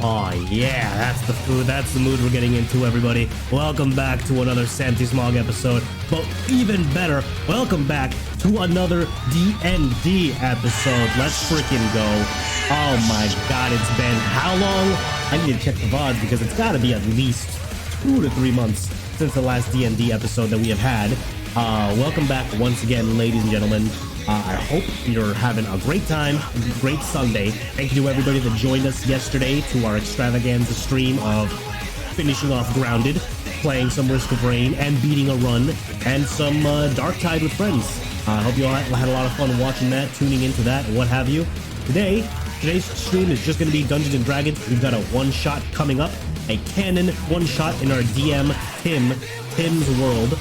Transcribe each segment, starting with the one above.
Oh yeah, that's the food, that's the mood we're getting into, everybody. Welcome back to another Santi Smog episode, but even better, welcome back to another D&D episode. Let's freaking go. Oh my god, it's been how long? I need to check the VODs because it's gotta be at least 2 to 3 months since the last D&D episode that we have had. Welcome back once again, ladies and gentlemen. I hope you're having a great time, a great Sunday. Thank you to everybody that joined us yesterday to our extravaganza stream of finishing off Grounded, playing some Risk of Rain, and beating a run, and some Dark Tide with friends. I hope you all had a lot of fun watching that, tuning into that, and what have you. Today's stream is just going to be Dungeons and Dragons. We've got a one-shot coming up, a canon one-shot in our DM Tim's world,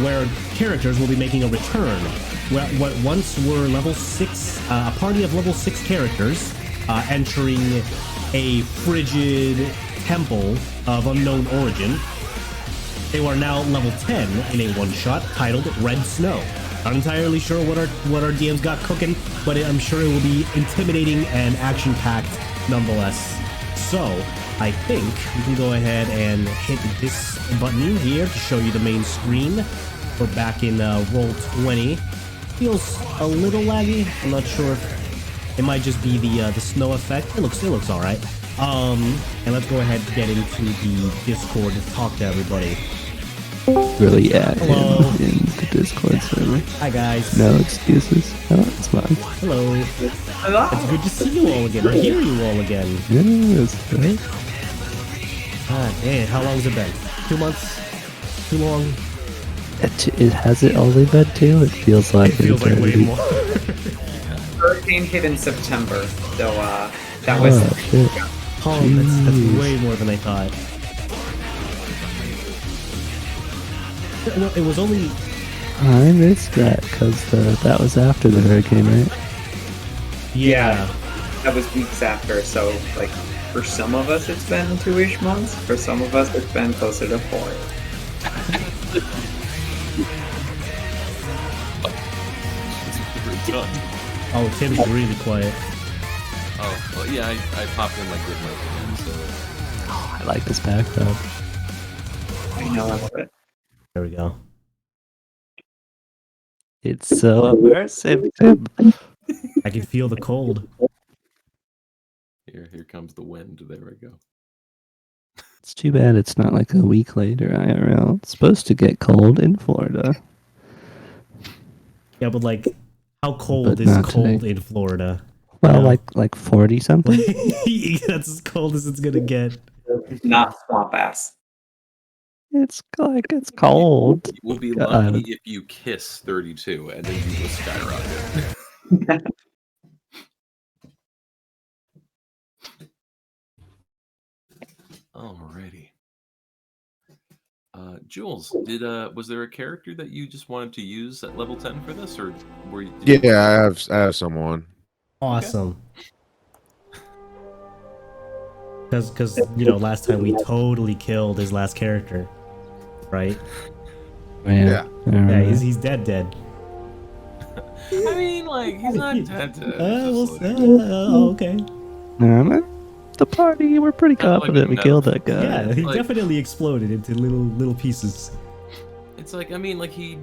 where characters will be making a return. What once were level 6, a party of level 6 characters entering a frigid temple of unknown origin. They are now level 10 in a one-shot titled Red Snow. Not entirely sure what our DM's got cooking, but I'm sure it will be intimidating and action-packed nonetheless. So I think we can go ahead and hit this button here to show you the main screen. We're back in Roll20. Feels a little laggy. I'm not sure if it might just be the snow effect. It looks all right. And let's go ahead and get into the Discord to talk to everybody. Really add Hello. him in the Discord server. Hi guys. No excuses. Oh, it's fine. Hello. Hello. It's good to see you all again, or hear you all again. Yes, right? Ah, man, how long has it been? 2 months? Too long? It has it only been 2. It feels like It feels like way eternity. more. Hurricane hit in September, so that was. Oh shit! Oh, that's way more than I thought. Well, it was only... I missed that because that was after the hurricane, right? Yeah. That was weeks after. So, like, for some of us, it's been 2-ish months. For some of us, it's been closer to 4. Oh, Tim's really quiet. Oh, well, yeah, I popped in like good mic again, so... Oh, I like this background. I know, I love it. There we go. It's so immersive. Tim. I can feel the cold. Here comes the wind. There we go. It's too bad it's not like a week later IRL. It's supposed to get cold in Florida. Yeah, but like, how cold But is not cold today. in Florida? Well, Yeah. like 40 something. That's as cold as it's gonna get. Not swamp ass. It's cold. You will be God. lucky if you kiss 32, and then you will skyrocket. Alrighty. Jules, was there a character that you just wanted to use at level 10 for this, or were you? Yeah, I have someone. Awesome. Because last time we totally killed his last character, right? Yeah. Yeah, he's dead. I mean, like, he's not dead. Okay. The party, we're pretty confident we killed that guy. Yeah, he like- definitely exploded into little pieces. It's like, I mean, like, he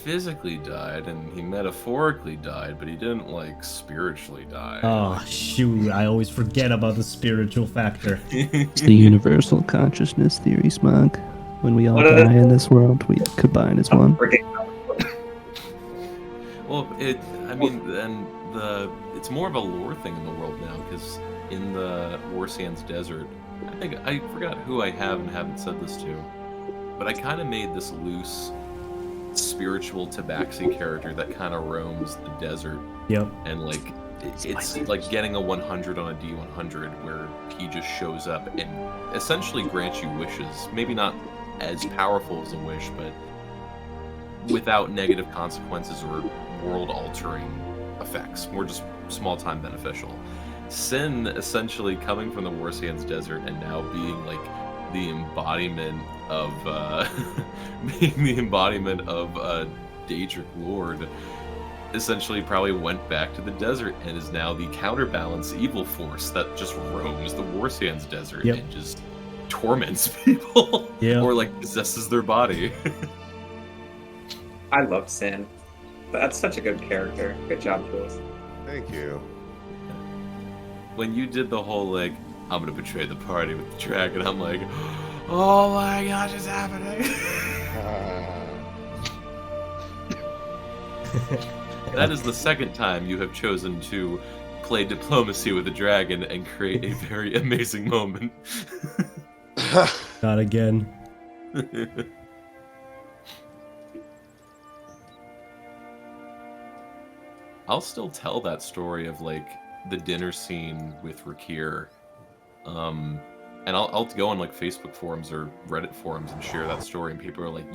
physically died, and he metaphorically died, but he didn't, like, spiritually die. Oh shoot! I always forget about the spiritual factor. It's the universal consciousness theory, Smog. When we all What are die in this world, we combine as one. Well, it's more of a lore thing in the world now, because in the War Sands Desert, I forgot who I have and haven't said this to, but I kind of made this loose spiritual tabaxi character that kind of roams the desert, Yep. and like it's like getting a 100 on a D100 where he just shows up and essentially grants you wishes, maybe not as powerful as a wish, but without negative consequences or world-altering effects, more just small-time beneficial. Sin essentially coming from the War Sands Desert and now being like the embodiment of Daedric Lord essentially probably went back to the desert and is now the counterbalance evil force that just roams the War Sands desert and just torments people or like possesses their body. I love Sin. That's such a good character. Good job, Jules. Thank you. When you did the whole like, I'm gonna betray the party with the dragon, I'm like, oh my gosh, it's happening. That is the second time you have chosen to play diplomacy with a dragon and create a very amazing moment. Not again. I'll still tell that story of like the dinner scene with Rakir. And I'll go on like Facebook forums or Reddit forums and share that story, and people are like,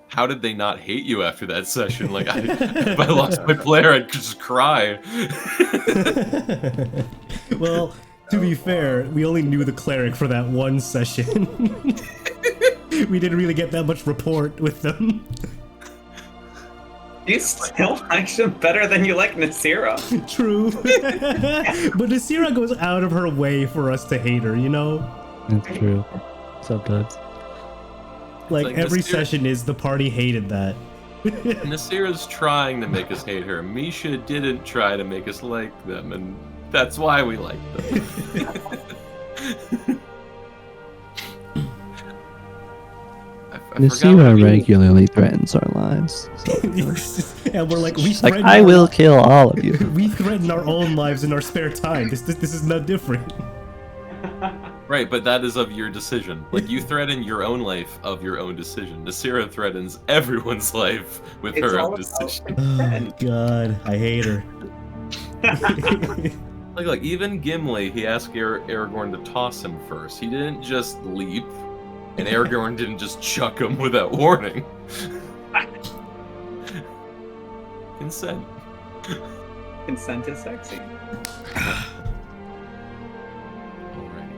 how did they not hate you after that session? Like, if I lost my player, I'd just cry. Well, to be fair, we only knew the cleric for that one session. We didn't really get that much rapport with them. You still like him better than you like Nasira. True. But Nasira goes out of her way for us to hate her, you know? That's true. Sometimes. Like every Nasira, session is the party hated that. Nasira's trying to make us hate her. Misha didn't try to make us like them, and that's why we like them. Nasira regularly threatens our lives. So, And we're like, I will kill all of you. We threaten our own lives in our spare time. This is no different. Right, but that is of your decision. Like, you threaten your own life of your own decision. Nasira threatens everyone's life with her own decision. Oh, God. I hate her. Like, even Gimli, he asked Aragorn to toss him first. He didn't just leap, and Aragorn didn't just chuck him without warning. Consent. Consent is sexy.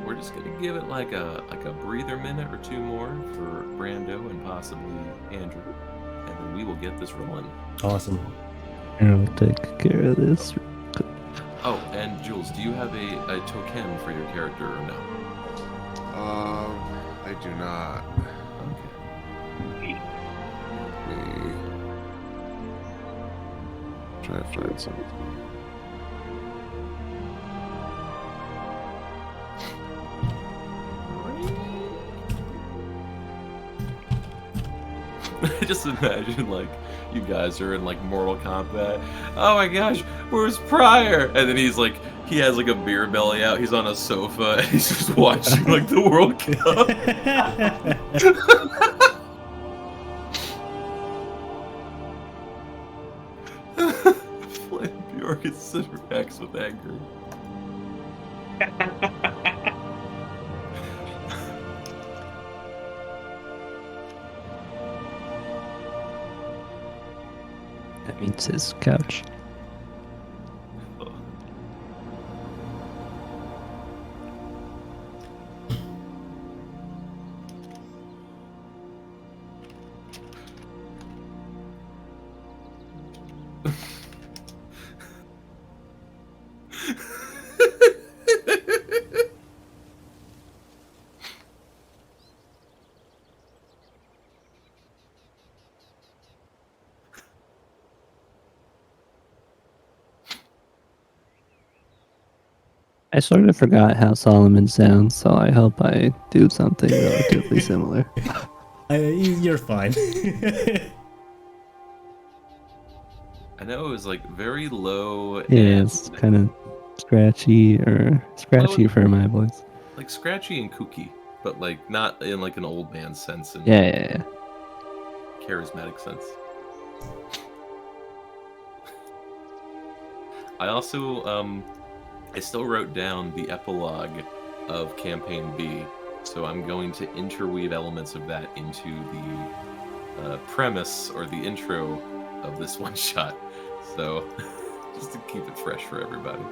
We're just gonna give it like a breather minute or two more for Brando and possibly Andrew, and then we will get this rolling. Awesome. I'll take care of this. Oh, and Jules, do you have a token for your character or no? I do not. Okay. Let me try to find something. I just imagine like you guys are in like Mortal Kombat. Oh my gosh, where's Pryor? And then he's like, he has like a beer belly out. He's on a sofa and he's just watching like the World Cup. Flame Bjork is Citrix with anger. That means his couch. I sort of forgot how Solomon sounds, so I hope I do something relatively similar. You're fine. I know it was like very low. Yeah, it's kind of scratchy for my voice. Like scratchy and kooky, but like not in like an old man sense. And Yeah. charismatic sense. I also I still wrote down the epilogue of Campaign B, so I'm going to interweave elements of that into the premise or the intro of this one shot. So, just to keep it fresh for everybody.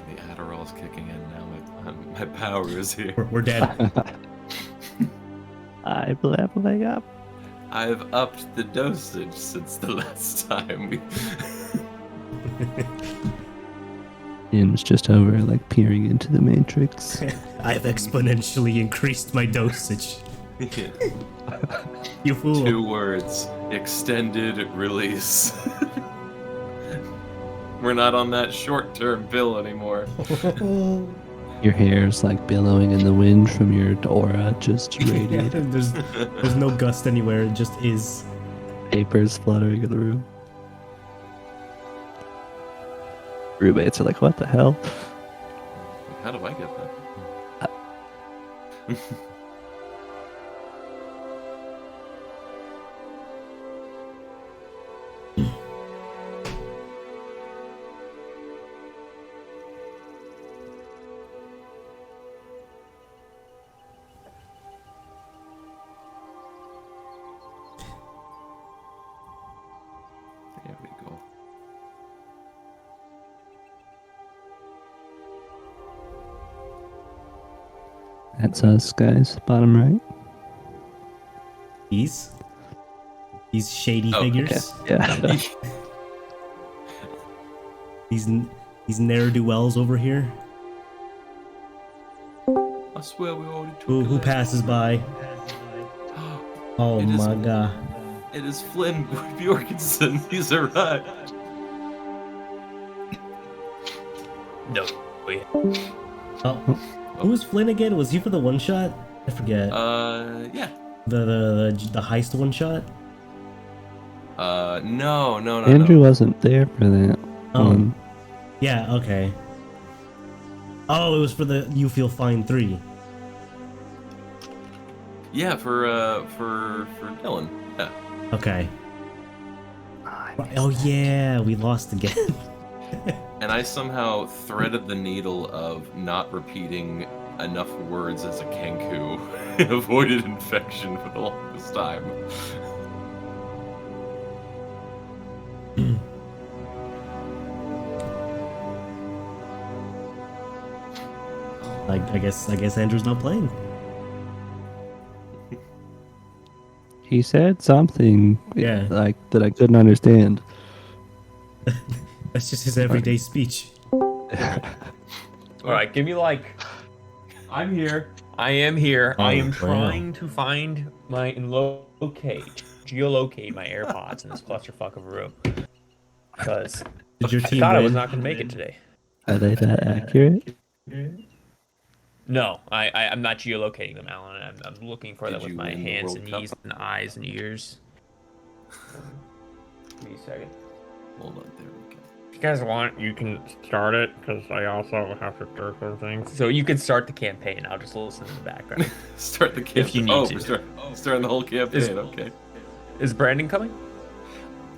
The Adderall spell's kicking in now. My power is here. We're dead. I'm leveling up. I've upped the dosage since the last time we. Ian's just over, like, peering into the Matrix. I've exponentially increased my dosage. You fool. 2 words: extended release. We're not on that short-term pill anymore. Your hair's, like, billowing in the wind from your aura, just radiating. There's no gust anywhere. It just is. Papers fluttering in the room. Roommates are like, what the hell? How do I get that? There we go. That's us, guys. Bottom right. These shady Oh, figures. Yeah. These ne'er-do-wells over here. I swear we already took Who it. passes by? Oh It is- my god. It is Flynn Bjorkensen. He's arrived. No. Oh, who was Flynn again? Was he for the one shot? I forget. Yeah. The heist one shot. No. Andrew wasn't there for that Oh. one. Yeah. Okay. Oh, it was for the You Feel Fine 3. Yeah, for Dylan. Yeah. Okay. Oh yeah, we lost again. And I somehow threaded the needle of not repeating enough words as a Kenku and avoided infection for the longest time. I guess Andrew's not playing. He said something Yeah. like that I couldn't understand. That's just his everyday speech. All right, give me like. I'm here. I am here. I am wow. trying to find geolocate my AirPods in this clusterfuck of a room. Because Did your I team thought I was win? not going to make it today. Are they that accurate? No, I'm not geolocating them, Alan. I'm looking for Did them with you my win the hands World and Cup? knees and eyes and ears. Give me a second. Hold on, there we go. If you guys want, you can start it, because I also have to start some things. So you can start the campaign. I'll just listen in the background. Start the campaign. If you need oh, to. we're starting the whole campaign. Okay. Is Brandon coming?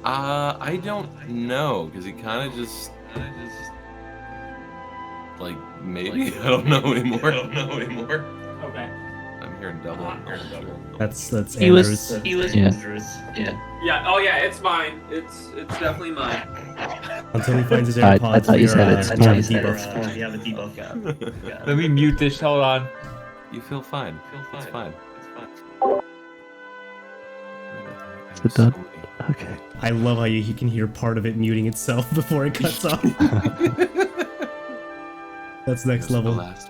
I don't know, because he kind of just like maybe I don't know anymore. Okay. I'm hearing double. That's He was- Andrew's. He was. Yeah. Yeah. Oh yeah, it's mine. It's definitely mine. Until he finds his I AirPods. thought you said we it's have mine. a debuff. Let me mute this. Hold on. You feel fine. It's fine. Is it done? Okay. I love how you can hear part of it muting itself before it cuts off. That's next The level. last.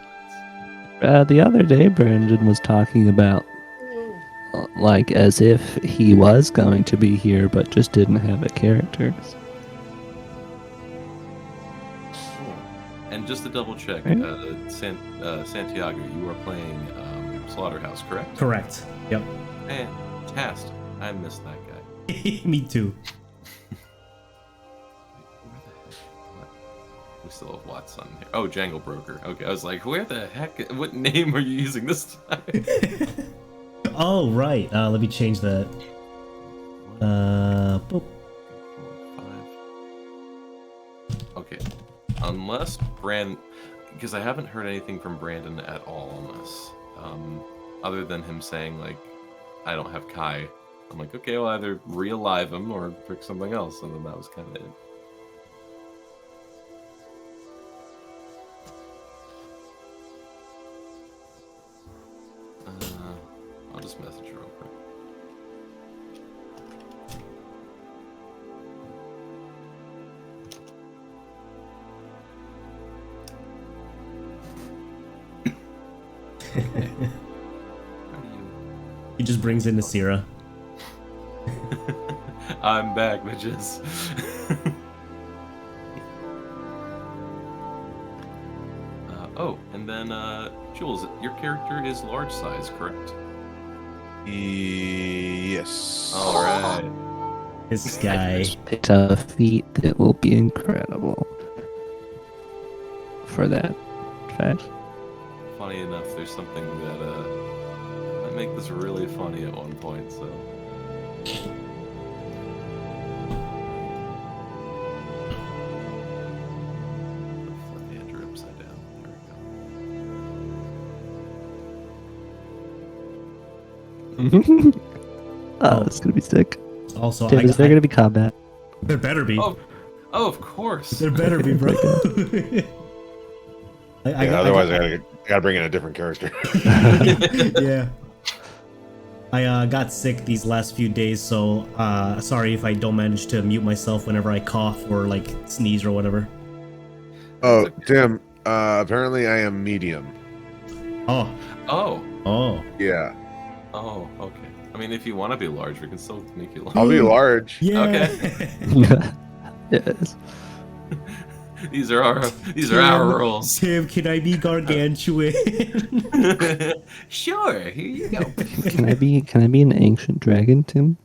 The other day, Brandon was talking about, like, as if he was going to be here, but just didn't have a character. And just to double check, Right. Santiago, you are playing Slaughterhouse, correct? Correct. Yep. Fantastic. I missed that guy. Me too. We still have Watts on here. Oh, Jangle Broker. Okay, I was like, where the heck? What name are you using this time? Oh right. Let me change that. Boop. Okay. Unless because I haven't heard anything from Brandon at all on this, other than him saying like, I don't have Kai. I'm like, okay, well either re-alive him or pick something else, and then that was kind of it. How do you? He just brings in Nasira. I'm back, bitches. Oh, and then Jules, your character is large size, correct? Yes. All right. This guy. Picked a feat that will be incredible for that fact. Funny enough, there's something that might make this really funny at one point. So. Flip Andrew upside down. There we go. Oh, it's gonna be sick. Also, Tim, is there gonna be combat? there better be. Oh, of course. There better be, bro. Otherwise, I gotta bring in a different character. Yeah. I got sick these last few days, so sorry if I don't manage to mute myself whenever I cough or like sneeze or whatever. Oh, Tim. Apparently, I am medium. Oh, Oh. Yeah. Oh. Okay. I mean, if you want to be large, we can still make you large. I'll be large. yeah. Okay. Yes. These are our rules. Tim, can I be gargantuan? Sure. Here you go. Can I be an ancient dragon, Tim?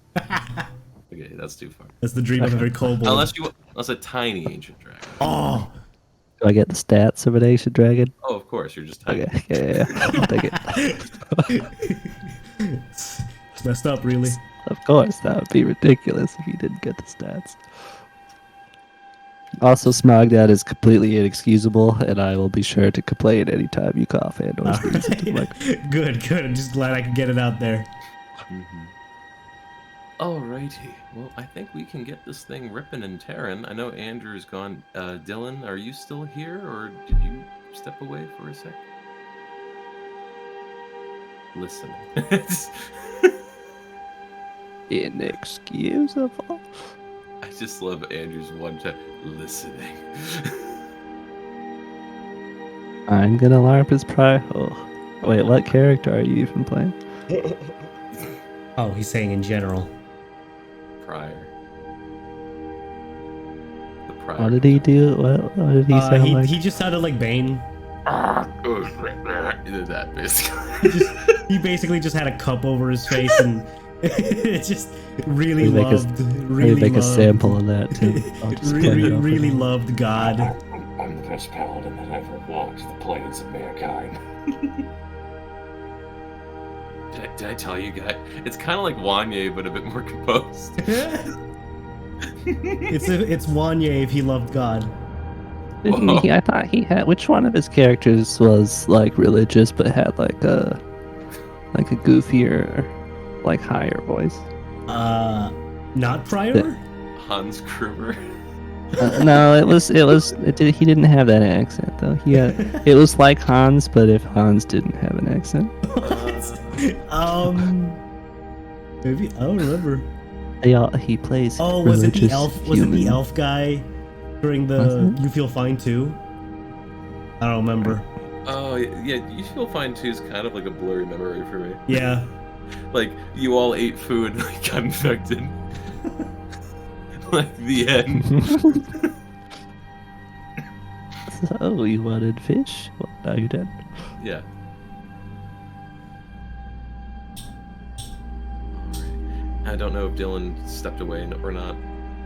Okay, that's too far. That's the dream of every kobold. Unless a tiny ancient dragon. Oh, Do I get the stats of an ancient dragon? Oh, of course, you're just tiny. Okay, yeah. I'll take it. it's messed up, really. Of course, that would be ridiculous if you didn't get the stats. Also, Smogdad is completely inexcusable, and I will be sure to complain anytime you cough and or sneeze into the mic. Good. I'm just glad I could get it out there. Alrighty. Well, I think we can get this thing ripping and tearing. I know Andrew's gone. Dylan, are you still here, or did you step away for a sec? Listen. Inexcusable. I just love Andrew's one time listening. I'm gonna LARP his oh. Wait, what character are you even playing? Oh, he's saying in general. Prior. The prior. What did he do? What did he sound like? He just sounded like Bane. He did that basically. He basically just had a cup over his face and it just really Let me make loved. Let me make a sample of that too. I'll just play it off Really of it. loved God. I'm the best paladin that ever walked the plains of mankind. Did I tell you guys? It's kind of like Wanye, but a bit more composed. It's Wanye if he loved God. I thought he had. Which one of his characters was like religious but had like a goofier, like higher voice? Not Prior? Hans Kruger. No, he didn't have that accent though. It was like Hans, but if Hans didn't have an accent. Maybe I don't remember. He plays. Oh, was it the religious elf? Was it the human. elf guy during the You Feel Fine Too? I don't remember. Oh yeah, You Feel Fine too is kind of like a blurry memory for me. Yeah. Like you all ate food and like, got infected. Like the end. So you wanted fish? Well, now you're dead. Yeah. I don't know if Dylan stepped away or not.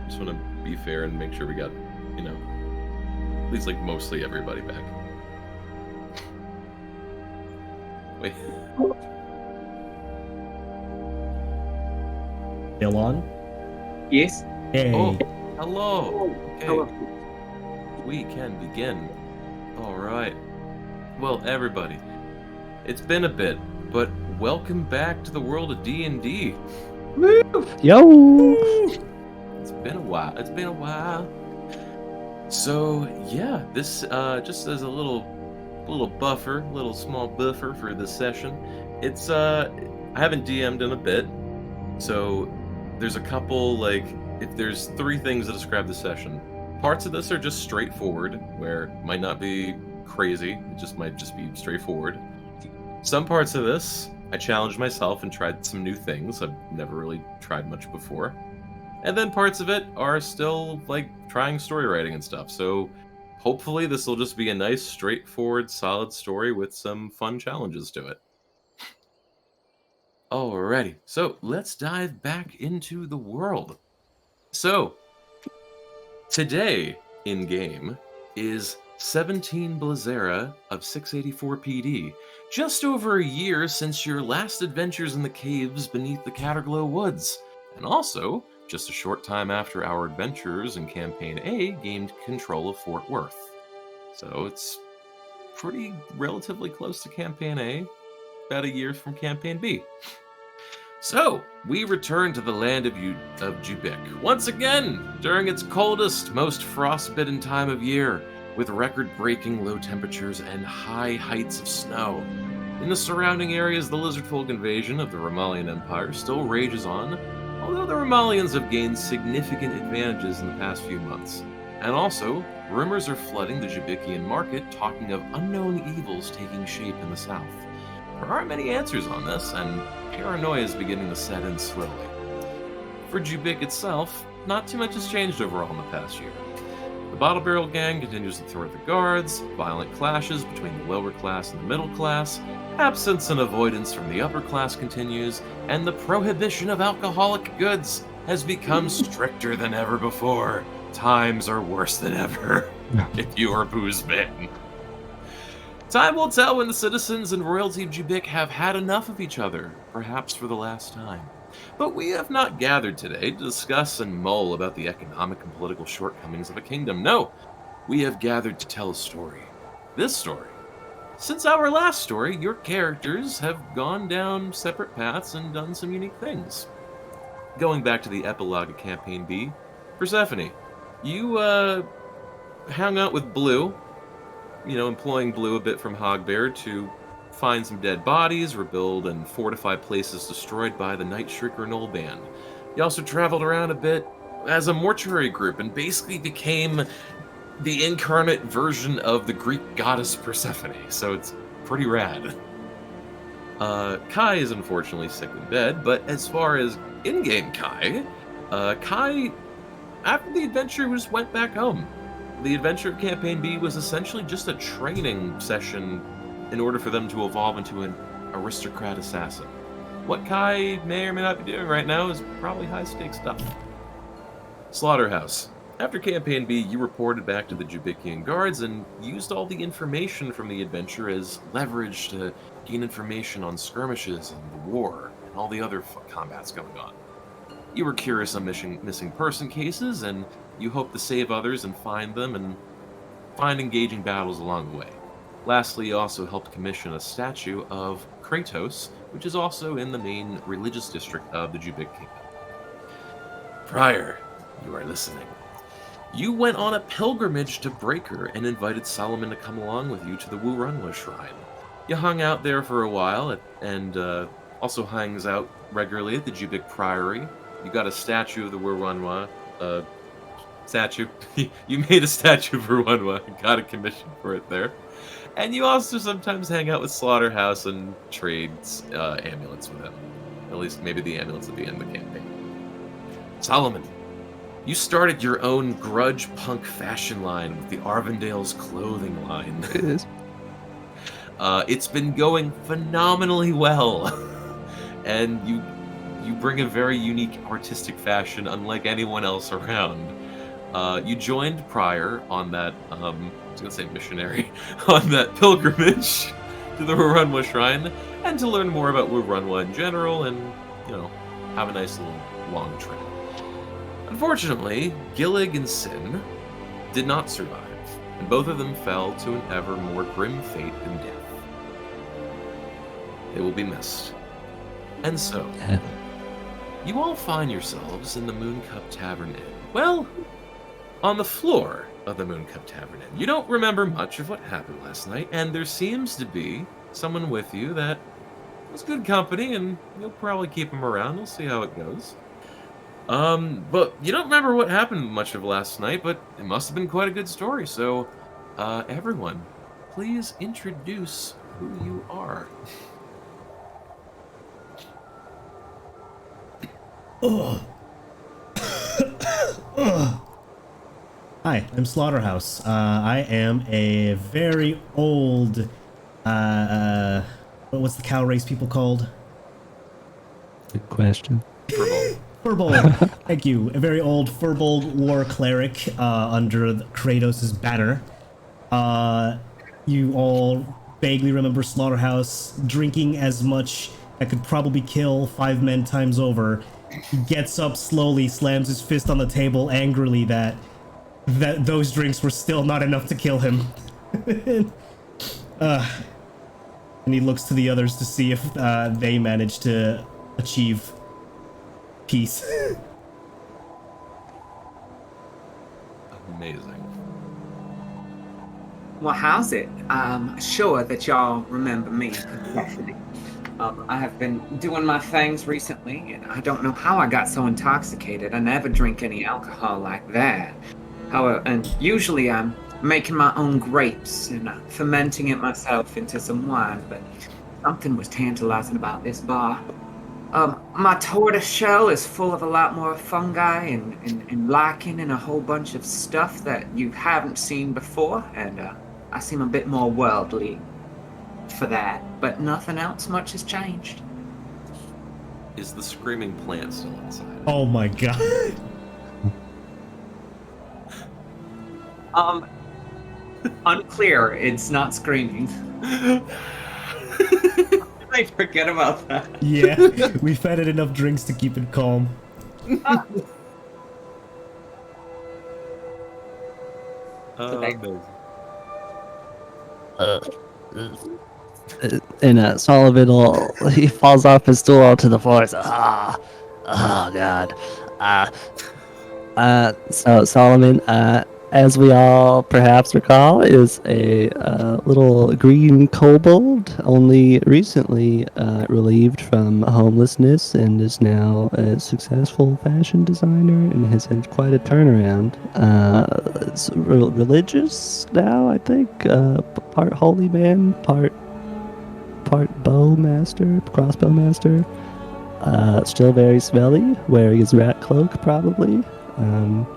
Just want to be fair and make sure we got, at least like mostly everybody back. Wait. Dylan? Yes. Hey. Oh, hello. Okay. We can begin. All right. Well, everybody, it's been a bit, but welcome back to the world of D&D. Yo! It's been a while. So yeah, this just as a little buffer, small buffer for this session. It's I haven't DM'd in a bit, so there's a couple if there's 3 things that describe the session. Parts of this are just straightforward, where it might not be crazy. It just might just be straightforward. Some parts of this, I challenged myself and tried some new things I've never really tried much before. And then parts of it are still, like, trying story writing and stuff. So hopefully this will just be a nice, straightforward, solid story with some fun challenges to it. Alrighty, so let's dive back into the world. So, today in game is 17 Blazera of 684 PD, just over a year since your last adventures in the caves beneath the Catterglow Woods, and also just a short time after our adventurers in Campaign A gained control of Fort Worth. So it's pretty relatively close to Campaign A, about a year from Campaign B. So, we return to the land of Jubik, once again, during its coldest, most frost-bitten time of year, with record-breaking low temperatures and high heights of snow. In the surrounding areas, the Lizardfolk invasion of the Romalian Empire still rages on, although the Romalians have gained significant advantages in the past few months. And also, rumors are flooding the Jubikian market talking of unknown evils taking shape in the south. There aren't many answers on this, and paranoia is beginning to set in slowly. For Jubik itself, not too much has changed overall in the past year. The Bottle Barrel Gang continues to thwart the guards, violent clashes between the lower class and the middle class, absence and avoidance from the upper class continues, and the prohibition of alcoholic goods has become stricter than ever before. Times are worse than ever, if you are booze-bitten. Time will tell when the citizens and royalty of Jubik have had enough of each other, perhaps for the last time. But we have not gathered today to discuss and mull about the economic and political shortcomings of a kingdom. No, we have gathered to tell a story. This story. Since our last story, your characters have gone down separate paths and done some unique things. Going back to the epilogue of Campaign B, Persephone, you hung out with Blue, employing Blue a bit from Hogbear to find some dead bodies, rebuild and fortify places destroyed by the Night Shrieker Knoll Band. You also traveled around a bit as a mortuary group and basically became the incarnate version of the Greek goddess Persephone, so it's pretty rad. Kai is unfortunately sick in bed, but as far as in-game Kai, after the adventure, just went back home. The adventure of Campaign B was essentially just a training session in order for them to evolve into an aristocrat assassin. What Kai may or may not be doing right now is probably high-stakes stuff. Slaughterhouse. After Campaign B, you reported back to the Jubikian guards and used all the information from the adventure as leverage to gain information on skirmishes and the war and all the other combats going on. You were curious on missing person cases, and you hoped to save others and find them and find engaging battles along the way. Lastly, you also helped commission a statue of Kratos, which is also in the main religious district of the Jubik Kingdom. Prior, you are listening. You went on a pilgrimage to Breaker and invited Solomon to come along with you to the Wu Runwa Shrine. You hung out there for a while and also hangs out regularly at the Jubik Priory. You got a statue of the Wu Runwa statue. You made a statue of Wu Runwa and got a commission for it there. And you also sometimes hang out with Slaughterhouse and trades amulets with him. At least maybe the amulets at the end of the campaign. Solomon, you started your own grudge punk fashion line with the Arvindale's clothing line. It is. It's been going phenomenally well. And you bring a very unique artistic fashion unlike anyone else around. You joined Prior on that, I was going to say missionary, on that pilgrimage to the Wu Runwa Shrine, and to learn more about Wu Runwa in general, and, have a nice little long trip. Unfortunately, Gillig and Sin did not survive, and both of them fell to an ever more grim fate than death. They will be missed. And so, you all find yourselves in the Mooncup Tavern Inn. Well, on the floor of the Mooncup Tavern Inn. You don't remember much of what happened last night, and there seems to be someone with you that was good company, and you'll probably keep him around. We'll see how it goes. But you don't remember what happened much of last night, but it must have been quite a good story, so, everyone, please introduce who you are. Hi, I'm Slaughterhouse. I am a very old, what's the cow race people called? Good question. Furbolg. Thank you. A very old Furbolg war cleric under Kratos' banner. You all vaguely remember Slaughterhouse drinking as much that could probably kill 5 men times over. He gets up slowly, slams his fist on the table angrily that those drinks were still not enough to kill him. And he looks to the others to see if they manage to achieve peace. Amazing. Well, how's it? I'm sure that y'all remember me. Definitely. I have been doing my things recently, and I don't know how I got so intoxicated. I never drink any alcohol like that. However, and usually I'm making my own grapes and fermenting it myself into some wine, but something was tantalizing about this bar. My tortoise shell is full of a lot more fungi and lichen and a whole bunch of stuff that you haven't seen before, and I seem a bit more worldly for that, but nothing else much has changed. Is the screaming plant still inside? Oh my god. Unclear. It's not screaming. I forget about that. Yeah, we've had it enough drinks to keep it calm. Amazing. And Sullivan he falls off his stool onto the floor. Oh God. So Solomon, as we all perhaps recall, is a little green kobold, only recently relieved from homelessness and is now a successful fashion designer and has had quite a turnaround. It's religious now, I think. Part holy man, part bow master, crossbow master. Still very smelly, wearing his rat cloak probably. And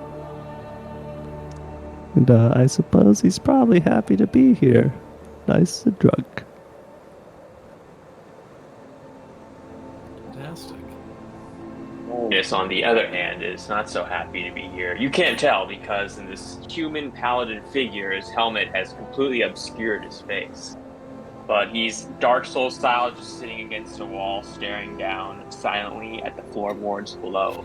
I suppose he's probably happy to be here. Nice and drunk. Fantastic. This, on the other hand, is not so happy to be here. You can't tell because in this human paladin figure, his helmet has completely obscured his face. But he's Dark Souls style, just sitting against a wall, staring down silently at the floorboards below.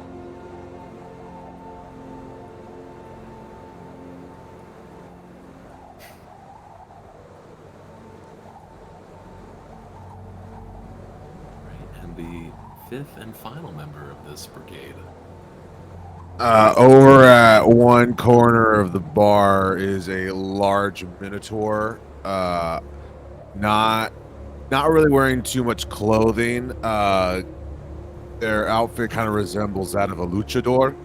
And the fifth and final member of this brigade. Over at one corner of the bar is a large minotaur. Not really wearing too much clothing. Their outfit kind of resembles that of a luchador,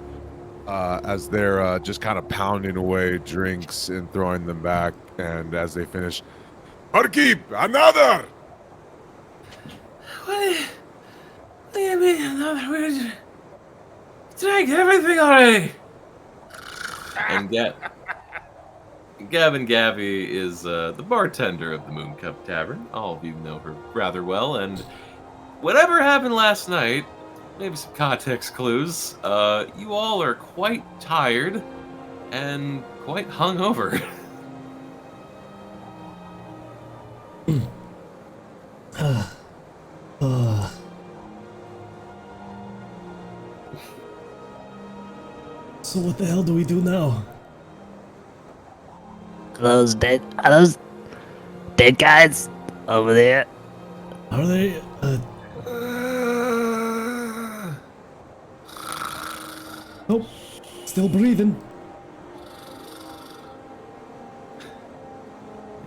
as they're just kind of pounding away drinks and throwing them back. And as they finish, Barkeep, another! What do you mean another? We drank everything already. And Gavin Gavi is the bartender of the Moon Cup Tavern. All of you know her rather well, and whatever happened last night, maybe some context clues. You all are quite tired and quite hungover. So what the hell do we do now? Are those dead guys over there? Are they? Nope. Still breathing.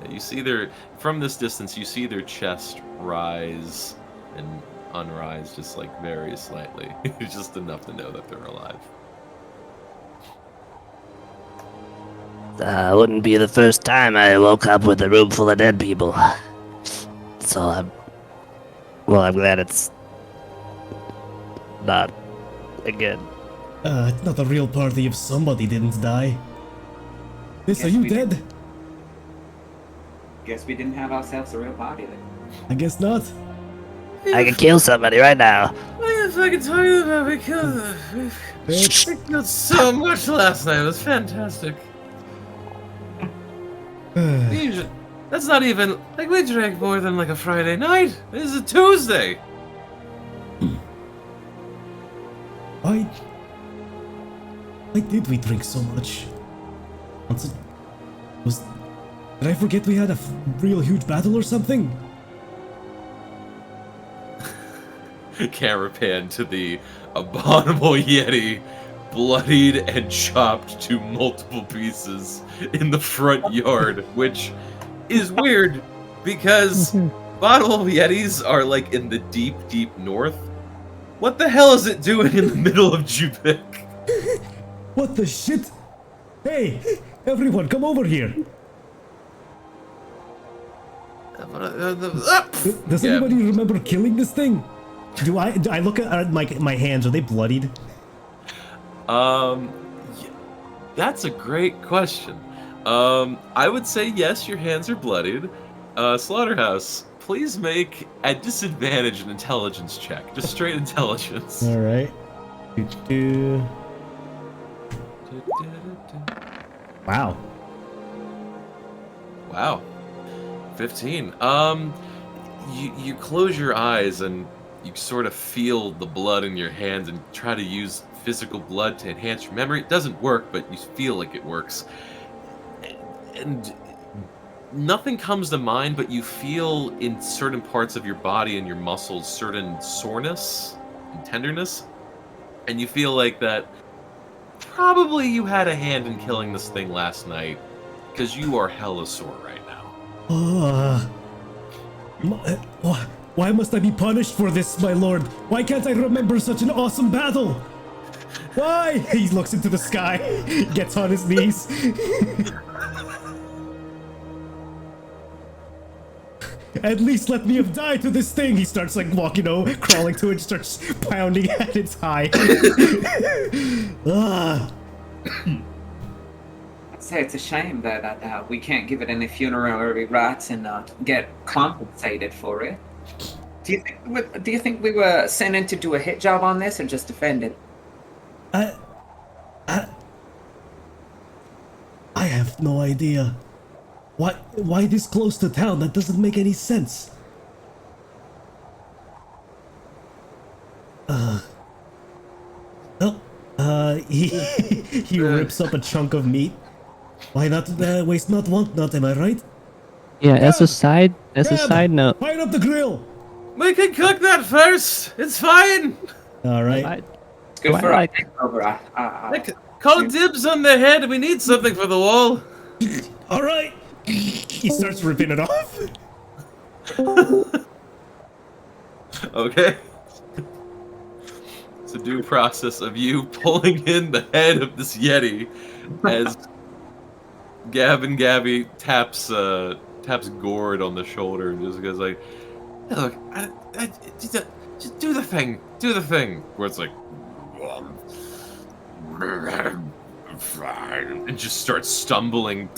Yeah, you see from this distance, you see their chest rise and unrise just like very slightly. Just enough to know that they're alive. Wouldn't be the first time I woke up with a room full of dead people. So I'm glad it's not again. It's not a real party if somebody didn't die. This, are Guess you we dead? Guess we didn't have ourselves a real party then. I guess not. I can kill somebody right now. I guess I can tell you that we killed so much last night. It was fantastic. That's not even like we drank more than like a Friday night. This is a Tuesday. Why did we drink so much? Did I forget we had a real huge battle or something? Camera pan to the abominable Yeti, bloodied and chopped to multiple pieces in the front yard, which is weird because abominable Yetis are like in the deep, deep north. What the hell is it doing in the middle of Jupik? What the shit? Hey, everyone, come over here. Does anybody remember killing this thing? Do I look at my hands? Are they bloodied? That's a great question. I would say yes, your hands are bloodied. Slaughterhouse, please make at disadvantage an intelligence check. Just straight intelligence. All right. Wow. Wow. 15. You close your eyes and you sort of feel the blood in your hands and try to use physical blood to enhance your memory. It doesn't work, but you feel like it works. And nothing comes to mind, but you feel in certain parts of your body and your muscles certain soreness and tenderness. And you feel like that probably you had a hand in killing this thing last night, because you are hella sore right now. Why must I be punished for this, my lord? Why can't I remember such an awesome battle? Why? He looks into the sky, gets on his knees. At least let me have died to this thing. He starts like walking over, crawling to it, starts pounding at its hide. I'd say it's a shame that we can't give it any funerary rites and get compensated for it. Do you think we were sent in to do a hit job on this or just defend it? I have no idea. Why this close to town? That doesn't make any sense. He rips up a chunk of meat. Why not waste not want not, am I right? Yeah, as a side note. Fire up the grill! We can cook that first. It's fine. Alright. It's good for like- Call dibs on the head. We need something for the wall. Alright! He starts ripping it off. Okay. It's a due process of you pulling in the head of this Yeti as Gabby taps Gord on the shoulder and just goes like, hey, look, just do the thing. Gord's like, and just starts stumbling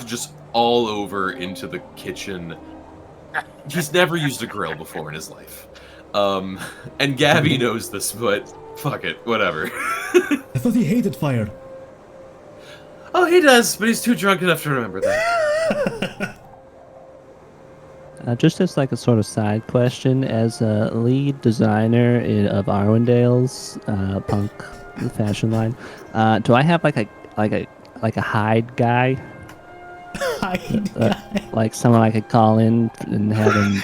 just all over into the kitchen. He's never used a grill before in his life. And Gabby knows this, but fuck it, whatever. I thought he hated fire. Oh, he does, but he's too drunk enough to remember that. Just as like a sort of side question, as a lead designer of Arwindale's punk fashion line, do I have like a hide guy? Hide guy. Like someone I could call in and have him,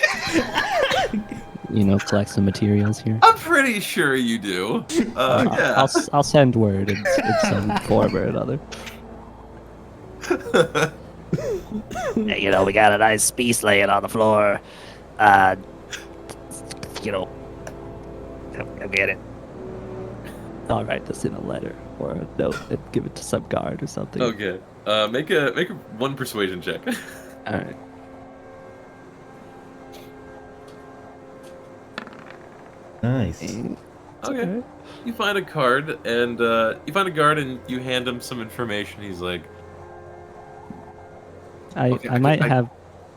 collect some materials here. I'm pretty sure you do. Yeah. I'll send word in some form or another. We got a nice piece laying on the floor. Come get it. I'll write this in a letter or a note and give it to some guard or something. Okay. Make a one persuasion check. All right. Nice. Okay. You find a card, and you hand him some information. He's like, I might have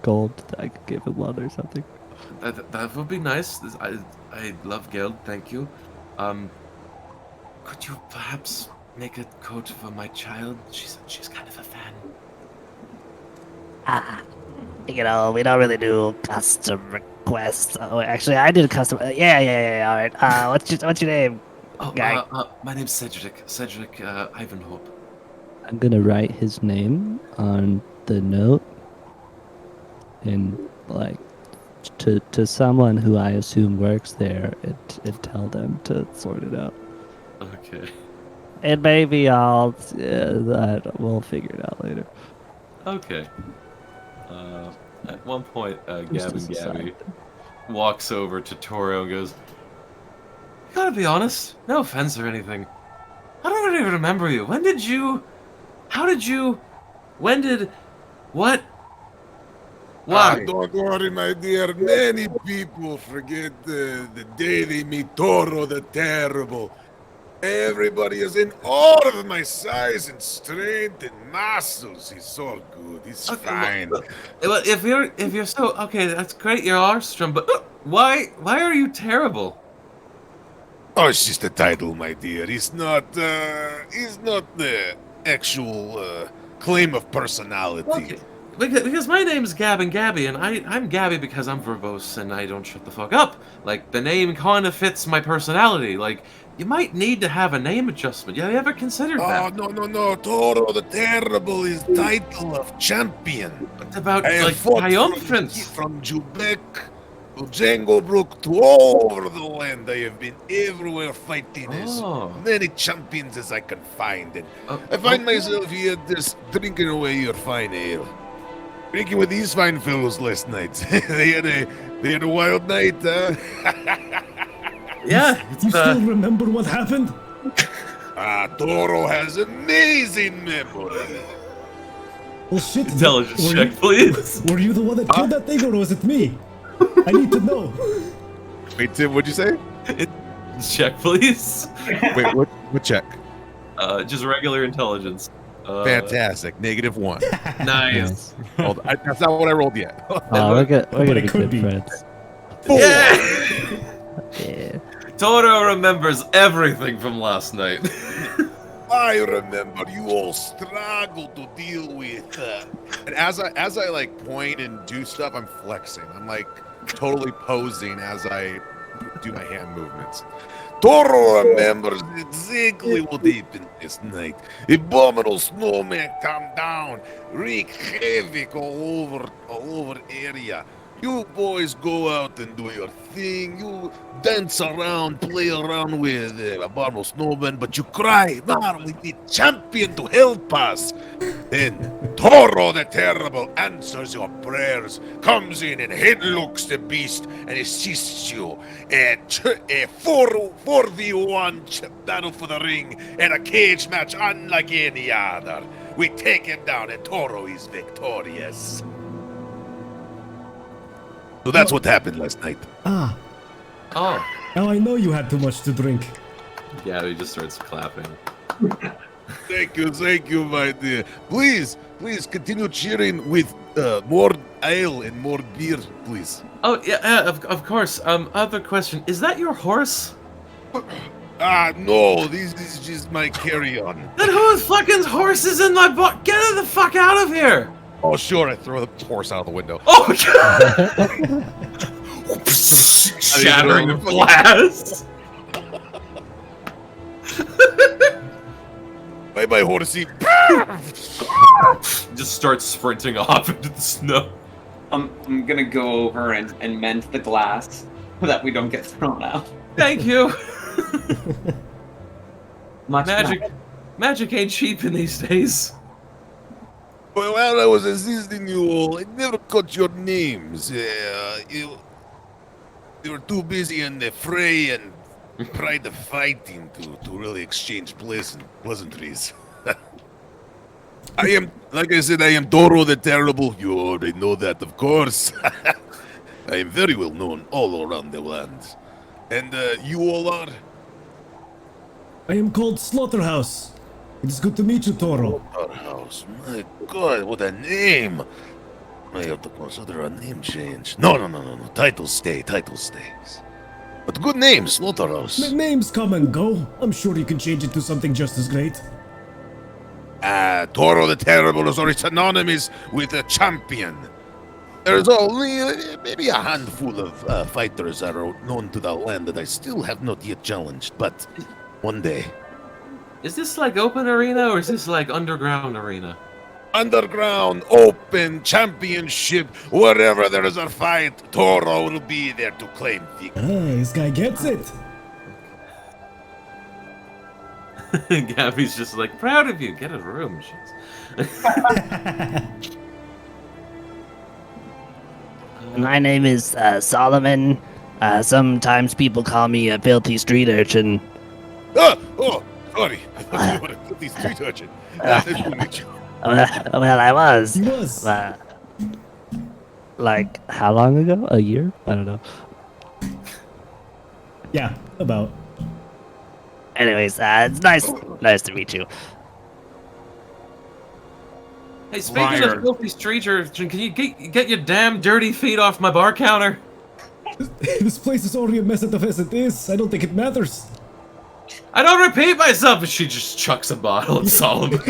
gold that I could give him one or something. That would be nice. I love Geld, thank you. Could you perhaps make a coat for my child? She's kind of a fan. You know, we don't really do custom requests. Oh, actually, I did custom. Yeah. All right. What's your name, guy? My name's Cedric. Cedric Ivanhope. I'm gonna write his name on the note and like to someone who I assume works there and tell them to sort it out. Okay. And maybe we'll figure it out later. Okay. At one point, Just Gabby as a side. walks over to Toro and goes, "Gotta be honest, no offense or anything. I don't really remember you. When did you? How did you? When did? What? Why?" Don't worry, my dear. Many people forget the day they meet Toro the Terrible. Everybody is in awe of my size and strength and muscles. He's so good. He's fine. Well, if you're so okay, that's great. You're Armstrong, but why are you terrible? Oh, it's just a title, my dear. He's not the actual claim of personality. Okay. Because my name's Gab and Gabby, and I'm Gabby because I'm verbose and I don't shut the fuck up. Like, the name kind of fits my personality. Like, you might need to have a name adjustment. Have you ever considered that? Oh, no. Toro the Terrible is title of champion. What about, I have like, fought triumphants? from Jubek to Django Brook to all over the land. I have been everywhere fighting as many champions as I can find. And I find myself here just drinking away your fine ale. Drinking with these fine fellows last night. they had a wild night, huh? Yeah. You still remember what happened? Toro has amazing memory. Well, shit. Intelligence check, please. Were you the one that killed that thing, or was it me? I need to know. Wait, Tim, what'd you say? Check, please. Wait, what check? Just regular intelligence. Fantastic. -1. Nice. That's not what I rolled yet. We're gonna be could good be. friends. Yeah. Yeah. Toro remembers everything from last night. I remember you all struggled to deal with. And as I like point and do stuff, I'm flexing. I'm like totally posing as I do my hand movements. Toro remembers exactly what happened this night. Abominable snowman come down, wreak havoc all over area. You boys go out and do your thing. You dance around, play around with Abominable Snowman, but you cry, "Man, we need champion to help us." Then Toro the Terrible answers your prayers, comes in and headlooks the beast and assists you. A 4v1 battle for the ring and a cage match unlike any other. We take him down and Toro is victorious. So that's what happened last night. Ah, Oh. now I know you had too much to drink. Yeah, he just starts clapping. Thank you, my dear. Please continue cheering with more ale and more beer, please. Oh, yeah, of course. Other question. Is that your horse? No, this is just my carry-on. Then whose fucking horse is in my boat? Get it the fuck out of here! Oh, sure, I throw the horse out of the window. Oh, God! Shattering the glass! Bye-bye, horsey. Just starts sprinting off into the snow. I'm gonna go over and mend the glass so that we don't get thrown out. Thank you! Much Magic ain't cheap in these days. Well, while I was assisting you all, I never caught your names. You were too busy in the fray and pride of fighting to really exchange pleasantries. I am, like I said, I am Toro the Terrible. You already know that, of course. I am very well known all around the land. And you all are? I am called Slaughterhouse. It is good to meet you, Toro. Slaughterhouse. My God, what a name! I have to consider a name change. No. Title stays. But good name, Slaughterhouse. Names come and go. I'm sure you can change it to something just as great. Toro the Terrible is already synonymous with a champion. There's only maybe a handful of fighters that are known to the land that I still have not yet challenged, but one day. Is this like open arena or is this like underground arena? Underground, open, championship, wherever there is a fight, Toro will be there to claim victory. This guy gets it. Gabby's just like, proud of you, get a room. My name is Solomon. Sometimes people call me a filthy street urchin. Sorry. I thought you were a filthy street urchin. Nice to meet you. Well, I was. He was. Like, how long ago? A year? I don't know. Yeah, about. Anyways, it's nice to meet you. Hey, speaking of filthy street urchin, can you get your damn dirty feet off my bar counter? This place is already a mess as it is. I don't think it matters. I don't repeat myself, and she just chucks a bottle at Solomon.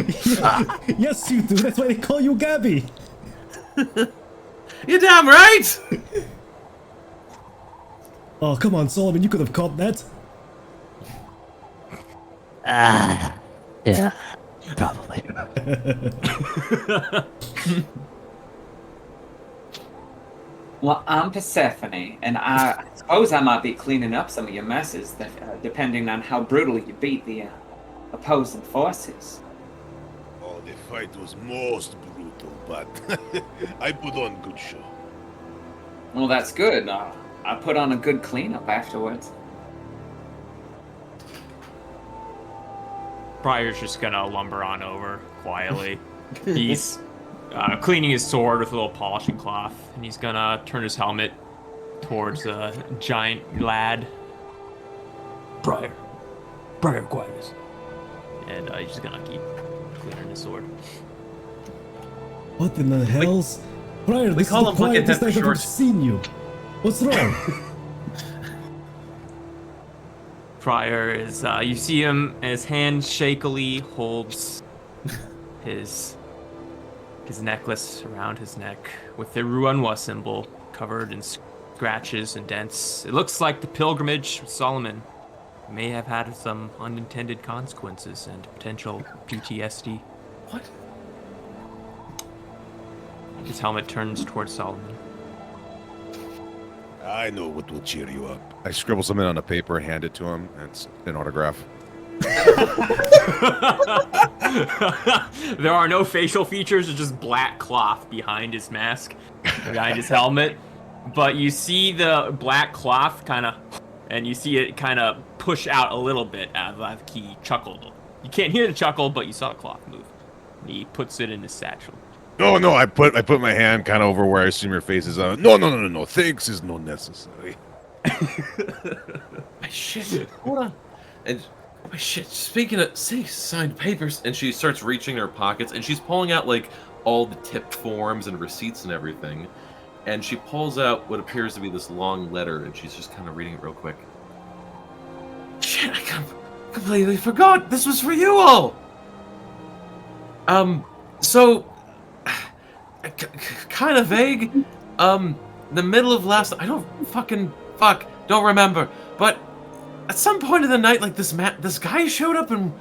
Yes, you do. That's why they call you Gabby. You're damn right! Oh, come on, Solomon. You could have caught that. Yeah, probably. Well, I'm Persephone, and I suppose I might be cleaning up some of your messes, depending on how brutally you beat the opposing forces. Oh, the fight was most brutal, but I put on good show. Well, that's good. I put on a good cleanup afterwards. Briar's just gonna lumber on over quietly. He's cleaning his sword with a little polishing cloth, and he's gonna turn his helmet towards a giant lad. Briar, quietness. And he's just gonna keep cleaning his sword. What in the hell's? Briar, this is call the him Buckethead quietest for I've ever short. seen you. What's wrong? Briar is, you see him, and his hand shakily holds his necklace around his neck with the Ruanwa symbol covered in scratches and dents. It looks like the pilgrimage with Solomon may have had some unintended consequences and potential PTSD. What? His helmet turns towards Solomon. I know what will cheer you up. I scribble something on a paper, hand it to him, and it's an autograph. There are no facial features, it's just black cloth behind his mask, behind his helmet. But you see the black cloth and you see it kind of push out a little bit as he chuckled. You can't hear the chuckle, but you saw the cloth move. And he puts it in his satchel. No, I put my hand kind of over where I assume your face is. No. Thanks is not necessary. Shit, hold on. And shit, speaking of signed papers, and she starts reaching in her pockets, and she's pulling out like all the tipped forms and receipts and everything. And she pulls out what appears to be this long letter, and she's just kind of reading it real quick. Shit, I completely forgot. This was for you all. So, kind of vague. The middle of last, I don't don't remember. But at some point in the night, like this guy showed up and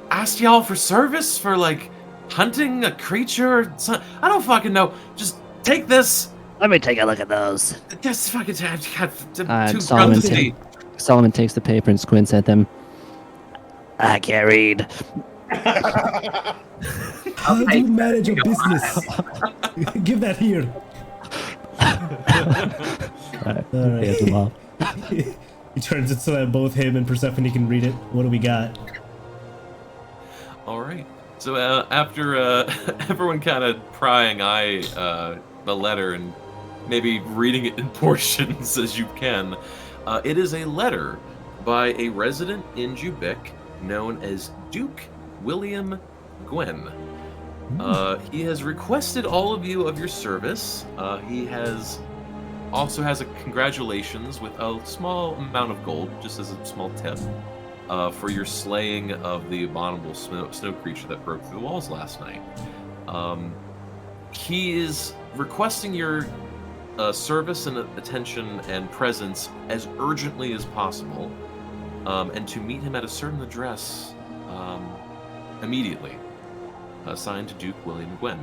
asked y'all for service for like hunting a creature or something. I don't fucking know. Just take this. Let me take a look at those. Just fucking too Solomon, drunk to see. Solomon takes the paper and squints at them. I can't read. How do you manage a business? Give that here. Alright. Hands him off. He turns it so that both him and Persephone can read it. What do we got? All right. So after everyone kind of prying the letter and maybe reading it in portions as you can, it is a letter by a resident in Jubik known as Duke William Gwyn. He has requested all of you of your service. He also has a congratulations with a small amount of gold, just as a small tip, for your slaying of the abominable snow creature that broke through the walls last night. He is requesting your service and attention and presence as urgently as possible, and to meet him at a certain address immediately. Signed to Duke William Gwyn.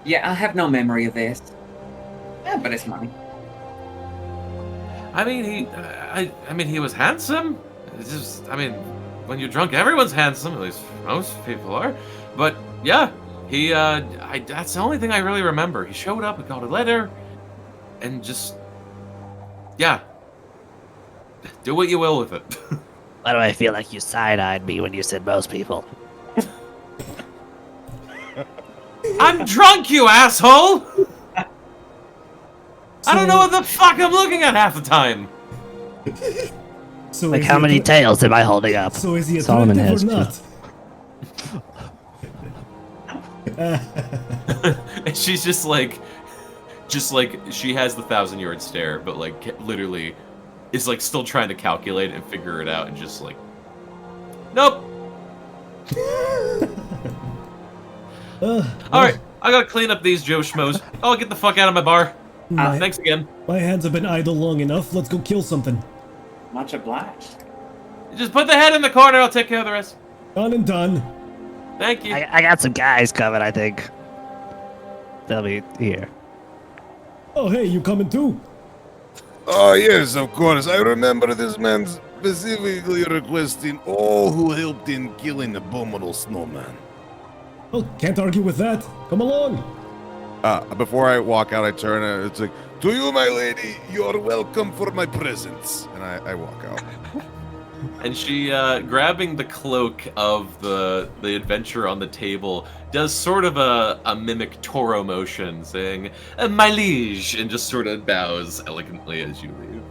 Yeah, I have no memory of this. Yeah, but it's money. I mean, he was handsome. It's just, I mean, when you're drunk, everyone's handsome. At least most people are. But yeah, that's the only thing I really remember. He showed up, and got a letter, and just, yeah, do what you will with it. Why do I feel like you side-eyed me when you said most people? I'm drunk, you asshole! I don't know what the fuck I'm looking at half the time. So Like, is how he many attra- tails am I holding up? So is he Solomon attractive or has not? And she's just like she has the 1,000-yard stare, but like literally is like still trying to calculate and figure it out, and just like, nope. All right, I gotta clean up these Joe Schmoes. I'll get the fuck out of my bar. Thanks again. My hands have been idle long enough. Let's go kill something. Much obliged. Just put the head in the corner. I'll take care of the rest. Done and done. Thank you. I got some guys coming, I think. They'll be here. Oh, hey, you coming too? Oh, yes, of course. I remember this man specifically requesting all who helped in killing the abominable snowman. Oh, can't argue with that. Come along. Before I walk out, I turn and it's like, to you, my lady, you're welcome for my presents. And I walk out. And she, grabbing the cloak of the adventurer on the table, does sort of a mimic Toro motion, saying, my liege, and just sort of bows elegantly as you leave.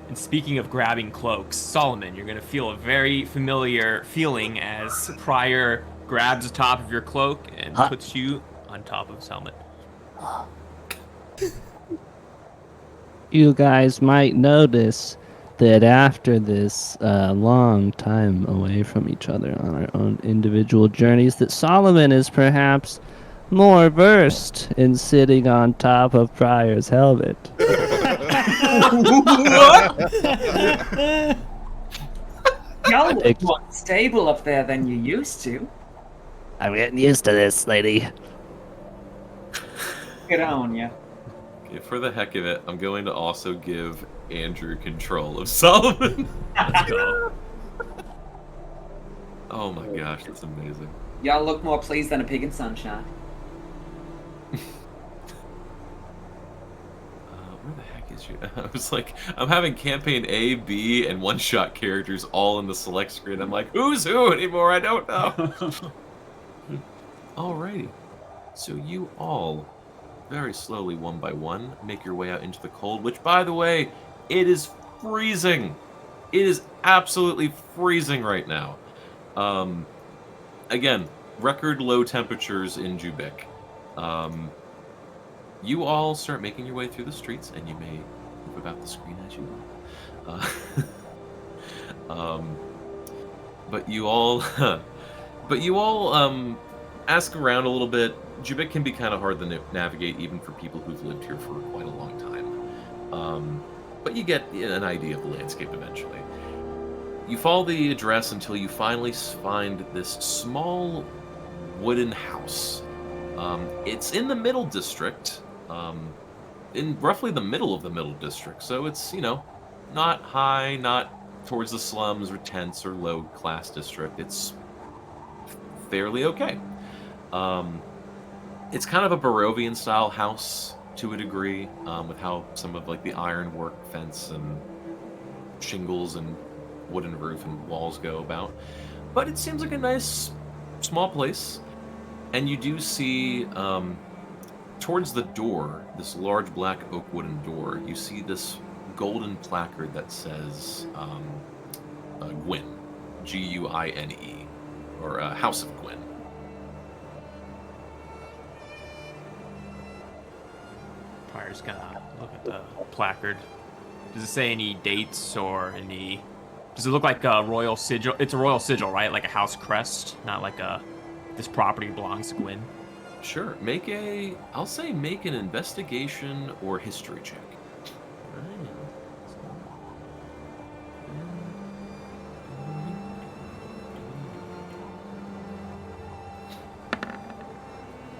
And speaking of grabbing cloaks, Solomon, you're going to feel a very familiar feeling as Pryor grabs the top of your cloak and puts you on top of his helmet. You guys might notice that after this long time away from each other on our own individual journeys, that Solomon is perhaps more versed in sitting on top of Pryor's helmet. Y'all look more stable up there than you used to. I'm getting used to this, lady. Good on ya. Okay, for the heck of it, I'm going to also give Andrew control of Solomon. Let's go. Oh my gosh, that's amazing. Y'all look more pleased than a pig in sunshine. Where the heck is you? I was like, I'm having campaign A, B, and one-shot characters all in the select screen. I'm like, who's who anymore? I don't know. Alrighty. So you all, very slowly, one by one, make your way out into the cold, which, by the way, it is freezing. It is absolutely freezing right now. Again, record low temperatures in Jubik. You all start making your way through the streets, and you may move about the screen as you will. But you all, ask around a little bit. Jubik can be kind of hard to navigate, even for people who've lived here for quite a long time. But you get an idea of the landscape eventually. You follow the address until you finally find this small wooden house. It's in the middle district, in roughly the middle of the middle district, so it's, not high, not towards the slums or tents or low class district. It's fairly okay. It's kind of a Barovian style house to a degree, with how some of like the ironwork fence and shingles and wooden roof and walls go about. But it seems like a nice small place. And you do see, towards the door, this large black oak wooden door, you see this golden placard that says Gwyn, Guine, or House of Gwyn. Prior's gonna look at the placard. Does it say any dates or any? Does it look like a royal sigil? It's a royal sigil, right? Like a house crest, not like a. This property belongs to Gwyn. Sure. I'll say make an investigation or history check.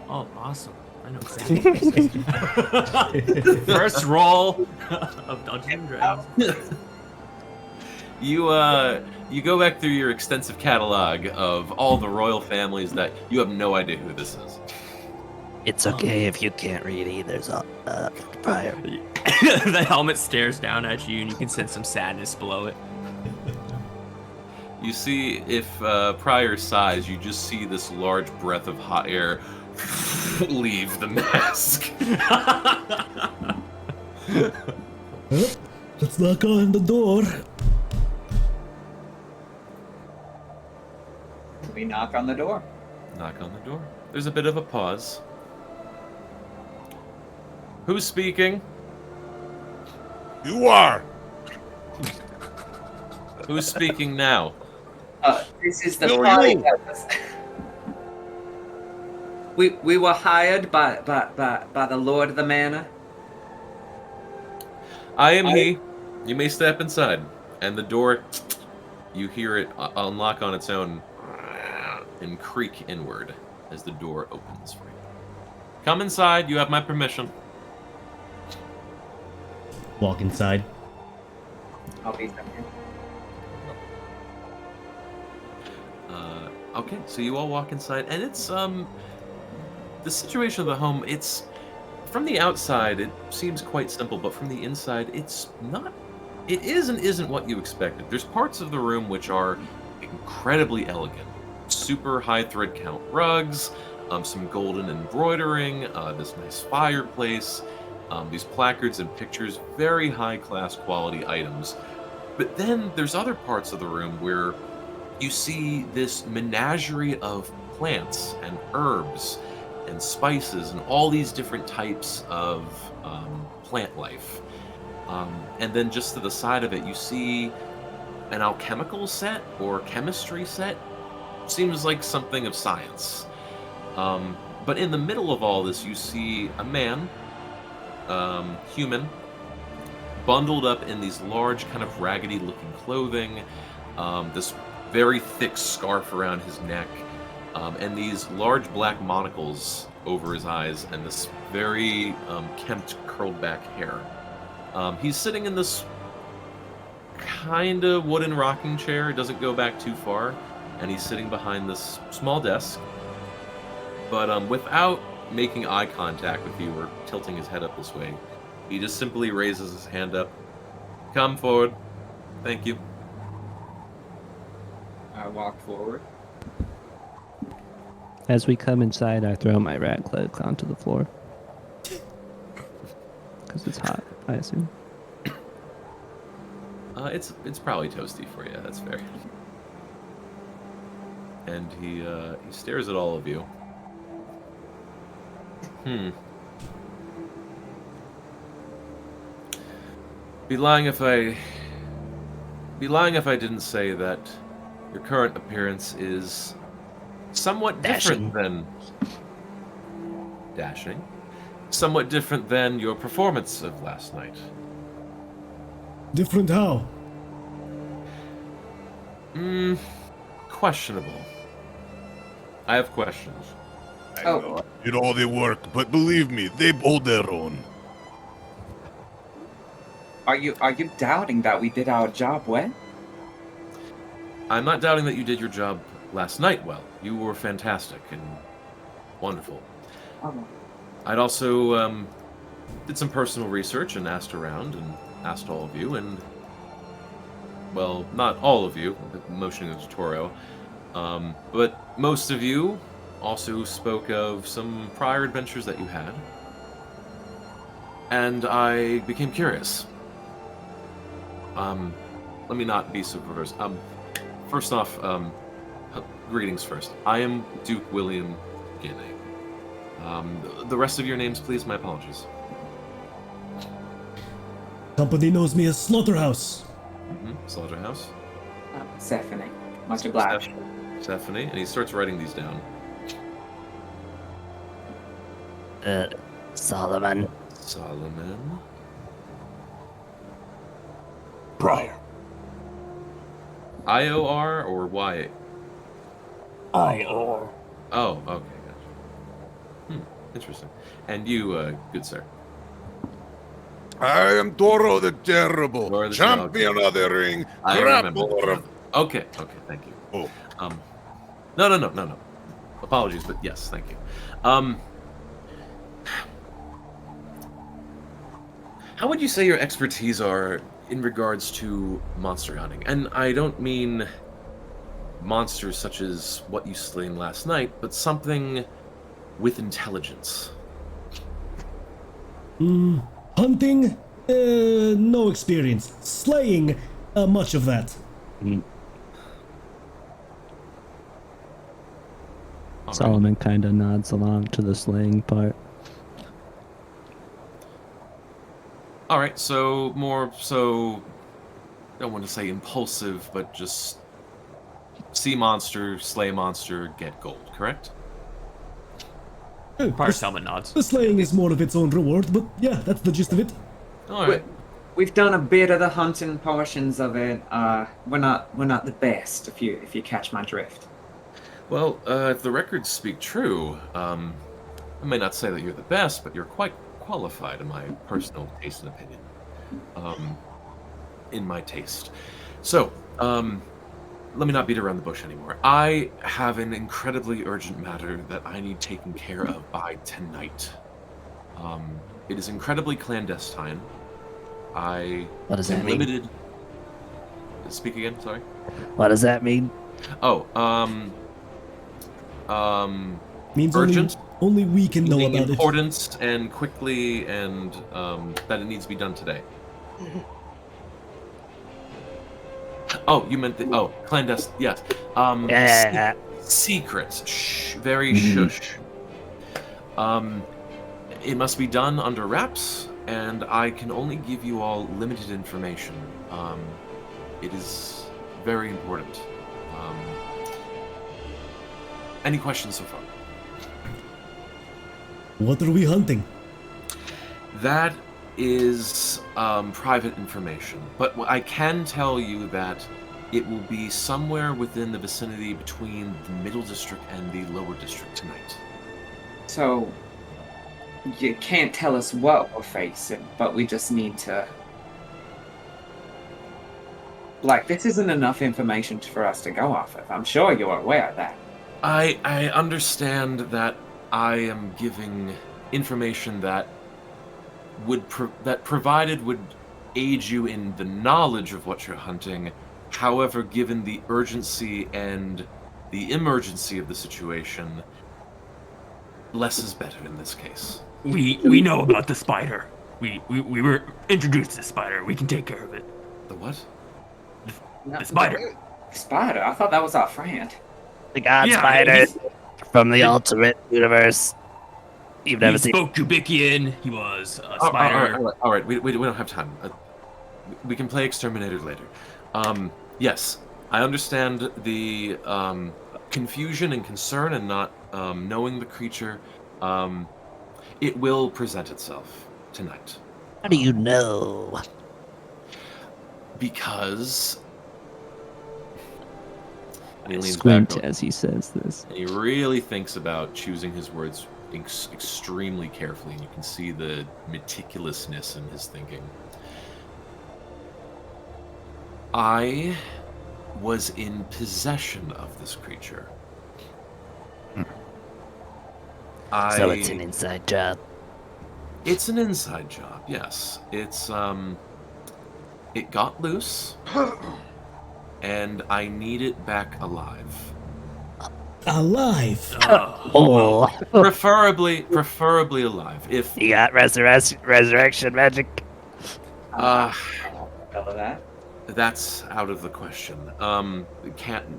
Oh, awesome. I know exactly. First roll of Dungeons and Dragons. You go back through your extensive catalog of all the royal families that you have no idea who this is. It's okay if you can't read either, Prior. The helmet stares down at you, and you can sense some sadness below it. You see, if Prior sighs, you just see this large breath of hot air leave the mask. Let's knock on the door. We knock on the door. Knock on the door. There's a bit of a pause. Who's speaking? You are. Who's speaking now? This is the No, party. you. We were hired by the Lord of the Manor. I am he. You may step inside. And the door, you hear it unlock on its own and creak inward as the door opens for you. Come inside. You have my permission. Walk inside. I'll be second. Okay, so you all walk inside, and it's the situation of the home. It's from the outside, it seems quite simple, but from the inside, it's not. It is and isn't what you expected. There's parts of the room which are incredibly elegant, super high thread count rugs, some golden embroidering, this nice fireplace, these placards and pictures, very high class quality items. But then there's other parts of the room where you see this menagerie of plants and herbs and spices and all these different types of plant life. And then just to the side of it, you see an alchemical set or chemistry set. Seems like something of science. But in the middle of all this, you see a man, human, bundled up in these large, kind of raggedy-looking clothing, this very thick scarf around his neck, and these large black monocles over his eyes, and this very kempt, curled-back hair. He's sitting in this kind of wooden rocking chair. It doesn't go back too far, and he's sitting behind this small desk. But without making eye contact with you or tilting his head up this way, he just simply raises his hand up. Come forward. Thank you. I walk forward. As we come inside, I throw my rat cloak onto the floor. Because it's hot, I assume. It's probably toasty for you. That's fair. And he stares at all of you. Be lying if I didn't say that your current appearance is somewhat different than dashing. Somewhat different than your performance of last night. Different how? Questionable. I have questions. Oh, Did all the work, but believe me, they hold their own. are you doubting that we did our job well? I'm not doubting that you did your job last night well. You were fantastic and wonderful. Oh. I'd also did some personal research and asked around and asked all of you, and well, not all of you, motioning to Toro, but most of you also spoke of some prior adventures that you had, and I became curious. let me not be so perverse. First off, greetings first. I am Duke William Guinea. The rest of your names, please. My apologies. Company knows me as Slaughterhouse. Slaughterhouse. Stephanie. Much obliged. Stephanie, and he starts writing these down. Solomon. Solomon. Prior. IOR or Y? IOR. Oh, okay, gotcha. Interesting. And you, good sir? I am Toro the Terrible, Toro the champion of the ring, I remember. grappler of... Okay, thank you. Oh. No. Apologies, but yes, thank you. How would you say your expertise are in regards to monster hunting? And I don't mean monsters such as what you slain last night, but something with intelligence. Hunting? No experience. Slaying? Much of that. Solomon kind of nods along to the slaying part. All right, so I don't want to say impulsive, but just see monster, slay monster, get gold, correct? Prior Salmon nods. The slaying is more of its own reward, but yeah, that's the gist of it. All right. We've done a bit of the hunting portions of it. We're not the best, if you catch my drift. Well, if the records speak true, I may not say that you're the best, but you're quite qualified in my personal taste and opinion. In my taste. So, let me not beat around the bush anymore. I have an incredibly urgent matter that I need taken care of by tonight. It is incredibly clandestine. What does that mean? Limited. Speak again, sorry. What does that mean? Oh, Means urgent. Only we can know Meaning about it. important and quickly, and that it needs to be done today. Oh, you meant clandestine? Yes. Yeah. Secret. Shh. Very shush. It must be done under wraps, and I can only give you all limited information. It is very important. Any questions so far? What are we hunting? That is private information, but I can tell you that it will be somewhere within the vicinity between the Middle District and the Lower District tonight. So you can't tell us what we're facing, but we just need to. Like, this isn't enough information for us to go off of. I'm sure you're aware of that. I understand that I am giving information that provided would aid you in the knowledge of what you're hunting. However, given the urgency and the emergency of the situation, less is better in this case. We know about the spider. We were introduced to the spider. We can take care of it. The what? The spider. Spider? I thought that was our friend. The god Yeah, spider he's- from the alternate universe. You've He never seen. spoke Jubikian. He was a Oh, spider. all right. We don't have time. We can play Exterminator later. Yes, I understand the confusion and concern and not knowing the creature. It will present itself tonight. How do you know? Because... And he leans Squint back as he says this. and he really thinks about choosing his words extremely carefully, and you can see the meticulousness in his thinking. I was in possession of this creature. So it's an inside job. It's an inside job, yes. It's, it got loose, and I need it back alive. Alive? Oh, Preferably alive. you got resurrection magic. Cover that. That's out of the question.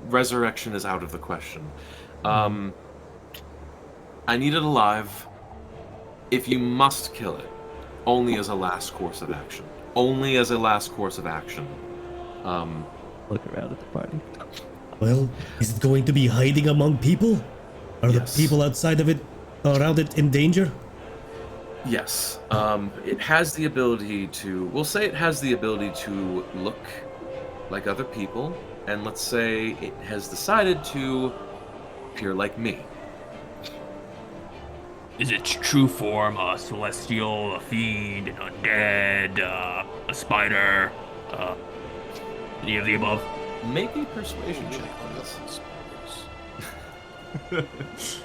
Resurrection is out of the question. I need it alive. If you must kill it, only as a last course of action. Only as a last course of action. Look around at the party. Well, is it going to be hiding among people? Are Yes. the people outside of it, around it, in danger? Yes. It has the ability to... We'll say it has the ability to look like other people, and let's say it has decided to appear like me. Is its true form a celestial, a fiend, an undead, a spider, any of the above? Make a persuasion check, please.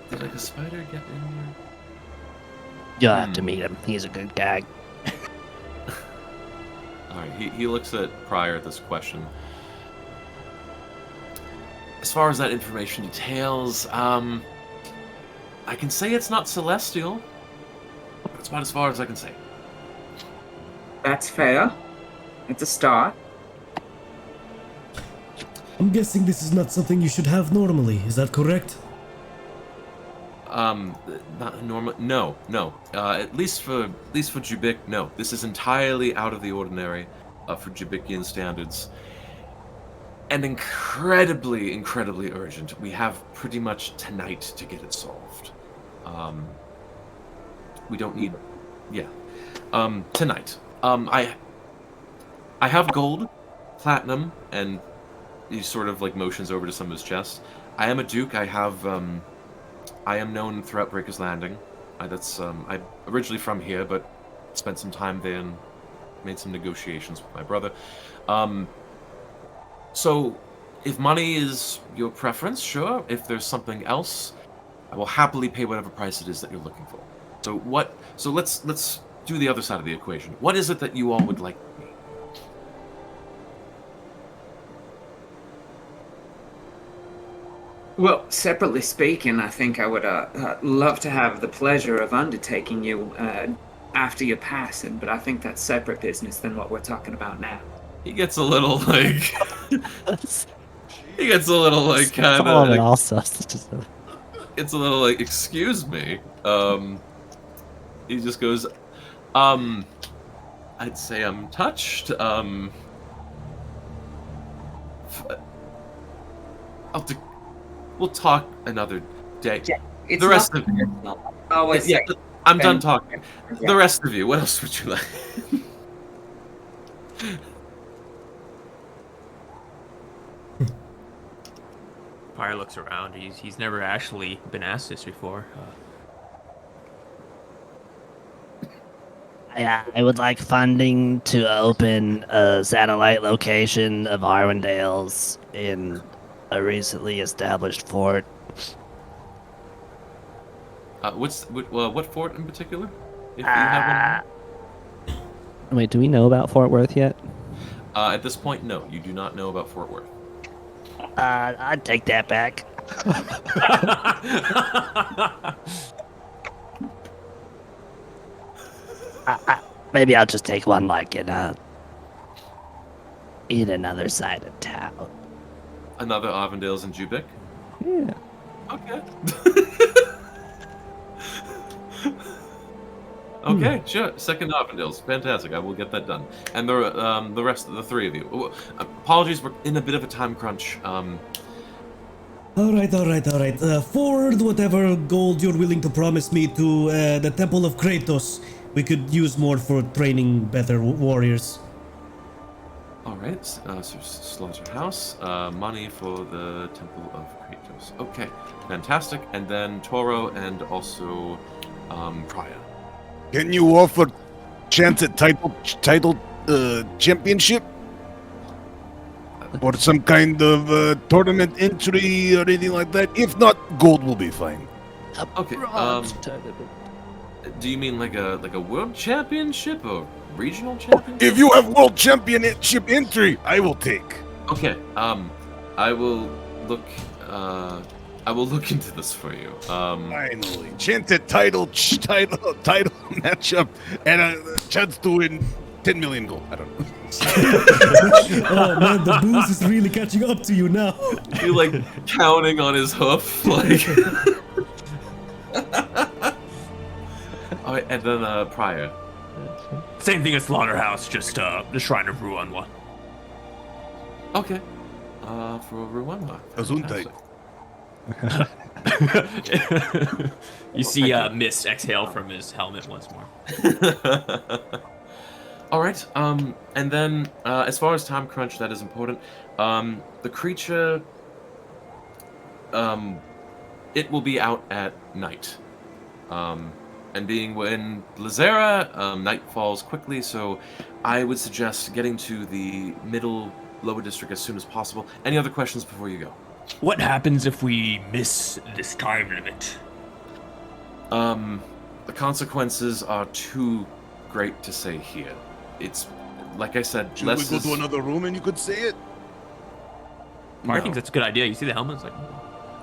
Did like a spider get in here? You'll have to meet him. He's a good guy. Alright, he looks at Pryor at this question. As far as that information details, I can say it's not celestial. That's about as far as I can say. That's fair. It's a start. I'm guessing this is not something you should have normally. Is that correct? Not normal. No. At least for Jubik, no. This is entirely out of the ordinary for Jubikian standards, and incredibly, incredibly urgent. We have pretty much tonight to get it solved. We don't need, tonight. I have gold, platinum, and he sort of like motions over to some of his chests. I am a duke. I am known throughout Breaker's Landing. I'm originally from here, but spent some time there and made some negotiations with my brother. So, if money is your preference, sure. If there's something else, I will happily pay whatever price it is that you're looking for. So let's do the other side of the equation. What is it that you all would like from me? Well, separately speaking, I think I would love to have the pleasure of undertaking you after your passing, but I think that's separate business than what we're talking about now. He gets a little like... he gets a little like kind All of... of it Like, also. it's a little like, excuse me. He just goes, I'd say I'm touched. We'll talk another day. Yeah, it's the rest not of you. personal. Always Yeah, say, I'm done talking. Yeah. The rest of you, what else would you like? Pryor looks around. He's never actually been asked this before. I would like funding to open a satellite location of Arwindale's in a recently established fort. What fort in particular? If you have one. Wait, do we know about Fort Worth yet? At this point, no. You do not know about Fort Worth. I'd take that back. Maybe I'll just take one like in another side of town. Another Avondale's in Jubik? Yeah. Okay. Okay, sure. Second Avondale's. Fantastic. I will get that done. And the rest of the three of you. Apologies, we're in a bit of a time crunch. Alright. Forward whatever gold you're willing to promise me to the Temple of Kratos. We could use more for training better warriors. Alright, so Slaughterhouse. Money for the Temple of Kratos. Okay, fantastic. And then Toro and also Praya. Can you offer chanted title championship? Or some kind of tournament entry or anything like that? If not, gold will be fine. Okay, do you mean like a world championship or regional championship? If you have world championship entry, I will take. Okay, I will look into this for you. Finally, chanted title matchup and a chance to win 10 million gold. I don't know. Oh man, the booze is really catching up to you now. You're like counting on his hoof, like. Alright, and then Prior. Same thing as Slaughterhouse, just the Shrine of Ruanwa. Okay. For Ruanwa. Gesundheit. You see mist exhale from his helmet once more. All right. And then as far as time crunch, that is important. The creature, it will be out at night. And being in Lazera, night falls quickly, so I would suggest getting to the lower district as soon as possible. Any other questions before you go? What happens if we miss this time limit? The consequences are too great to say here. It's, like I said, Should we go to another room and you could say it? I think that's a good idea. You see the helmets, like.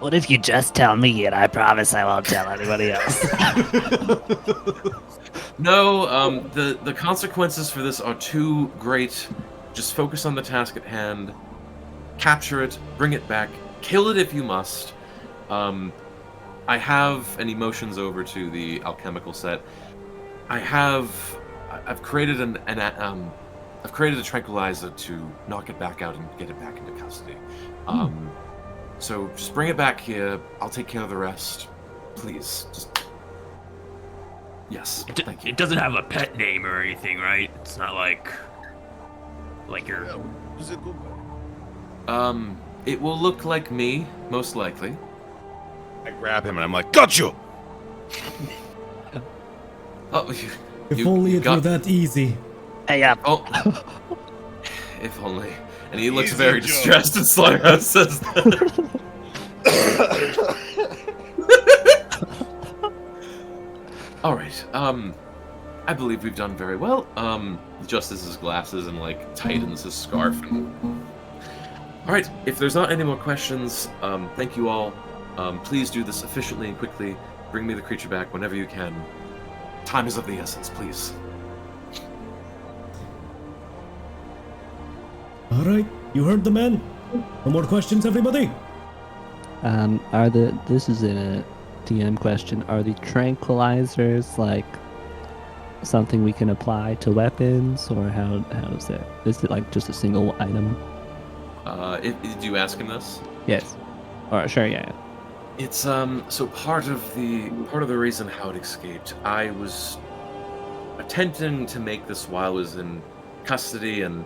What if you just tell me and I promise I won't tell anybody else? No, the consequences for this are too great. Just focus on the task at hand. Capture it, bring it back, kill it if you must. I have an emotions over to the alchemical set. I've created I've created a tranquilizer to knock it back out and get it back into custody. So just bring it back here. I'll take care of the rest. Please, just... Yes, thank you. It doesn't have a pet name or anything, right? It's not like your... Yeah, does it go It will look like me, most likely. I grab him and I'm like, got you! Oh, If only it were that easy. Hey, yeah. Oh. If only. And he looks Easy very job. distressed, and Slaughterhouse says that. Alright, I believe we've done very well. Adjusts his glasses and, like, tightens his scarf. Alright, if there's not any more questions, thank you all. Please do this efficiently and quickly. Bring me the creature back whenever you can. Time is of the essence, please. Alright, you heard the man. No more questions, everybody? This is a DM question. Are the tranquilizers like something we can apply to weapons, or how is that? Is it like just a single item? Did you ask him this? Yes. Or sure, yeah. It's so part of the reason how it escaped. I was attempting to make this while I was in custody, and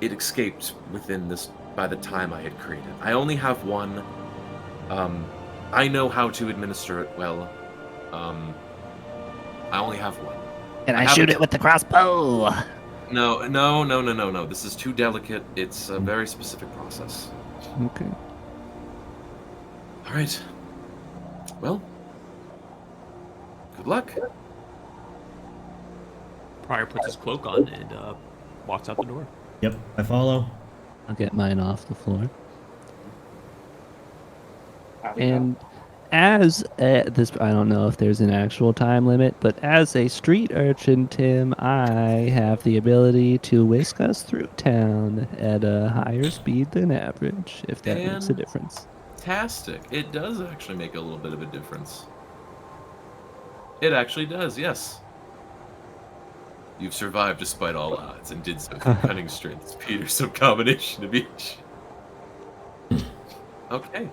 it escaped within this by the time I had created. I only have one. I know how to administer it well. I only have one. Can I shoot it with the crossbow? No. This is too delicate. It's a very specific process. Okay. All right. Well, good luck. Prior puts his cloak on and walks out the door. Yep, I follow. I'll get mine off the floor. And as this, I don't know if there's an actual time limit, but as a street urchin, Tim, I have the ability to whisk us through town at a higher speed than average, if that makes a difference. Fantastic. It does actually make a little bit of a difference. It actually does, yes. You've survived despite all odds and did so through cunning strength, Peter, some combination of each. Okay.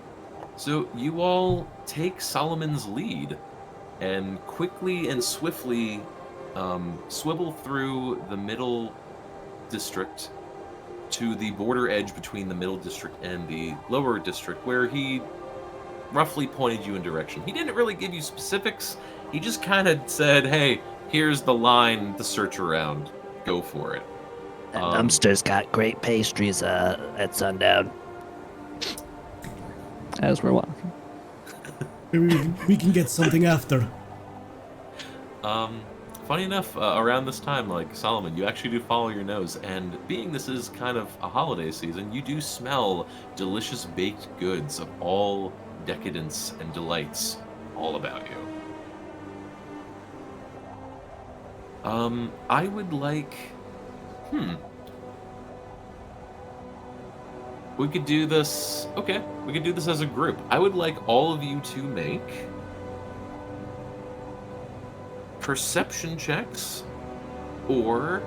So you all take Solomon's lead and quickly and swiftly swivel through the middle district to the border edge between the middle district and the lower district, where he roughly pointed you in direction. He didn't really give you specifics. He just kind of said, hey, here's the line to search around. Go for it. That dumpster's got great pastries at sundown. As we're walking. Maybe we can get something after. Funny enough, around this time, like Solomon, you actually do follow your nose, and being this is kind of a holiday season, you do smell delicious baked goods of all decadence and delights all about you. I would like... We could do this... Okay, we could do this as a group. I would like all of you to make perception checks or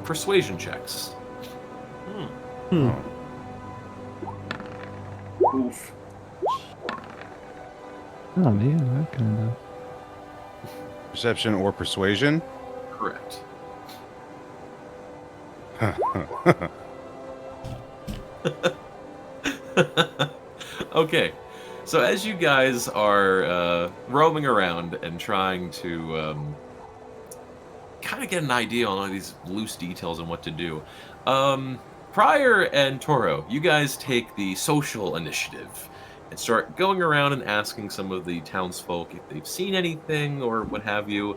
persuasion checks. Oof. Oh man, that kind of. Perception or persuasion? Correct. Okay, so as you guys are roaming around and trying to kind of get an idea on all these loose details and what to do, Pryor and Toro, you guys take the social initiative and start going around and asking some of the townsfolk if they've seen anything or what have you.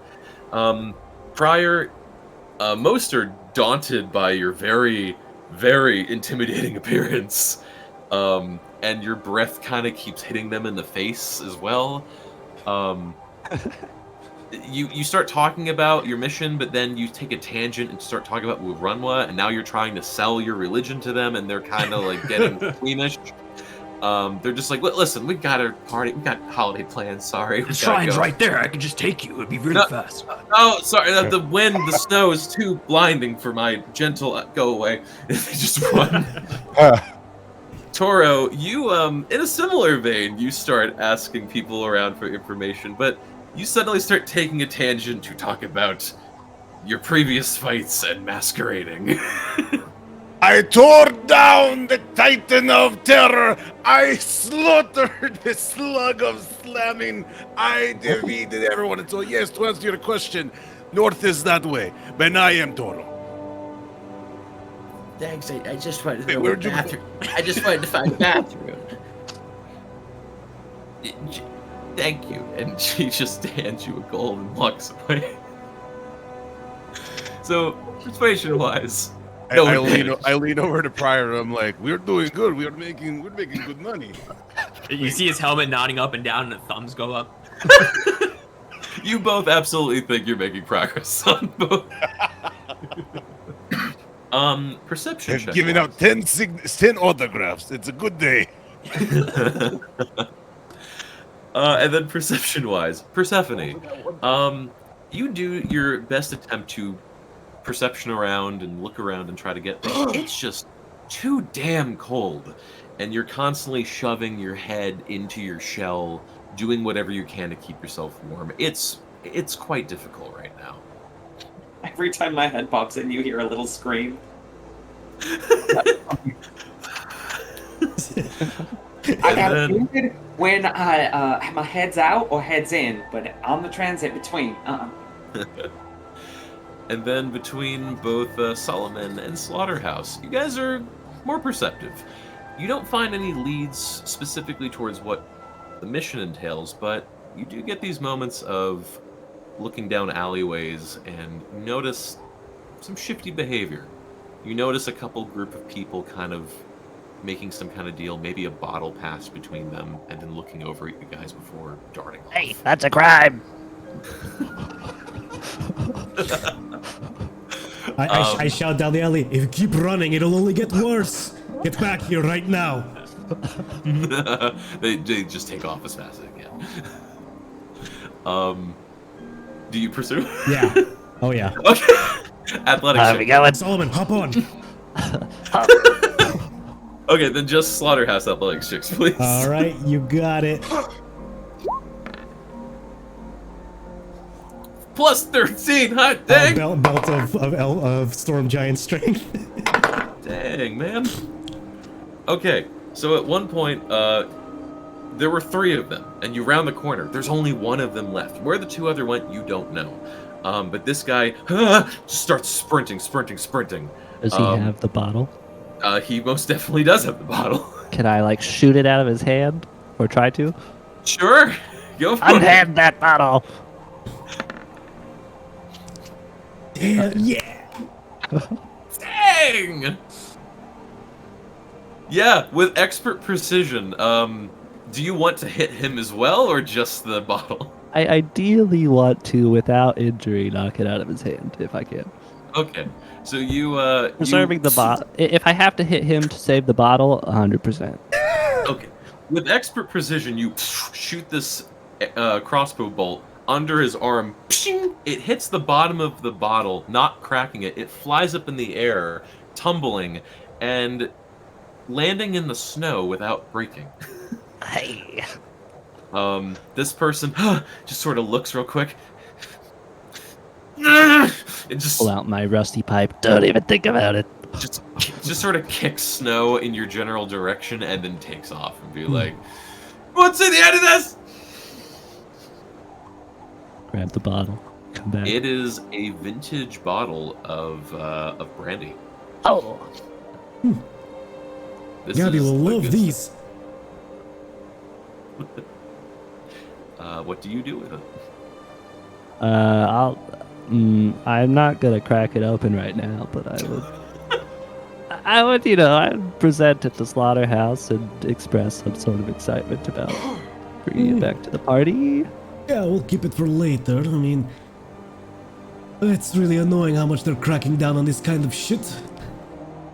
Pryor, most are daunted by your very, very intimidating appearance. And your breath kind of keeps hitting them in the face as well. You start talking about your mission, but then you take a tangent and start talking about Wurunwa, and now you're trying to sell your religion to them, and they're kind of like getting squeamish. They're just like, listen, we've got a party, we've got holiday plans, sorry. The shrine's right there, I can just take you, it'd be really fast. Oh, sorry, the wind, the snow is too blinding for my gentle, go away. They just run. Toro, you, in a similar vein, you start asking people around for information, but you suddenly start taking a tangent to talk about your previous fights and masquerading. I tore down the Titan of Terror. I slaughtered the Slug of Slamming. I defeated everyone. And so, yes, to answer your question, north is that way. But I am Toro. Thanks. I just wanted to Hey, know where'd the you go? bathroom. I just wanted to find the bathroom. Thank you. And she just hands you a gold and walks away. So, persuasion-wise, no I advantage. lean over to Pryor and I'm like, we're doing good. We're making good money. You see his helmet nodding up and down, and the thumbs go up. You both absolutely think you're making progress on both. Perception They're check. giving out 10 autographs. It's a good day. And then perception-wise, Persephone, you do your best attempt to perception around and look around and try to get things. It's just too damn cold, and you're constantly shoving your head into your shell, doing whatever you can to keep yourself warm. It's quite difficult right now. Every time my head pops in, you hear a little scream. I got wounded when my head's out or head's in, but on the transit between, And then between both Solomon and Slaughterhouse, you guys are more perceptive. You don't find any leads specifically towards what the mission entails, but you do get these moments of looking down alleyways and notice some shifty behavior. You notice a couple group of people kind of making some kind of deal, maybe a bottle passed between them, and then looking over at you guys before darting off. Hey, that's a crime. I shout down the alley, if you keep running, it'll only get worse. Get back here right now. they just take off as fast as they can. Do you pursue? Yeah. Oh, yeah. Okay. Athletics. We going? Solomon, hop on. Okay, then just Slaughterhouse athletics checks, please. All right, you got it. Plus 13, hot dang! Belt of Storm Giant strength. Dang, man. Okay, so at one point, there were 3 of them, and you round the corner. There's only one of them left. Where the 2 other went, you don't know. But this guy just starts sprinting. Does he have the bottle? He most definitely does have the bottle. Can I like shoot it out of his hand or try to? Sure, go for it. Unhand that bottle. Yeah. Dang! Yeah, with expert precision, Do you want to hit him as well, or just the bottle? I ideally want to, without injury, knock it out of his hand if I can. Okay, so you Preserving the bottle. If I have to hit him to save the bottle, 100%. Okay, with expert precision, you shoot this crossbow bolt under his arm. It hits the bottom of the bottle, not cracking it. It flies up in the air, tumbling, and landing in the snow without breaking. Hey. This person just sort of looks real quick. It just Pull out my rusty pipe. Don't even think about it. just sort of kicks snow in your general direction and then takes off and be like, "What's at the end of this?" Grab the bottle. Come back. It is a vintage bottle of brandy. Oh. This Gabby is will the love good these. stuff. What do you do with it? I'm not gonna crack it open right now, but I would, I'd present at the slaughterhouse and express some sort of excitement about bringing it back to the party. Yeah, we'll keep it for later. I mean, it's really annoying how much they're cracking down on this kind of shit.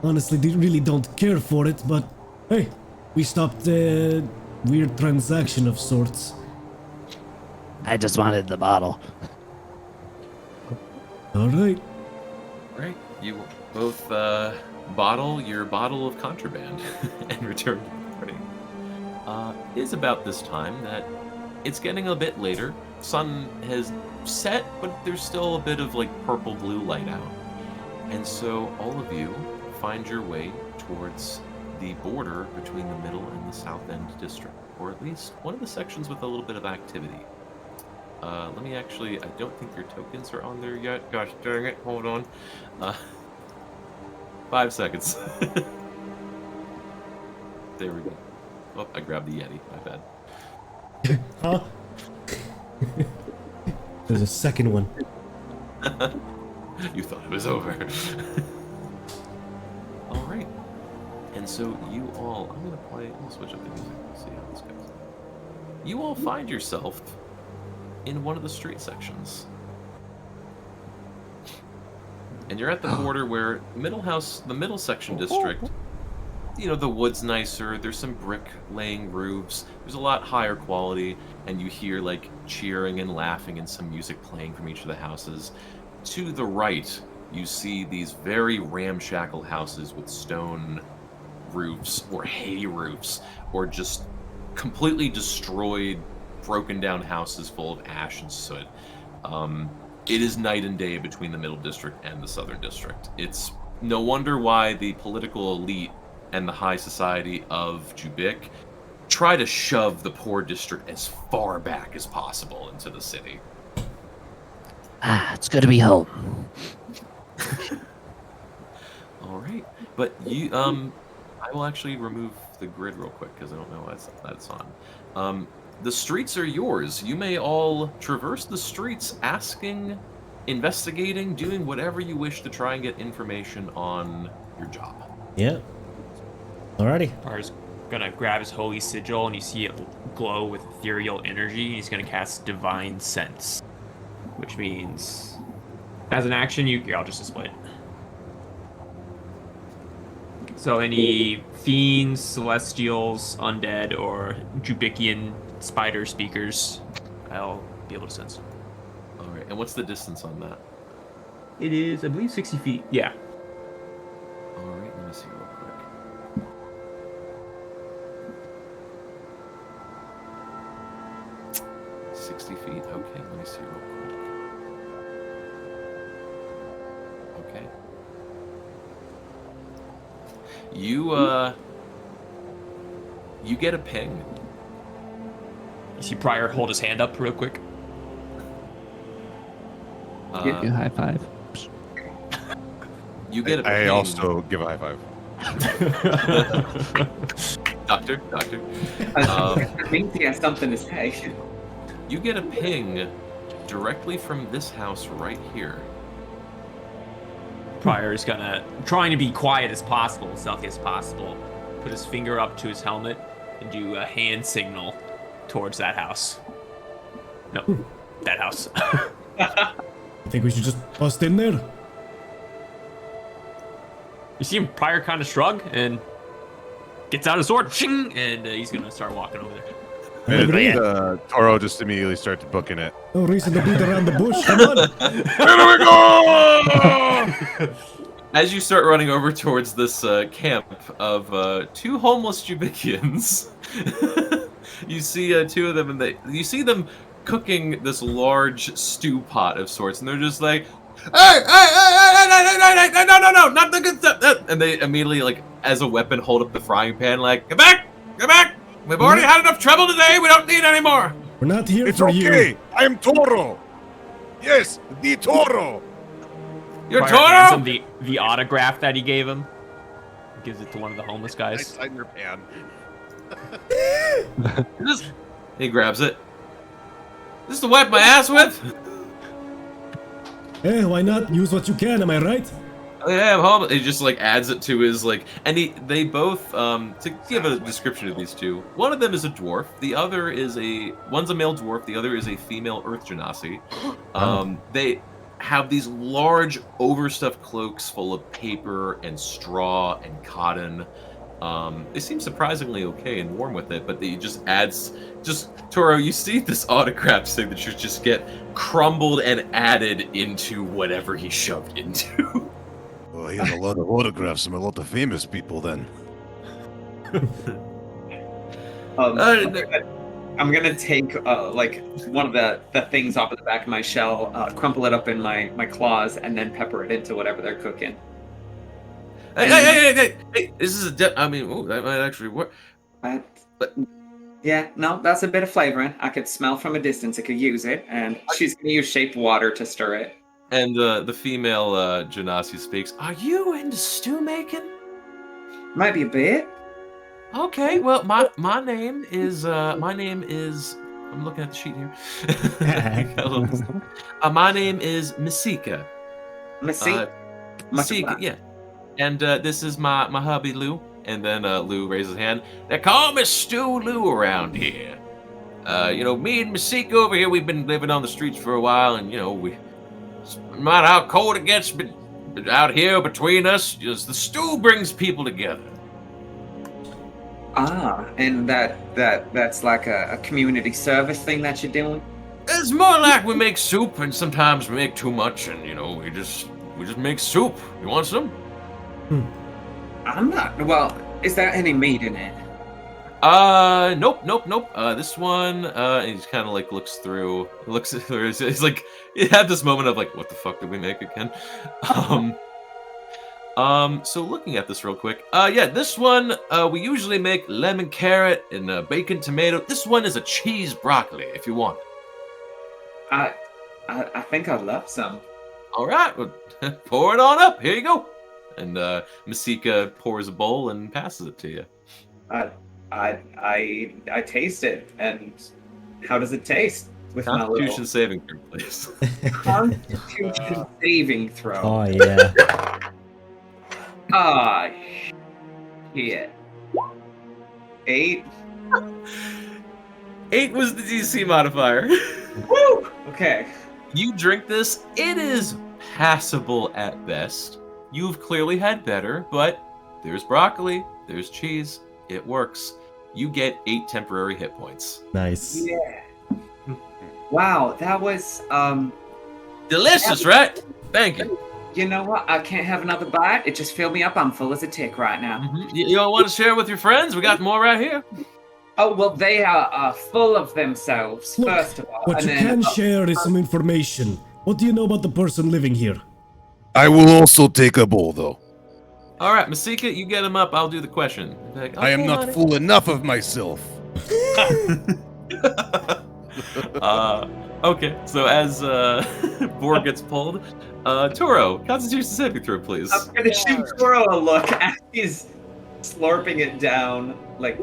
Honestly, they really don't care for it, but hey, we stopped a weird transaction of sorts. I just wanted the bottle. Alright. Right, you both bottle your bottle of contraband and return to the party. It is about this time that it's getting a bit later. Sun has set, but there's still a bit of like purple-blue light out. And so all of you find your way towards the border between the middle and the south end district, or at least one of the sections with a little bit of activity. Let me actually, I don't think your tokens are on there yet. Gosh dang it, hold on. 5 seconds. There we go. Oh, I grabbed the Yeti, my bad. Huh? There's a second one. You thought it was over. Alright. And so you all, I'll switch up the music and see how this goes. You all find yourself in one of the street sections. And you're at the border where the middle section district, the wood's nicer, there's some brick laying roofs, there's a lot higher quality, and you hear like cheering and laughing and some music playing from each of the houses. To the right, you see these very ramshackle houses with stone roofs or hay roofs, or just completely destroyed, broken down houses full of ash and soot. It is night and day between the middle district and the southern district. It's no wonder why the political elite and the high society of Jubik try to shove the poor district as far back as possible into the city. It's good to be home. All right, but you, I will actually remove the grid real quick because I don't know why that's on. The streets are yours. You may all traverse the streets asking, investigating, doing whatever you wish to try and get information on your job. Yeah. Alrighty. Par's gonna grab his holy sigil and you see it glow with ethereal energy. He's gonna cast Divine Sense, which means as an action, I'll just display it. So any fiends, celestials, undead, or Jubikian spider speakers, I'll be able to sense. All right, and what's the distance on that? It is, I believe, 60 feet. Yeah. All right, let me see real quick. $60 feet. Okay, let me see real quick. Okay. You get a ping. You see Pryor hold his hand up real quick. Give you a high five. You get a ping. I also give a high five. Doctor. I think he has something to say. You get a ping directly from this house right here. Pryor is gonna, trying to be quiet as possible, stealthy as possible, put his finger up to his helmet and do a hand signal towards that house. No, that house. I think we should just bust in there. You see him Pryor kind of shrug and gets out his sword, shing, and he's gonna start walking over there. And Toro just immediately starts booking it. No reason to beat around the bush. Come on. Here we go! As you start running over towards this camp of 2 homeless Jubicians, you see 2 of them, and you see them cooking this large stew pot of sorts, and they're just like, hey, no, not the good stuff. And they immediately, like, as a weapon, hold up the frying pan, like, get back! We've already had enough trouble today. We don't need any more. We're not here It's for okay. you. I am Toro. Yes, the Toro. You're Pryor hands Toro? him the autograph that he gave him. Gives it to one of the homeless I guys. sign your pan. He grabs it. This is to wipe my ass with? Hey, why not use what you can? Am I right? Yeah, I'm homeless. He just like adds it to his like, and they both to give a description of these 2. One of them is a dwarf. The other is one's a male dwarf. The other is a female Earth Genasi. They have these large overstuffed cloaks full of paper and straw and cotton. They seem surprisingly okay and warm with it, but he just adds. Toro, you see this autograph signature just get crumbled and added into whatever he shoved into. Well, he has a lot of autographs from a lot of famous people then. I'm gonna take like one of the things off of the back of my shell, crumple it up in my claws, and then pepper it into whatever they're cooking. Hey! This is that might actually work. But yeah, no, that's a bit of flavoring. I could smell from a distance. I could use it, and she's gonna use shaped water to stir it. And the female Genasi speaks. Are you into stew making? Might be a bit. Okay, well, my name is I'm looking at the sheet here. My name is Masika. Masika, yeah. And this is my hubby Lou. And then Lou raises his hand. They call me Stew Lou around here. Me and Masika over here, we've been living on the streets for a while, and no matter how cold it gets, but out here between us, just the stew brings people together. And that's like a community service thing that you're doing? It's more like we make soup, and sometimes we make too much, and we just make soup. You want some? I'm not. Well, is there any meat in it? Nope. This one, he just kind of like looks through. He's like, he had this moment of like, what the fuck did we make again? So looking at this real quick, this one, we usually make lemon carrot and bacon tomato. This one is a cheese broccoli, if you want. I think I'd love some. All right, well, pour it on up. Here you go. And Masika pours a bowl and passes it to you. I taste it, and how does it taste? With Constitution saving throw, please. Constitution saving throw. Oh yeah. Ah, shit. 8. 8 was the DC modifier. Woo! Okay. You drink this. It is passable at best. You've clearly had better, but there's broccoli, there's cheese. It works. You get 8 temporary hit points. Nice. Yeah. Wow, that was delicious, right? Thank you. You know what? I can't have another bite. It just filled me up. I'm full as a tick right now. Mm-hmm. You don't want to share with your friends? We got more right here. Oh, well, they are full of themselves, Look, first of all. what you can share is some information. What do you know about the person living here? I will also take a bowl, though. All right, Masika, you get him up. I'll do the question. Like, I am not honey. full enough of myself. Okay, so as Boar gets pulled, Toro, Constitution saving throw, please. I'm gonna shoot Toro a look as he's slurping it down, like.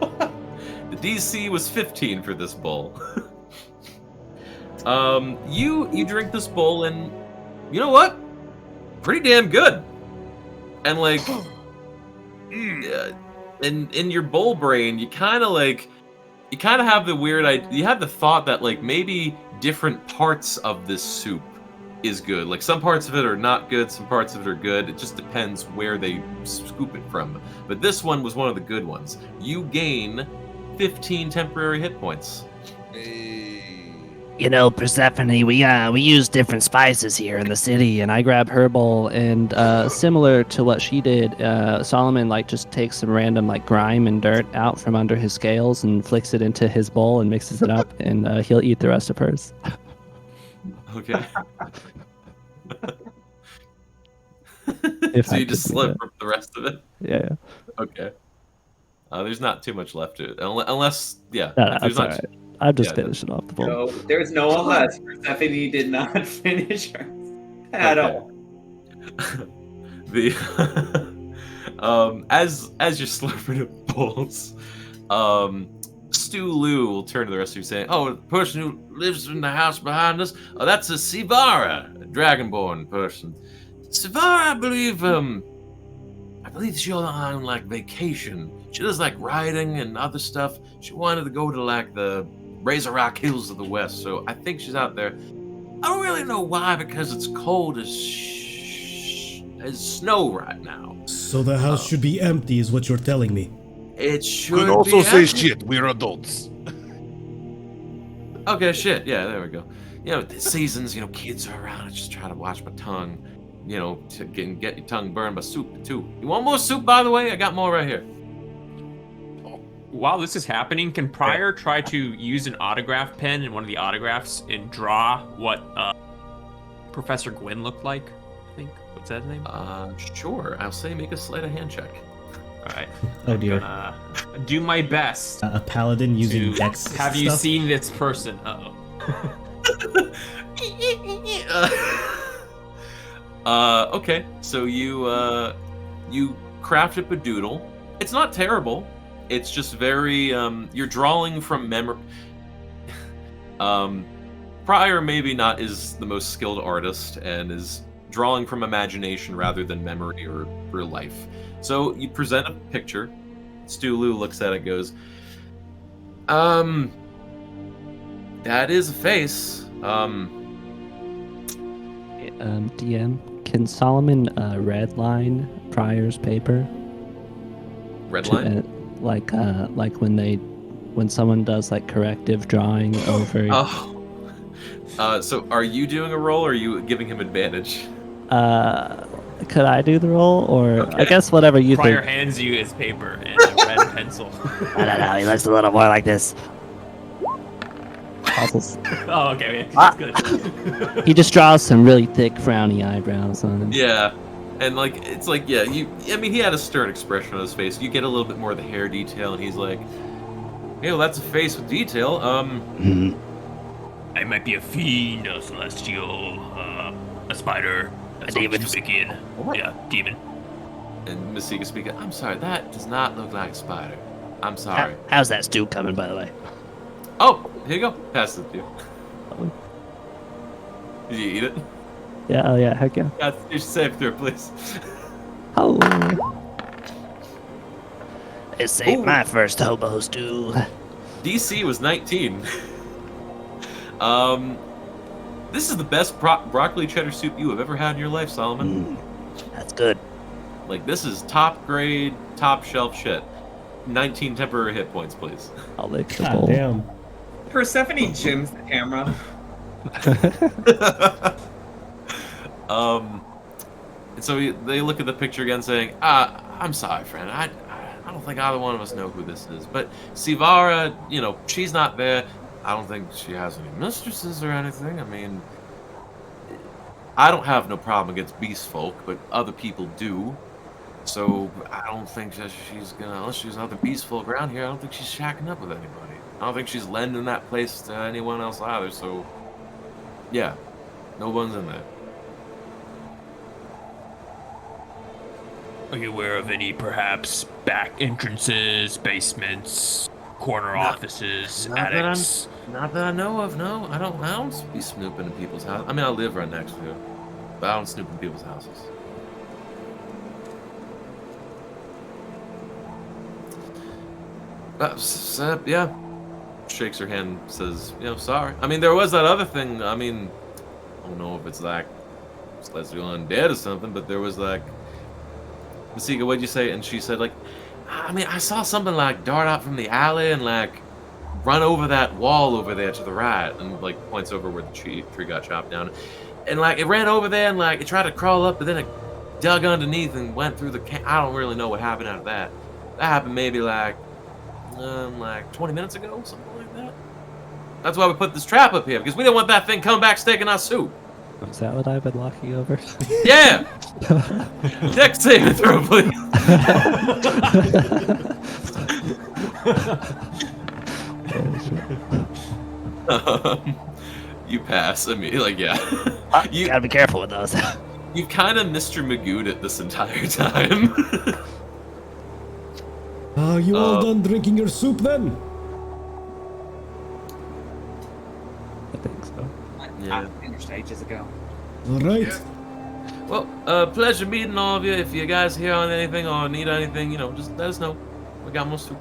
The DC was 15 for this bowl. You drink this bowl and you know what? Pretty damn good. And like, in your bull brain, you kind of have the weird idea. You have the thought that like maybe different parts of this soup is good. Like some parts of it are not good, some parts of it are good. It just depends where they scoop it from. But this one was one of the good ones. You gain 15 temporary hit points. You know, Persephone, we use different spices here in the city, And I grab her bowl, and similar to what she did, Solomon like just takes some random like grime and dirt out from under his scales and flicks it into his bowl and mixes it up, and he'll eat the rest of hers. Okay. If So I you just could do slip that. the rest of it? Yeah. Okay. There's not too much left to it. Unless, yeah. No, if there's that's all not, right. I'm just yeah, finishing off the bowl. No, there's no unless. Persephone did not finish hers at Okay. all. The as you're slurping the bowls, Stu Lu will turn to the rest of you saying, "Oh, the person who lives in the house behind us, that's a Sivara, a Dragonborn person. Sivara, I believe she's on like vacation. She does like riding and other stuff. She wanted to go to like the Razor Rock Hills of the West, so I think she's out there. I don't really know why, because it's cold as snow right now. So the house should be empty, is what you're telling me. It should Could also be say empty. shit. We're adults. Okay, shit. Yeah, there we go. You know, the seasons. You know, kids are around. I just try to watch my tongue. You know, to get your tongue burned by soup too. You want more soup, by the way? I got more right here. While this is happening, can Pryor try to use an autograph pen in one of the autographs and draw what Professor Gwyn looked like? I think. What's that name? Sure. I'll say make a sleight of hand check. All right. Oh dear. I'm gonna do my best. A paladin using to dex have you stuff? seen this person? Okay. So you craft up a doodle. It's not terrible. It's just very you're drawing from memory. Pryor maybe not is the most skilled artist and is drawing from imagination rather than memory or real life. So you present a picture. Stu Lu looks at it, goes, that is a face. DM, can Solomon redline Pryor's paper? Redline? Like when someone does like corrective drawing over. So are you doing a roll, or are you giving him advantage? Could I do the roll, or Okay. I guess whatever you Pryor think. hands you his paper and a red pencil. I don't know, he looks a little more like this. Also, Oh, okay. That's good. he just draws some really thick, frowny eyebrows on him. Yeah, and like it's like I mean, he had a stern expression on his face. You get a little bit more of the hair detail, and he's like, "Hey, well, that's a face with detail." I might be a fiend, a celestial, a spider, a demon. Yeah, demon. And Masika speaking, "I'm sorry, that does not look like a spider. I'm sorry." How's that stew coming, by the way? Oh, here you go. Pass it to you. Did you eat it? Yeah, oh yeah, heck yeah. Yeah, you should save through, please. Oh. This ain't my first hobo stew. DC was 19. This is the best broccoli cheddar soup you have ever had in your life, Solomon. That's good. Like, this is top grade, top shelf shit. 19 temporary hit points, please. I'll lick the God bowl. damn. Persephone jims the camera. And so they look at the picture again, saying, "I'm sorry, friend. I don't think either one of us know who this is. But Sivara, she's not there. I don't think she has any mistresses or anything. I mean, I don't have no problem against beast folk, but other people do. So I don't think that she's gonna, unless there's other beast folk around here, I don't think she's shacking up with anybody. I don't think she's lending that place to anyone else either. So, yeah, no one's in there." Are you aware of any, perhaps, back entrances, basements, corner offices, attics? Not that I know of. No, I don't be snooping in people's houses. I mean, I live right next to it, but I don't snoop in people's houses. Yeah. Shakes her hand, says, sorry. I mean, there was that other thing. I mean, I don't know if it's like celestial undead or something, but there was like, Masika, what'd you say? And she said, like, I mean, I saw something like dart out from the alley and like run over that wall over there to the right, and like points over where the tree got chopped down, and like it ran over there and like it tried to crawl up, but then it dug underneath and went through the. I don't really know what happened out of that. That happened maybe like 20 minutes ago, something like that. That's why we put this trap up here, because we didn't want that thing coming back staking our soup. Is that what I've been walking over? Yeah! Dex saving throw, please. You pass. I mean, like, yeah. You gotta be careful with those. You kind of Mr. Magoo'd it this entire time. Are you all done drinking your soup then? I think so. I finished ages ago. All right. Well, pleasure meeting all of you. If you guys hear on anything or need anything, just let us know. We got more soup.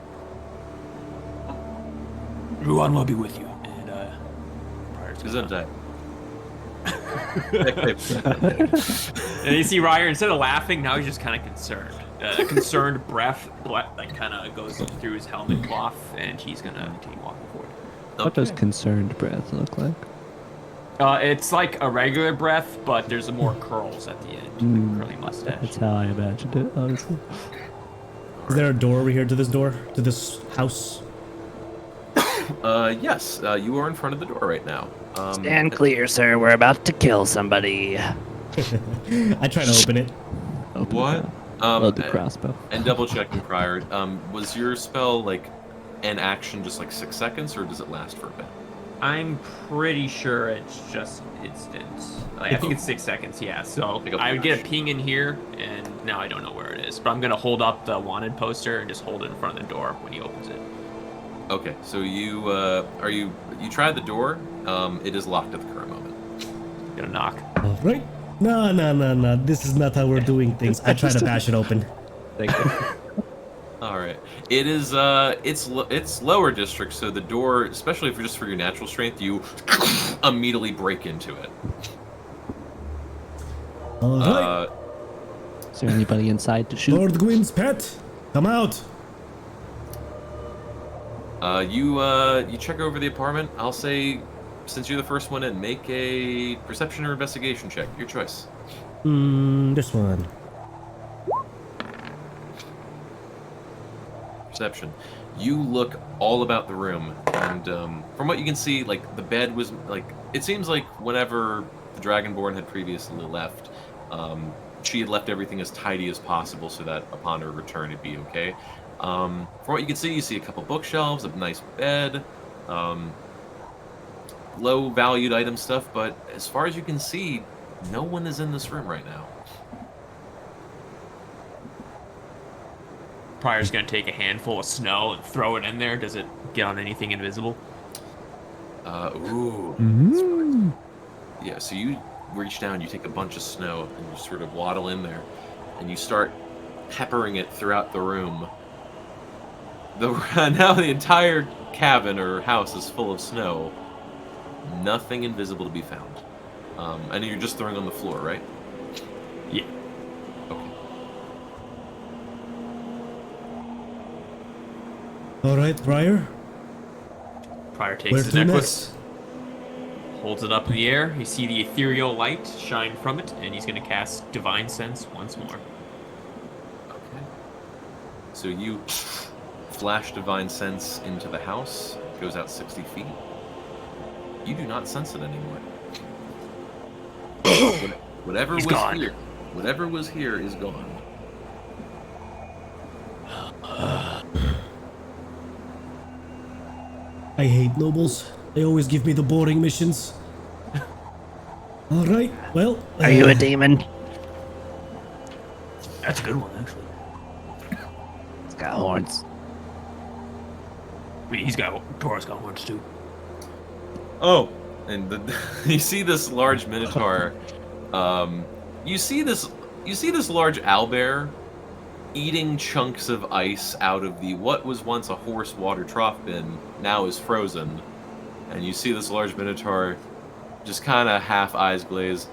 Ruan will be with you. And Gesundheit. And you see Ryer, instead of laughing, now he's just kind of concerned. A concerned breath like kind of goes through his helmet cloth, and he's gonna continue walking forward. What does concerned breath look like? It's like a regular breath, but there's more curls at the end. Curly mustache. That's how I imagined it, honestly. Is there a door over here to this door? To this house? Yes. You are in front of the door right now. Stand clear, sir. We're about to kill somebody. I try to open it. What? Load the crossbow. And double checking prior. Was your spell like an action just like 6 seconds, or does it last for a bit? I'm pretty sure it's just instant. I think it's 6 seconds, yeah. So I would get a ping in here, and now I don't know where it is. But I'm going to hold up the wanted poster and just hold it in front of the door when he opens it. Okay, so you tried the door. It is locked at the current moment. Gonna knock. All right. No. This is not how we're doing things. I try to bash it open. Thank you. All right. It is it's lower district, so the door, especially for your natural strength, you immediately break into it. All right. Is there anybody inside to shoot? Lord Gwyn's pet, come out. You check over the apartment. I'll say, since you're the first one in, make a perception or investigation check. Your choice. This one. Perception. You look all about the room, and from what you can see, like the bed was like. It seems like whenever the Dragonborn had previously left, she had left everything as tidy as possible, so that upon her return it'd be okay. From what you can see, you see a couple bookshelves, a nice bed, low valued item stuff, but as far as you can see, no one is in this room right now. Pryor's gonna take a handful of snow and throw it in there. Does it get on anything invisible? Ooh. Yeah, so you reach down, you take a bunch of snow, and you sort of waddle in there, and you start peppering it throughout the room. Now the entire cabin or house is full of snow. Nothing invisible to be found. And you're just throwing on the floor, right? Yeah. Okay. All right, Pryor. Pryor takes Where his to necklace, holds it up in the air. You see the ethereal light shine from it, and he's going to cast Divine Sense once more. Okay. So you flash Divine Sense into the house. It goes out 60 feet. You do not sense it anymore. Whatever He's was gone. here, whatever was here is gone. I hate nobles. They always give me the boring missions. All right. Well. Are you a demon? That's a good one, actually. It's got horns. I mean, Tora's got horns too. Oh, and you see this large minotaur. You see this large owlbear eating chunks of ice out of the what was once a horse water trough bin now is frozen, and you see this large minotaur just kind of half eyes glazed.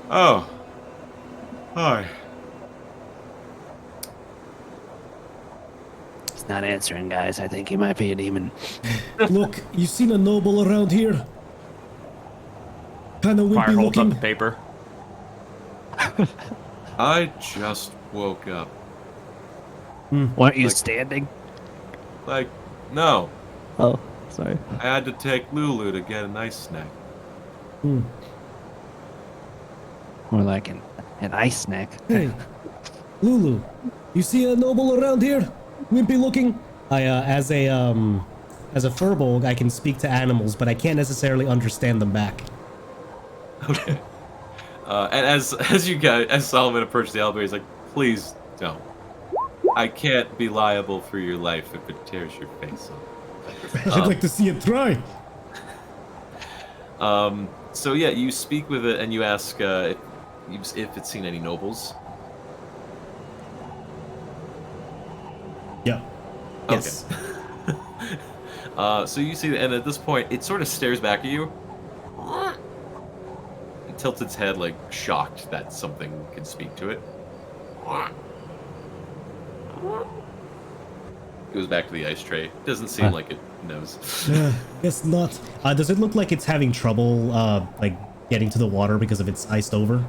Oh, hi. He's not answering, guys. I think he might be a demon. Look, you seen a noble around here? Kind of Fire wimpy holds up looking. the paper. I just woke up. Weren't you Like- standing? Like, no. Oh, sorry. I had to take Lulu to get an ice snack. More like an ice snack. Hey, Lulu, you see a noble around here? Wimpy looking. As a furbolg, I can speak to animals, but I can't necessarily understand them back. Okay. And as Solomon approached the elevator, he's like, "Please don't. I can't be liable for your life if it tears your face off." I'd like to see it try. So yeah, you speak with it and you ask if it's seen any nobles. Yeah. Yes. Okay. So you see, and at this point, it sort of stares back at you. It tilts its head, like shocked that something can speak to it. Goes back to the ice tray. Doesn't seem like it knows. Guess not. Does it look like it's having trouble, like getting to the water because of it's iced over?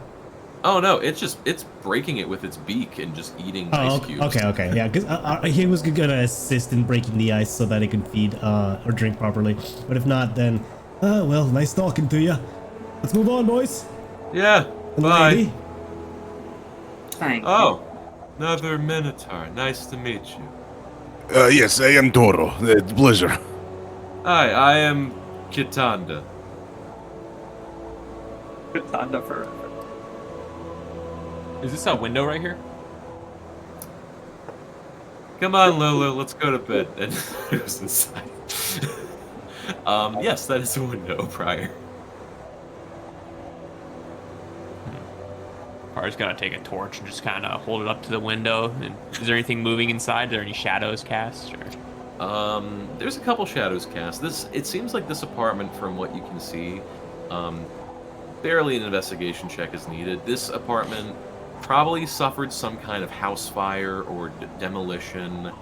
Oh no, it's breaking it with its beak and just eating Oh, ice cubes. okay, yeah. Because he was gonna assist in breaking the ice so that it can feed or drink properly. But if not, then, well, nice talking to you. Let's move on, boys. Yeah. And Bye. lady. Thank you. Oh, another Minotaur. Nice to meet you. Yes, I am Toro. Pleasure. Hi, I am Kitanda. Thunder forever. Is this a window right here? Come on, Lulu, let's go to bed. And it was inside. Yes, that is a window, Prior. Par's gonna take a torch and just kind of hold it up to the window. And is there anything moving inside? Are there any shadows cast? Or... There's a couple shadows cast. It seems like this apartment, from what you can see, barely an investigation check is needed. This apartment probably suffered some kind of house fire or demolition,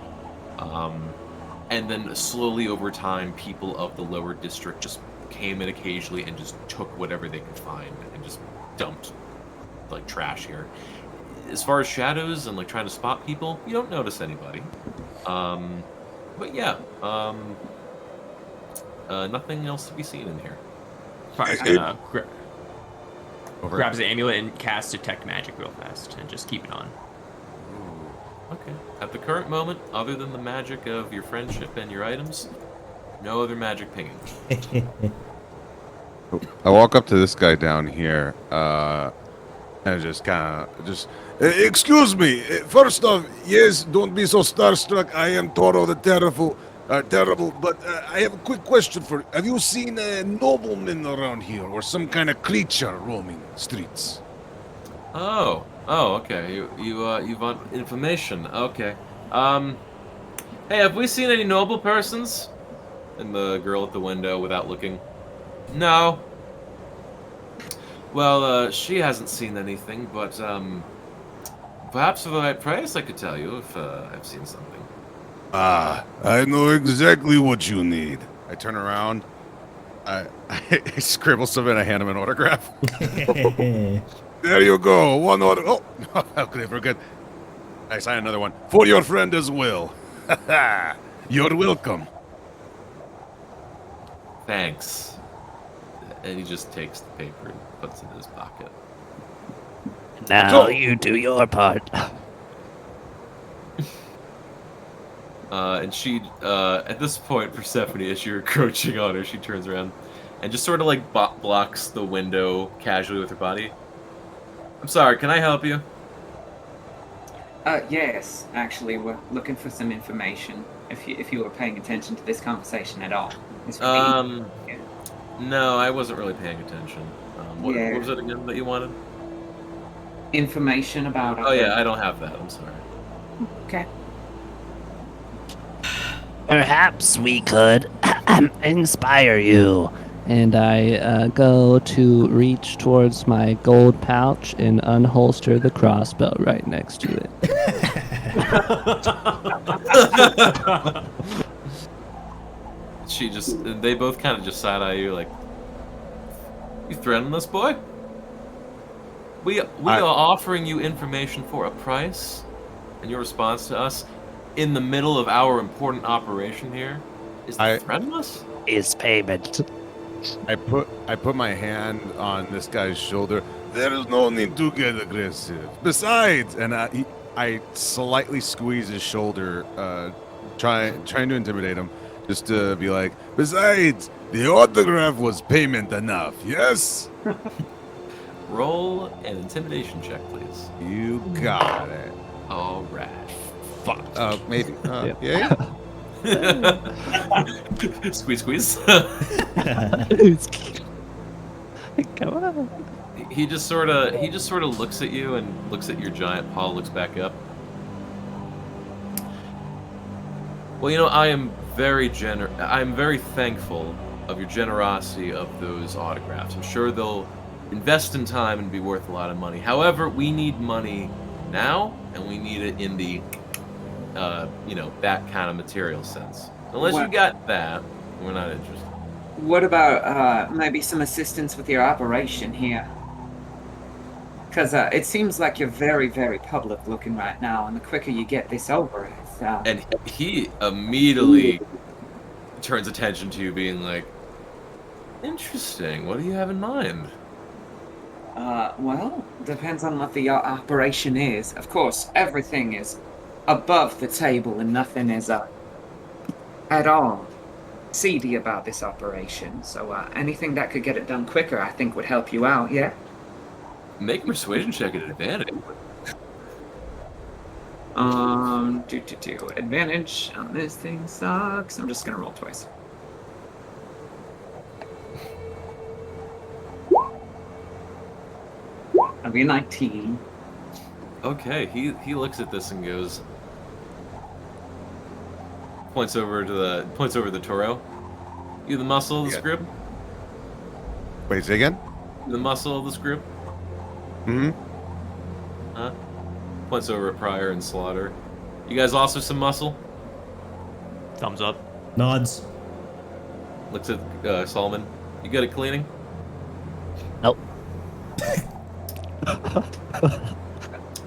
and then slowly over time, people of the lower district just came in occasionally and just took whatever they could find and just dumped like trash here. As far as shadows and like trying to spot people, you don't notice anybody. But yeah, nothing else to be seen in here. Par's gonna grabs the amulet and casts Detect Magic real fast and just keep it on. Ooh, okay. At the current moment, other than the magic of your friendship and your items, no other magic pinging. I walk up to this guy down here, and just kind of Excuse me. First off, yes, don't be so starstruck. I am Toro the Terrible. But I have a quick question for you. Have you seen a nobleman around here or some kind of creature roaming streets? Oh, okay. You want information? Okay. Hey, have we seen any noble persons? And the girl at the window, without looking. No. Well, she hasn't seen anything, but perhaps for the right price, I could tell you if I've seen something. Ah, I know exactly what you need. I turn around, I scribble something and I hand him an autograph. There you go. One order. Oh, how could I forget? I sign another one. For your friend as well. You're welcome. Thanks. And he just takes the paper and puts it in his pocket. Now you do your part. And she, at this point, Persephone, as you're encroaching on her, she turns around and just sort of like blocks the window casually with her body. I'm sorry, can I help you? Yes, actually, we're looking for some information. If you were paying attention to this conversation at all. No, I wasn't really paying attention. What was it again that you wanted? Information about. Oh yeah, I don't have that. I'm sorry. Okay. Perhaps we could inspire you. And I go to reach towards my gold pouch and unholster the crossbow right next to it. They both kind of just side eye you like, you threatening us, boy? We are offering you information for a price, and your response to us in the middle of our important operation here is to threaten us? Is payment. I put my hand on this guy's shoulder. There is no need to get aggressive. Besides, and I slightly squeeze his shoulder, trying to intimidate him, just to be like, besides, the autograph was payment enough. Yes. Roll an intimidation check, please. You got it. All right. Fuck. Maybe. Yeah. Squeeze. Come on. He just sort of looks at you and looks at your giant paw, looks back up. Well, you know, I'm very thankful of your generosity of those autographs. I'm sure they'll invest in time and be worth a lot of money. However, we need money now, and we need it in the that kind of material sense. Unless you got that, we're not interested. What about maybe some assistance with your operation here? Because it seems like you're very, very public looking right now, and the quicker you get this over, it's... And he immediately turns attention to you, being like, interesting, what do you have in mind? Well, depends on what the operation is. Of course, everything is above the table and nothing is at all seedy about this operation. So anything that could get it done quicker, I think would help you out, yeah? Make a persuasion check at advantage. Advantage on this thing sucks. I'm just gonna roll twice. I'll be 19. Okay, he looks at this and goes, points over the Toro. You the muscle of this group? Wait, say again? The muscle of this group? Mm-hmm. Huh? Points over at Pryor and Slaughter. You guys also some muscle? Thumbs up. Nods. Looks at Solomon. You good at cleaning? Nope.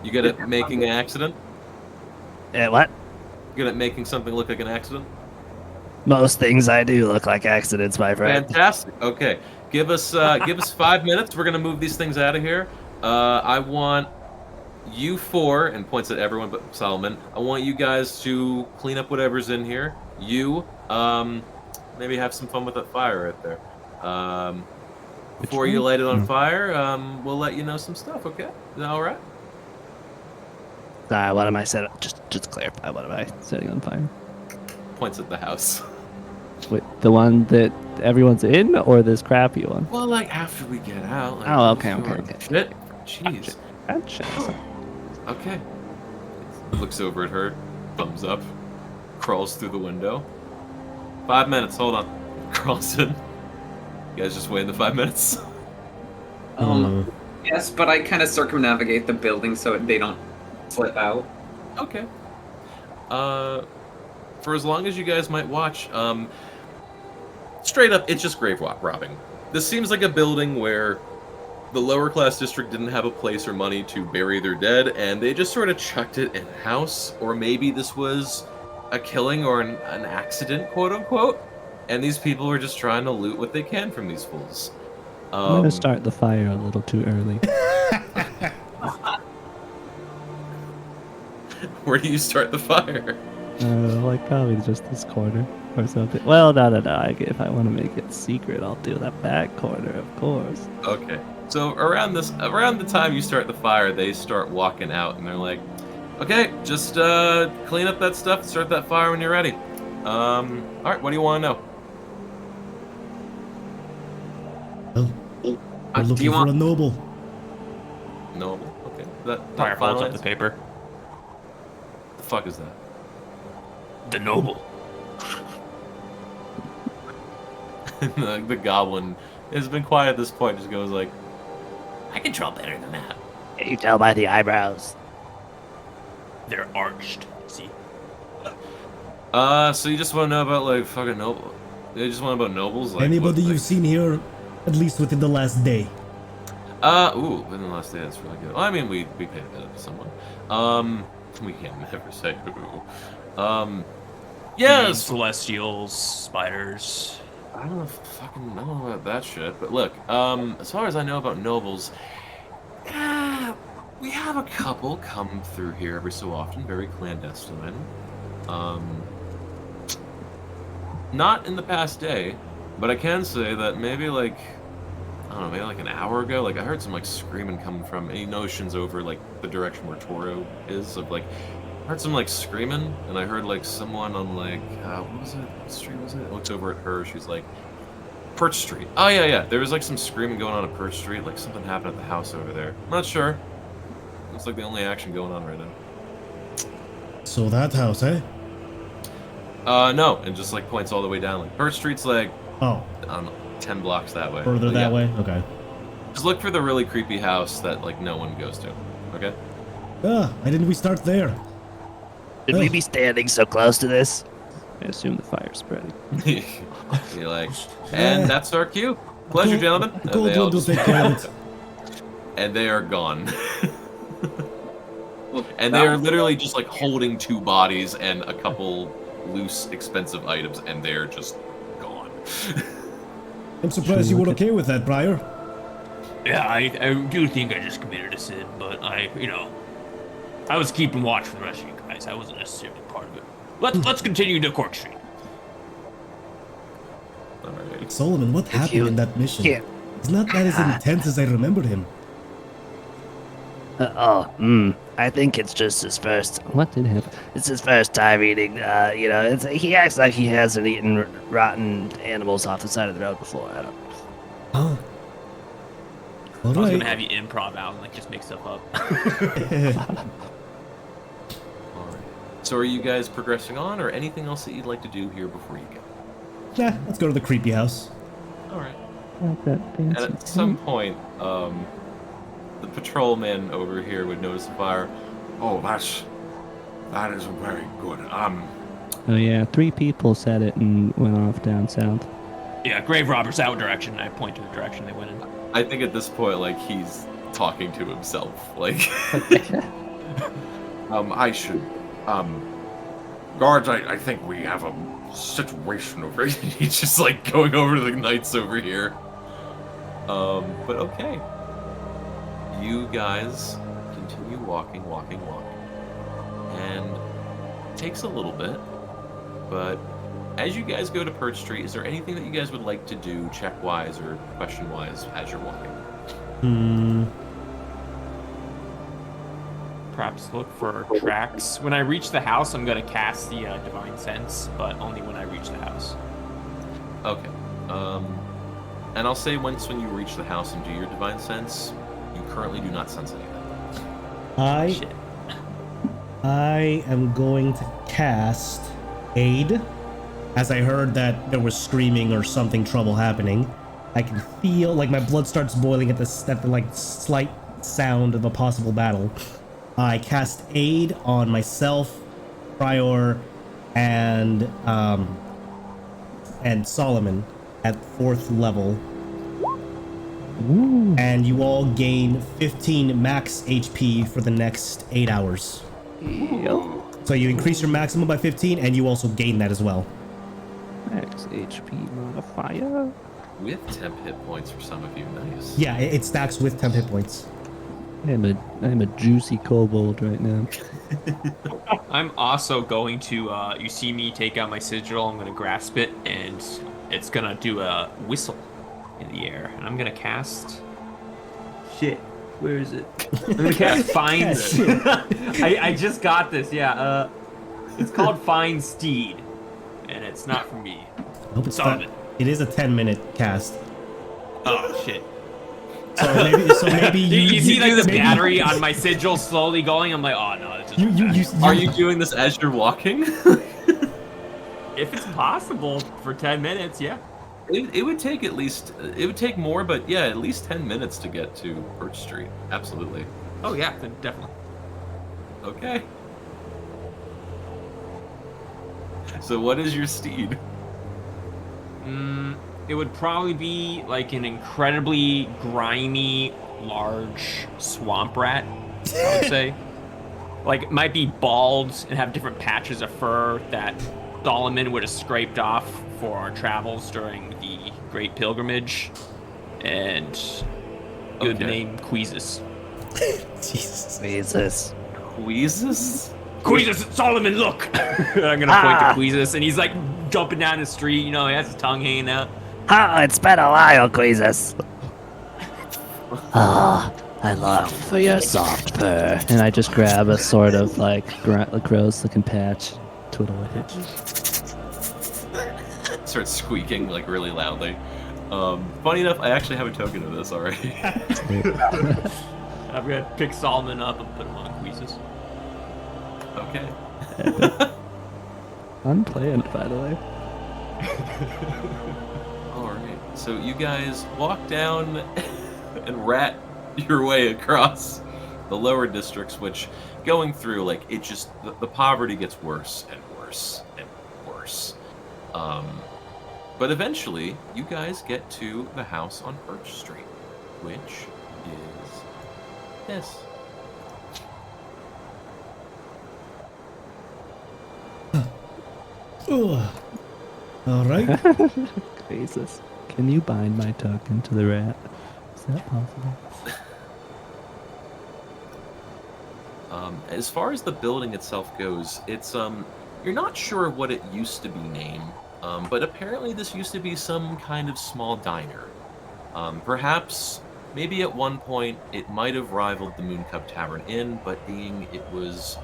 You good at making an accident? What? Good at making something look like an accident? Most things I do look like accidents, my friend. Fantastic. Okay, give us 5 minutes. We're gonna move these things out of here. I want you four, and points at everyone but Solomon. I want you guys to clean up whatever's in here. You, maybe have some fun with that fire right there. Before you light it on fire, we'll let you know some stuff. Okay? Is that all right? What am I setting? Just clarify. What am I setting on fire? Points at the house. Wait, the one that everyone's in, or this crappy one? Well, like after we get out. Like, oh, okay. Shit. Jeez. Gotcha. Okay. Looks over at her, thumbs up, crawls through the window. 5 minutes. Hold on. Crawls in. You guys just wait the 5 minutes. Yes, but I kind of circumnavigate the building so they don't slip out. Okay. For as long as you guys might watch, straight up, it's just grave robbing. This seems like a building where the lower class district didn't have a place or money to bury their dead, and they just sort of chucked it in a house, or maybe this was a killing or an accident, quote unquote, and these people are just trying to loot what they can from these fools. I'm gonna start the fire a little too early. Where do you start the fire? Like probably just this corner or something. Well, no. If I want to make it secret, I'll do that back corner, of course. Okay. So around the time you start the fire, they start walking out, and they're like, "Okay, just clean up that stuff, start that fire when you're ready." All right. What do you want to know? We're looking for a noble. Noble. Okay. That Fire folds final up the answer? paper. fuck is that? The noble. The goblin has been quiet at this point. Just goes like, I can draw better than that. You tell by the eyebrows. They're arched. See? So you just want to know about like fucking noble? You just want to know about nobles? Like Anybody what, you've seen here, at least within the last day? Ooh, within the last day, that's really good. Well, I mean, we paid a bit to someone. We can never say who. Yes, Celestials, spiders. I don't know about that shit. But look, as far as I know about nobles, we have a couple come through here every so often, very clandestine. Not in the past day, but I can say that maybe like, I don't know, maybe like an hour ago, like I heard some like screaming coming from any notions over like the direction where Toro is. Of like, I heard some like screaming, and I heard like someone on like, what was it? What street was it? I looked over at her. She's like, Perch Street. Oh yeah. There was like some screaming going on at Perch Street. Like something happened at the house over there. I'm not sure. Looks like the only action going on right now. So that house, eh? No, and just like points all the way down. Like Perch Street's like, oh, 10 blocks that way. Further that way? Okay. Just look for the really creepy house that like no one goes to. Okay. Why didn't we start there? Should we be standing so close to this? I assume the fire's spreading. You're like, and that's our cue. Pleasure, gentlemen. The cold one will take care of it. And they are gone. And they are literally just like holding 2 bodies and a couple loose, expensive items, and they're just gone. I'm surprised you were okay with that, Briar. Yeah, I do think I just committed a sin, but I was keeping watch for the rest of you guys. I wasn't necessarily part of it. Let's continue to Cork Street. All right. Solomon, what happened in that mission? Yeah. It's not that as intense as I remembered him. I think it's just his first. What did happen? It's his first time eating. He acts like he hasn't eaten rotten animals off the side of the road before. I don't. Huh. All I was right. gonna have you improv out and like just make stuff up. All right. So are you guys progressing on, or anything else that you'd like to do here before you go? Yeah, let's go to the creepy house. All right. Like that And fancy at some point, the patrolman over here would notice the fire. Oh, that is very good. Oh yeah, 3 people said it and went off down south. Yeah, grave robbers out direction. I point to the direction they went in. I think at this point, like, he's talking to himself. Like, I should, guards, I think we have a situation over here. he's just like going over to the knights over here. But okay. You guys continue walking. And it takes a little bit, but as you guys go to Perch Street, is there anything that you guys would like to do check-wise or question-wise as you're walking? Perhaps look for tracks. When I reach the house, I'm gonna cast the Divine Sense, but only when I reach the house. Okay. And I'll say when you reach the house and do your Divine Sense, you currently do not sense anything. Shit. I am going to cast Aid, as I heard that there was screaming or something trouble happening. I can feel like my blood starts boiling at the like slight sound of a possible battle. I cast Aid on myself, Prior, and Solomon at 4th level. Ooh. And you all gain 15 max HP for the next 8 hours. Yep. So you increase your maximum by 15, and you also gain that as well. Max HP modifier. With temp hit points for some of you, nice. Yeah, it stacks with 10 hit points. I'm a juicy kobold right now. I'm also going to, you see me take out my sigil, I'm gonna grasp it, and it's gonna do a whistle in the air. And I'm gonna cast... Shit, where is it? I'm gonna cast Find... I just got this, yeah. It's called Find Steed, and it's not for me. I hope it's Solomon. It is a 10-minute cast. Oh, shit. So maybe you see like the maybe- battery on my sigil slowly going. I'm like, oh no, it's just Are you doing this as you're walking? if it's possible for 10 minutes, yeah. It would take at least, it would take more, but yeah, at least 10 minutes to get to Birch Street. Absolutely. Oh yeah, then definitely. Okay. So what is your steed? It would probably be like an incredibly grimy, large swamp rat, I would say. Like, it might be bald and have different patches of fur that Solomon would have scraped off for our travels during the Great Pilgrimage. And good name, Queezus. Jesus. Jesus. Queezus? Queezus, Solomon, look! I'm gonna point to Queezus, and he's like jumping down the street, you know, he has his tongue hanging out. Oh, it's been a while, Queezus. Ah, I long for your soft purr. And I just grab a sort of like gross looking patch, twiddle with it. Starts squeaking like really loudly. Funny enough, I actually have a token of this already. I'm gonna pick Solomon up and put him on Queezus. Okay. Unplanned, by the way. Alright, so you guys walk down and rat your way across the lower districts, which going through, like, it just, the poverty gets worse and worse and worse. But eventually, you guys get to the house on Birch Street, which is this. All right. Jesus. Can you bind my token to the rat? Is that possible? As far as the building itself goes, it's you're not sure what it used to be named, but apparently this used to be some kind of small diner. Perhaps, maybe at one point, it might have rivaled the Moon Cup Tavern Inn, but being it was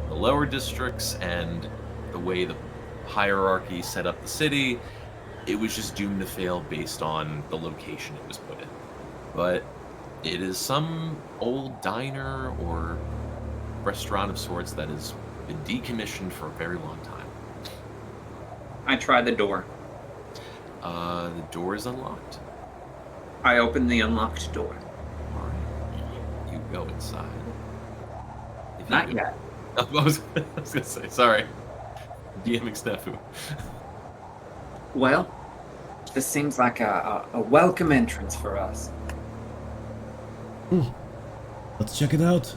the lower districts and the way the hierarchy set up the city, it was just doomed to fail based on the location it was put in. But it is some old diner or restaurant of sorts that has been decommissioned for a very long time. I try the door. The door is unlocked. I open the unlocked door. Alright. You go inside. Not yet. I was gonna say, sorry. DMing Snafu. Well, this seems like a welcome entrance for us. Let's check it out.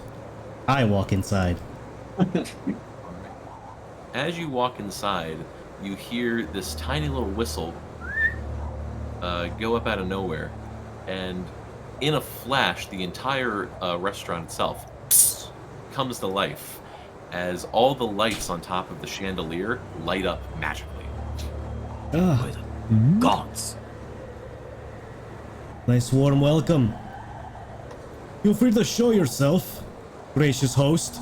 I walk inside. As you walk inside, you hear this tiny little whistle go up out of nowhere, and in a flash, the entire restaurant itself comes to life as all the lights on top of the chandelier light up magically. Gods. Nice warm welcome. Feel free to show yourself, gracious host.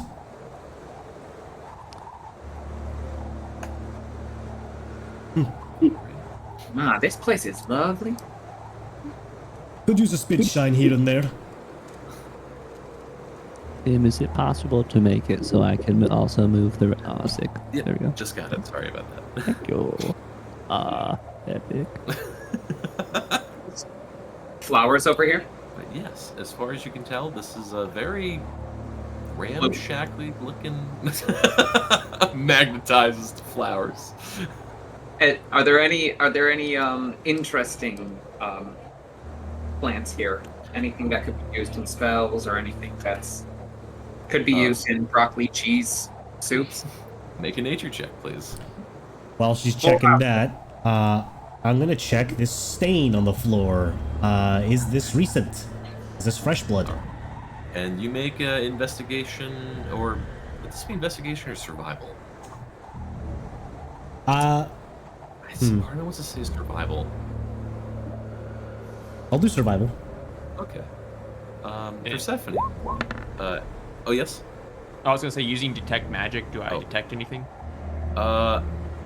This place is lovely. Could use a spit shine here and there. Is it possible to make it so I can also move the... Oh, sick. Yeah, There we go. just got it. Sorry about that. Thank you. Epic. Flowers over here. But yes, as far as you can tell, this is a very ramshackly looking magnetizes to flowers. Are there any interesting plants here? Anything that could be used in spells, or anything that's could be used in broccoli cheese soups? Make a nature check, please. While she's checking that, I'm gonna check this stain on the floor. Is this recent? Is this fresh blood? And you make an investigation, or would this be investigation or survival? Part of me wants to say survival. I'll do survival. Okay. Persephone. Oh yes. I was gonna say, using detect magic, do I detect anything?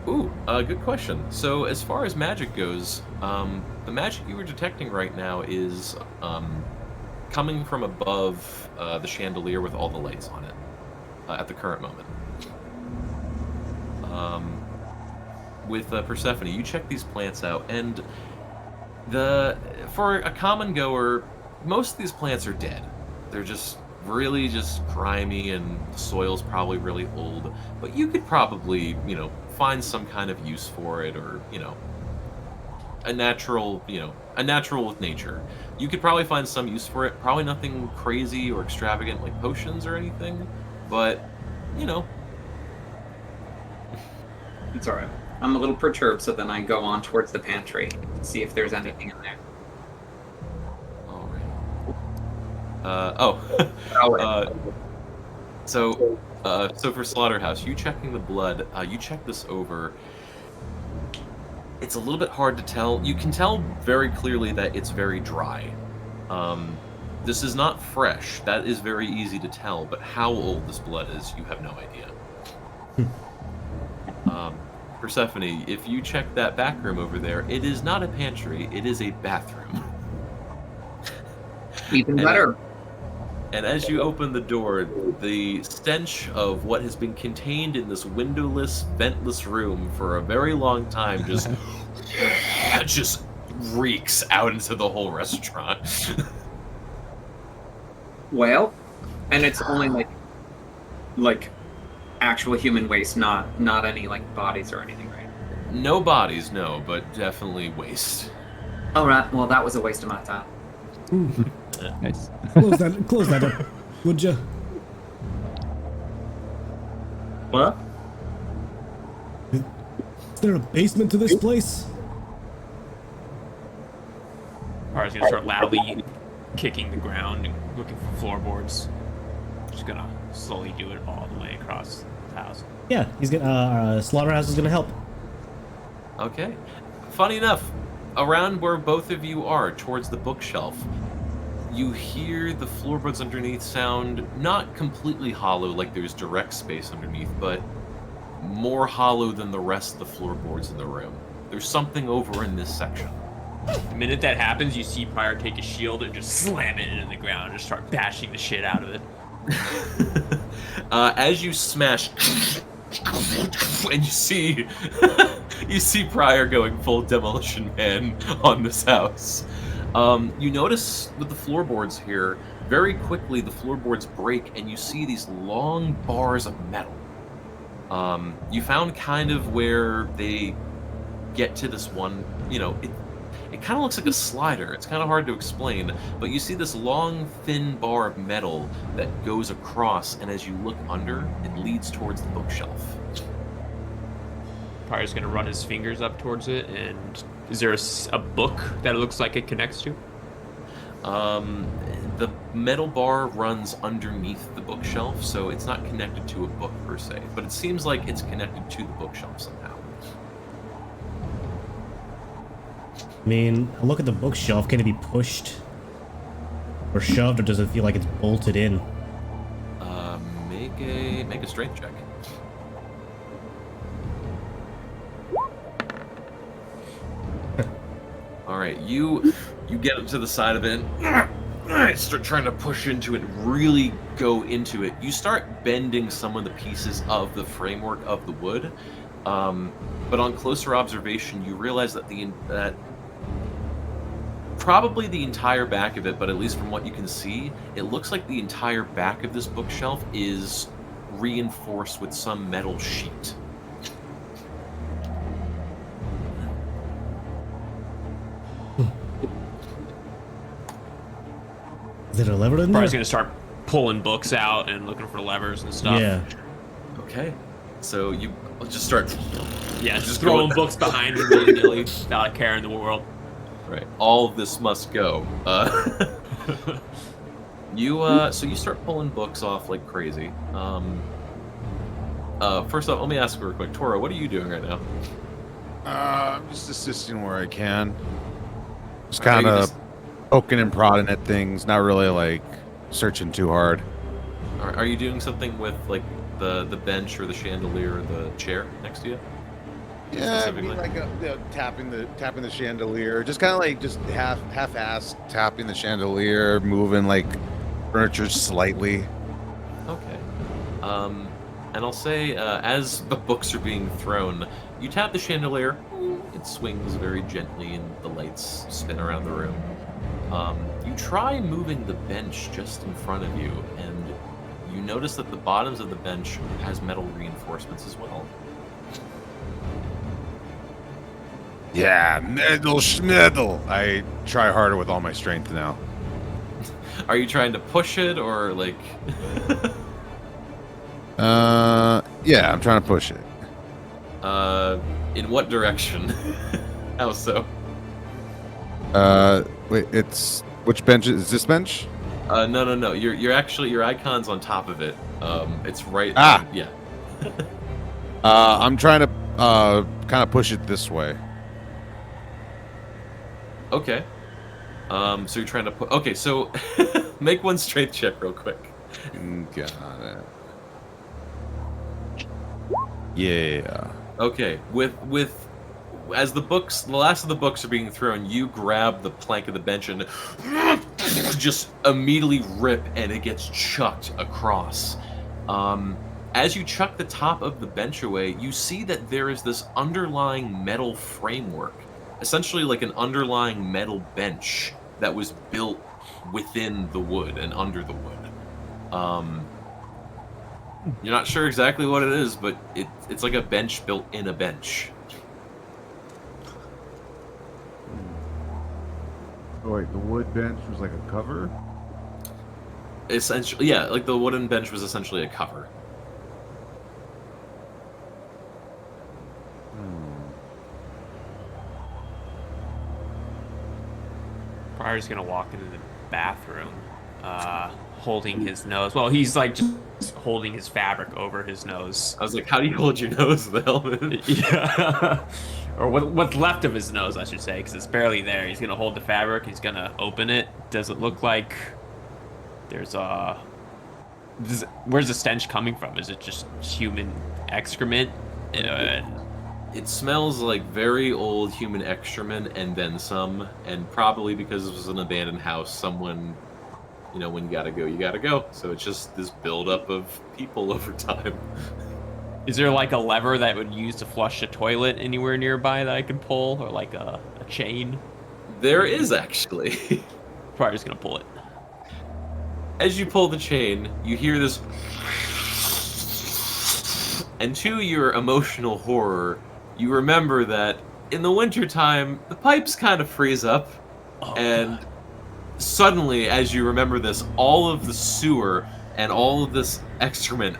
Good question. So as far as magic goes, the magic you were detecting right now is coming from above the chandelier with all the lights on it at the current moment. With Persephone, you check these plants out, and for a common goer, most of these plants are dead. They're just really just grimy, and the soil's probably really old. But you could probably, find some kind of use for it, or a natural with nature. You could probably find some use for it. Probably nothing crazy or extravagant like potions or anything, but It's alright. I'm a little perturbed, so then I go on towards the pantry, see if there's anything in there. So for Slaughterhouse, you checking the blood, you check this over. It's a little bit hard to tell. You can tell very clearly that it's very dry. This is not fresh. That is very easy to tell, but how old this blood is, you have no idea. Persephone, if you check that back room over there, it is not a pantry, it is a bathroom. Even better. And as you open the door, the stench of what has been contained in this windowless, ventless room for a very long time just reeks out into the whole restaurant. Well, and it's only like actual human waste, not any bodies or anything, right? No bodies, no, but definitely waste. All right. Well, that was a waste of my time. Nice. Close that up, would you? What? Is there a basement to this place? Par's gonna start loudly kicking the ground and looking for floorboards. Just gonna slowly do it all the way across the house. Yeah, he's gonna. Slaughterhouse is gonna help. Okay. Funny enough, around where both of you are, towards the bookshelf, you hear the floorboards underneath sound not completely hollow, like there's direct space underneath, but more hollow than the rest of the floorboards in the room. There's something over in this section. The minute that happens, you see Pryor take a shield and just slam it into the ground and just start bashing the shit out of it. As you smash, and you see Pryor going full demolition man on this house. You notice with the floorboards here, very quickly the floorboards break, and you see these long bars of metal. You found kind of where they get to this one, it kind of looks like a slider. It's kind of hard to explain, but you see this long, thin bar of metal that goes across, and as you look under, it leads towards the bookshelf. Pryor's gonna run his fingers up towards it, and is there a book that it looks like it connects to? The metal bar runs underneath the bookshelf, so it's not connected to a book per se, but it seems like it's connected to the bookshelf somehow. I mean, look at the bookshelf. Can it be pushed or shoved, or does it feel like it's bolted in? Make a strength check. All right, you get up to the side of it and start trying to push into it, really go into it. You start bending some of the pieces of the framework of the wood, but on closer observation, you realize that probably the entire back of it, but at least from what you can see, it looks like the entire back of this bookshelf is reinforced with some metal sheet. Is it a lever in there? Probably gonna start pulling books out and looking for levers and stuff. Yeah. Okay. So you just start... Yeah, just throwing books behind him willy-nilly without a care in the world. Right. All of this must go. So you start pulling books off like crazy. First off, let me ask real quick, Toro, what are you doing right now? I'm just assisting where I can. Just kind of poking and prodding at things, not really searching too hard. Are you doing something with the bench or the chandelier or the chair next to you? Yeah, I mean, specifically? like tapping the chandelier, just kind of like just half-assed tapping the chandelier, moving like furniture slightly. Okay. And I'll say, as the books are being thrown, you tap the chandelier. It swings very gently, and the lights spin around the room. You try moving the bench just in front of you, and you notice that the bottoms of the bench has metal reinforcements as well. Yeah, metal schmeddle. I try harder with all my strength now. Are you trying to push it, or like? Yeah, I'm trying to push it. In what direction? How so? Wait, it's which bench is this bench? No. You're actually your icon's on top of it. It's right. Yeah. I'm trying to kind of push it this way. Okay. So you're trying to put. Okay, so make one strength check real quick. Got it. Yeah. Okay. With as the last of the books are being thrown, you grab the plank of the bench and just immediately rip, and it gets chucked across. As you chuck the top of the bench away, you see that there is this underlying metal framework, essentially like an underlying metal bench that was built within the wood and under the wood. You're not sure exactly what it is, but it's like a bench built in a bench. Oh wait, the wood bench was like a cover? Essentially, yeah, like the wooden bench was essentially a cover. Pryor's gonna walk into the bathroom, holding his nose. Well, he's like just holding his fabric over his nose. I was like, how do you hold your nose with the helmet? Yeah. Or what's left of his nose, I should say, because it's barely there. He's gonna hold the fabric. He's gonna open it. Does it look like there's a? Where's the stench coming from? Is it just human excrement? It smells like very old human excrement and then some, and probably because it was an abandoned house, someone, when you gotta go, you gotta go. So it's just this buildup of people over time. Is there like a lever that would use to flush a toilet anywhere nearby that I could pull, or like a chain? There is actually. Probably just gonna pull it. As you pull the chain, you hear this, and to your emotional horror, you remember that in the wintertime, the pipes kind of freeze up, and suddenly, as you remember this, all of the sewer and all of this excrement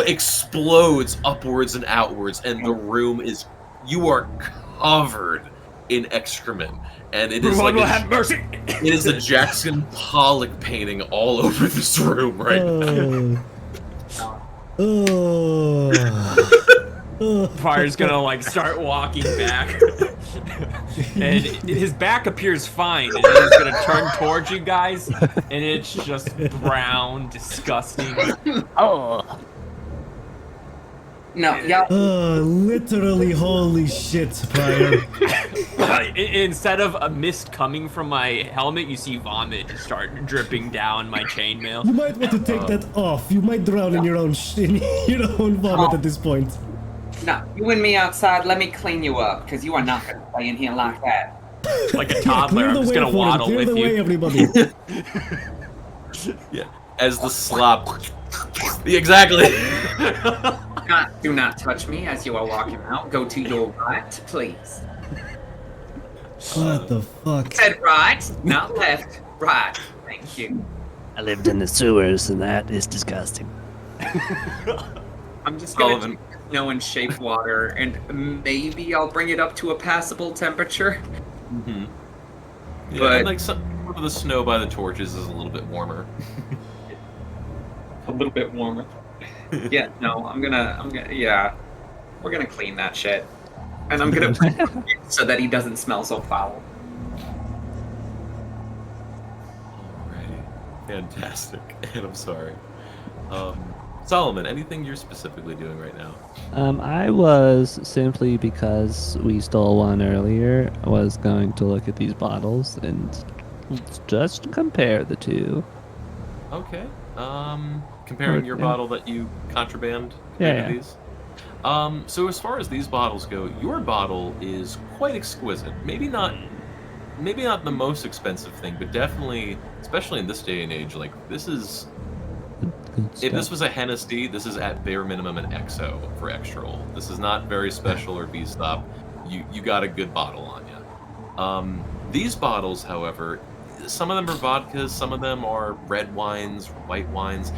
explodes upwards and outwards, and the room you are covered in excrement, and it is Lord like will have mercy. It is a Jackson Pollock painting all over this room right now. Fire's gonna like start walking back, and his back appears fine, and he's gonna turn towards you guys, and it's just brown, disgusting. Oh. No, yeah. Literally, holy shit, Pryor. Instead of a mist coming from my helmet, you see vomit start dripping down my chainmail. You might want to take that off. You might drown in your own vomit at this point. No, you and me outside. Let me clean you up, because you are not going to stay in here like that. Like a toddler, I'm just gonna waddle Clear with the way, you. everybody. Yeah, as the slop. Exactly. Do not touch me as you are walking out. Go to your right, please. What the fuck? Said right, not left. Right. Thank you. I lived in the sewers, and that is disgusting. I'm just gonna do snow and shape water, and maybe I'll bring it up to a passable temperature. Mm-hmm. Yeah, But and like some of the snow by the torches is a little bit warmer. a little bit warmer. Yeah, no, I'm gonna, yeah. We're gonna clean that shit. And I'm gonna so that he doesn't smell so foul. Alrighty. Fantastic. And I'm sorry. Solomon, anything you're specifically doing right now? I was simply because we stole one earlier. I was going to look at these bottles and just compare the two. Okay. Comparing your Okay. bottle that you contraband Yeah, compared to these. So as far as these bottles go, your bottle is quite exquisite. Maybe not the most expensive thing, but definitely, especially in this day and age, like this is. Good If this stuff. was a Hennessy, this is at bare minimum an XO for extra old. This is not very special or B stop. You got a good bottle on you. These bottles, however, some of them are vodkas, some of them are red wines, white wines.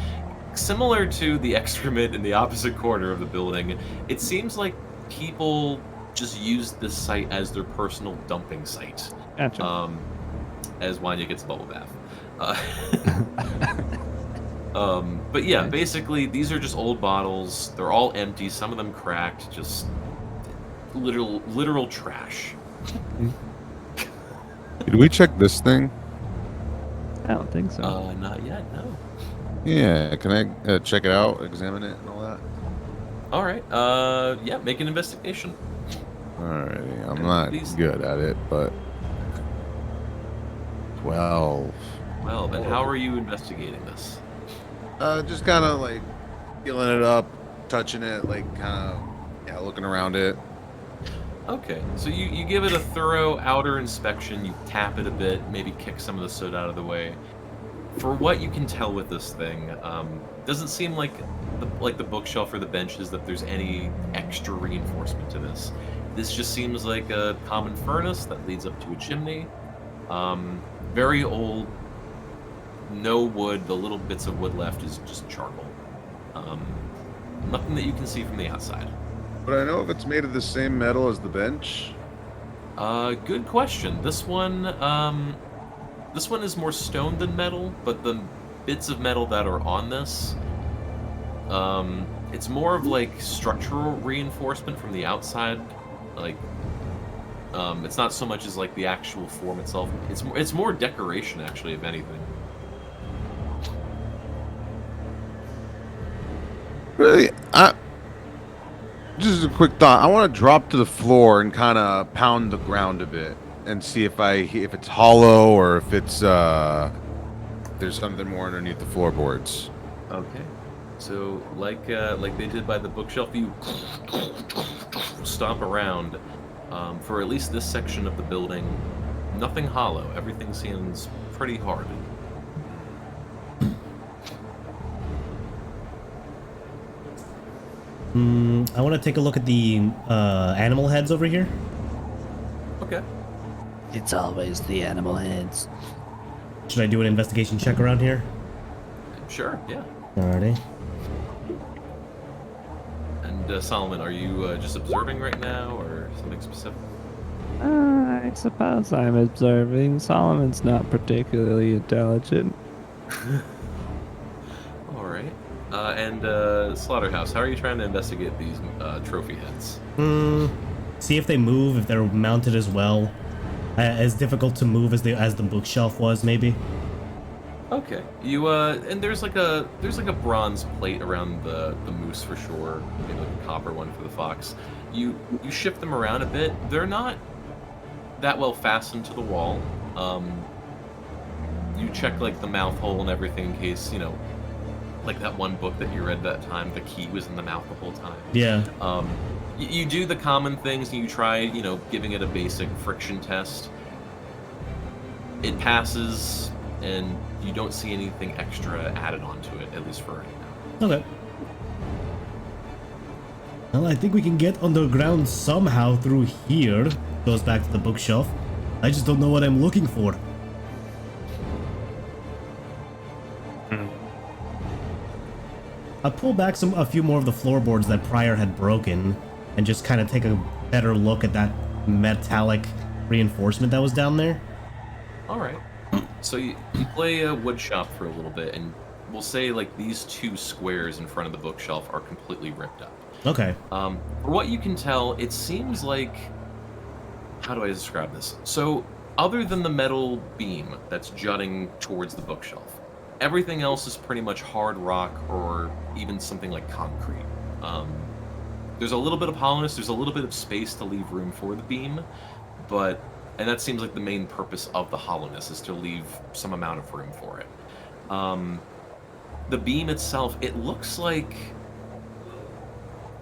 Similar to the excrement in the opposite corner of the building, it seems like people just use this site as their personal dumping site. Gotcha. As Wanya gets a bubble bath. But yeah, basically, these are just old bottles. They're all empty. Some of them cracked. Just literal trash. Did we check this thing? I don't think so. Not yet. No. Yeah. Can I check it out, examine it, and all that? All right. Yeah. Make an investigation. Alrighty. I'm And not these- good at it, but 12. Well, and how are you investigating this? Just kind of like feeling it up, touching it, like kind of looking around it. Okay, so you give it a thorough outer inspection. You tap it a bit, maybe kick some of the soot out of the way. For what you can tell with this thing, doesn't seem like the bookshelf or the benches that there's any extra reinforcement to this. This just seems like a common furnace that leads up to a chimney. Very old, no wood. The little bits of wood left is just charcoal. Nothing that you can see from the outside. But I know if it's made of the same metal as the bench. Good question. This one is more stone than metal, but the bits of metal that are on this, it's more of like structural reinforcement from the outside. Like, it's not so much as like the actual form itself. It's more decoration, actually, if anything. Really, just a quick thought. I want to drop to the floor and kind of pound the ground a bit and see if it's hollow or if it's there's something more underneath the floorboards. Okay. So, like they did by the bookshelf, you stomp around. For at least this section of the building, nothing hollow. Everything seems pretty hard. I want to take a look at the animal heads over here. Okay. It's always the animal heads. Should I do an investigation check around here? Sure, yeah. Alrighty. And Solomon, are you just observing right now, or something specific? I suppose I'm observing. Solomon's not particularly intelligent. All right. And Slaughterhouse, how are you trying to investigate these trophy heads? See if they move, if they're mounted as well. As difficult to move as the bookshelf was, maybe. Okay. You and there's like a bronze plate around the moose for sure, maybe like a copper one for the fox. You shift them around a bit. They're not that well fastened to the wall. You check like the mouth hole and everything in case, like that one book that you read that time, the key was in the mouth the whole time. Yeah. You do the common things and you try, giving it a basic friction test. It passes, and you don't see anything extra added onto it, at least for right now. Okay. Well, I think we can get underground somehow through here. Goes back to the bookshelf. I just don't know what I'm looking for. I'll pull back a few more of the floorboards that Pryor had broken and just kind of take a better look at that metallic reinforcement that was down there. All right. So you play wood shop for a little bit, and we'll say like these two squares in front of the bookshelf are completely ripped up. Okay. For what you can tell, it seems like, how do I describe this? So other than the metal beam that's jutting towards the bookshelf, everything else is pretty much hard rock or even something like concrete. There's a little bit of hollowness, there's a little bit of space to leave room for the beam, and that seems like the main purpose of the hollowness, is to leave some amount of room for it. The beam itself, it looks like...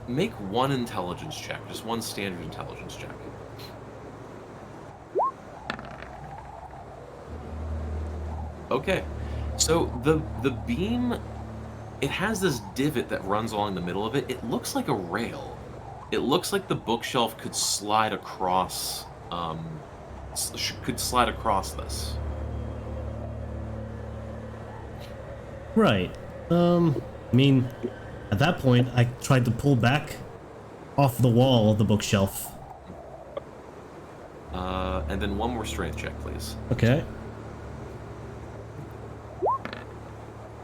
Make one intelligence check, just one standard intelligence check. Okay, so the beam, it has this divot that runs along the middle of it. It looks like a rail. It looks like the bookshelf could slide across, this. Right. I mean, at that point, I tried to pull back off the wall of the bookshelf. And then one more strength check, please. Okay.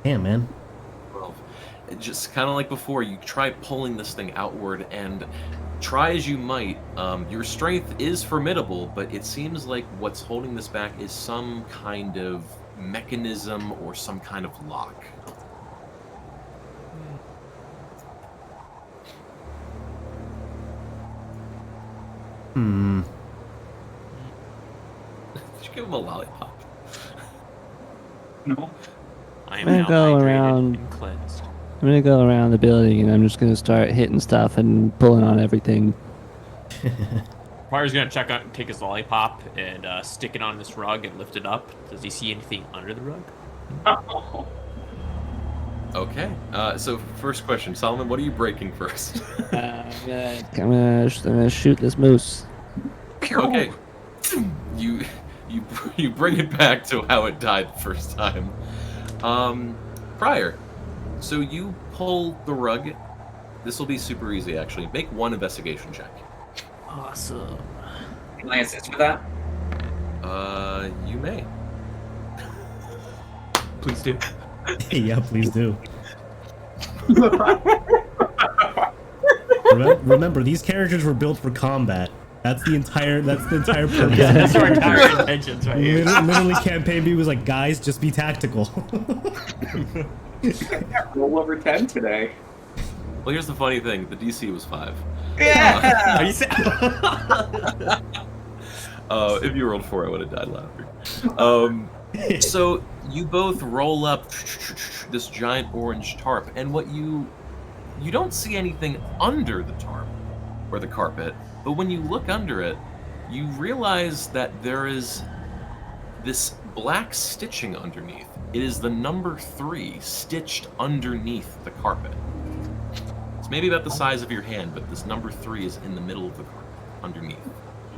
Damn, man. 12. It just kind of like before, you try pulling this thing outward, and try as you might, your strength is formidable, but it seems like what's holding this back is some kind of mechanism or some kind of lock. Hmm. Did you give him a lollipop? No. I I'm am gonna now go hydrated around. and cleansed. I'm gonna go around the building and I'm just gonna start hitting stuff and pulling on everything. Pryor's gonna take his lollipop and stick it on this rug and lift it up. Does he see anything under the rug? Okay. So first question, Solomon, what are you breaking first? I'm gonna shoot this moose. Okay. You bring it back to how it died the first time. Pryor. So you pull the rug. This will be super easy, actually. Make one investigation check. Awesome. Can I assist with that? You may. Please do. Yeah, please do. Remember, these characters were built for combat. That's the entire purpose. That's our entire intentions right here. Literally, campaign B was like, guys, just be tactical. Roll over 10 today. Well, here's the funny thing. The DC was 5. Yeah! Are you saying? If you rolled 4, I would have died laughing. So you both roll up this giant orange tarp, and what you don't see anything under the tarp or the carpet, but when you look under it, you realize that there is this black stitching underneath. It is the number 3 stitched underneath the carpet. It's maybe about the size of your hand, but this number 3 is in the middle of the carpet, underneath.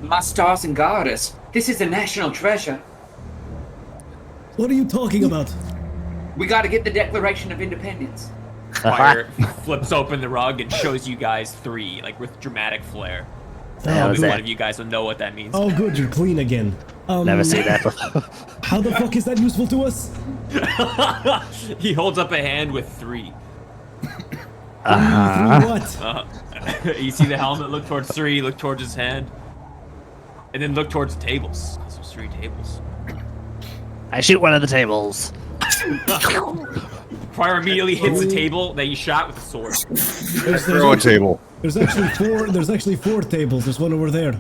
My stars and garters. This is a national treasure. What are you talking about? We gotta get the Declaration of Independence. Pryor flips open the rug and shows you guys 3, like with dramatic flair. hell is Maybe that? one of you guys will know what that means. Oh, good, you're clean again. Never seen that before. How the fuck is that useful to us? He holds up a hand with 3. What? You see the helmet, look towards 3, look towards his hand, and then look towards the tables. There's 3 tables. I shoot one of the tables. Pryor immediately hits the table that you shot with a sword. Throw a table. There's actually 4 tables. There's one over there.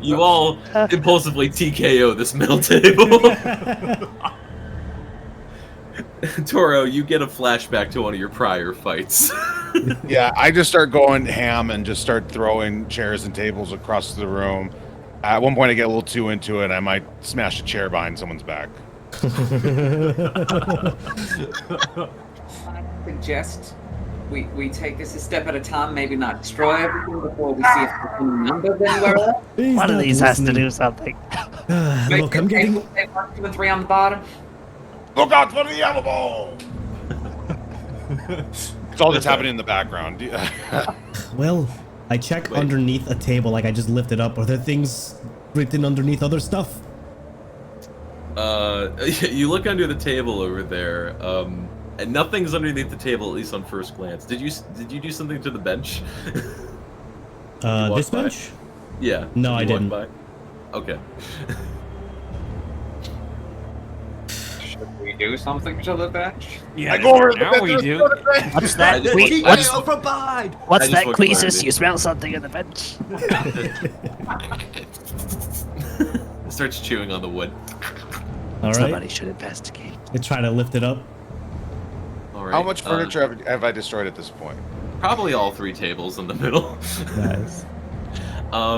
You all impulsively TKO this middle table. Toro, you get a flashback to one of your prior fights. Yeah, I just start going ham and just start throwing chairs and tables across the room. At one point, I get a little too into it. I might smash a chair behind someone's back. I suggest we take this a step at a time, maybe not destroy everything before we see if there's any numbers anywhere else. He's One of not these has to listening. do something. Look, I'm getting... Table, say 1, 2, and 3 on the bottom. Look out for the yellow ball! It's all that's happening in the background. Well, I check underneath a table, like I just lift it up. Are there things written underneath other stuff? You look under the table over there, and nothing's underneath the table, at least on first glance. Did you do something to the bench? This by? bench? Yeah. No, I Did you didn't. walk by? Okay. Should we do something to the bench? Yeah, I go over to the now bench we and do. throw the bench. What's that? just Que- looked- what's I provide. what's just that, looked Queesus? behind me. You smell something in the bench? It starts chewing on the wood. All right. Somebody should investigate. They try to lift it up. All right. How much furniture have I destroyed at this point? Probably all 3 tables in the middle. Nice.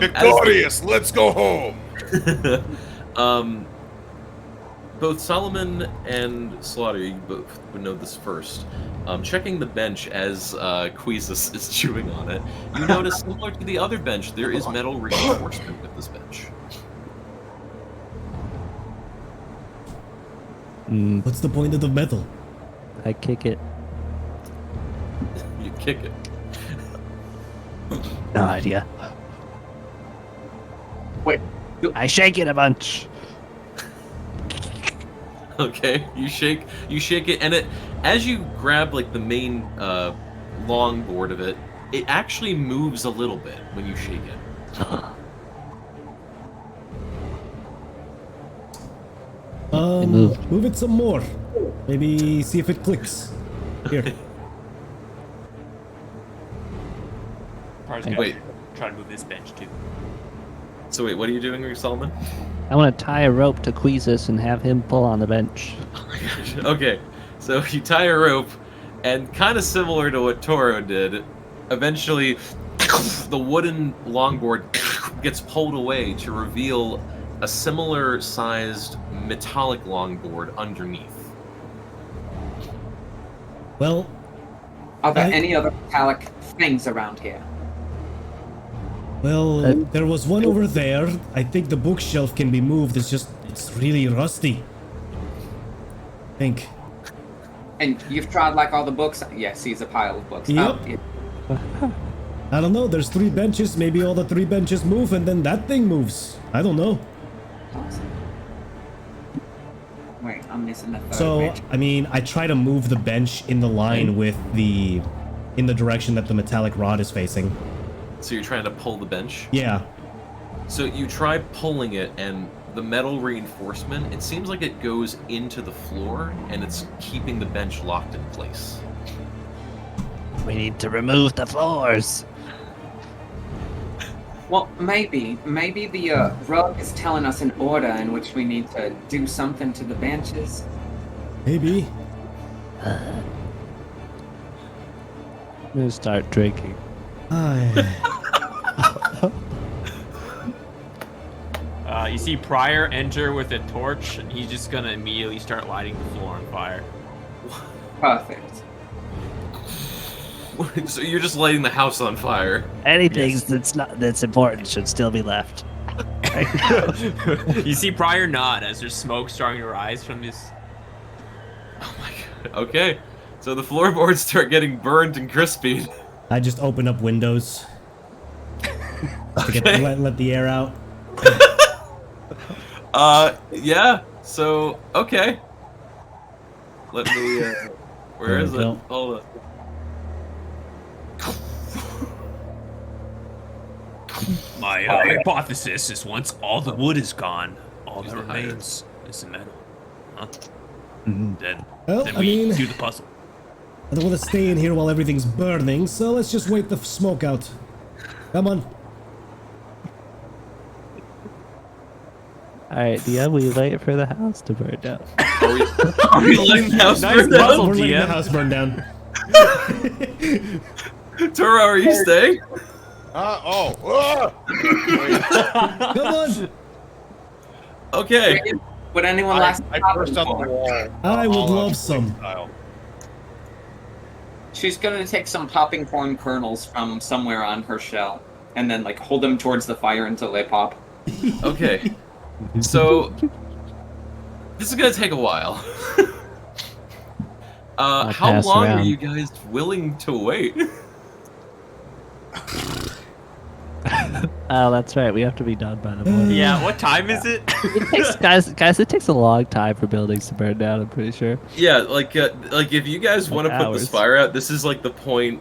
Victorious, let's go home. Both Solomon and Slaughter, you both would know this first. Checking the bench as Queesus is chewing on it, you notice similar to the other bench, there is metal reinforcement with this bench. What's the point of the metal? I kick it. You kick it. No idea. Wait. I shake it a bunch. Okay, you shake it, and it as you grab like the main long board of it, it actually moves a little bit when you shake it. Move it some more. Maybe see if it clicks. Here. Par's Wait. gonna try to move this bench too. So wait, what are you doing, Solomon? I want to tie a rope to Queezus and have him pull on the bench. Oh my gosh. Okay, so you tie a rope, and kind of similar to what Toro did, eventually the wooden longboard gets pulled away to reveal a similar sized metallic longboard underneath. Well, Are there any other metallic things around here? well, there was one over there. I think the bookshelf can be moved. It's really rusty. I think. And you've tried like all the books? Yes, sees a pile of books. Yep. Oh, yeah. I don't know. There's 3 benches. Maybe all the 3 benches move, and then that thing moves. I don't know. Awesome. Wait, I'm missing the third So, bench. I mean, I try to move the bench in the line with in the direction that the metallic rod is facing. So you're trying to pull the bench? Yeah. So you try pulling it, and the metal reinforcement, it seems like it goes into the floor, and it's keeping the bench locked in place. We need to remove the floors. Well, maybe the rug is telling us an order in which we need to do something to the benches. Maybe. I'm gonna start drinking. You see Pryor enter with a torch, and he's just gonna immediately start lighting the floor on fire. Perfect. So you're just lighting the house on fire. Anything that's important should still be left. You see Pryor nod as there's smoke starting to rise from his. Oh my god. Okay. So the floorboards start getting burned and crispy. I just open up windows to let the air out. Yeah. So okay. Let me. Where is it? Go. Hold on. My hypothesis is once all the wood is gone, all that the higher. remains is the metal. Huh? Mm-hmm. Then Well, we I mean, do the puzzle. I don't want to stay in here while everything's burning, so let's just wait the smoke out. Come on. Alright, DM, we wait for the house to burn down. Are we letting the house Nice burn down? puzzle, We're letting the DM. house burn down. Toro, are you staying? Oh. Come on. Okay. Would anyone like I burst on the wall. I would all love out some. style. She's gonna take some popping corn kernels from somewhere on her shell, and then like hold them towards the fire until they pop. Okay. So this is gonna take a while. How pass long are around. you guys willing to wait? Oh, that's right. We have to be done by the morning. Yeah, what time is it? It takes, guys, it takes a long time for buildings to burn down. I'm pretty sure. Yeah, like if you guys want to put this hours. fire out, this is like the point.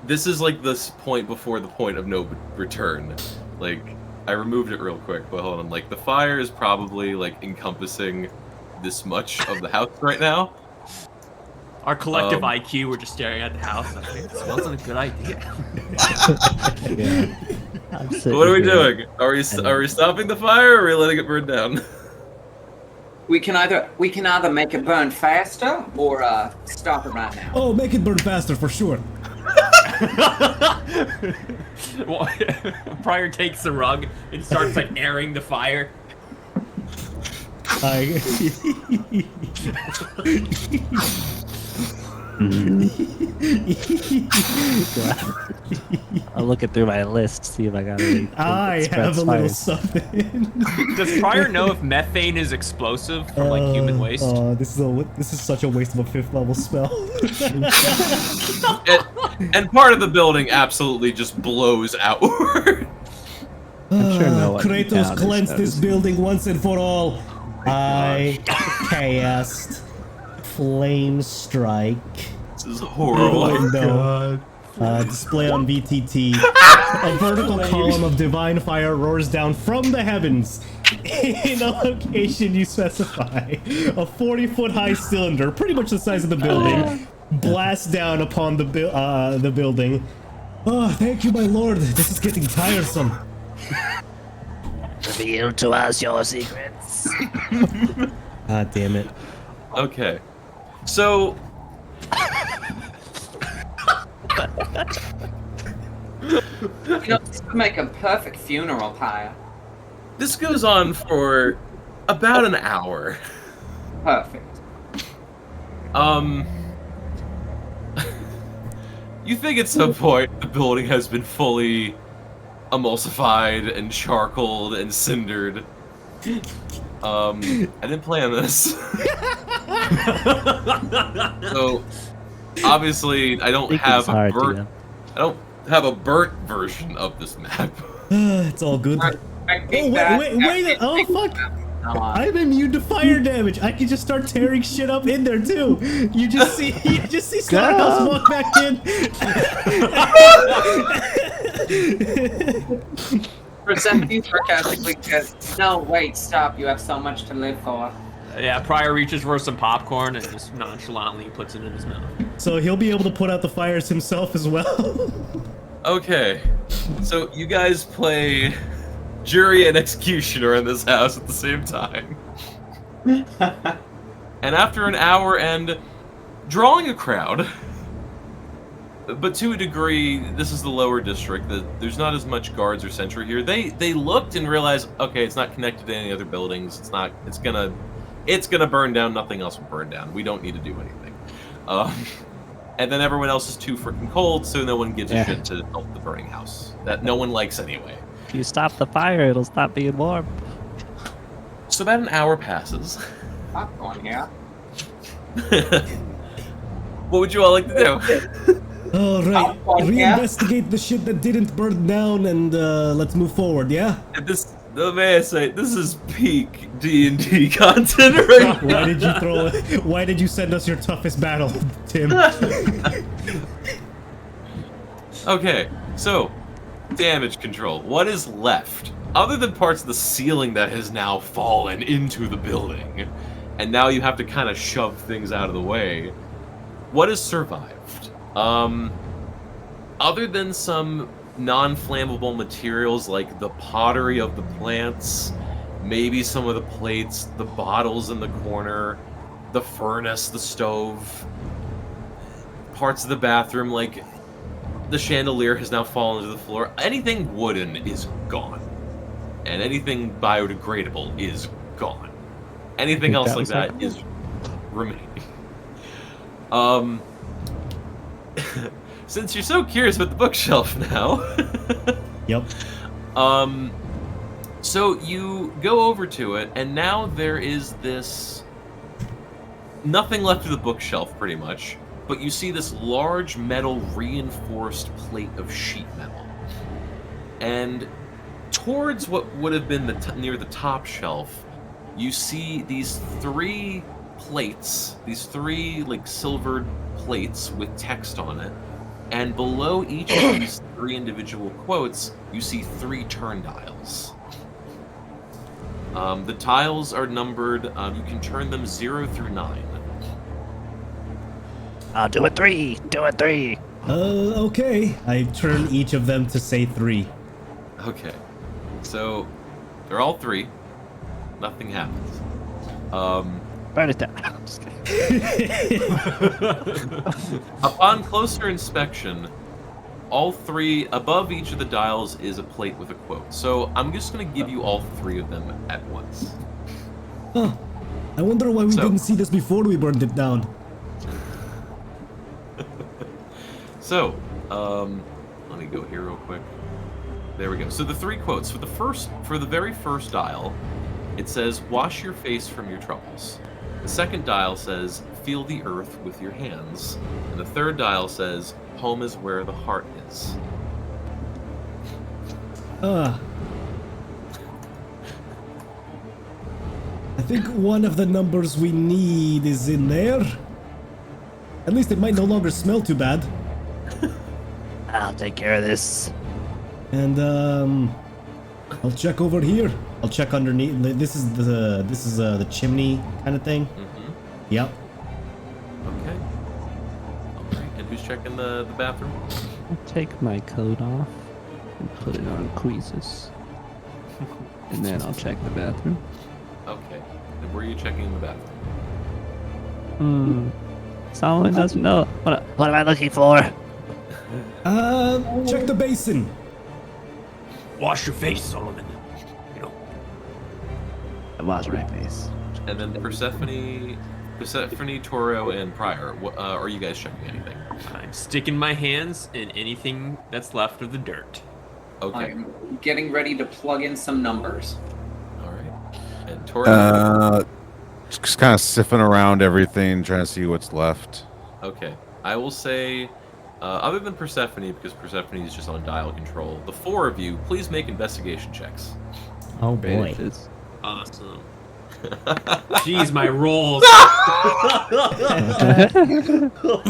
This is like this point before the point of no return. Like I removed it real quick, but hold on. Like the fire is probably like encompassing this much of the house right now. Our collective IQ, we're just staring at the house. I think this wasn't a good idea. What are we doing? Are we stopping the fire, or are we letting it burn down? We can either make it burn faster or stop it right now. Oh, make it burn faster for sure. Well, Pryor takes the rug and starts like airing the fire. I'm looking through my list, see if I got anything. I have a little something. Does Pryor know if methane is explosive from like human waste? Oh, this is such a waste of a 5th level spell. and part of the building absolutely just blows outward. I'm sure no one in Kratos town cleansed is this building once and for all. I cast Flame Strike. This is horrible. Display on VTT. A vertical column of divine fire roars down from the heavens in a location you specify. A 40-foot high cylinder, pretty much the size of the building, blasts down upon the building. Oh, thank you, my lord. This is getting tiresome. Reveal to us your secrets. God damn it. Okay. So... This would make a perfect funeral pyre. This goes on for about an hour. Perfect. You think at some point the building has been fully emulsified and charcoaled and cindered. I didn't plan this. So obviously I don't have a burnt version of this map. It's all good. Wait, oh fuck! I'm immune to fire damage. I can just start tearing shit up in there too. You just see Slaughterhouse walk back in. Present you sarcastically because no, wait, stop. You have so much to live for. Yeah, Pryor reaches for some popcorn and just nonchalantly puts it in his mouth. So he'll be able to put out the fires himself as well. Okay, so you guys play jury and executioner in this house at the same time. And after an hour and drawing a crowd, but to a degree, this is the lower district, there's not as much guards or sentry here. They looked and realized, okay, it's not connected to any other buildings. It's gonna burn down. Nothing else will burn down. We don't need to do anything. And then everyone else is too freaking cold, so no one gives a shit to help the burning house that no one likes anyway. If you stop the fire, it'll stop being warm. So about an hour passes. Popcorn, yeah. What would you all like to do? All right, reinvestigate the shit that didn't burn down, and let's move forward. Yeah. May I say, this is peak D&D content right now. Why did you send us your toughest battle, Tim? Okay, so damage control. What is left? Other than parts of the ceiling that has now fallen into the building, and now you have to kind of shove things out of the way, what has survived? Other than some non-flammable materials like the pottery of the plants, maybe some of the plates, the bottles in the corner, the furnace, the stove, parts of the bathroom, like the chandelier has now fallen to the floor. Anything wooden is gone. And anything biodegradable is gone. Anything else like that is remaining. Since you're so curious about the bookshelf now. Yep. So you go over to it, and now there is this... nothing left of the bookshelf, pretty much. But you see this large metal reinforced plate of sheet metal. And towards what would have been near the top shelf, you see these three plates, these three like silvered plates with text on it. And below each of these three individual quotes, you see 3 turn dials. The tiles are numbered. You can turn them 0 through 9. I'll do a 3. Do a 3. Okay. I turn each of them to say 3. Okay. So, they're all 3. Nothing happens. Burn it down. I'm just kidding. Upon closer inspection, all 3, above each of the dials is a plate with a quote. So I'm just going to give you all 3 of them at once. Huh. I wonder why we didn't see this before we burned it down. So, let me go here real quick. There we go. So the 3 quotes. For the very first dial, it says, "Wash your face from your troubles." The second dial says, "Feel the earth with your hands." And the third dial says, "Home is where the heart is." I think one of the numbers we need is in there. At least it might no longer smell too bad. I'll take care of this. And I'll check over here. I'll check underneath. This is the chimney kind of thing. Mm-hmm. Yep. Okay. All right. And who's checking the bathroom? I'll take my coat off and put it on Queezus. And then I'll check the bathroom. Okay. And where are you checking the bathroom? Solomon doesn't know. What am I looking for? Check the basin. Wash your face, Solomon. I wash my face. And then Persephone, Toro, and Prior. Are you guys checking anything? I'm sticking my hands in anything that's left of the dirt. Okay. I'm getting ready to plug in some numbers. All right. And Toro. Just kind of sifting around everything, trying to see what's left. Okay. I will say, other than Persephone, because Persephone is just on dial control, the 4 of you, please make investigation checks. Oh boy. Awesome. Jeez, my rolls.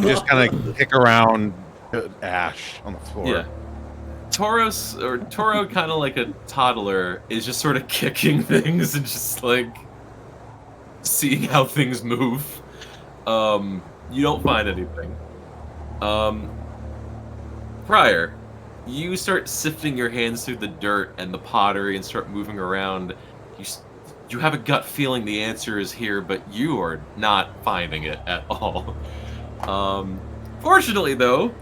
Just kind of kick around ash on the floor. Yeah. Toro, kind of like a toddler, is just sort of kicking things and just like seeing how things move. You don't find anything. Prior, you start sifting your hands through the dirt and the pottery and start moving around. You have a gut feeling the answer is here, but you are not finding it at all. Fortunately, though,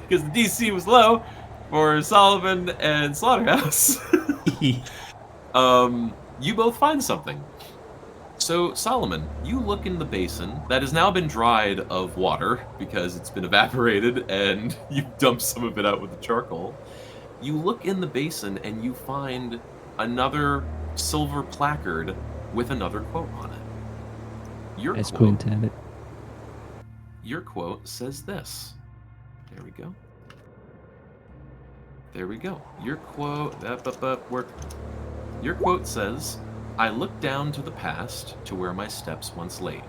because the DC was low for Solomon and Slaughterhouse, you both find something. So, Solomon, you look in the basin that has now been dried of water because it's been evaporated and you've dumped some of it out with the charcoal. You look in the basin and you find another silver placard with another quote on it. Your quote says this. There we go. There we go. Your quote, Your quote says, "I look down to the past, to where my steps once laid."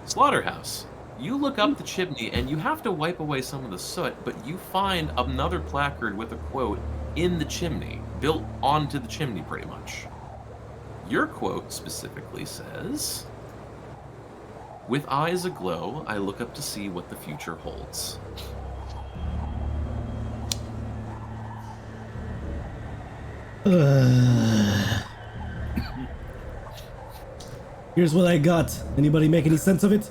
Slaughterhouse, you look up the chimney and you have to wipe away some of the soot, but you find another placard with a quote in the chimney, built onto the chimney pretty much. Your quote specifically says, "With eyes aglow, I look up to see what the future holds." Here's what I got. Anybody make any sense of it?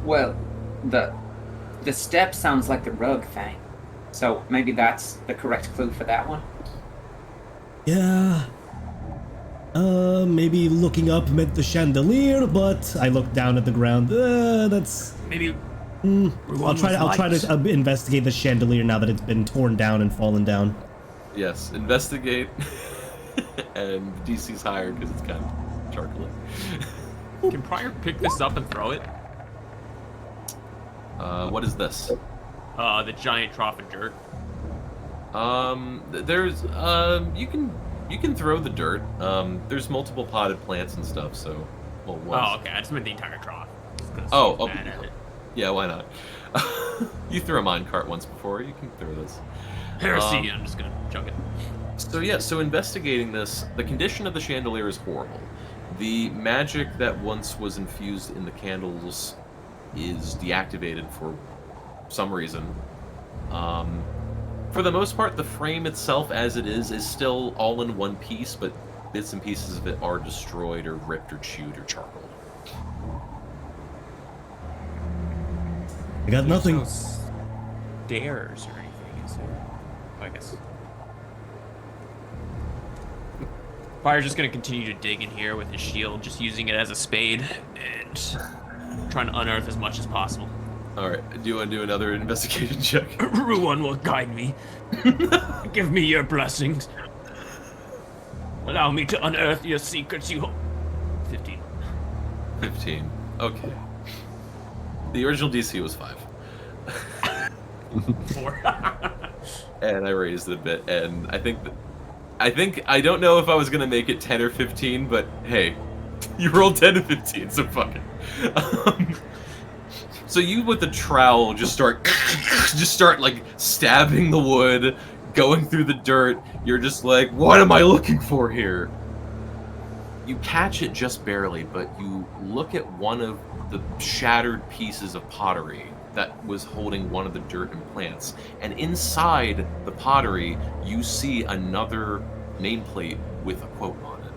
Well, the step sounds like the rug thing. So maybe that's the correct clue for that one? Yeah. Maybe looking up meant the chandelier, but I looked down at the ground. That's maybe. I'll try to investigate the chandelier now that it's been torn down and fallen down. Yes, investigate. And DC's higher because it's kind of charcoaly. Can Prior pick this up and throw it? What is this? The giant trough of dirt. There's you can throw the dirt. There's multiple potted plants and stuff. So, well, Oh, okay. I just meant the entire trough. Oh, okay. Yeah, why not? You threw a minecart once before. You can throw this. Heresy. I'm just gonna chug it. So investigating this, the condition of the chandelier is horrible. The magic that once was infused in the candles is deactivated for some reason. For the most part, the frame itself as it is still all in one piece, but bits and pieces of it are destroyed or ripped or chewed or charcoaled. I got nothing. No stairs or anything, is there? I guess. Fire's just gonna continue to dig in here with his shield, just using it as a spade and trying to unearth as much as possible. Alright, do you want to do another investigation check? Ruan will guide me. Give me your blessings. Allow me to unearth your secrets, you... 15. 15. Okay. The original DC was 5. 4. And I raised it a bit, and I don't know if I was gonna make it 10 or 15, but hey, you rolled 10 to 15, so fuck it. So you with the trowel just start like stabbing the wood, going through the dirt. You're just like, what am I looking for here? You catch it just barely, but you look at one of the shattered pieces of pottery that was holding one of the dirt and plants, and inside the pottery you see another nameplate with a quote on it.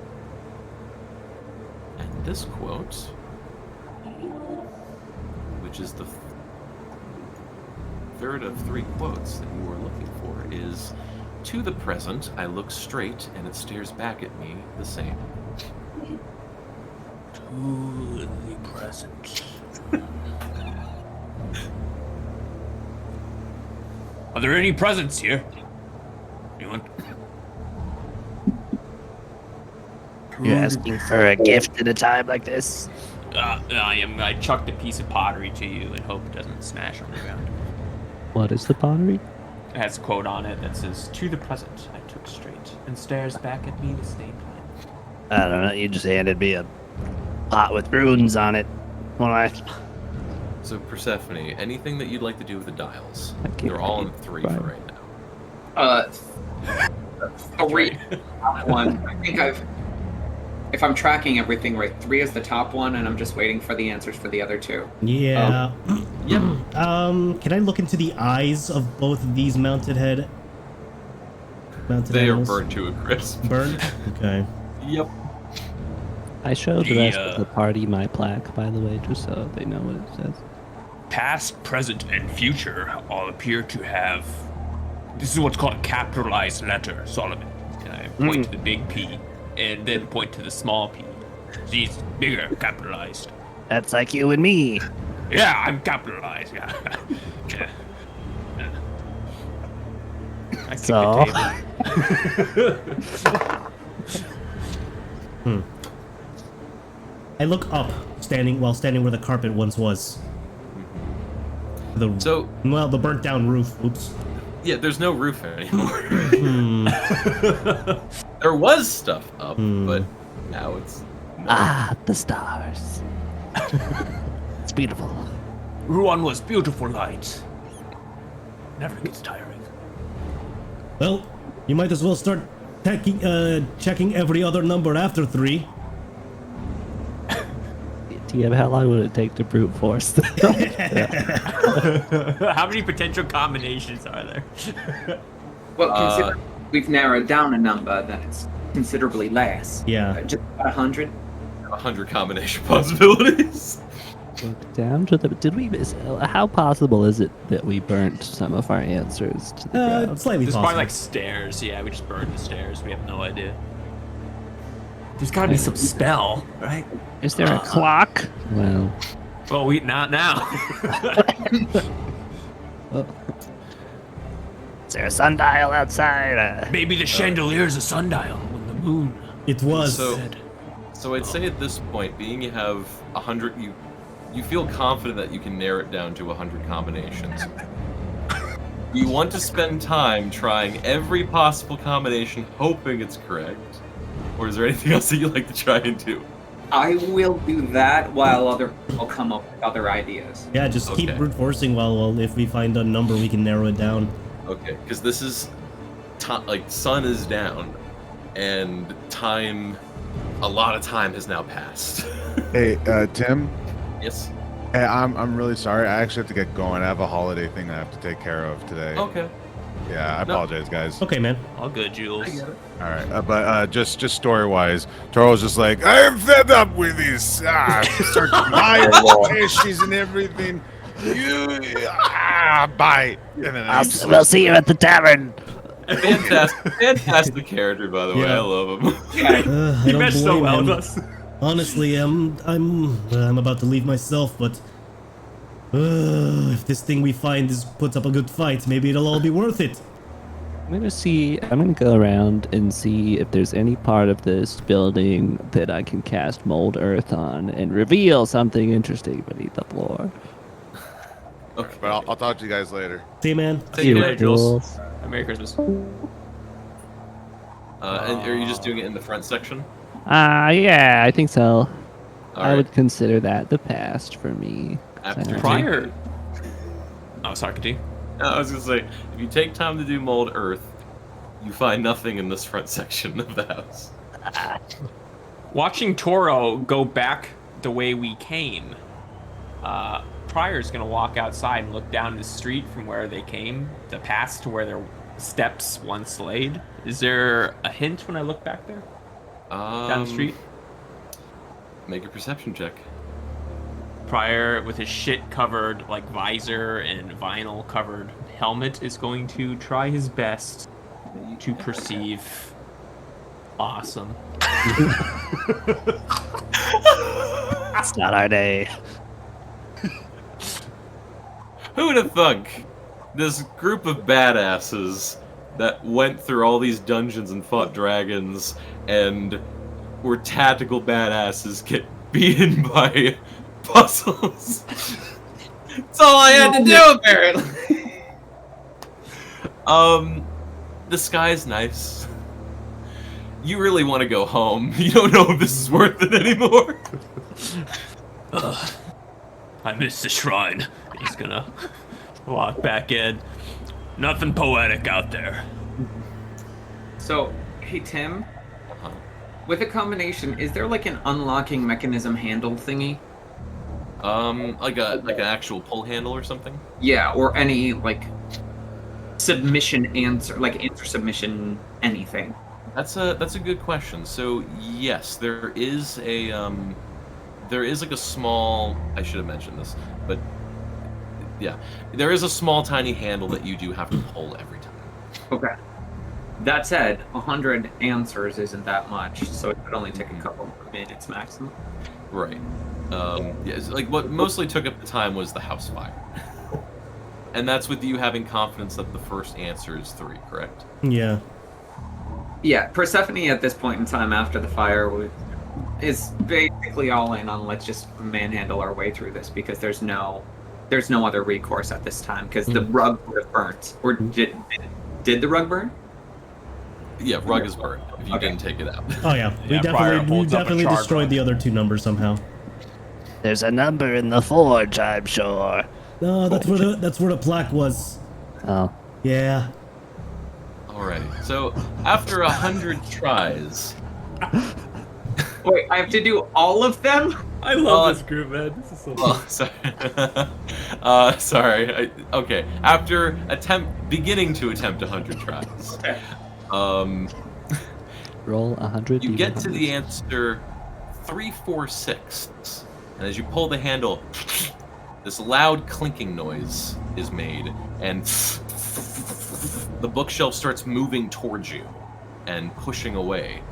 And this quote, which is the third of 3 quotes that you were looking for, is, "To the present, I look straight and it stares back at me the same." To the present. Are there any presents here? Anyone? You're asking for a gift at a time like this? I chucked a piece of pottery to you and hope it doesn't smash on the ground. What is the pottery? It has a quote on it that says, "To the present, I took straight and stares back at me the same time." I don't know. You just handed me a pot with runes on it. So Persephone, anything that you'd like to do with the dials? I can't They're all in read. 3 Right. for right now. 3. Top one. I think if I'm tracking everything right, 3 is the top one, and I'm just waiting for the answers for the other 2. Yeah. Yep. Can I look into the eyes of both of these mounted They animals? are burned to a crisp. Burned? Okay. Yep. I showed the rest of the party my plaque, by the way, just so they know what it says. Past, present, and future all appear to have. This is what's called a capitalized letter, Solomon. And I point to the big P, and then point to the small P. She's bigger, capitalized. That's like you and me. Yeah, I'm capitalized. Yeah. Yeah. I kicked So? the table. I look up, standing where the carpet once was. The burnt down roof. Oops. Yeah, there's no roof anymore. There was stuff up, but now it's... Ah, the stars. It's beautiful. Ruan was beautiful light. Never gets tiring. Well, you might as well start checking every other number after 3. TM, how long would it take to brute force? How many potential combinations are there? Well, considering we've narrowed down a number, then it's considerably less. Yeah. Just about 100. 100 combination possibilities. Down to the. Did we miss? How possible is it that we burnt some of our answers to the ground? Slightly There's possible. probably like stairs. Yeah, we just burned the stairs. We have no idea. There's gotta be some spell, right? Is there a clock? Well. Well, not now. Is there a sundial outside? Maybe the chandelier's a sundial when the moon. It was. So I'd say at this point, being you have 100, you feel confident that you can narrow it down to 100 combinations. You want to spend time trying every possible combination, hoping it's correct, or is there anything else that you'd like to try and do? I will do that while other people come up with other ideas. Yeah, just keep brute forcing while if we find a number, we can narrow it down. Okay, because this is sun is down, and a lot of time has now passed. Hey, Tim. Yes. Hey, I'm really sorry. I actually have to get going. I have a holiday thing I have to take care of today. Okay. Yeah, I apologize, guys. Okay, man. All good, Jules. All right, but just story-wise, Toro's just like, I am fed up with this. Start buying fishes and everything. Bye. And then We'll see you at the tavern. Fantastic character, by the way. Yeah. I love him. I He don't meshed so blame well him. with us. Honestly, I'm about to leave myself, but if this thing we find puts up a good fight, maybe it'll all be worth it. I'm gonna go around and see if there's any part of this building that I can cast Mold Earth on and reveal something interesting beneath the floor. Okay. But I'll talk to you guys later. See you, man. See you later, Jules. Jules. Merry Christmas. And are you just doing it in the front section? Yeah, I think so. All I right. would consider that the past for me. After Prior. Oh, sorry, continue. I was gonna say, if you take time to do Mold Earth, you find nothing in this front section of the house. Watching Toro go back the way we came, Pryor's gonna walk outside and look down the street from where they came, the past to where their steps once laid. Is there a hint when I look back there? Down the street? Make a perception check. Pryor, with his shit-covered like visor and vinyl-covered helmet, is going to try his best to perceive awesome. It's not our day. Who would have thunk this group of badasses that went through all these dungeons and fought dragons and were tactical badasses get beaten by puzzles? That's all I had to do, apparently. The sky's nice. You really want to go home. You don't know if this is worth it anymore. I miss the shrine. He's gonna walk back in. Nothing poetic out there. So, hey Tim, with a combination, is there like an unlocking mechanism handle thingy? Like an actual pull handle or something? Yeah, or any like submission answer, like answer submission, anything. That's a good question. So yes, there is like a small. I should have mentioned this, but yeah, there is a small, tiny handle that you do have to pull every time. Okay. That said, 100 answers isn't that much, so it could only take a couple minutes maximum. Right. Yes. Like what mostly took up the time was the house fire, and that's with you having confidence that the first answer is 3, correct? Yeah. Yeah, Persephone at this point in time after the fire is basically all in on let's just manhandle our way through this because there's no other recourse at this time because the rug would have burnt. Or did the rug burn? Yeah, rug is burned if you didn't take it out. Oh yeah, we Pryor definitely holds up a charred destroyed rug. the other 2 numbers somehow. There's a number in the forge, I'm sure. No, that's where the plaque was. Oh. Yeah. Alrighty. So after 100 tries. Wait, I have to do all of them? I love this group, man. This is so Sorry. Sorry. Okay. After beginning to attempt 100 tries. Roll 100. You get to the answer 346, and as you pull the handle, this loud clinking noise is made, and the bookshelf starts moving towards you and pushing away.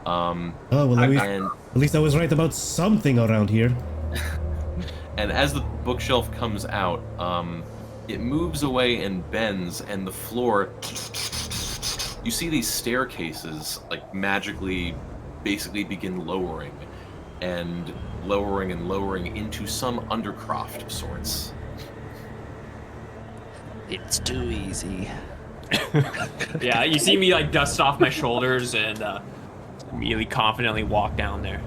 Oh well, at least I was right about something around here. And as the bookshelf comes out, it moves away and bends, and the floor. You see these staircases, like, magically, basically begin lowering and lowering into some undercroft of sorts. It's too easy. Yeah, you see me like dust off my shoulders and immediately confidently walk down there.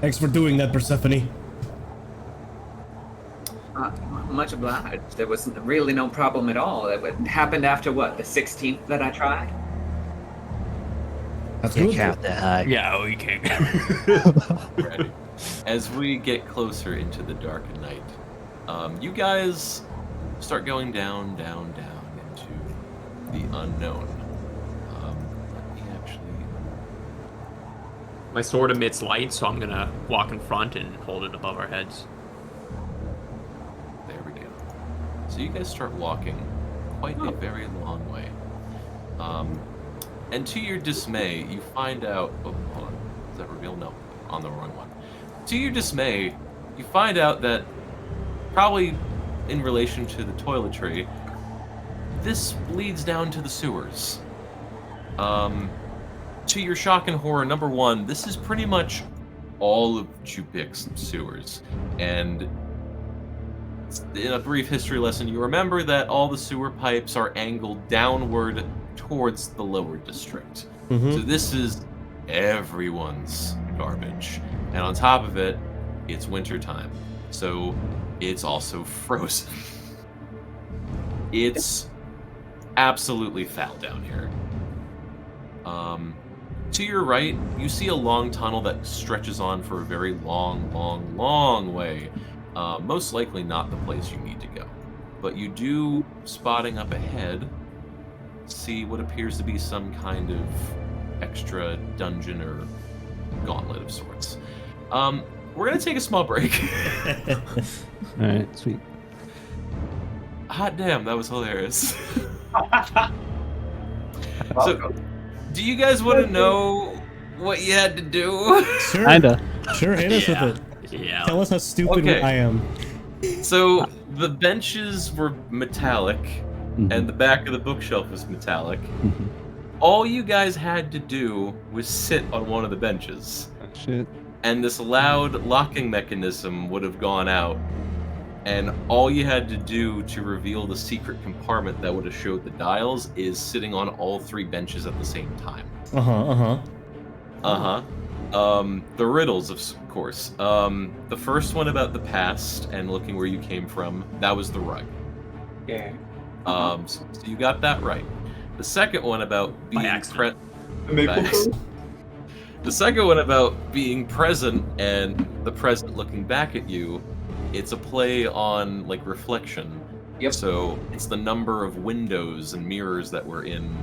Thanks for doing that, Persephone. much obliged. There was really no problem at all. It happened after what, the 16th that I tried? That's Can't good. count that high. Yeah, we can't. Right. As we get closer into the dark of night, you guys start going down into the unknown. Let me actually. My sword emits light, so I'm gonna walk in front and hold it above our heads. There we go. So you guys start walking quite a very long way. And to your dismay, you find out. Oh, hold on. Is that revealed? No, on the wrong one. To your dismay, you find out that probably in relation to the toiletry, this leads down to the sewers. To your shock and horror, number one, this is pretty much all of Chupik's sewers. And in a brief history lesson, you remember that all the sewer pipes are angled downward towards the lower district. So this is everyone's garbage. And on top of it, it's wintertime. So it's also frozen. It's absolutely foul down here. To your right, you see a long tunnel that stretches on for a very long way. Most likely not the place you need to go. But you do, spotting up ahead, see what appears to be some kind of extra dungeon or gauntlet of sorts. We're going to take a small break. Alright, sweet. Hot damn, that was hilarious. So, do you guys want to know what you had to do? Sure. Kinda. Sure, hit us with it. Yeah. Tell us how stupid Okay. I am. So, the benches were metallic, and the back of the bookshelf was metallic. All you guys had to do was sit on one of the benches. Shit. And this loud locking mechanism would have gone out, and all you had to do to reveal the secret compartment that would have showed the dials is sitting on all three benches at the same time. The riddles, of course. The first one about the past and looking where you came from, that was the rug. Yeah. So you got that right. The second one about being The second one about being present and the present looking back at you, it's a play on like reflection. Yep. So it's the number of windows and mirrors that were in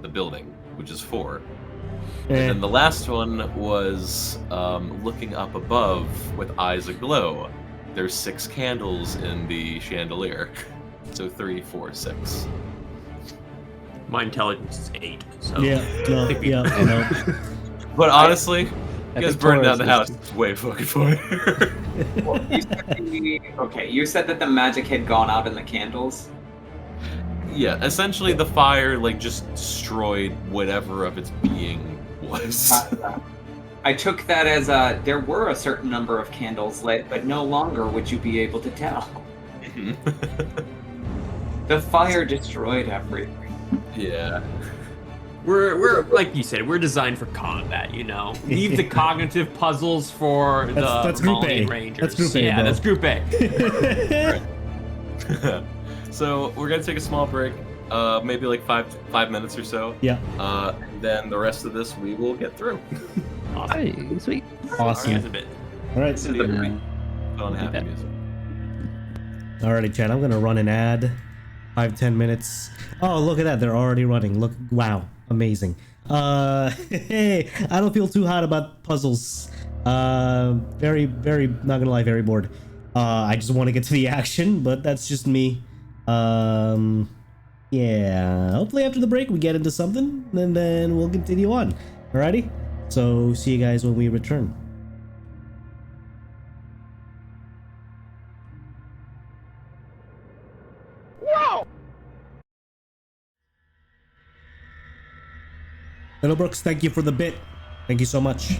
the building, which is 4. And then the last one was looking up above with eyes aglow. There's 6 candles in the chandelier. So 3, 4, 6. My intelligence is 8. So No. But honestly, you guys think burning down the Taurus house. It's way fucking funny. Well, you said that the magic had gone out in the candles. Yeah, essentially the fire like just destroyed whatever of its being was. I took that as there were a certain number of candles lit, but no longer would you be able to tell. The fire destroyed everything. Yeah. We're like you said, we're designed for combat, you know. Leave the cognitive puzzles for That's the Group A. Malian Rangers. That's Group A, Yeah, bro. that's Group A. So we're gonna take a small break, maybe like five minutes or so. Yeah. And then the rest of this we will get through. Hey, sweet. Awesome. That's a bit. All right. This is the put on happy music. Alrighty, Chad. I'm gonna run an ad. 5-10 minutes. Oh, look at that. They're already running. Look. Wow. Amazing. Hey, I don't feel too hot about puzzles. Very, not gonna lie, very bored. I just want to get to the action, but that's just me. Yeah. Hopefully after the break we get into something, and then we'll continue on. Alrighty? So, see you guys when we return. Hello, Brooks. Thank you for the bit. Thank you so much.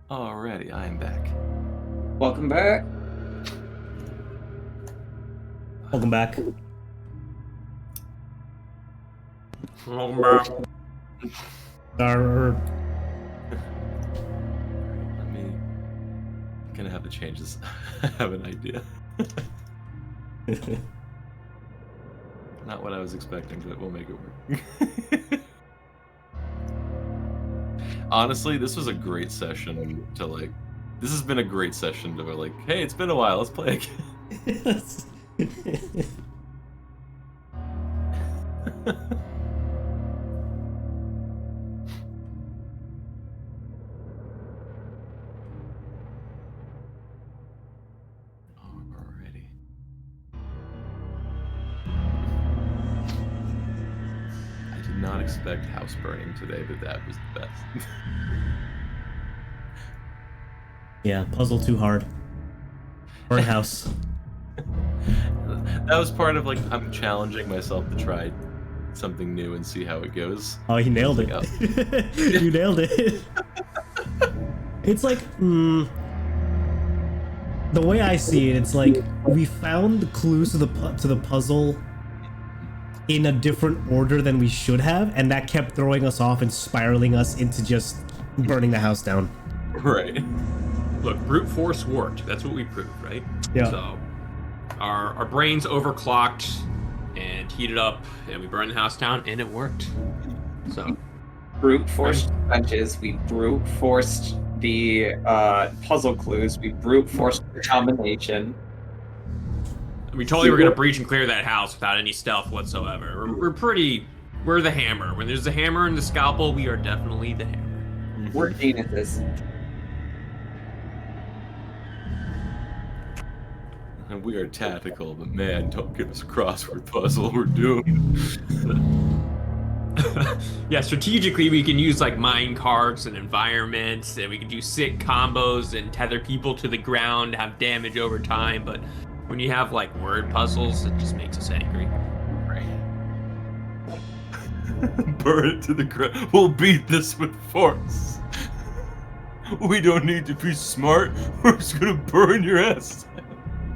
Alrighty, I am back. Welcome back. Welcome back. Welcome back. Arr. Let me. I'm gonna have to change this. I have an idea. Not what I was expecting, but we'll make it work. Honestly, this was a great session to like. This has been a great session to like. Hey, it's been a while. Let's play again. Alrighty. I did not expect house burning today, but that was the best. Yeah, puzzle too hard. Burn house. That was part of like I'm challenging myself to try something new and see how it goes. Oh, he nailed it. Like, You nailed it. It's like, the way I see it, it's like we found the clues to the puzzle in a different order than we should have, and that kept throwing us off and spiraling us into just burning the house down. Right. Look, brute force worked. That's what we proved, right? Yeah. So our brains overclocked and heated up, and we burned the house down, and it worked. So Brute forced punches. We brute forced the puzzle clues. We brute forced the combination. we totally were gonna breach and clear that house without any stealth whatsoever. We're the hammer. When there's the hammer and the scalpel, we are definitely the hammer. We're geniuses. And we are tactical, but man, don't give us a crossword puzzle. We're doomed. Yeah, strategically we can use like mine carts and environments, and we can do sick combos and tether people to the ground, have damage over time, but when you have like word puzzles, it just makes us angry. Burn it to the ground. We'll beat this with force. We don't need to be smart. We're just gonna burn your ass.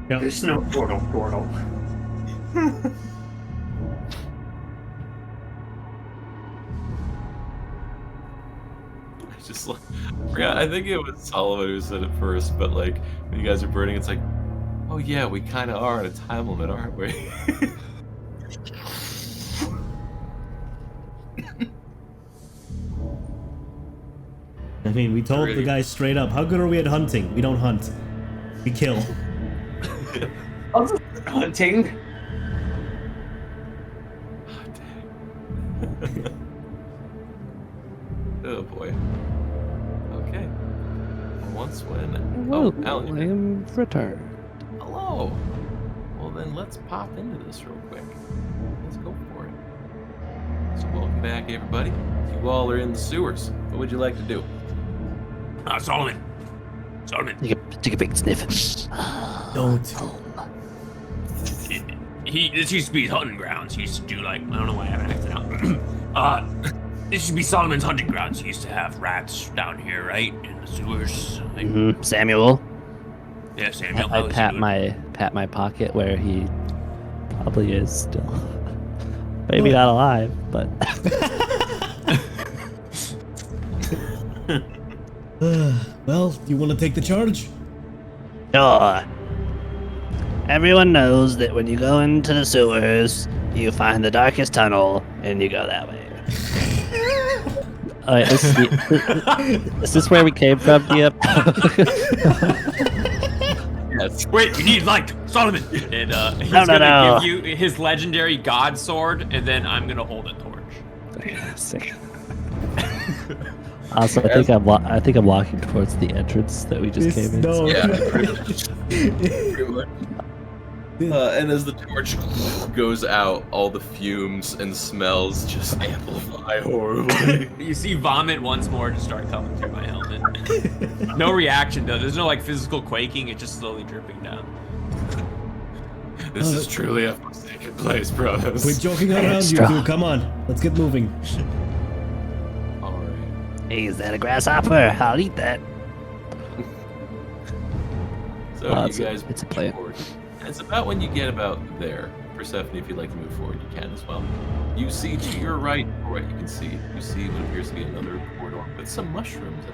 Yep. There's no portal. It's just like, I think it was Sullivan who said it first, but like when you guys are burning, it's like, oh yeah, we kind of are at a time limit, aren't we? I mean, we told the guy straight up, how good are we at hunting? We don't hunt. We kill. Hunting. Oh boy. Okay. Once when. Well, Oh, Alan, I am returned. hello. Well then, let's pop into this real quick. Let's go for it. So welcome back, everybody. You all are in the sewers. What would you like to do? Solomon. Take a big sniff. Don't. This used to be his hunting grounds. He used to do like, I don't know why I have an accent out. This used to be Solomon's hunting grounds. He used to have rats down here, right? In the sewers. Like, Samuel. Yeah, Samuel. I pat my pocket where he probably is still. Maybe not alive, but Well, you want to take the charge? Sure. Everyone knows that when you go into the sewers, you find the darkest tunnel, and you go that way. Alright, is this where we came from, Dieppe? Yes. Wait, you need light, Solomon. And he's gonna give you his legendary god sword, and then I'm gonna hold a torch. Sick. Also, I think I'm walking towards the entrance that we just came in. No. Yeah, pretty much. And as the torch goes out, all the fumes and smells just amplify horribly. You see vomit once more just start coming through my helmet. No reaction though. There's no like physical quaking. It's just slowly dripping down. This is truly a forsaken place, brothers. Quit joking around, you two. Come on, let's get moving. Hey, is that a grasshopper? I'll eat that. So you guys it's a plan. forward. And it's about when you get about there. Persephone, if you'd like to move forward, you can as well. You see to your right, or what you can see, you see what appears to be another corridor with some mushrooms at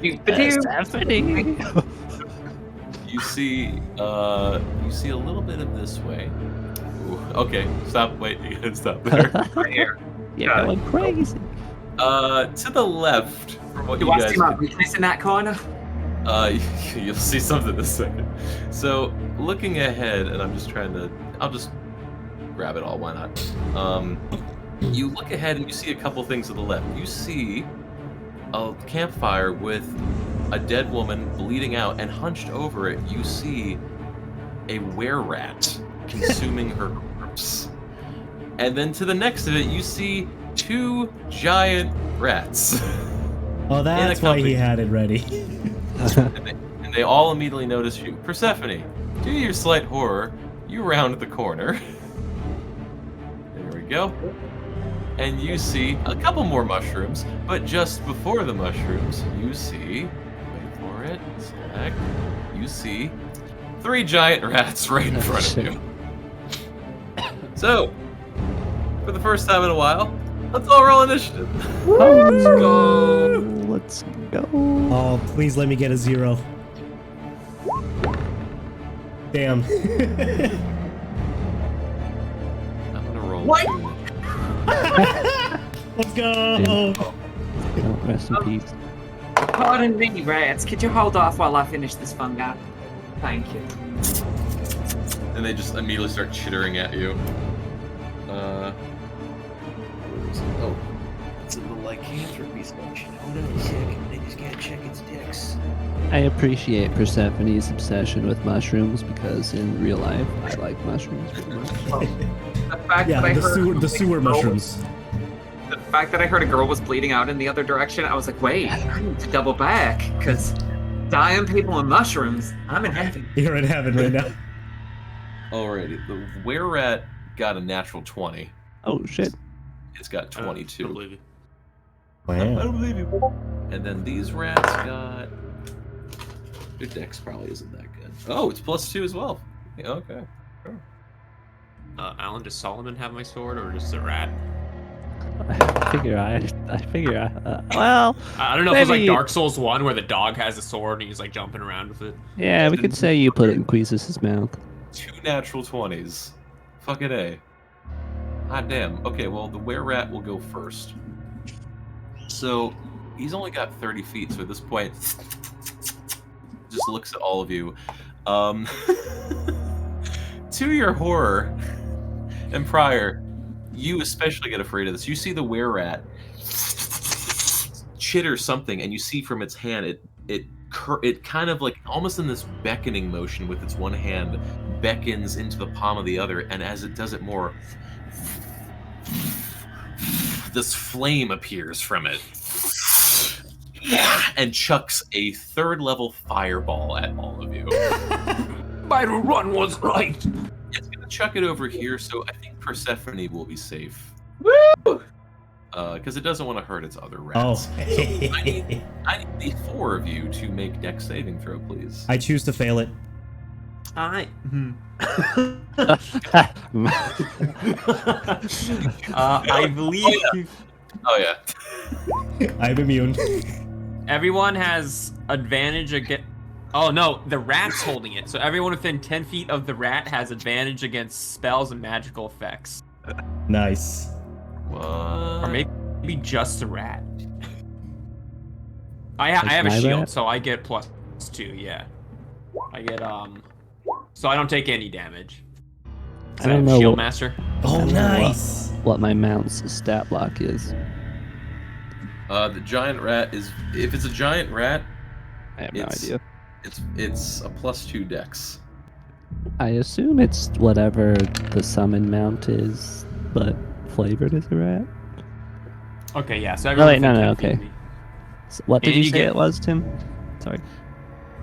the end. Stephanie. You see a little bit of this way. Ooh, okay, stop. Wait, you gotta stop there. Right here. You're going crazy. To the left, from what Do you I guys see my weakness in that corner? you'll see something in a second. So, looking ahead, and I'll just grab it all, why not? You look ahead and you see a couple things to the left. You see a campfire with a dead woman bleeding out, and hunched over it, you see a were-rat consuming her corpse. And then to the next of it, you see 2 giant rats. Oh, that's why he had it ready. and they all immediately notice you. Persephone, due to your slight horror, you round the corner. There we go. And you see a couple more mushrooms, but just before the mushrooms, you see, wait for it, select, you see 3 giant rats right in front of you. So, for the first time in a while, let's all roll initiative. Let's go. Let's go. Oh, please let me get a 0. Damn. I'm gonna roll. What? Let's go. Oh, rest in peace. Pardon me, rats. Could you hold off while I finish this fungi? Thank you. And they just immediately start chittering at you. Oh, It's a little lycanthropy section. Hold on a second. I just gotta check its dicks. I appreciate Persephone's obsession with mushrooms because in real life, I like mushrooms very much. The fact Yeah, that I the heard sewer mushrooms. The fact that I heard a girl was bleeding out in the other direction, I was like, wait, I need to double back, because dying people and mushrooms, I'm in heaven. You're in heaven right now. alrighty. The were-rat got a natural 20. Oh shit. It's got 22. I believe you. I Wow. don't believe you. And then these rats got... Their dex probably isn't that good. Oh, it's +2 as well. Yeah, okay. Sure. Alan, does Solomon have my sword or just a rat? I figure. Well, I don't know if it's like maybe- Dark Souls 1 where the dog has a sword and he's like jumping around with it. yeah, we could say you put it in Queezus' mouth. 2 natural 20s. Fucking A. Hot damn. Okay, well, the were-rat will go first. So, he's only got 30 feet, so at this point, just looks at all of you. To your horror, and prior, you especially get afraid of this. You see the were-rat chitter something, and you see from its hand, it kind of like, almost in this beckoning motion with its one hand, beckons into the palm of the other, and as it does it more, this flame appears from it and chucks a 3rd level fireball at all of you. My run was right. It's gonna chuck it over here, so I think Persephone will be safe. Woo! Because it doesn't want to hurt its other rats. Oh. So I need the 4 of you to make dex saving throw, please. I choose to fail it. I believe Oh yeah. I'm immune. everyone has advantage against. Oh no, the rat's holding it. So everyone within 10 feet of the rat has advantage against spells and magical effects. Nice. What? Or maybe just the rat. I have a my shield, rat? so I get +2. Yeah, I get so I don't take any damage. I don't know Shield what- Master. Oh, nice. What my mount's stat block is. The giant rat is, if it's a giant rat, I have no It's- idea. it's a +2 dex. I assume it's whatever the summon mount is, but flavored as a rat. Okay, yeah. So Oh, everyone wait, no, within no, 10 feet okay. of me. So what did And you you say get- it was, Tim? Sorry.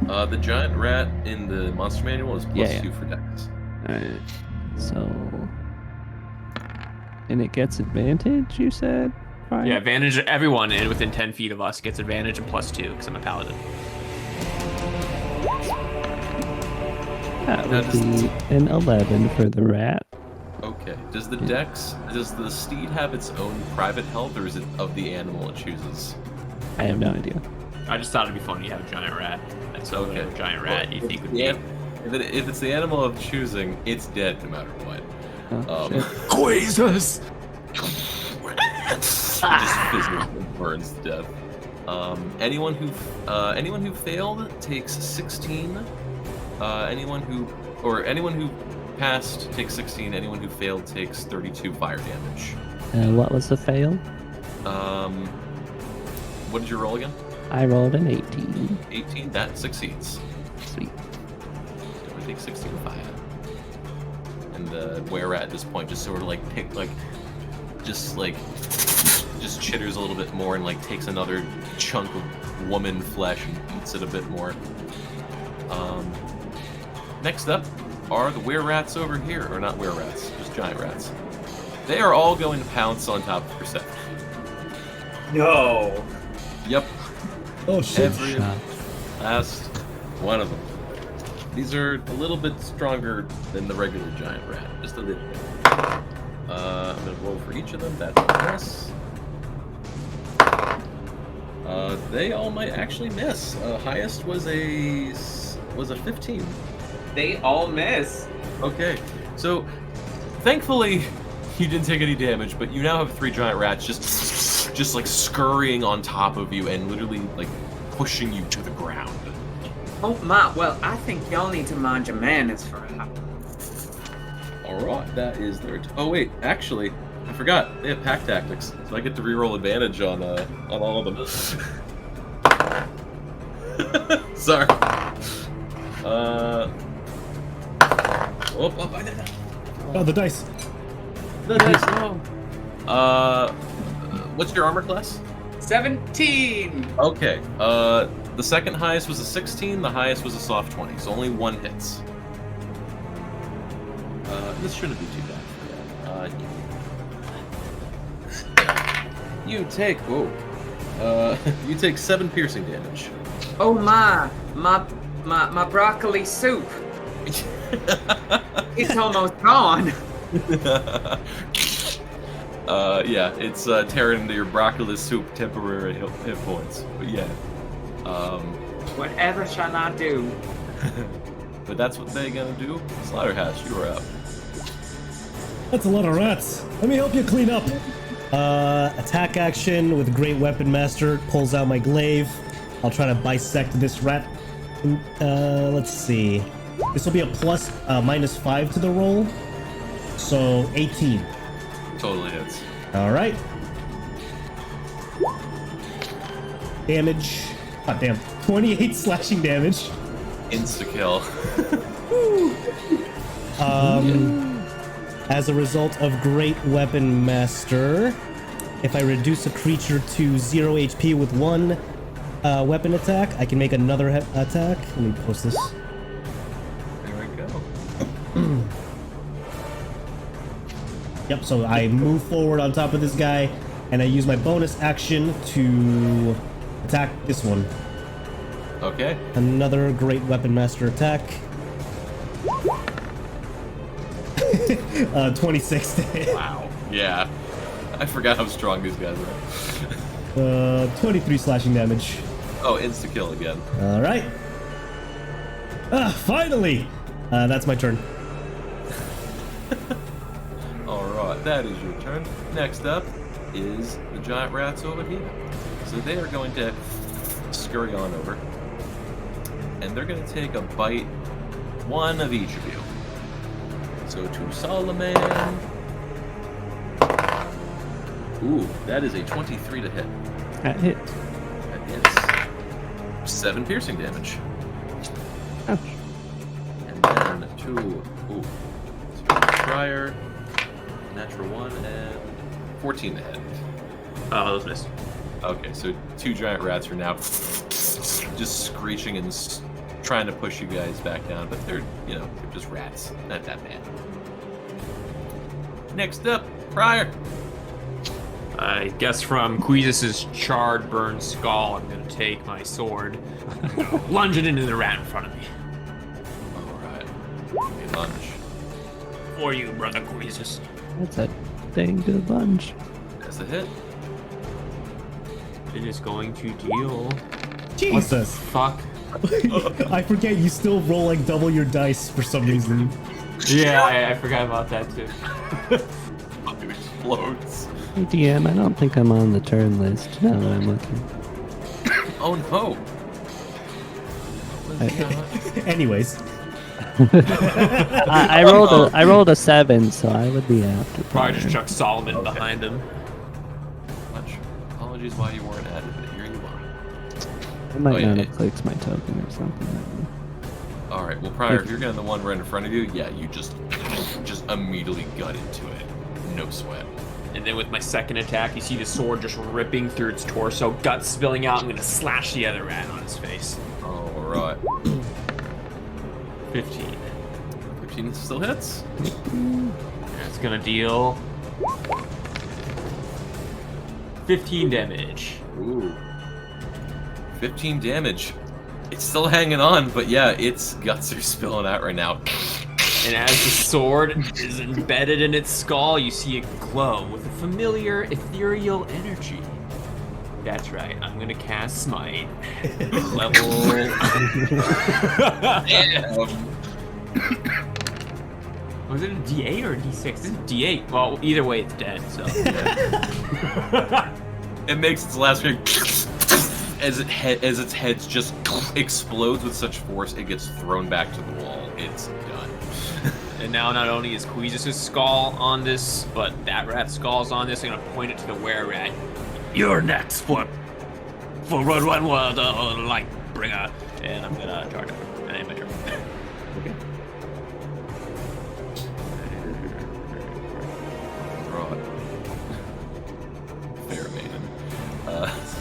The giant rat in the monster manual is +2 Yeah, yeah. for dex. Alright. So. And it gets advantage, you said? Right? Yeah, advantage. Everyone within 10 feet of us gets advantage and +2 because I'm a paladin. That would be an 11 for the rat. Okay. Does the steed have its own private health, or is it of the animal it chooses? I have no idea. I just thought it'd be funny to have a giant rat. And so Okay. a giant rat you think would be... If it's the animal of choosing, it's dead no matter what. Oh, shit. Quasars! Just physically burns to death. Anyone who failed takes 16. Anyone who passed takes 16. Anyone who failed takes 32 fire damage. What was the fail? What did you roll again? I rolled an 18. 18. That succeeds. Sweet. So we take 16 fire. And the were-rat at this point just sort of just chitters a little bit more and like takes another chunk of woman flesh and eats it a bit more. Next up are the were-rats over here, or not were-rats, just giant rats. They are all going to pounce on top of Persephone. No. Yep. Oh shit. Every last one of them. These are a little bit stronger than the regular giant rat, just a little bit. I'm gonna roll for each of them. That's a miss. They all might actually miss. Highest was a 15. They all miss. Okay, so thankfully you didn't take any damage, but you now have 3 giant rats just like scurrying on top of you and literally like pushing you to the ground. Oh my, well, I think y'all need to mind your manners for a hop. Alright, that is their... Oh wait, actually, I forgot. They have pack tactics, so I get to reroll advantage on all of them. Sorry. Oh, the dice. The dice, no. What's your armor class? 17! Okay, the second highest was a 16, the highest was a soft 20, so only one hits. This shouldn't be too bad. You take, you take 7 piercing damage. Oh my broccoli soup. It's almost gone. Yeah, it's tearing into your broccoli soup temporary hit points. But yeah. Whatever shall I do? But that's what they're gonna do. Slaughterhouse, you are up. That's a lot of rats. Let me help you clean up. Attack action with Great Weapon Master. Pulls out my glaive. I'll try to bisect this rat. Let's see. This will be a plus -5 to the roll. So 18. Totally hits. All right. Damage. God damn. 28 slashing damage. Insta-kill. As a result of Great Weapon Master, if I reduce a creature to 0 HP with 1 weapon attack, I can make another attack. Let me post this. There we go. Yep, so I move forward on top of this guy, and I use my bonus action to attack this one. Okay. Another Great Weapon Master attack. 26 to hit. Wow. Yeah. I forgot how strong these guys are. 23 slashing damage. Oh, insta-kill again. All right. Finally! That's my turn. Alright, that is your turn. Next up is the giant rats over here. So they are going to scurry on over. And they're going to take a bite, one of each of you. So to Solomon. Ooh, that is a 23 to hit. That hit. That is 7 piercing damage. Ouch. And then to Schreier, natural 1 and 14 to hit. Oh, those missed. Okay, so 2 giant rats are now just screeching and trying to push you guys back down, but they're just rats. Not that bad. Next up, Prior. I guess from Queezus' charred, burned skull, I'm gonna take my sword, lunge it into the rat in front of me. Alright. A lunge. For you, brother Queezus. That's a dang good lunge. That's a hit. It is going to deal. Jesus. Fuck. I forget you still roll like double your dice for some reason. Yeah, I forgot about that too. It explodes. Hey, DM, I don't think I'm on the turn list now that I'm looking. Oh no. Anyways. I rolled a 7, so I would be after. Probably just chuck Solomon behind him. Much apologies why you weren't added, but here you are. I might not have clicked my token or something. Alright, well Prior, if you're getting the one right in front of you, yeah, you just immediately gut into it. No sweat. And then with my second attack, you see the sword just ripping through its torso, guts spilling out. I'm gonna slash the other rat on his face. Alright. 15. 15 still hits? That's gonna deal 15 damage. Ooh. 15 damage. It's still hanging on, but yeah, its guts are spilling out right now. And as the sword is embedded in its skull, you see it glow with a familiar ethereal energy. That's right, I'm gonna cast Smite. Level... Was it a D8 or a D6? This is D8. Well, either way, it's dead, so... It makes its last ring as its head just explodes with such force, it gets thrown back to the wall. It's done. And now not only is Queezus' skull on this, but that rat's skull's on this. I'm gonna point it to the were-rat. You're next for Run Lightbringer. And I'm gonna charge him. That ain't my turn. Okay. Right. Fair maiden.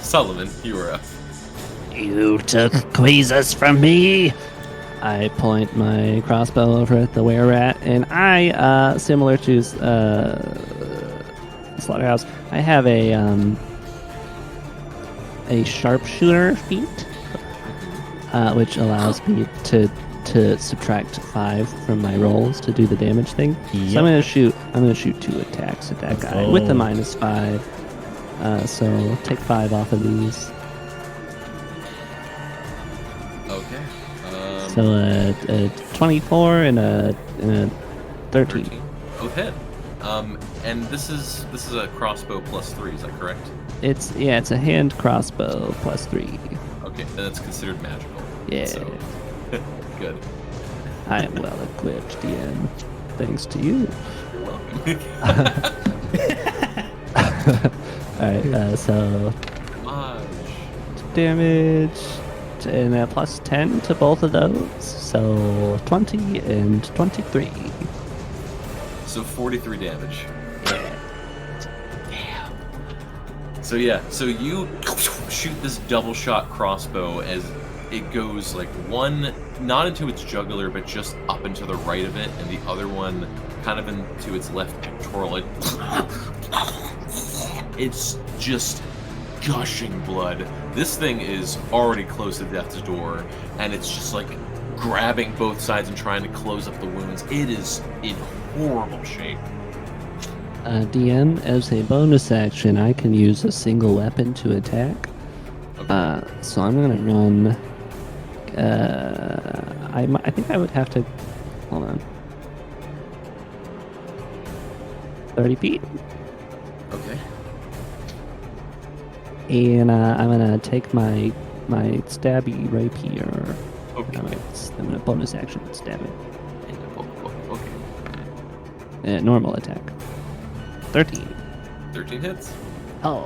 Solomon, you are up. You took Queezus from me. I point my crossbow over at the were-rat, and I, similar to Slaughterhouse, I have a sharpshooter feat, which allows me to subtract 5 from my rolls to do the damage thing. Yep. So I'm gonna shoot 2 attacks at that guy with the -5. So I'll take 5 off of these. Okay. So a 24 and a 13. Both hit. And this is a crossbow +3, is that correct? It's a hand crossbow +3. Okay, then it's considered magical. Yeah. So, good. I am well equipped, DM. Thanks to you. You're welcome. Alright, so damage and a +10 to both of those. So 20 and 23. So 43 damage. Yeah. So you shoot this double shot crossbow as it goes like one not into its jugular but just up and to the right of it, and the other one kind of into its left pectoral. It's just gushing blood. This thing is already close to death's door, and it's just like grabbing both sides and trying to close up the wounds. It is in horrible shape. DM, as a bonus action, I can use a single weapon to attack. Okay. So I'm gonna run. I think I would have to. Hold on. 30 feet. Okay. And I'm gonna take my stabby rapier. Okay. I'm gonna bonus action stab it. Okay. Normal attack. 13. 13 hits. Oh.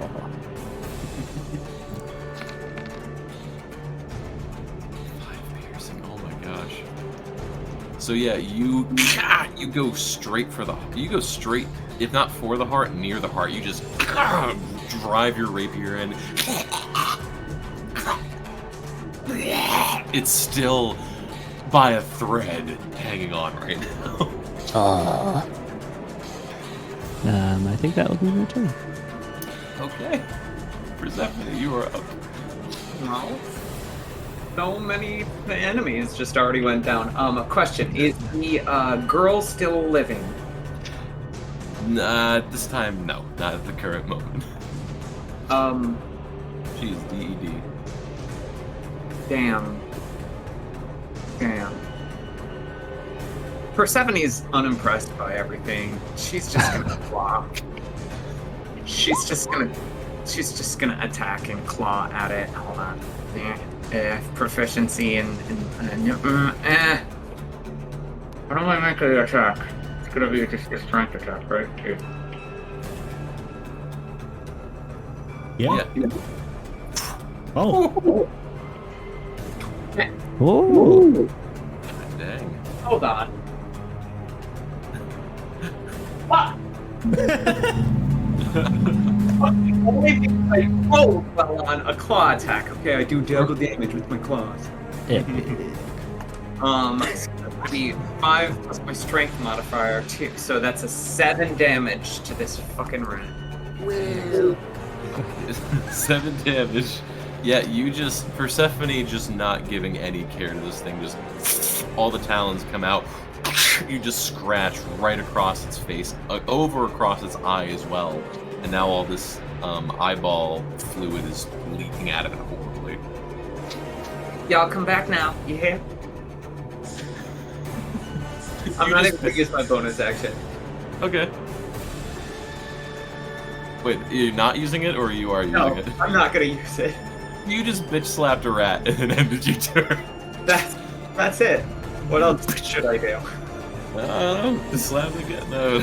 5 piercing. Oh my gosh. So yeah, you go straight, if not for the heart, near the heart. You just drive your rapier in. It's still by a thread hanging on right now. I think that would be my turn. Okay. Persephone, you are up. No. So many enemies just already went down. A question: is the girl still living? Nah, at this time, no, not at the current moment. She's DED. Damn. Persephone's unimpressed by everything. She's just gonna claw. She's just gonna attack and claw at it. Hold on. Proficiency and How do I make the attack? It's gonna be just a strength attack, right? Yeah. Oh. Oh. Dang. Hold on. What? Only because I rolled well on a claw attack. Okay, I do double damage with my claws. It's gonna be 5 plus my strength modifier 2, so that's a 7 damage to this fucking rat. 7 damage. Yeah, Persephone just not giving any care to this thing, just all the talons come out. You just scratch right across its face, over across its eye as well, and now all this eyeball fluid is leaking at it horribly. Y'all come back now, you hear? I'm not even gonna use my bonus action. Okay. Wait, you're not using it, or you are using it? I'm not gonna use it. You just bitch slapped a rat and then ended your turn. That's it. What else should I do? I don't know. Just slap it again. No.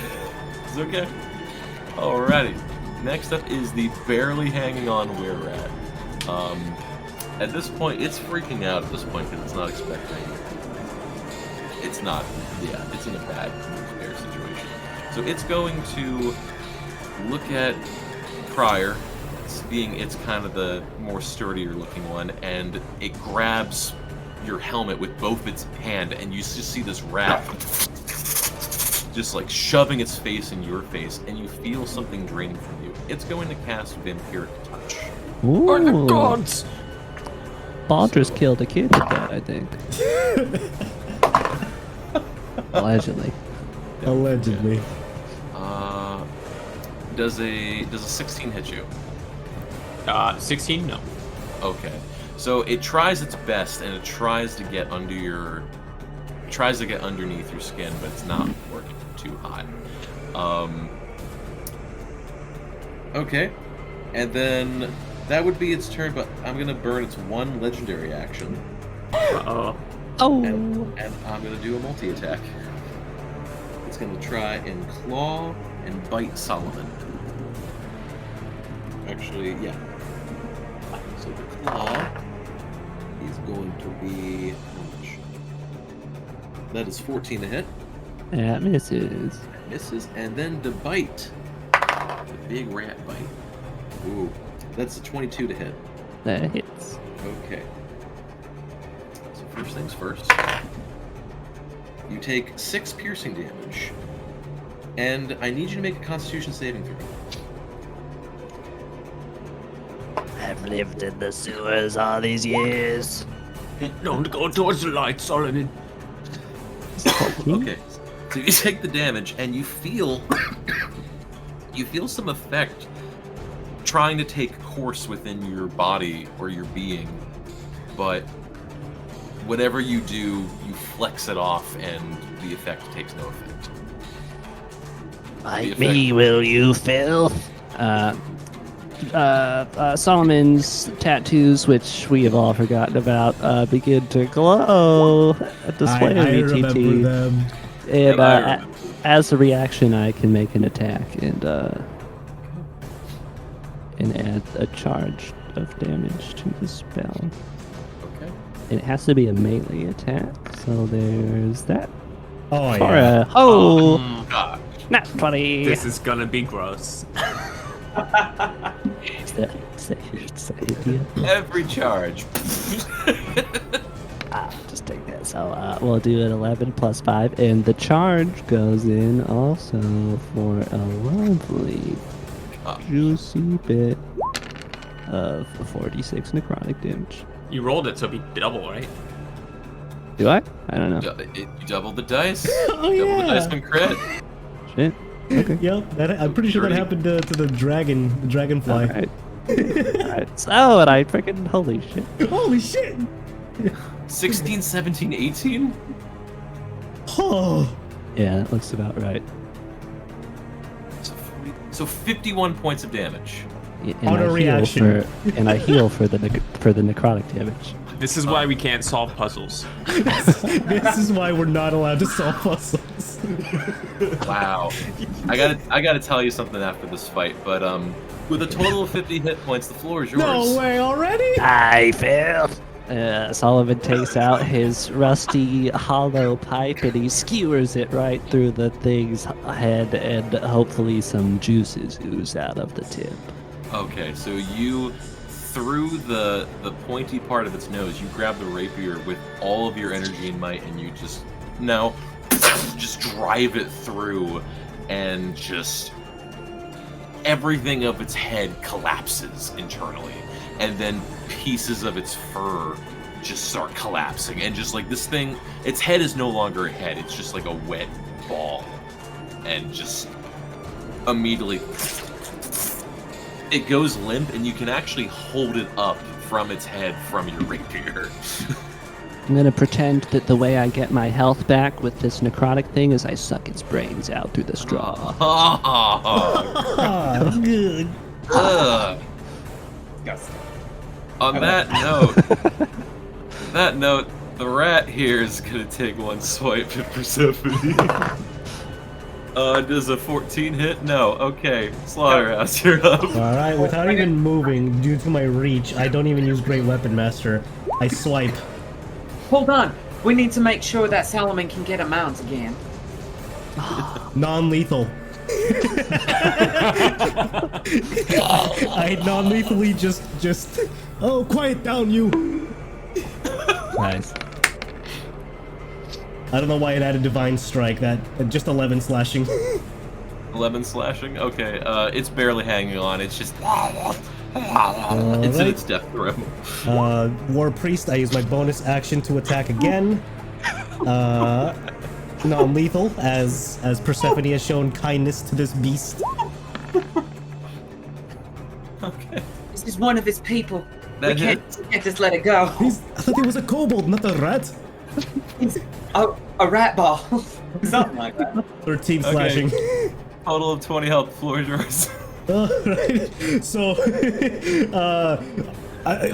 It's okay. Alrighty. Next up is the barely hanging on were-rat. At this point, it's freaking out at this point because it's not expecting. It's not. Yeah, it's in a bad bear situation. So it's going to look at Prior, it's kind of the more sturdier looking one, and it grabs your helmet with both its hand, and you just see this rat just like shoving its face in your face, and you feel something draining from you. It's going to cast Vampiric Touch. Ooh. By the gods! Baldrus killed a kid with that, I think. Allegedly. Allegedly. Does a 16 hit you? 16? No. Okay. So it tries its best, and it tries to get underneath your skin, but it's not working too high. Okay. And then that would be its turn, but I'm gonna burn its one legendary action. Uh-oh. Oh. And I'm gonna do a multi-attack. It's gonna try and claw and bite Solomon. Actually, yeah. So the claw is going to be how much? That is 14 to hit. That misses. That misses, and then the bite, the big rat bite. Ooh, that's a 22 to hit. That hits. Okay. So first things first. You take 6 piercing damage, and I need you to make a Constitution saving throw. I've lived in the sewers all these years. Don't go towards the light, Solomon. Okay, so you take the damage, and you feel some effect trying to take course within your body or your being, but whatever you do, you flex it off, and the effect takes no effect. Like me, will you, Phil? Solomon's tattoos, which we have all forgotten about, begin to glow at display I of remember VTT. them. And as a reaction, I can make an attack and add a charge of damage to the spell. Okay. It has to be a melee attack, so there's that. Oh, For yeah. God. Not funny. This is gonna be gross. Is that idea? Every charge. Just take that. So we'll do an 11 plus 5, and the charge goes in also for a lovely juicy bit of 46 necrotic damage. You rolled it, so it'd be double, right? Do I? I don't know. You double the dice. Oh, You double the yeah. dice when crit. Shit. Okay. Yep, I'm pretty sure that happened to the dragonfly. Alright. Alright. So, and I freaking holy shit. Holy shit! 16, 17, 18? Oh. Yeah, that looks about right. So 51 points of damage. And Auto reaction. And I heal for the necrotic damage. This is why we can't solve puzzles. This is why we're not allowed to solve puzzles. Wow. I gotta tell you something after this fight, but with a total of 50 hit points, the floor is yours. No way already? I failed. Sullivan takes out his rusty hollow pipe and he skewers it right through the thing's head, and hopefully some juices ooze out of the tip. Okay, so you, through the pointy part of its nose, you grab the rapier with all of your energy and might, and you just drive it through, and just everything of its head collapses internally, and then pieces of its fur just start collapsing, and just like this thing, its head is no longer a head, it's just like a wet ball, and just immediately it goes limp, and you can actually hold it up from its head from your rapier. I'm gonna pretend that the way I get my health back with this necrotic thing is I suck its brains out through the straw. Oh, good. Ugh. On that note, the rat here is gonna take one swipe at Persephone. Does a 14 hit? No. Okay, Slaughterhouse, you're up. Alright, without even moving, due to my reach, I don't even use Great Weapon Master. I swipe. Hold on. We need to make sure that Solomon can get a mount again. Non-lethal. I non-lethally just. Oh, quiet down, you. Nice. I don't know why it had a divine strike. That just 11 slashing. 11 slashing. Okay. It's barely hanging on. It's just. It's in its death throw. War Priest. I use my bonus action to attack again. Non-lethal, as Persephone has shown kindness to this beast. Okay. This is one of his people. That We can't just let it go. I thought it was a kobold, not a rat. It's a rat ball. Something like that. 13 slashing. Total of 20 health. Floor is yours. Right. So,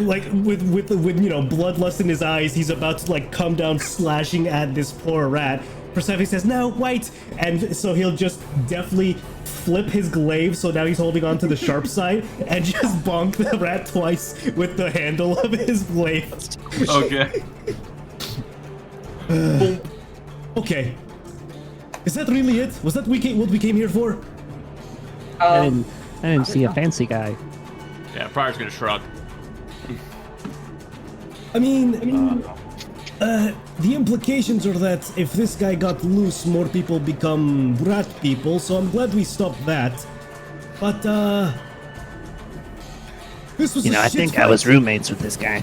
like with bloodlust in his eyes, he's about to like come down slashing at this poor rat. Persephone says, "No, wait!" And so he'll just deftly flip his glaive, so now he's holding on to the sharp side, and just bonk the rat twice with the handle of his glaive. Okay. Okay. Is that really it? Was that what we came here for? I didn't see a fancy guy. Yeah, Prior's gonna shrug. I mean, the implications are that if this guy got loose, more people become rat people, so I'm glad we stopped that. But, this was I think I was roommates with this guy.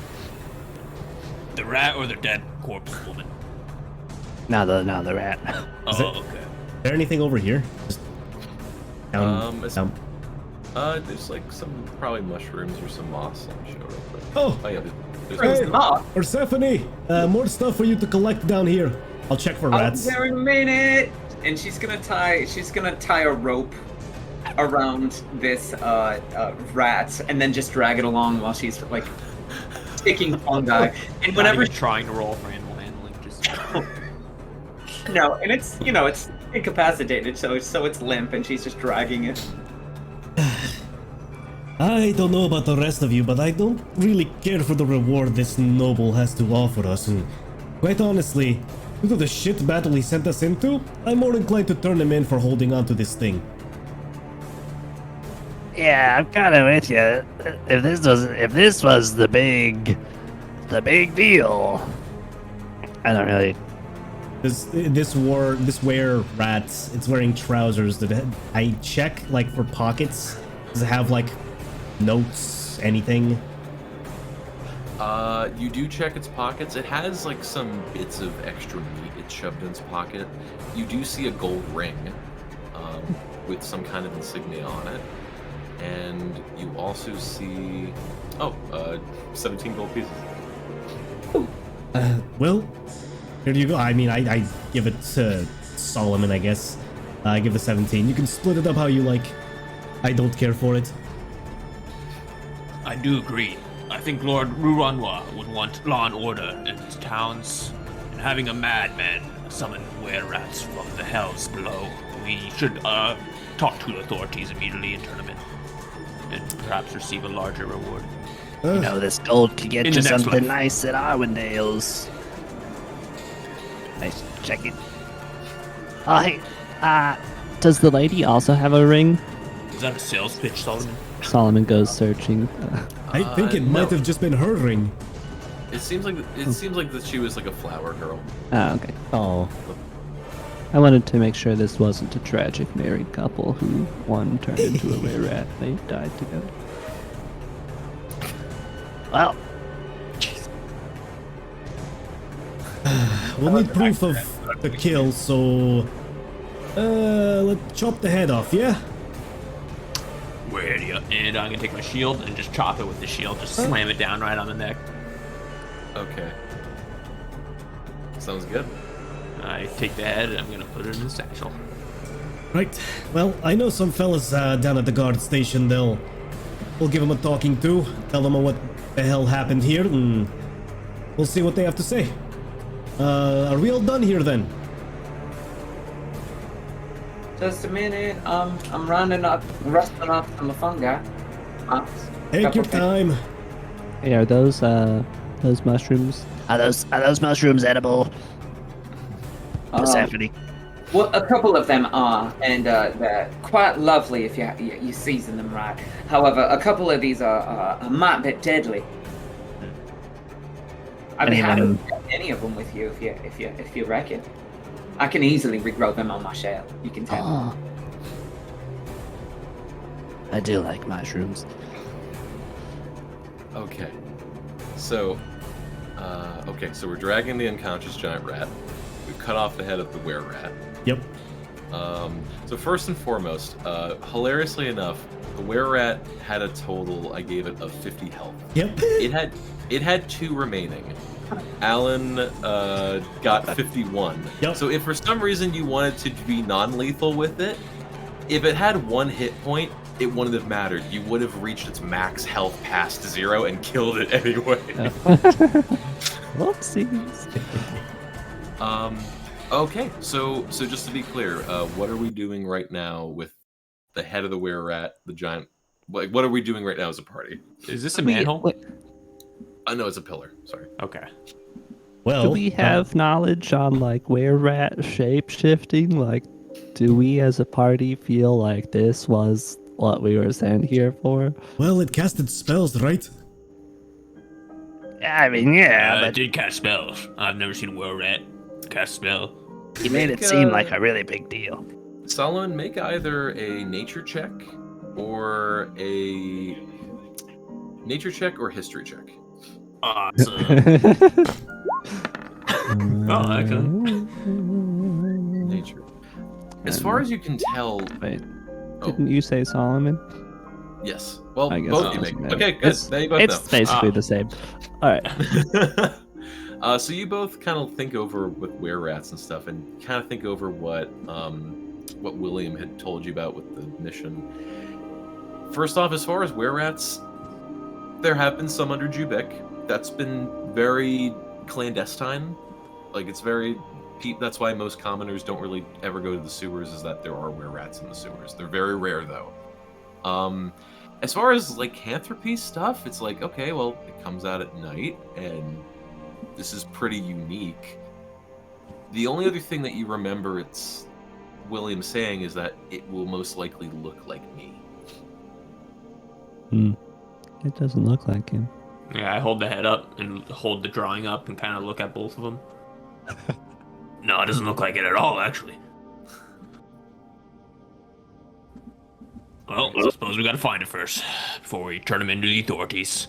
The rat or the dead corpse woman? No, the rat. Oh, okay. Is there anything over here? Just down. There's like some probably mushrooms or some moss on the show real quick. Oh yeah. Hey, Persephone, more stuff for you to collect down here. I'll check for rats. I'll be there in a minute. And she's gonna tie a rope around this rat and then just drag it along while she's like taking fungi. And whenever she's trying to roll for animal handling, just no, and it's it's incapacitated, so it's limp, and she's just dragging it. I don't know about the rest of you, but I don't really care for the reward this noble has to offer us, and quite honestly, due to the shit battle he sent us into, I'm more inclined to turn him in for holding on to this thing. Yeah, I'm kind of with you. If this was the big deal, I don't really. This wear rats. It's wearing trousers that I check like for pockets. Does it have like notes, anything? You do check its pockets. It has like some bits of extra meat it's shoved in its pocket. You do see a gold ring with some kind of insignia on it. And you also see 17 gold pieces. Well, here you go. I mean, I give it to Solomon, I guess. I give it 17. You can split it up how you like. I don't care for it. I do agree. I think Lord Ruranwa would want law and order in his towns, and having a madman summon were-rats from the hells below. We should talk to authorities immediately and turn them in, and perhaps receive a larger reward. You know, this gold could get In you the next something life. nice at Arwindale's. Nice checking. Oh, hey, does the lady also have a ring? Is that a sales pitch, Solomon? Solomon goes searching. I think it might have just been her ring. It seems like that she was like a flower girl. Oh, okay. Oh. I wanted to make sure this wasn't a tragic married couple who one turned into a were rat. They died together. Well, We'll need proof of the kill, so let's chop the head off, yeah? Where do you? And I'm gonna take my shield and just chop it with the shield. Just slam it down right on the neck. Okay. Sounds good. I take the head and I'm gonna put it in the satchel. Right. Well, I know some fellas down at the guard station. We'll give them a talking to, tell them what the hell happened here, and we'll see what they have to say. Are we all done here then? Just a minute. I'm rusting up some fungi. Take your time. Hey, are those mushrooms? are those mushrooms edible? Persephone. Well, a couple of them are, and they're quite lovely if you season them right. However, a couple of these are a might be deadly. I'd be happy to take any of them with you if you reckon. I can easily regrow them on my shell. You can tell. Oh. I do like mushrooms. Okay. So we're dragging the unconscious giant rat. We've cut off the head of the were-rat. Yep. So first and foremost, hilariously enough, the were-rat had a total, I gave it, of 50 health. Yep. It had 2 remaining. Alan got 51. Yep. So if for some reason you wanted to be non-lethal with it, if it had 1 hit point, it wouldn't have mattered. You would have reached its max health past 0 and killed it anyway. Whoopsies. Okay, so just to be clear, what are we doing right now with the head of the were-rat, the giant? Like, what are we doing right now as a party? Is this a manhole? No, it's a pillar. Sorry. Okay. Well, Do we have knowledge on like were rat shape shifting? Like, do we as a party feel like this was what we were sent here for? Well, it casted spells, right? I mean, yeah, I but did cast spells. I've never seen a were-rat cast spell. you made it seem like a really big deal. Solomon, make either a nature check or a history check. Awesome. Oh, actually. Nature. As far as you can tell, Wait, didn't you say Solomon? yes. Well, I guess both it you make. doesn't matter. Okay, good. Now you both It's know. basically the same. All right. So you both kind of think over with were-rats and stuff, and kind of think over what William had told you about with the mission. First off, as far as were-rats, there have been some under Jubek. That's been very clandestine. Like, it's very... That's why most commoners don't really ever go to the sewers, is that there are were-rats in the sewers. They're very rare, though. As far as, like, lycanthropy stuff, it's like, okay, well, it comes out at night, and this is pretty unique. The only other thing that you remember it's William saying is that it will most likely look like me. It doesn't look like him. Yeah, I hold the head up and hold the drawing up and kind of look at both of them. No, it doesn't look like it at all, actually. Well, I suppose we gotta find it first before we turn him into the authorities.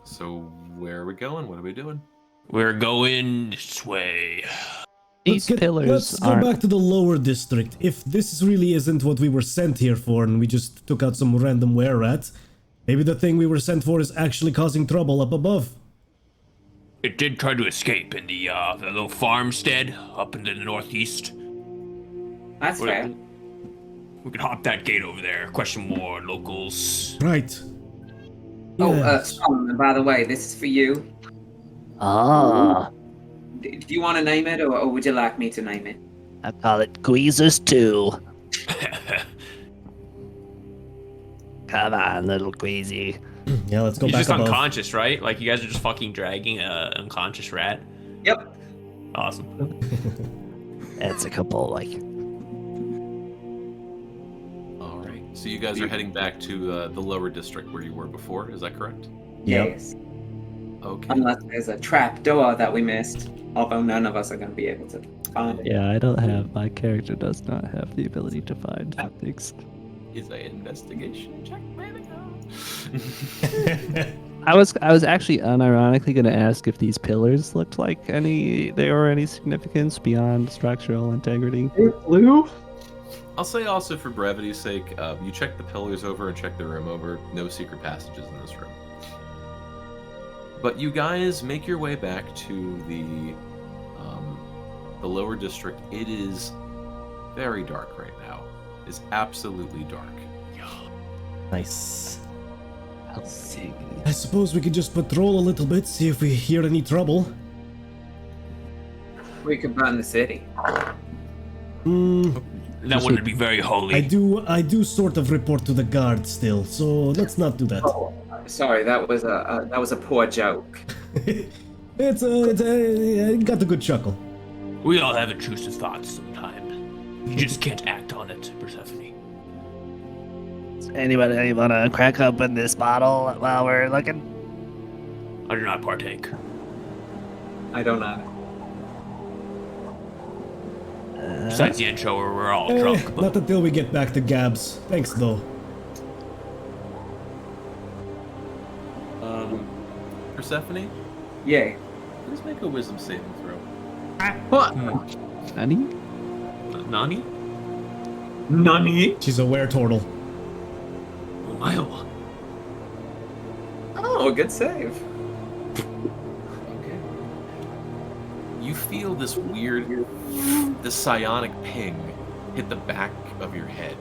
So where are we going? What are we doing? We're going this way. These pillars Let's go aren't. back to the lower district. If this really isn't what we were sent here for and we just took out some random were-rat, maybe the thing we were sent for is actually causing trouble up above. It did try to escape in the little farmstead up in the northeast. That's fair. We could hop that gate over there, question more locals. Right. Oh, Yes. Solomon, by the way, this is for you. Ah, Do you want to name it, or would you like me to name it? I call it Queezers 2. Come on, little Queasy. Yeah, let's go He's back just above. unconscious, right? Like you guys are just fucking dragging a unconscious rat. Yep. Awesome. That's a couple, like... All right. So you guys are heading back to the lower district where you were before. Is that correct? Yep. Yes. Okay. Unless there's a trap door that we missed, although none of us are going to be able to find it. Yeah, I don't have. My character does not have the ability to find things. Is an investigation check, baby? I was actually unironically going to ask if these pillars looked like they were any significance beyond structural integrity. Blue? I'll say also for brevity's sake, you check the pillars over and check the room over. No secret passages in this room. But you guys make your way back to the lower district. It is very dark right now. It's absolutely dark. Nice. I'll see. I suppose we could just patrol a little bit, see if we hear any trouble. We could burn the city. Hmm. That wouldn't be very holy. I do sort of report to the guard still, so let's not do that. Oh, sorry, that was a poor joke. I got a good chuckle. We all have intrusive thoughts sometimes. You just can't act on it, Persephone. Anybody wanna crack open this bottle while we're looking? I do not partake. I don't know. Besides the intro where we're all drunk. But Not until we get back to Gabs. Thanks, though. Persephone, Yay. please make a wisdom saving throw. What? Nani? Nani? Nani? She's a were-turtle. Wow. Oh, good save. Okay. You feel this weird, this psionic ping hit the back of your head.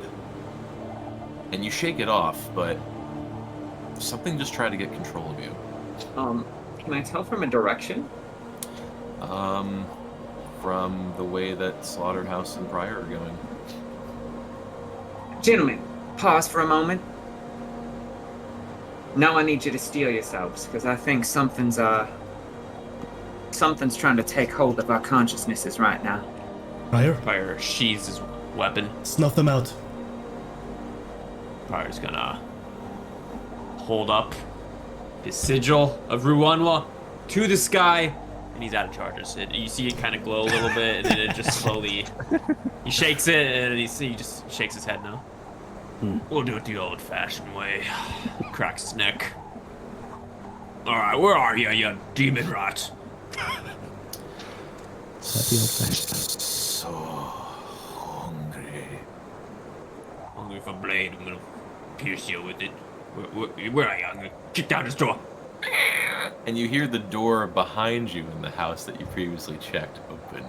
And you shake it off, but something just tried to get control of you. Can I tell from a direction? From the way that Slaughterhouse and Pryor are going. Gentlemen, pause for a moment. Now I need you to steel yourselves, because I think something's trying to take hold of our consciousnesses right now. Pryor sheathes his weapon. Snuff them out. Pryor's gonna hold up his sigil of Ruanwa to the sky, and he's out of charges. You see it kind of glow a little bit, and then it just slowly... He shakes it, and he just shakes his head now. We'll do it the old-fashioned way. Cracks his neck. Alright, where are you demon rat? So hungry. Hungry for blade, I'm gonna pierce you with it. Where are you? I'm gonna kick down this door. And you hear the door behind you in the house that you previously checked open.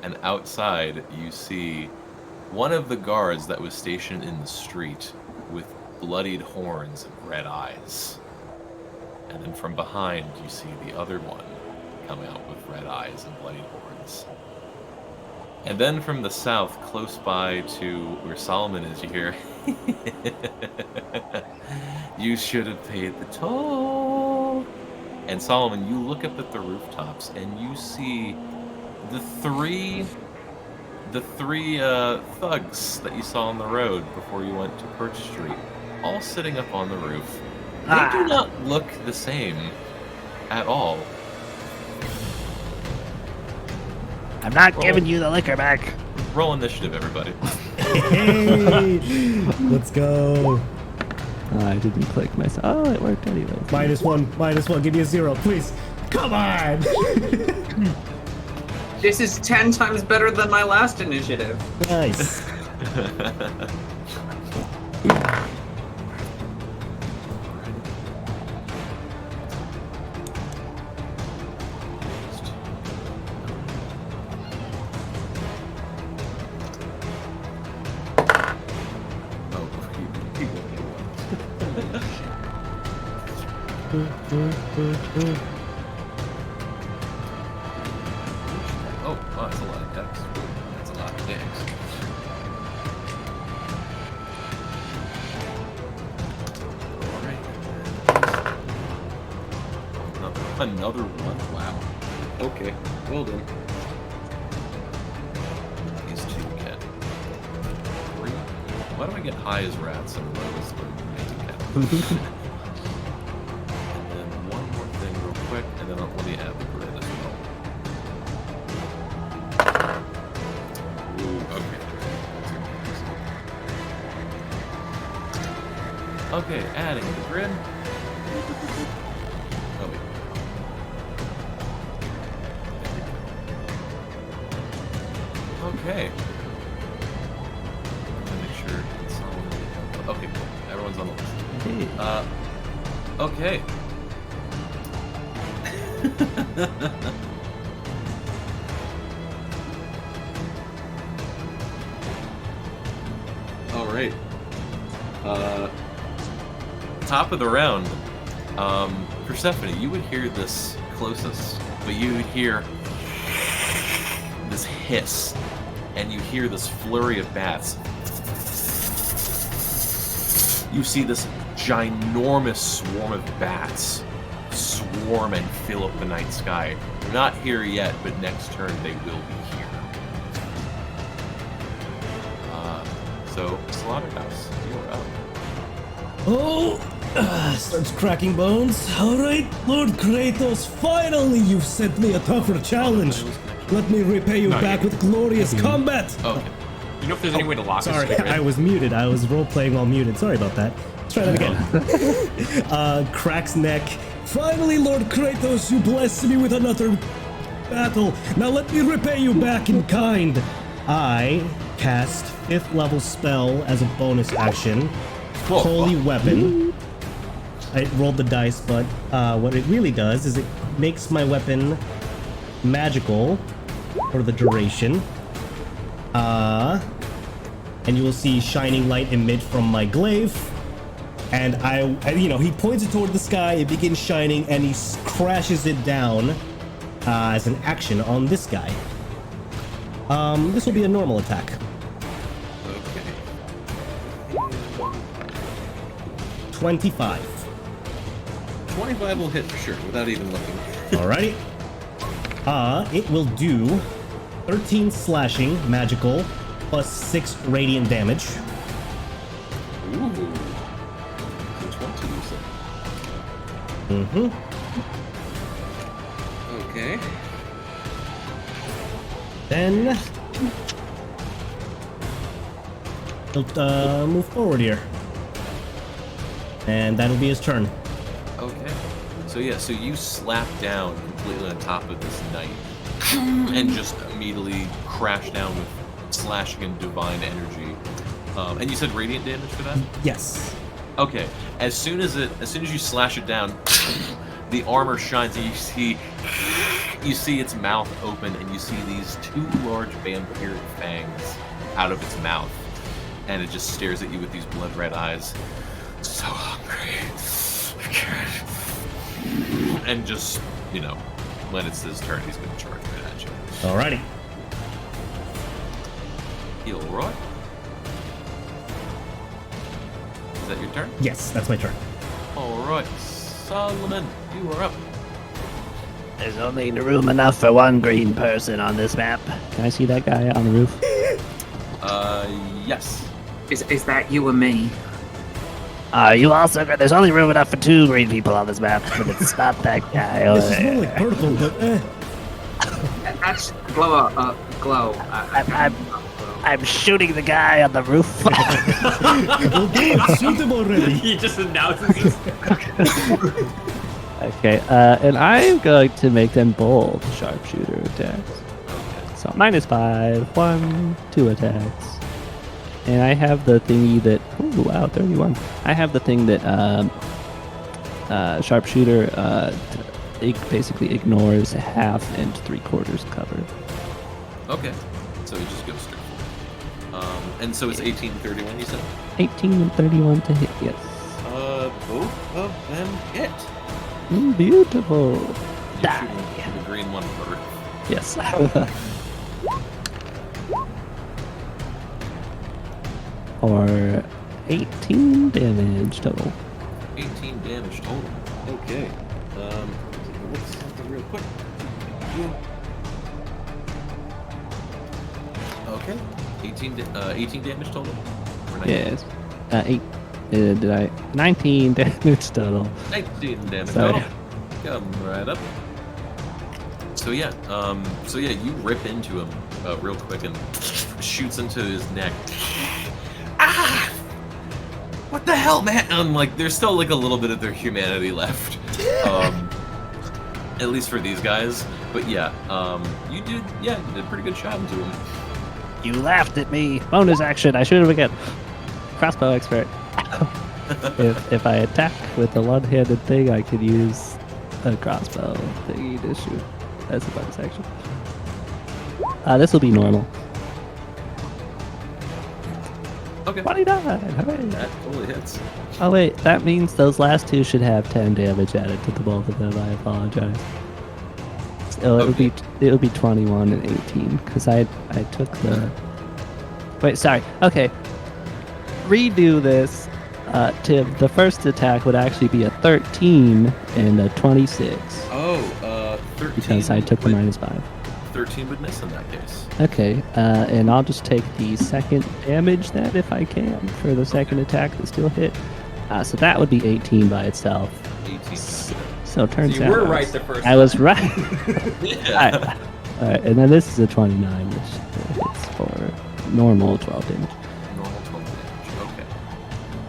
And outside, you see one of the guards that was stationed in the street with bloodied horns and red eyes. And then from behind, you see the other one come out with red eyes and bloodied horns. And then from the south, close by to where Solomon is, you hear, you should have paid the toll. And Solomon, you look up at the rooftops and you see the three thugs that you saw on the road before you went to Perch Street, all sitting up on the roof. They do not look the same at all. I'm not giving you the liquor back. Roll initiative, everybody. Hey, let's go. I didn't click myself. Oh, it worked anyway. -1. Give me a 0, please. Come on. This is 10 times better than my last initiative. Nice. Oh, wow, that's a lot of decks. That's a lot of decks. Alright. Another one? Wow. Okay, well done. These two get 3. Why do I get high as rats and low as the cat? Quick, and then let me add the grid as well. Ooh, okay. Okay, adding the grid. Oh, wait. Okay. I'm gonna make sure it's all. Okay, cool. Everyone's on the list. Okay. All right. Top of the round. Persephone, you would hear this closest, but you would hear this hiss, and you hear this flurry of bats. You see this ginormous swarm of bats swarm and fill up the night sky. They're not here yet, but next turn they will be here. So, Slaughterhouse, you're up. Oh, starts cracking bones. All right, Lord Kratos, finally you've sent me a tougher challenge. Let me repay you back with glorious combat. Okay. You know if there's any way to lock Sorry, this? I was muted. I was role-playing while muted. Sorry about that. Let's try that again. Cracks neck. Finally, Lord Kratos, you blessed me with another battle. Now let me repay you back in kind. I cast 5th level spell as a bonus action. Whoa. Holy Weapon. I rolled the dice, but what it really does is it makes my weapon magical for the duration. And you will see shining light emit from my glaive. And he points it toward the sky, it begins shining, and he crashes it down as an action on this guy. This will be a normal attack. Okay. 25. 25 will hit for sure, without even looking. Alrighty. It will do 13 slashing, magical, plus 6 radiant damage. Ooh. 20, you said. Mm-hmm. Okay. Then he'll move forward here. And that'll be his turn. Okay. So yeah, so you slap down completely on top of this knight and just immediately crash down with slashing and divine energy. And you said radiant damage for that? Yes. Okay. As soon as you slash it down, the armor shines and you see its mouth open and you see these 2 large vampiric fangs out of its mouth. And it just stares at you with these blood red eyes. So hungry. And just, when it's his turn, he's going to charge right at you. Alrighty. Elroy? Is that your turn? Yes, that's my turn. Alright. Solomon, you are up. There's only room enough for one green person on this map. Can I see that guy on the roof? Yes. Is that you and me? You also, there's only room enough for 2 green people on this map, but it's not that guy. This is more like purple, but That's glow. I'm shooting the guy on the roof. Shoot him already. He just announces his Okay, and I'm going to make them both sharpshooter attacks. So -5, 1, 2 attacks. And I have the thingy that, oh wow, 31. I have the thing that sharpshooter basically ignores half and 3/4 cover. Okay. So he just goes straight. And so it's 18 and 31, you said? 18 and 31 to hit, yes. Both of them hit. Beautiful. You're shooting the green one first. Yes. Or 18 damage total. 18 damage total. Okay. Look something real quick. Okay. 18 damage total. Yes. 19 damage total. 19 damage Sorry. total. Come right up. So yeah, you rip into him real quick and shoots into his neck. Ah! What the hell, man? I'm like, there's still like a little bit of their humanity left. At least for these guys. But yeah, you did a pretty good job to him. You laughed at me. Bonus action. I shoot him again. Crossbow expert. if I attack with a one-handed thing, I could use a crossbow thingy to shoot as a bonus action. This will be normal. Okay. 29. Hooray. That totally hits. Oh wait, that means those last two should have 10 damage added to the both of them. I apologize. So it would be 21 and 18 because I took the. Wait, sorry. Okay. Redo this, Tim. The first attack would actually be a 13 and a 26. Oh, 13. Because I took the -5. 13 would miss in that case. Okay, and I'll just take the second damage then if I can for the second attack that still hit. So that would be 18 by itself. 18. So it turns You out were right the first I was right. Yeah. All right, and then this is a 29, which hits for normal 12 damage. Normal 12 damage. Okay.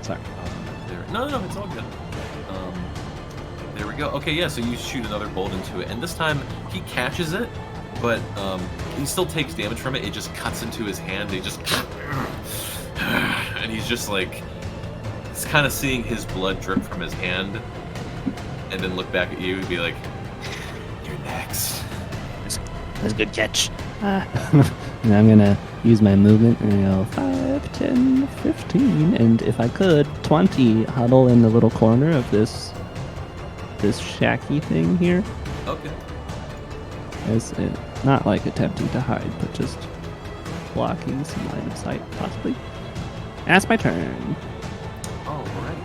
Sorry. No, it's all good. There we go. Okay, yeah. So you shoot another bolt into it, and this time he catches it, but he still takes damage from it. It just cuts into his hand. He just, and he's just like, it's kind of seeing his blood drip from his hand. And then look back at you and be like, "You're next." That's a good catch. And I'm gonna use my movement and go 5, 10, 15, and if I could, 20 huddle in the little corner of this shacky thing here. Okay. As not like attempting to hide, but just blocking some line of sight, possibly. That's my turn. Alright.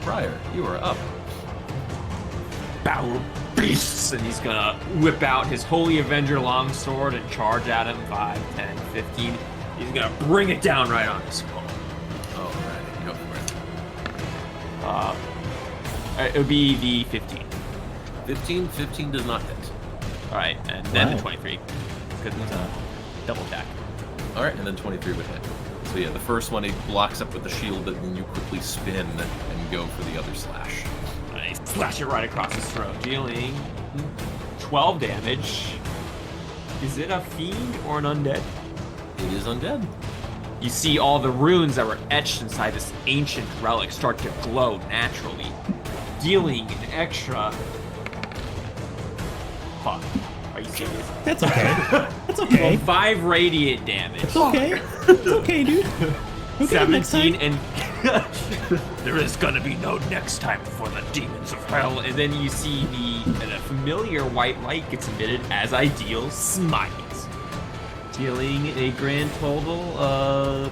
Briar, you are up. Bow beasts, and he's gonna whip out his Holy Avenger longsword and charge at him. 5, 10, 15. He's gonna bring it down right on his skull. Alright, go for it. It would be the 15. 15 does not hit. Alright, and then Wow. the 23. Because it's a double attack. Alright, and then 23 would hit. So yeah, the first one he blocks up with the shield, but then you quickly spin and go for the other slash. I slash it right across his throat, dealing 12 damage. Is it a fiend or an undead? It is undead. You see all the runes that were etched inside this ancient relic start to glow naturally, dealing an extra. Fuck. Are you serious? That's okay. That's okay. 5 radiant damage. It's okay. It's okay, dude. We'll get it next 17 time. and there is gonna be no next time for the demons of hell. And then you see a familiar white light gets emitted as I deal smites, dealing a grand total of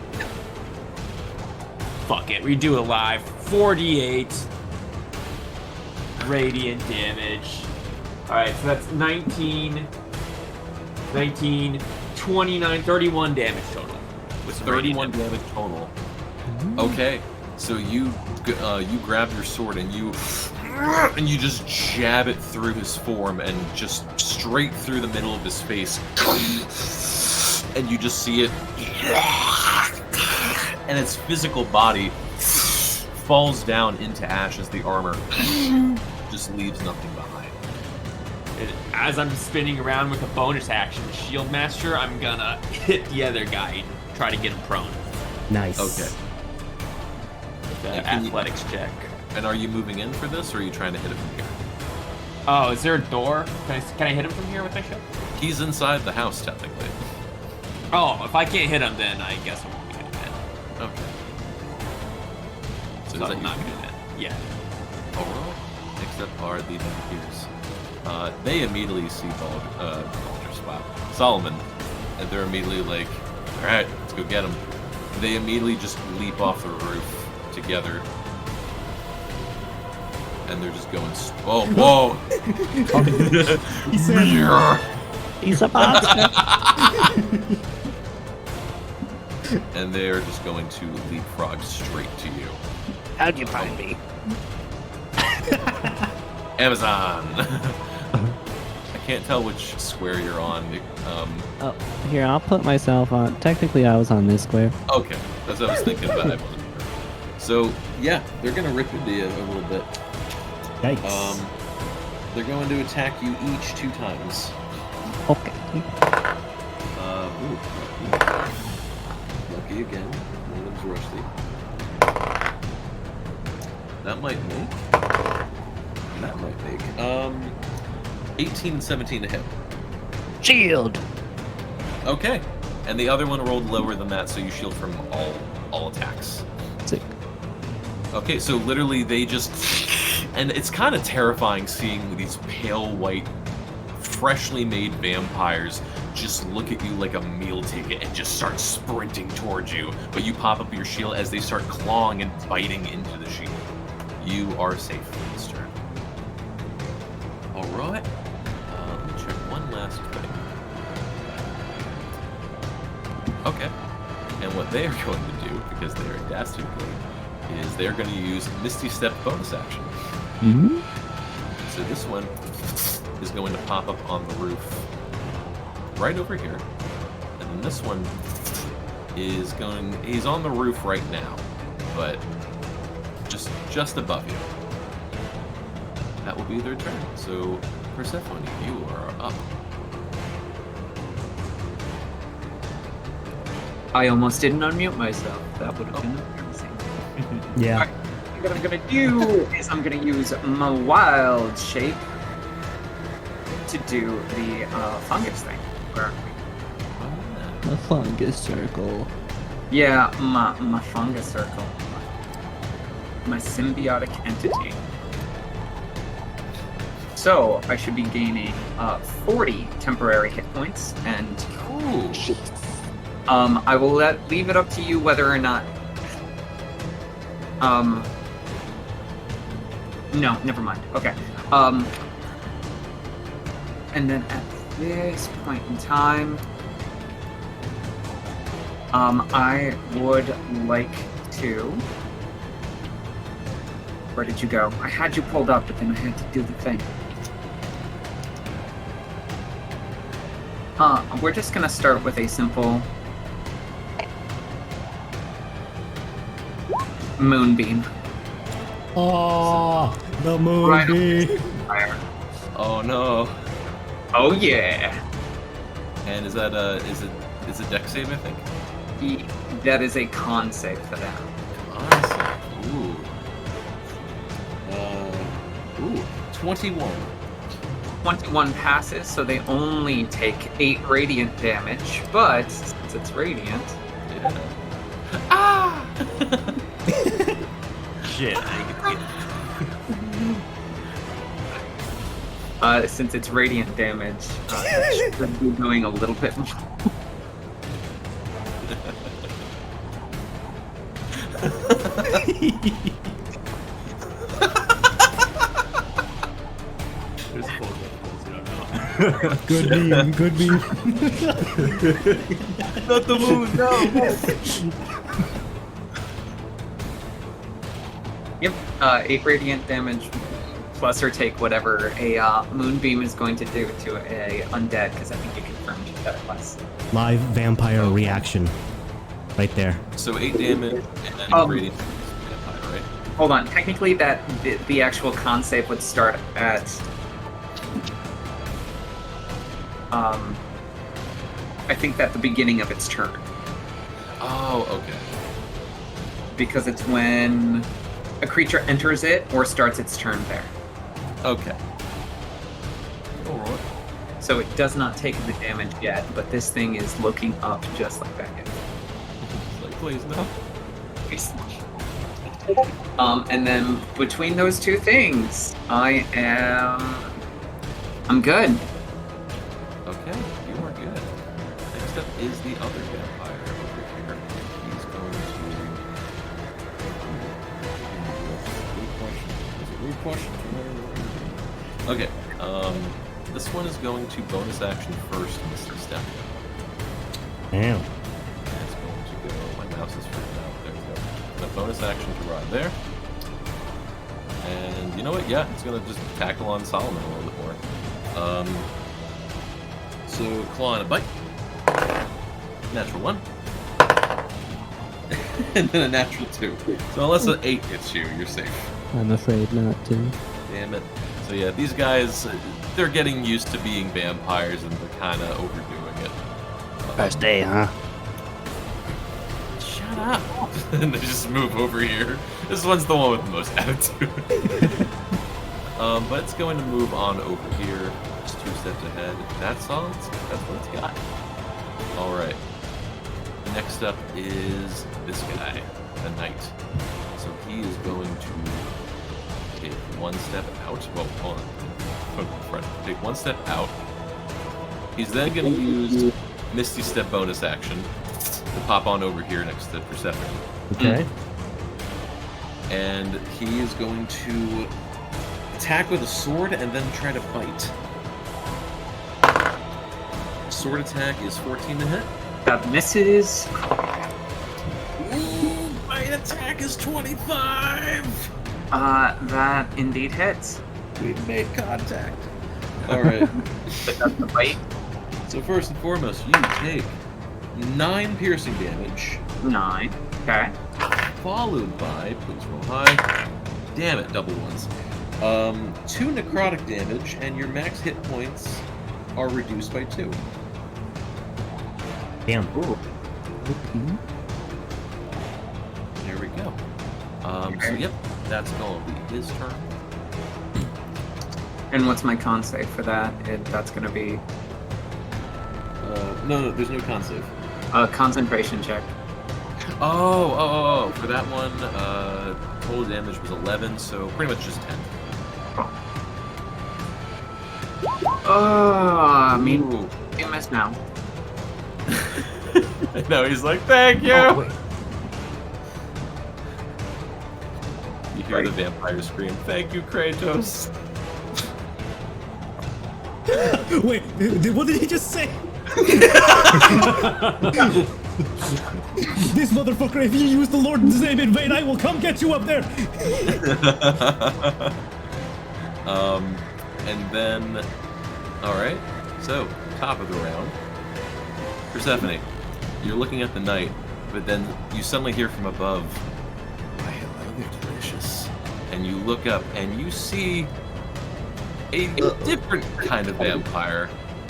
fuck it, we do it live. 48 radiant damage. All right, so that's 19, 29, 31 damage total. With 31 damage total. Okay, so you grab your sword and you just jab it through his form and just straight through the middle of his face. and you just see it, and its physical body falls down into ash as the armor just leaves nothing behind. As I'm spinning around with a bonus action, Shield Master, I'm gonna hit the other guy and try to get him prone. Nice. Okay. With an athletics check. And are you moving in for this, or are you trying to hit it from here? Oh, is there a door? Can I hit him from here with my ship? He's inside the house, technically. Oh, if I can't hit him, then I guess I won't be hitting it. Okay. So I'm not hitting it. Yeah. Alright. Next up are the vampires. They immediately see Solomon, and they're immediately like, alright, let's go get him. They immediately just leap off the roof together. And they're just going, whoa! He said, he's a monster. And they're just going to leapfrog straight to you. How'd you find me? Amazon! I can't tell which square you're on. Oh, here, I'll put myself on. Technically, I was on this square. Okay, that's what I was thinking, but I wasn't sure. So, yeah, they're going to rip into you a little bit. Yikes. They're going to attack you each 2 times. Okay. Lucky again. One of them's rusty. That might make. 18 and 17 to hit. Shield. Okay. And the other one rolled lower than that, so you shield from all attacks. Sick. Okay, so literally they just... And it's kind of terrifying seeing these pale white, freshly made vampires just look at you like a meal ticket and just start sprinting towards you. But you pop up your shield as they start clawing and biting into the shield. You are safe for this turn. Alright. Let me check one last thing. Okay. And what they are going to do, because they are dastardly, is they're going to use Misty Step bonus action. Mm-hmm. So this one is going to pop up on the roof right over here. And then this one is he's on the roof right now, but just above you. That will be their turn. So Persephone, you are up. I almost didn't unmute myself. That would have been amazing. Yeah. Alright, what I'm gonna do is I'm gonna use my wild shape to do the fungus thing. Where The fungus circle. yeah, my fungus circle. My symbiotic entity. So I should be gaining 40 temporary hit points, and I will leave it up to you whether or not. No, never mind. Okay. And then at this point in time, I would like to. Where did you go? I had you pulled up, but then I had to do the thing. We're just gonna start with a simple moonbeam. Oh, the movie. Right. Oh no. Oh yeah. And is that is it dex save, I think? That is a con save for that. Awesome. Ooh. 21. 21 passes, so they only take 8 radiant damage, but since it's radiant... Yeah. Ah! Shit. Since it's radiant damage, it should be doing a little bit more. Good meme, good meme. Not the moon, no. Yep, 8 radiant damage, plus or take whatever a moonbeam is going to do to a undead, because I think you confirmed. Live vampire reaction. Right there. So 8 damage and radiant vampire, right? Hold on. Technically, the actual con save would start at I think at the beginning of its turn. Oh, okay. Because it's when a creature enters it or starts its turn there. Okay. Alright. So it does not take the damage yet, but this thing is looking up just like that. Like, please no. And then between those two things, I'm good. Okay, you are good. Next up is the other vampire over here. He's going to. Okay. This one is going to bonus action first in this step. Damn. It's going to go. My mouse is freaking out. There we go. The bonus action to ride there. And you know what? Yeah, it's going to just tackle on Solomon a little bit more. So, claw and a bite. Natural 1. And then a natural 2. So unless an 8 hits you, you're safe. I'm afraid not to. Damn it. So yeah, these guys, they're getting used to being vampires and they're kind of overdoing it. First day, huh? Shut up. And they just move over here. This one's the one with the most attitude. But it's going to move on over here. Just 2 steps ahead. That's all. That's what it's got. All right. Next up is this guy, the knight. So he is going to take 1 step out. Well, hold on. Put him in front. Take 1 step out. He's then going to use Misty Step bonus action to pop on over here next to Persephone. Okay. And he is going to attack with a sword and then try to bite. Sword attack is 14 to hit. That misses. Ooh, bite attack is 25. That indeed hits. We've made contact. All right. But that's the bite. So first and foremost, you take 9 piercing damage. 9. Okay. Followed by, please roll high. Damn it, double ones. 2 necrotic damage, and your max hit points are reduced by 2. Damn. Ooh. There we go. So yep, that's going to be his turn. And what's my con save for that? That's going to be No, there's no con save. a concentration check. Oh, for that one, total damage was 11, so pretty much just 10. I mean, Ooh. you missed now. No, he's like, thank you! Oh, wait. You hear the vampire scream, thank you, Kratos. Wait, what did he just say? This motherfucker, if you use the Lord's name in vain, I will come get you up there. And then, alright, so, top of the round. Persephone, you're looking at the knight, but then you suddenly hear from above, why, hello there, delicious. And you look up and you see a different kind of vampire.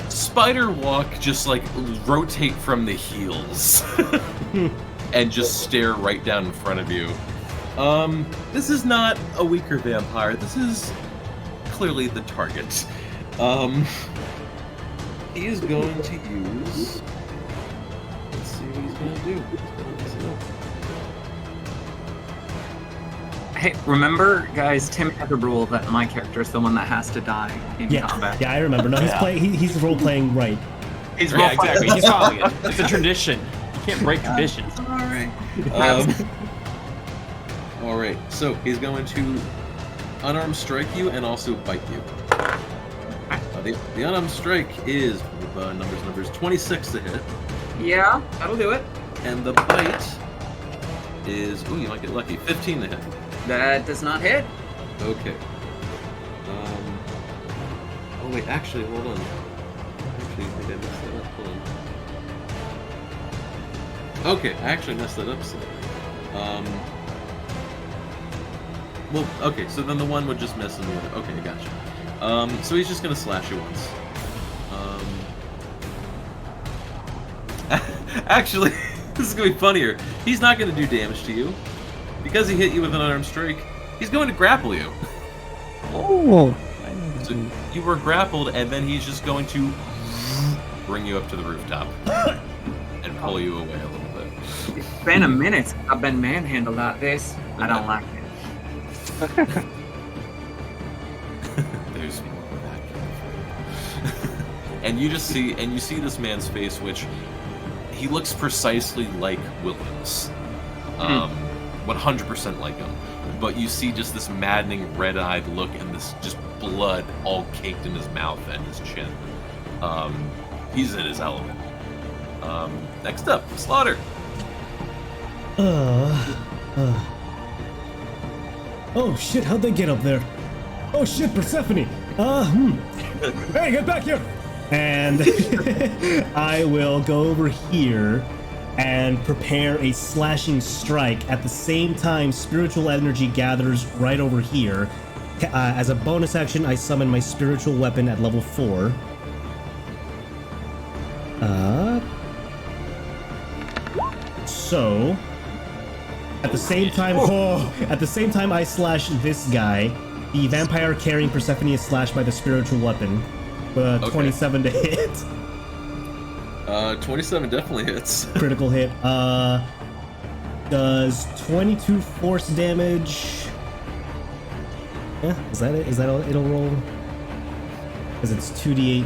Spider walk, just like rotate from the heels and just stare right down in front of you. This is not a weaker vampire. This is clearly the target. He is going to use. Let's see what he's going to do. Hey, remember, guys, Tim had a rule that my character is the one that has to die in combat. Yeah, I remember. No, he's role playing right. He's Yeah, exactly. He's following it. It's a tradition. You can't break traditions. Alright. Alright, so he's going to unarmed strike you and also bite you. The unarmed strike is, numbers, 26 to hit. Yeah, that'll do it. And the bite is, ooh, you might get lucky, 15 to hit. That does not hit. Okay. Oh wait, actually, hold on. Actually, I think I messed that up. Hold on. Okay, I actually messed that up slightly. Well, okay, so then the one would just miss and the other. Okay, gotcha. So he's just gonna slash you once. Actually, this is gonna be funnier. He's not gonna do damage to you because he hit you with an unarmed strike. He's going to grapple you. Oh. So you were grappled, and then he's just going to bring you up to the rooftop and pull you away a little bit. It's been a minute since I've been manhandled like this. I don't like it. There's more of that. And you see this man's face, which he looks precisely like Williams, 100% like him. But you see just this maddening red-eyed look and this just blood all caked in his mouth and his chin. He's in his element. Next up, Slaughter. Oh shit, how'd they get up there? Oh shit, Persephone! Hey, get back here! And I will go over here and prepare a slashing strike. At the same time, spiritual energy gathers right over here. As a bonus action, I summon my spiritual weapon at level 4. So at the same time, I slash this guy. The vampire carrying Persephone is slashed by the spiritual weapon. 27 to hit. 27 definitely hits. Critical hit. Does 22 force damage. Yeah, is that it? Is that all it'll roll? Because it's 2d8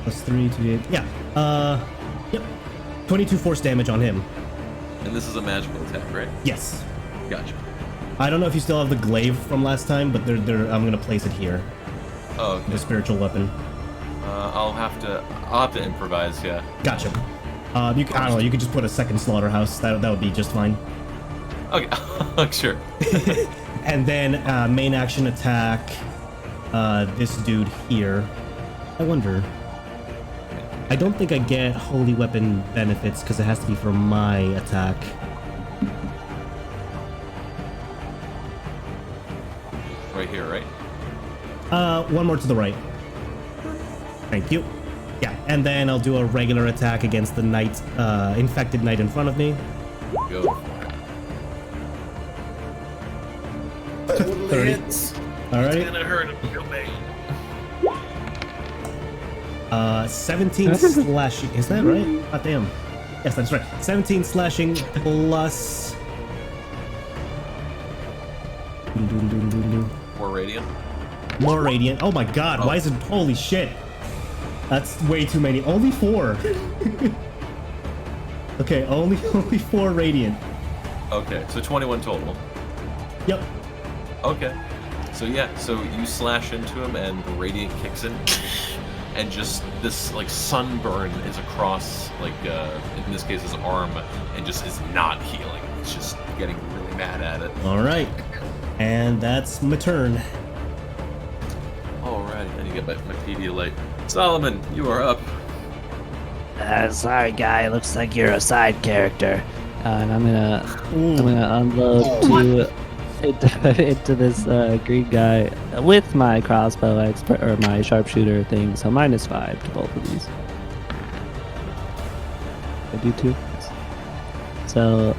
plus 3, 2d8. Yeah. Yep. 22 force damage on him. And this is a magical attack, right? Yes. Gotcha. I don't know if you still have the glaive from last time, but I'm gonna place it here. Oh, okay. The spiritual weapon. I'll have to improvise, yeah. Gotcha. I don't know, you could just put a second slaughterhouse. That would be just fine. Okay, sure. And then main action attack this dude here. I wonder. I don't think I get holy weapon benefits because it has to be for my attack. Right here, right? One more to the right. Thank you. Yeah, and then I'll do a regular attack against the knight, infected knight in front of me. Go for it. 30. Alright. It's gonna hurt him real bad. 17 slashing. Is that right? God damn. Yes, that's right. 17 slashing plus. More radiant. More radiant. Oh my god, why is it? Holy shit. That's way too many. Only 4. Okay, only 4 radiant. Okay, so 21 total. Yep. Okay. So yeah, so you slash into him and the radiant kicks in. And just this like sunburn is across like in this case his arm and just is not healing. It's just getting really mad at it. Alright. And that's my turn. Alright, and you get my Pedialyte. Solomon, you are up. Sorry, guy. Looks like you're a side character. And I'm gonna unload into this green guy with my crossbow expert or my sharpshooter thing. So -5 to both of these. I do 2. So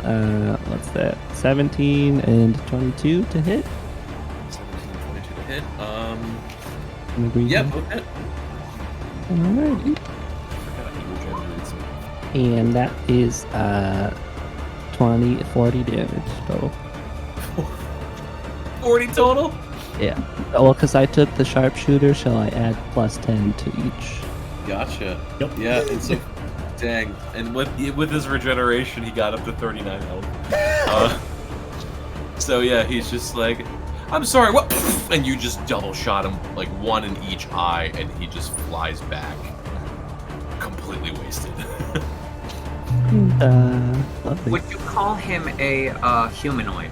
what's that? 17 and 22 to hit. 17 and 22 to hit. Yeah, both hit. Alrighty. And that is 40 damage total. 40 total? Yeah. Well, because I took the sharpshooter, shall I add +10 to each? Gotcha. Yep. Yeah, and so, dang. And with his regeneration, he got up to 39 health. So yeah, he's just like, I'm sorry, what? And you just double shot him, like 1 in each eye, and he just flies back. Completely wasted. Lovely. Would you call him a humanoid?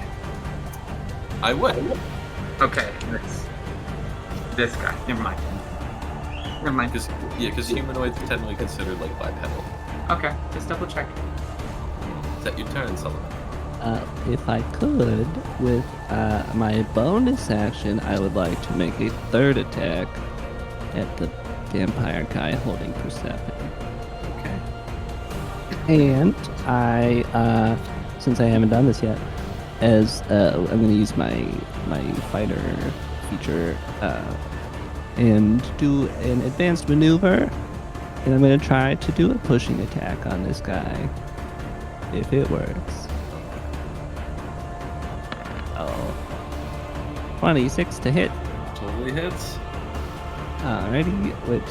I would. Okay, this guy. Never mind. Never mind. Because humanoids are technically considered like bipedal. Okay, just double check. Is that your turn, Sullivan? If I could, with my bonus action, I would like to make a third attack at the vampire guy holding Persephone. Okay. And I, since I haven't done this yet, as I'm going to use my fighter feature and do an advanced maneuver, and I'm going to try to do a pushing attack on this guy, if it works. 26 to hit. Totally hits. Alrighty, which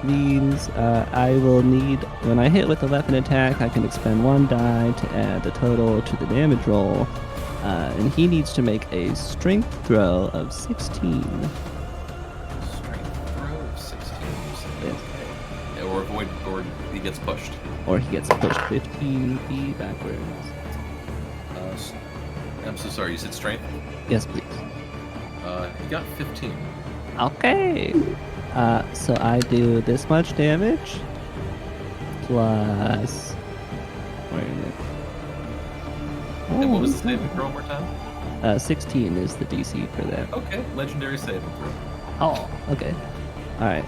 means I will need, when I hit with a weapon attack, I can expend 1 die to add the total to the damage roll. And he needs to make a strength throw of 16. Strength throw of 16. Yes. Yeah, or he gets pushed. Or he gets pushed 15 feet backwards. I'm so sorry, you said strength? Yes, please. He got 15. Okay. So I do this much damage plus. Where is it? And what was the saving throw one more time? 16 is the DC for that. Okay, legendary saving throw. Oh, okay. All right.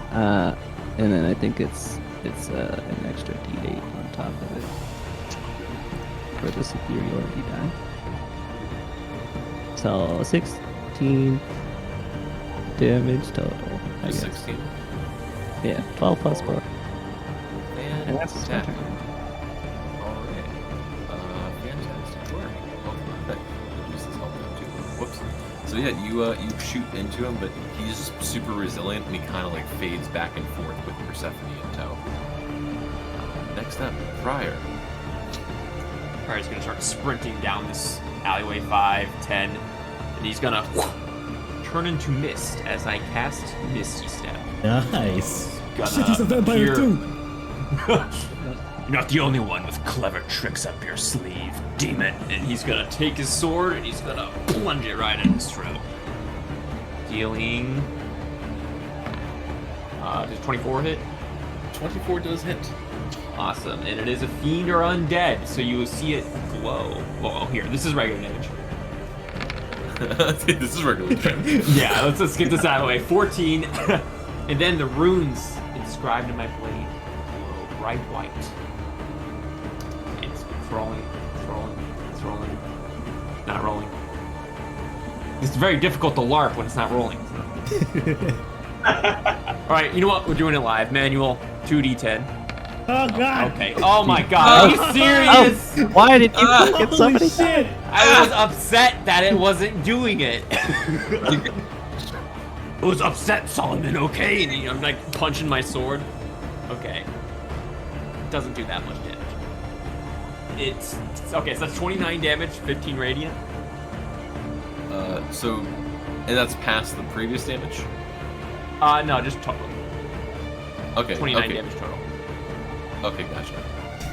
And then I think it's an extra D8 on top of it for the superiority die. So 16 damage total. I guess. 16. Yeah, 12 plus 4. And that's his attack. turn. Alright. Fantastic work. Use this helmet too. Whoops. So yeah, you shoot into him, but he's super resilient and he kind of like fades back and forth with Persephone in tow. Next up, Prior. Prior's gonna start sprinting down this alleyway 5, 10, and he's gonna turn into mist as I cast Misty Step. Nice. Shit, he's a vampire too. You're not the only one with clever tricks up your sleeve, demon. And he's gonna take his sword and he's gonna plunge it right in his throat. Dealing. Does 24 hit? 24 does hit. Awesome. And it is a fiend or undead, so you will see it glow. Well, here, this is regular damage. This is regular damage. Yeah, let's get this out of the way. 14. And then the runes inscribed in my blade glow bright white. It's rolling, not rolling. It's very difficult to LARP when it's not rolling. Alright, you know what? We're doing it live. Manual, 2d10. Oh god. Okay. Oh my god. Are you serious? Oh, why did you get somebody? Shit. I was upset that it wasn't doing it. I was upset, Solomon, okay? And I'm like punching my sword. Okay. Doesn't do that much damage. It's okay, so that's 29 damage, 15 radiant. And that's past the previous damage? No, just total. Okay. 29 okay. damage total. Okay, gotcha.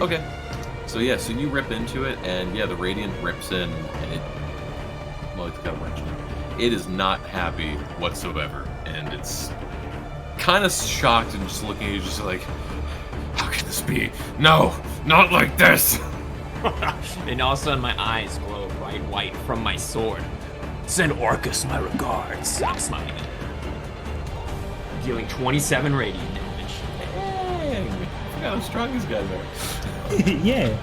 Okay. So yeah, so you rip into it, and yeah, the radiant rips in, and it... Well, it's got a wrench in it. It is not happy whatsoever, and it's kind of shocked and just looking at you, just like, how can this be? No, not like this! And all of a sudden, my eyes glow bright white from my sword. Send Orcus my regards. I'm smiling. Dealing 27 radiant damage. Dang! I forgot how strong these guys are. Yeah.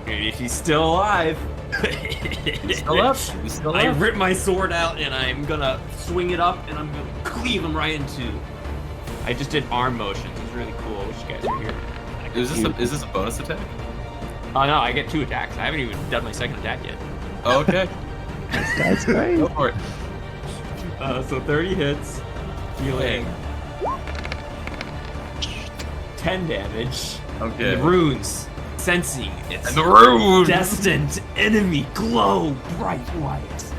If he's still alive. He's still up. He's still I up. rip my sword out and I'm gonna swing it up and I'm gonna cleave him right in two. I just did arm motions. It's really cool. I wish you guys were here. Is this a bonus attack? Oh no, I get 2 attacks. I haven't even done my second attack yet. Oh, okay. That's great. Go for it. So 30 hits, dealing 10 damage. Okay. The runes, sensing its And the runes! destined enemy glow bright white.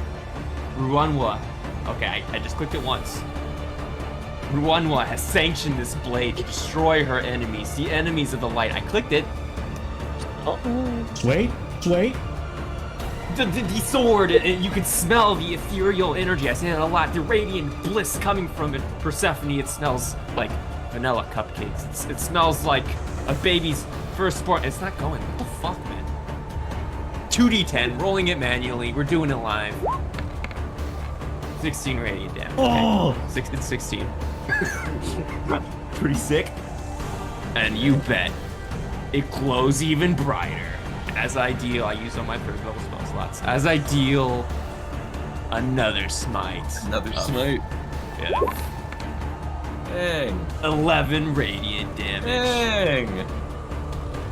Ruanwa. Okay, I just clicked it once. Ruanwa has sanctioned this blade to destroy her enemies, the enemies of the light. I clicked it. Wait. the sword, and you can smell the ethereal energy. I say that a lot. The radiant bliss coming from it. Persephone, it smells like vanilla cupcakes. It smells like a baby's firstborn. It's not going. What the fuck, man? 2d10, rolling it manually. We're doing it live. 16 radiant damage. Oh! Okay. It's 16. Pretty sick. And you bet it glows even brighter. As I deal, I use all my third level spell slots. As I deal another smite. Another smite. Yeah. Dang. 11 radiant damage. Dang.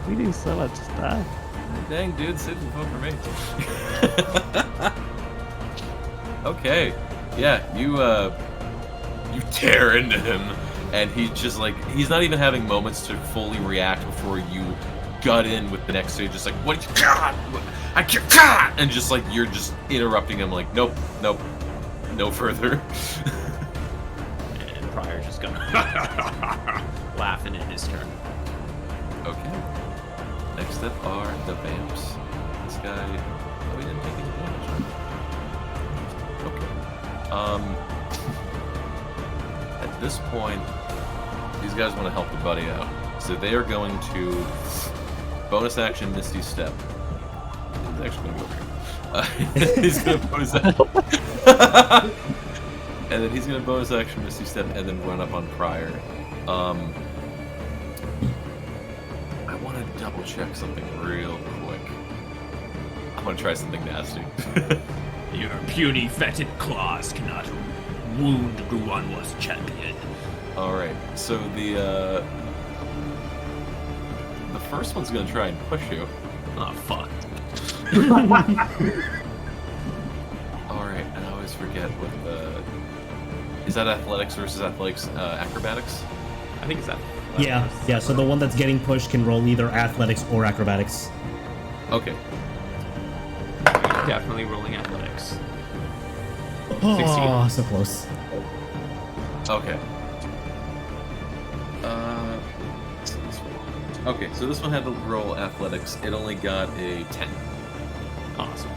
We do so much stuff. Dang, dude, sit and vote for me. Okay. Yeah, you tear into him, and he's just like, he's not even having moments to fully react before you gut in with the next stage, just like, what you got? I can't, and just like, you're just interrupting him, like, nope, no further. And Pryor's just going laughing in his turn. Okay. Next up are the vamps. This guy, oh, he didn't take any damage. Okay. At this point, these guys want to help their buddy out, so they are going to bonus action Misty Step. He's actually going to go here. He's going to bonus action. And then he's going to bonus action Misty Step and then run up on Pryor. I want to double check something real quick. I want to try something nasty. Your puny fetid claws cannot wound Guanwa's champion. Alright, so the first one's gonna try and push you. Oh, fuck. Alright, and I always forget what the... Is that athletics versus athletics, acrobatics? I think it's that. Yeah, so the one that's getting pushed can roll either athletics or acrobatics. Okay. Definitely rolling athletics. Oh, so close. Okay. So this one. Okay, so this one had to roll athletics. It only got a 10. Awesome.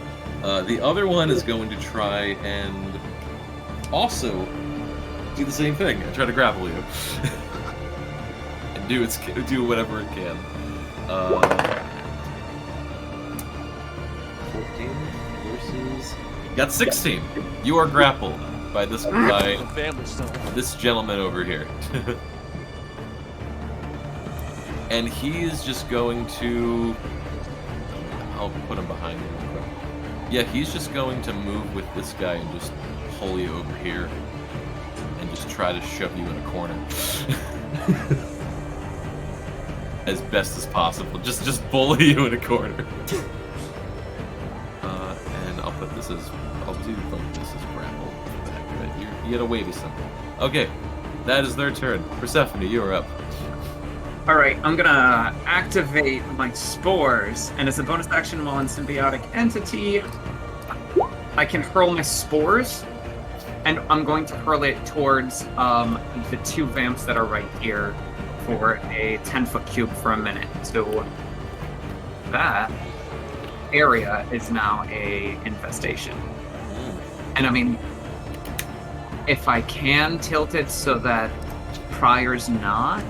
The other one is going to try and also do the same thing and try to grapple you. And do whatever it can. 14 versus... Got 16. You are grappled by this gentleman over here. And he is just going to... I'll put him behind me real quick. Yeah, he's just going to move with this guy and just pull you over here. And just try to shove you in a corner. As best as possible. Just bully you in a corner. And I'll put this as... I'll do like this as grapple. You get a wavy symbol. Okay, that is their turn. Persephone, you are up. Alright, I'm gonna activate my spores, and as a bonus action while in symbiotic entity, I can hurl my spores, and I'm going to hurl it towards the two vamps that are right here for a 10-foot cube for a minute. So that area is now a infestation. And I mean, if I can tilt it so that Pryor's not,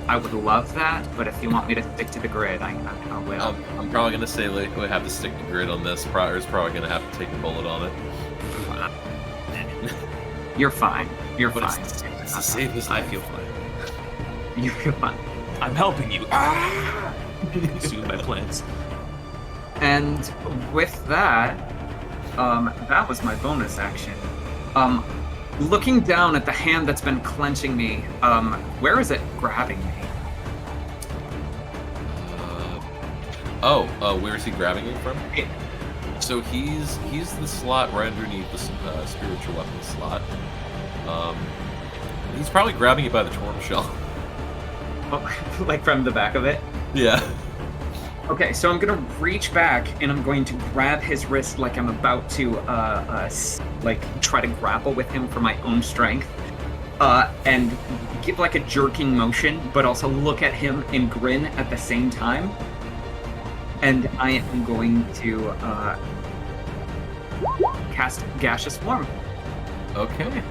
I would love that, but if you want me to stick to the grid, I will. I'm probably going to say we have to stick to grid on this. Pryor's probably going to have to take a bullet on it. You're fine. You're fine. It's the safest. I feel fine. You feel fine. I'm helping you. Soon my plans. And with that, that was my bonus action. Looking down at the hand that's been clenching me, where is it grabbing me? Where is he grabbing you from? So he's the slot right underneath the spiritual weapon slot. He's probably grabbing you by the torm shell. Oh, like from the back of it? Yeah. Okay, so I'm gonna reach back and I'm going to grab his wrist like I'm about to try to grapple with him for my own strength, and give like a jerking motion, but also look at him and grin at the same time. And I am going to cast Gaseous Form Okay.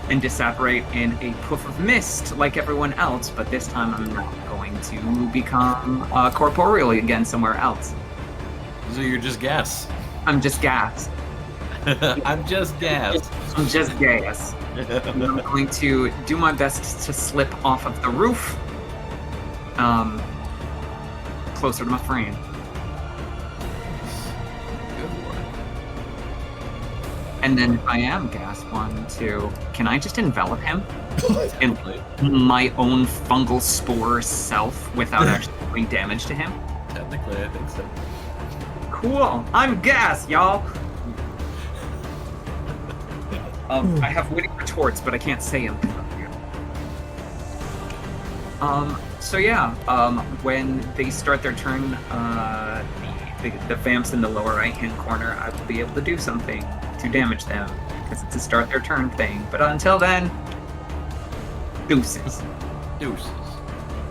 and disapparate in a poof of mist like everyone else, but this time I'm not going to become corporeal again somewhere else. So you're just gas. I'm just gas. I'm just gas. I'm just gas. I'm going to do my best to slip off of the roof, closer to my friend. Good work. And then if I am gas, 1, 2, can I just envelop him in Technically, my own fungal spore self without actually doing damage to him? technically, I think so. Cool. I'm gas, y'all. I have witty retorts, but I can't say them. So yeah, when they start their turn, the vamps in the lower right-hand corner, I will be able to do something to damage them, because it's a start their turn thing. But until then, deuces. Deuces.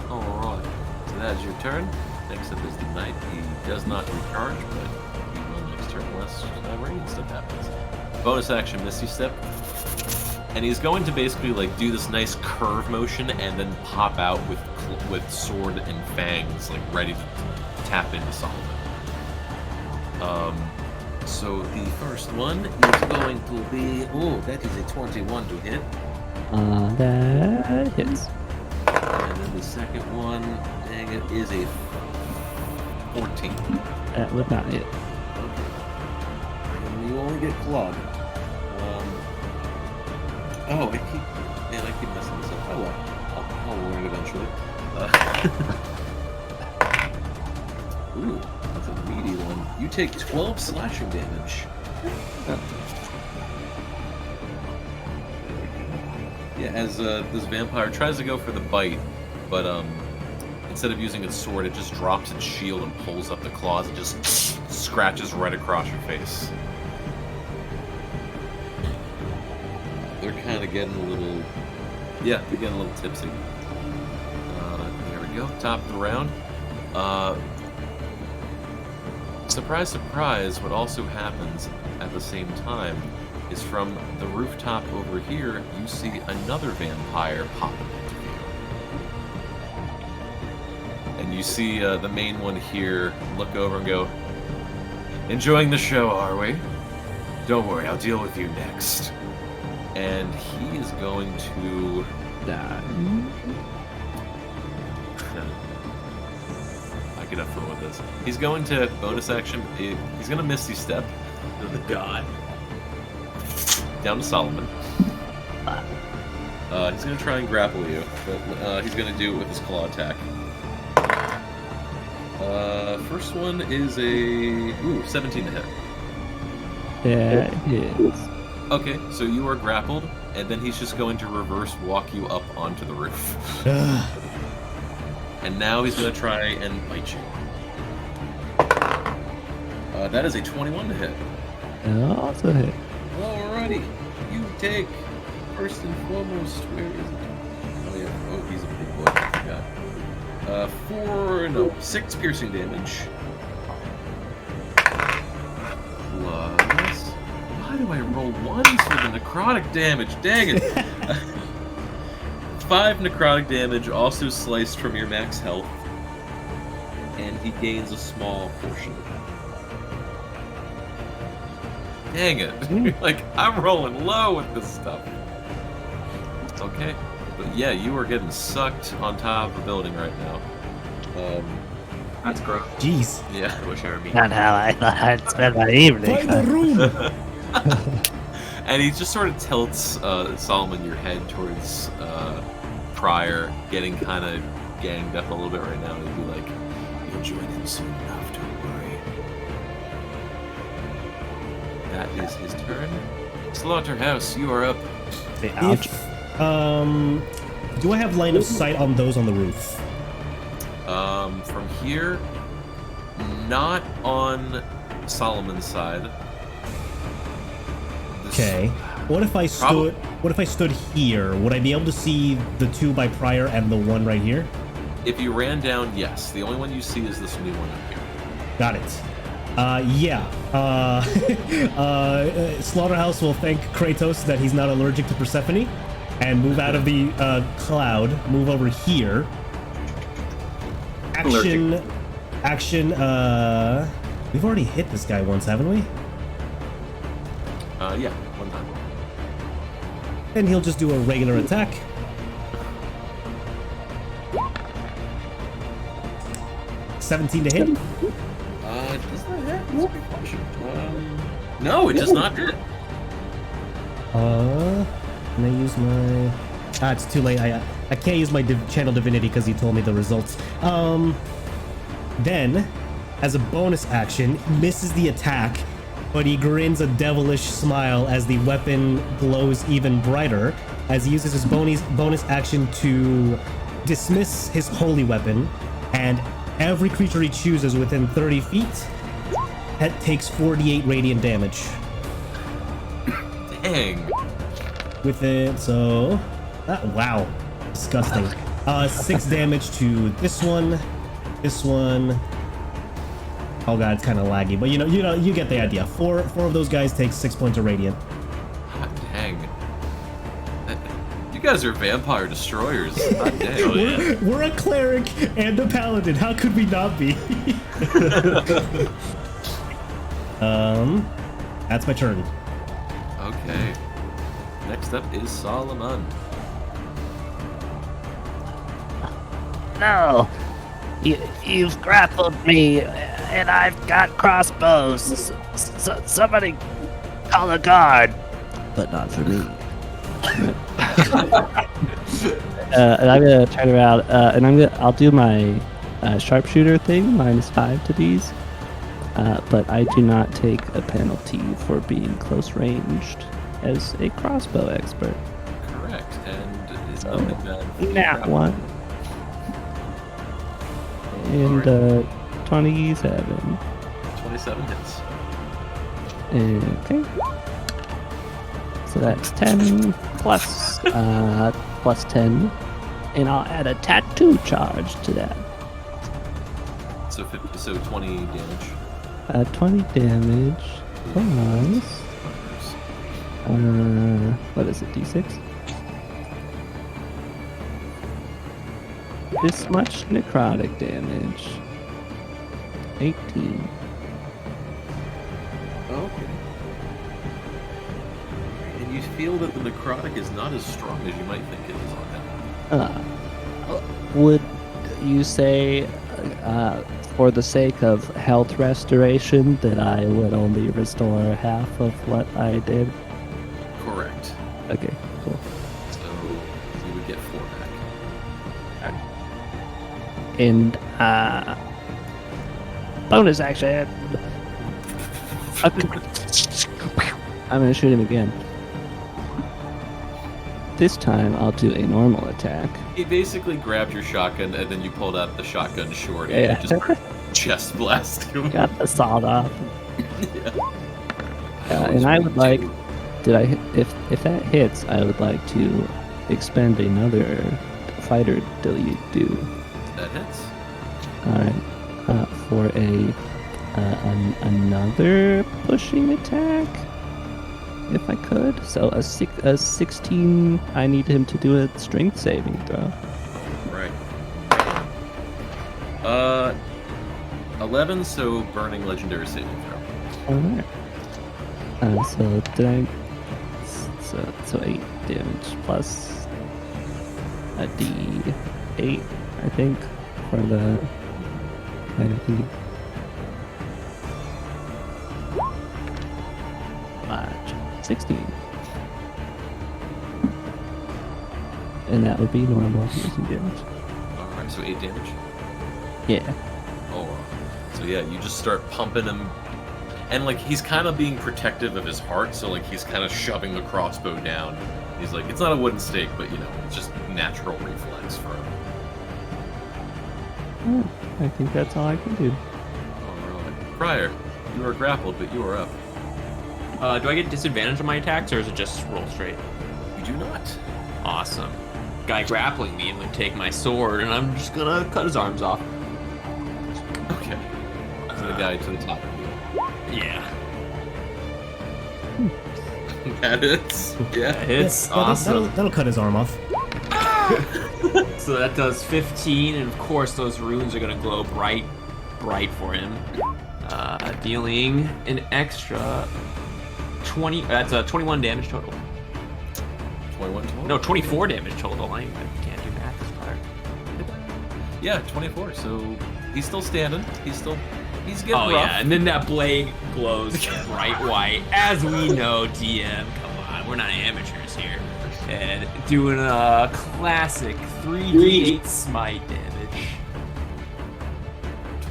Alright. So that's your turn. Next up is the knight. He does not recharge, but he will next turn unless radiant stuff happens. Bonus action Misty Step. And he's going to basically like do this nice curve motion and then pop out with sword and fangs, like ready to tap into Solomon. So the first one is going to be that is a 21 to hit. That hits. And then the second one, dang it, is a 14. That would not hit. Okay. And you only get clawed. I keep messing this up. Oh well, I'll learn eventually. Ooh, that's a meaty one. You take 12 slashing damage. Yeah, as this vampire tries to go for the bite, but instead of using its sword, it just drops its shield and pulls up the claws and just scratches right across your face. They're kind of getting a little... Yeah, they're getting a little tipsy. There we go, top of the round. Surprise, surprise, what also happens at the same time is from the rooftop over here, you see another vampire pop into view. And you see the main one here look over and go, "Enjoying the show, are we? Don't worry, I'll deal with you next." And he is going to die. I can have fun with this. He's going to bonus action. He's going to Misty Step. Oh God. Down to Solomon. He's going to try and grapple you, but he's going to do it with his claw attack. First one is a 17 to hit. That hits. Okay, so you are grappled, and then he's just going to reverse walk you up onto the roof. And now he's going to try and bite you. That is a 21 to hit. Also hit. Alrighty, you take, first and foremost, where is it? Oh yeah, oh he's a big boy, I forgot. 6 piercing damage. Plus... Why do I roll ones for the necrotic damage? Dang it! 5 necrotic damage, also sliced from your max health. And he gains a small portion of that. Dang it. Like, I'm rolling low with this stuff. Okay. But yeah, you are getting sucked on top of a building right now. That's gross. Jeez. Yeah, I wish I were me. Not how I thought I'd spend my evening. Find the room! And he just sort of tilts Solomon your head towards Pryor, getting kind of ganged up a little bit right now. And he'd be like, "You'll join him soon enough, don't worry." That is his turn. Slaughterhouse, you are up. If, do I have line of sight on those on the roof? From here, not on Solomon's side. Okay. What if I stood? What if I stood here? Would I be able to see the 2 by Pryor and the 1 right here? If you ran down, yes. The only one you see is this new one up here. Got it. Yeah. Slaughterhouse will thank Kratos that he's not allergic to Persephone, and move out of the cloud. Move over here. Action. We've already hit this guy once, haven't we? Yeah, one time. And he'll just do a regular attack. $17 to hit. Does that hit? That's a good question. No, it does not hit. Can I use my... it's too late. I can't use my channel divinity because he told me the results. Then, as a bonus action, misses the attack, but he grins a devilish smile as the weapon glows even brighter, as he uses his bonus action to dismiss his holy weapon, and every creature he chooses within 30 feet takes 48 radiant damage. Dang. With it, so... wow. Disgusting. 6 damage to this one. This one... Oh god, it's kind of laggy, but you get the idea. Four of those guys take 6 points of radiant. God dang. You guys are vampire destroyers. God dang. We're a cleric and a paladin. How could we not be? That's my turn. Okay. Next up is Solomon. No, you've grappled me, and I've got crossbows. Somebody call a guard, but not for me. And I'm gonna turn around, and I'll do my sharpshooter thing, -5 to these. But I do not take a penalty for being close ranged as a crossbow expert. Correct, and it's So, nothing bad. Nat 1. And 27. 27 hits. Okay. So that's 10 plus 10. And I'll add a tattoo charge to that. So 20 damage. 20 damage plus... what is it, D6? This much necrotic damage. 18. Okay. And you feel that the necrotic is not as strong as you might think it is on that. Would you say, for the sake of health restoration, that I would only restore half of what I did? Correct. Okay, cool. So you would get 4 back. And, bonus action! I'm gonna shoot him again. This time, I'll do a normal attack. He basically grabbed your shotgun and then you pulled out the shotgun short Yeah. and just chest blast him. Got the sawed off. Yeah. And I would like, if that hits, I would like to expend another fighter delete do. That hits. Alright. For another pushing attack, if I could. So a 16. I need him to do a strength saving throw. Right. 11, so burning legendary saving throw. Alright. So did I? So 8 damage plus a D8, I think, for the 16. And that would be normal using damage. Alright, so 8 damage? Yeah. Oh, so yeah, you just start pumping him. And like, he's kind of being protective of his heart, so like, he's kind of shoving the crossbow down. He's like, it's not a wooden stake, but you know, it's just natural reflex for him. I think that's all I can do. Alright. Prior, you are grappled, but you are up. Do I get disadvantage on my attacks, or is it just roll straight? You do not. Awesome. Guy grappling me and would take my sword, and I'm just gonna cut his arms off. Okay. So the guy to the top of you. Yeah. That hits. Yeah. That hits. Yeah, Awesome. that'll cut his arm off. So that does 15, and of course those runes are gonna glow bright for him. Dealing an extra 20. That's 21 damage total. 21 total? No, 24 damage total. I can't do math this part. Yeah, 24. So he's still standing. He's getting Oh rough. yeah, and then that blade glows bright white. As we know, DM, come on, we're not amateurs here. And doing a classic 3d8 smite damage.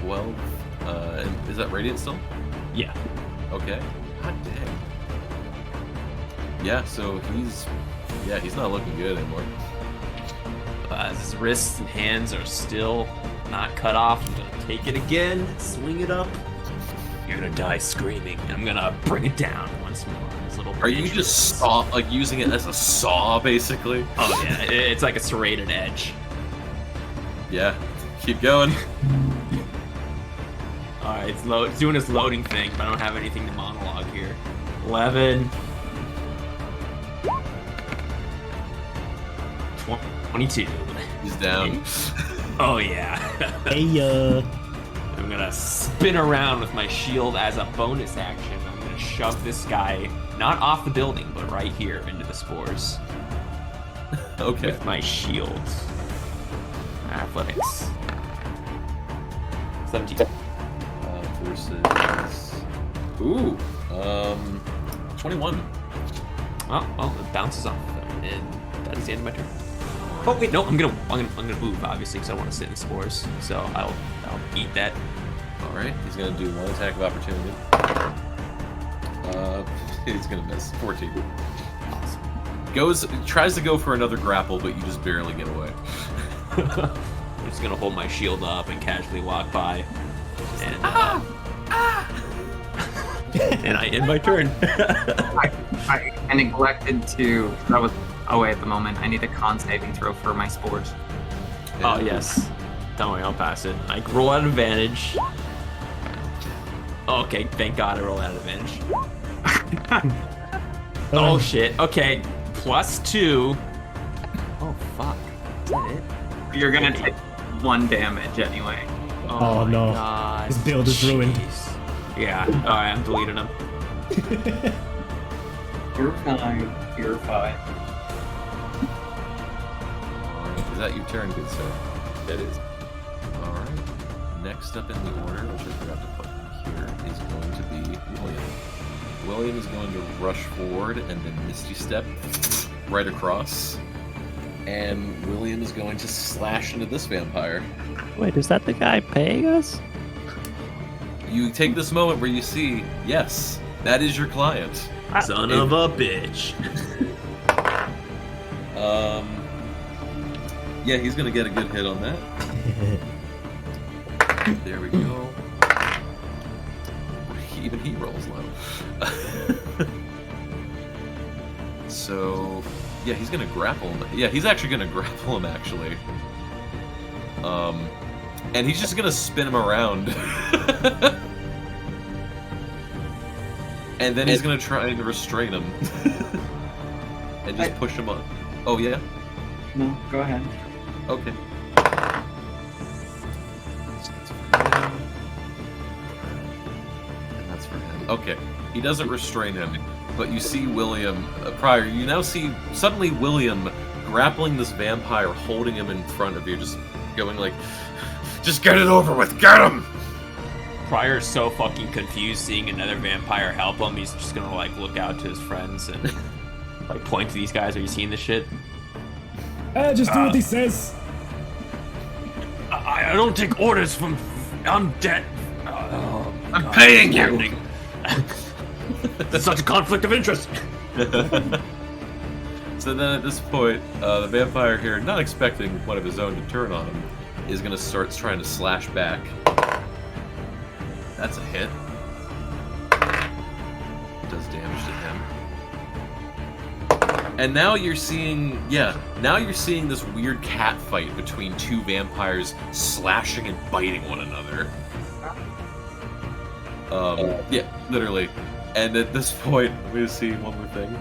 12. And is that radiant still? Yeah. Okay. God dang. Yeah, so he's not looking good anymore. His wrists and hands are still not cut off. I'm gonna take it again, swing it up. You're gonna die screaming, and I'm gonna bring it down once more. This little Are you just using it as a saw, basically? Oh yeah, it's like a serrated edge. Yeah. Keep going. Alright, it's doing its loading thing, but I don't have anything to monologue here. 11. 22. He's down. Oh yeah. Hey, I'm gonna spin around with my shield as a bonus action. I'm gonna shove this guy not off the building, but right here into the spores. Okay. With my shield. Athletics. 17. Versus. Ooh. 21. Well, it bounces off, and that is the end of my turn. Oh wait, no, I'm gonna move obviously because I want to sit in the spores. So I'll eat that. All right, he's gonna do one attack of opportunity. He's gonna miss. 14. Awesome. Tries to go for another grapple, but you just barely get away. I'm just gonna hold my shield up and casually walk by, and and I end my turn. I neglected to. That was away at the moment. I need a con saving throw for my spores. Oh yes. Don't worry, I'll pass it. I roll at advantage. Okay, thank God I roll at advantage. Oh shit. Okay, +2. Oh fuck. Is that it? You're gonna take 1 damage anyway. Oh, my no. God. His build is ruined. Jeez. Yeah. Alright, I'm deleting him. You're fine. You're fine. Is that your turn, good sir? That is. Alright. Next up in the order, which I forgot to put here, is going to be William. William is going to rush forward and then Misty Step right across. And William is going to slash into this vampire. Wait, is that the guy paying us? You take this moment where you see, yes, that is your client. Son of a bitch. Yeah, he's gonna get a good hit on that. There we go. Even he rolls low. So, yeah, he's gonna grapple him. Yeah, he's actually gonna grapple him, actually. And he's just gonna spin him around. And then he's gonna try to restrain him. And just push him up. Oh, yeah? No, go ahead. Okay. And that's for him. Okay. He doesn't restrain him, but you see William, you now see suddenly William grappling this vampire, holding him in front of you, just going like, just get it over with, get him! Pryor is so fucking confused seeing another vampire help him, he's just gonna like look out to his friends and like point to these guys. Are you seeing this shit? Just do what he says. I don't take orders from undead. I'm paying you! That's such a conflict of interest. So then at this point, the vampire here, not expecting one of his own to turn on him, is going to start trying to slash back. That's a hit. Does damage to him. And now you're seeing, now you're seeing this weird cat fight between two vampires slashing and biting one another. Yeah, literally. And at this point, let me see one more thing.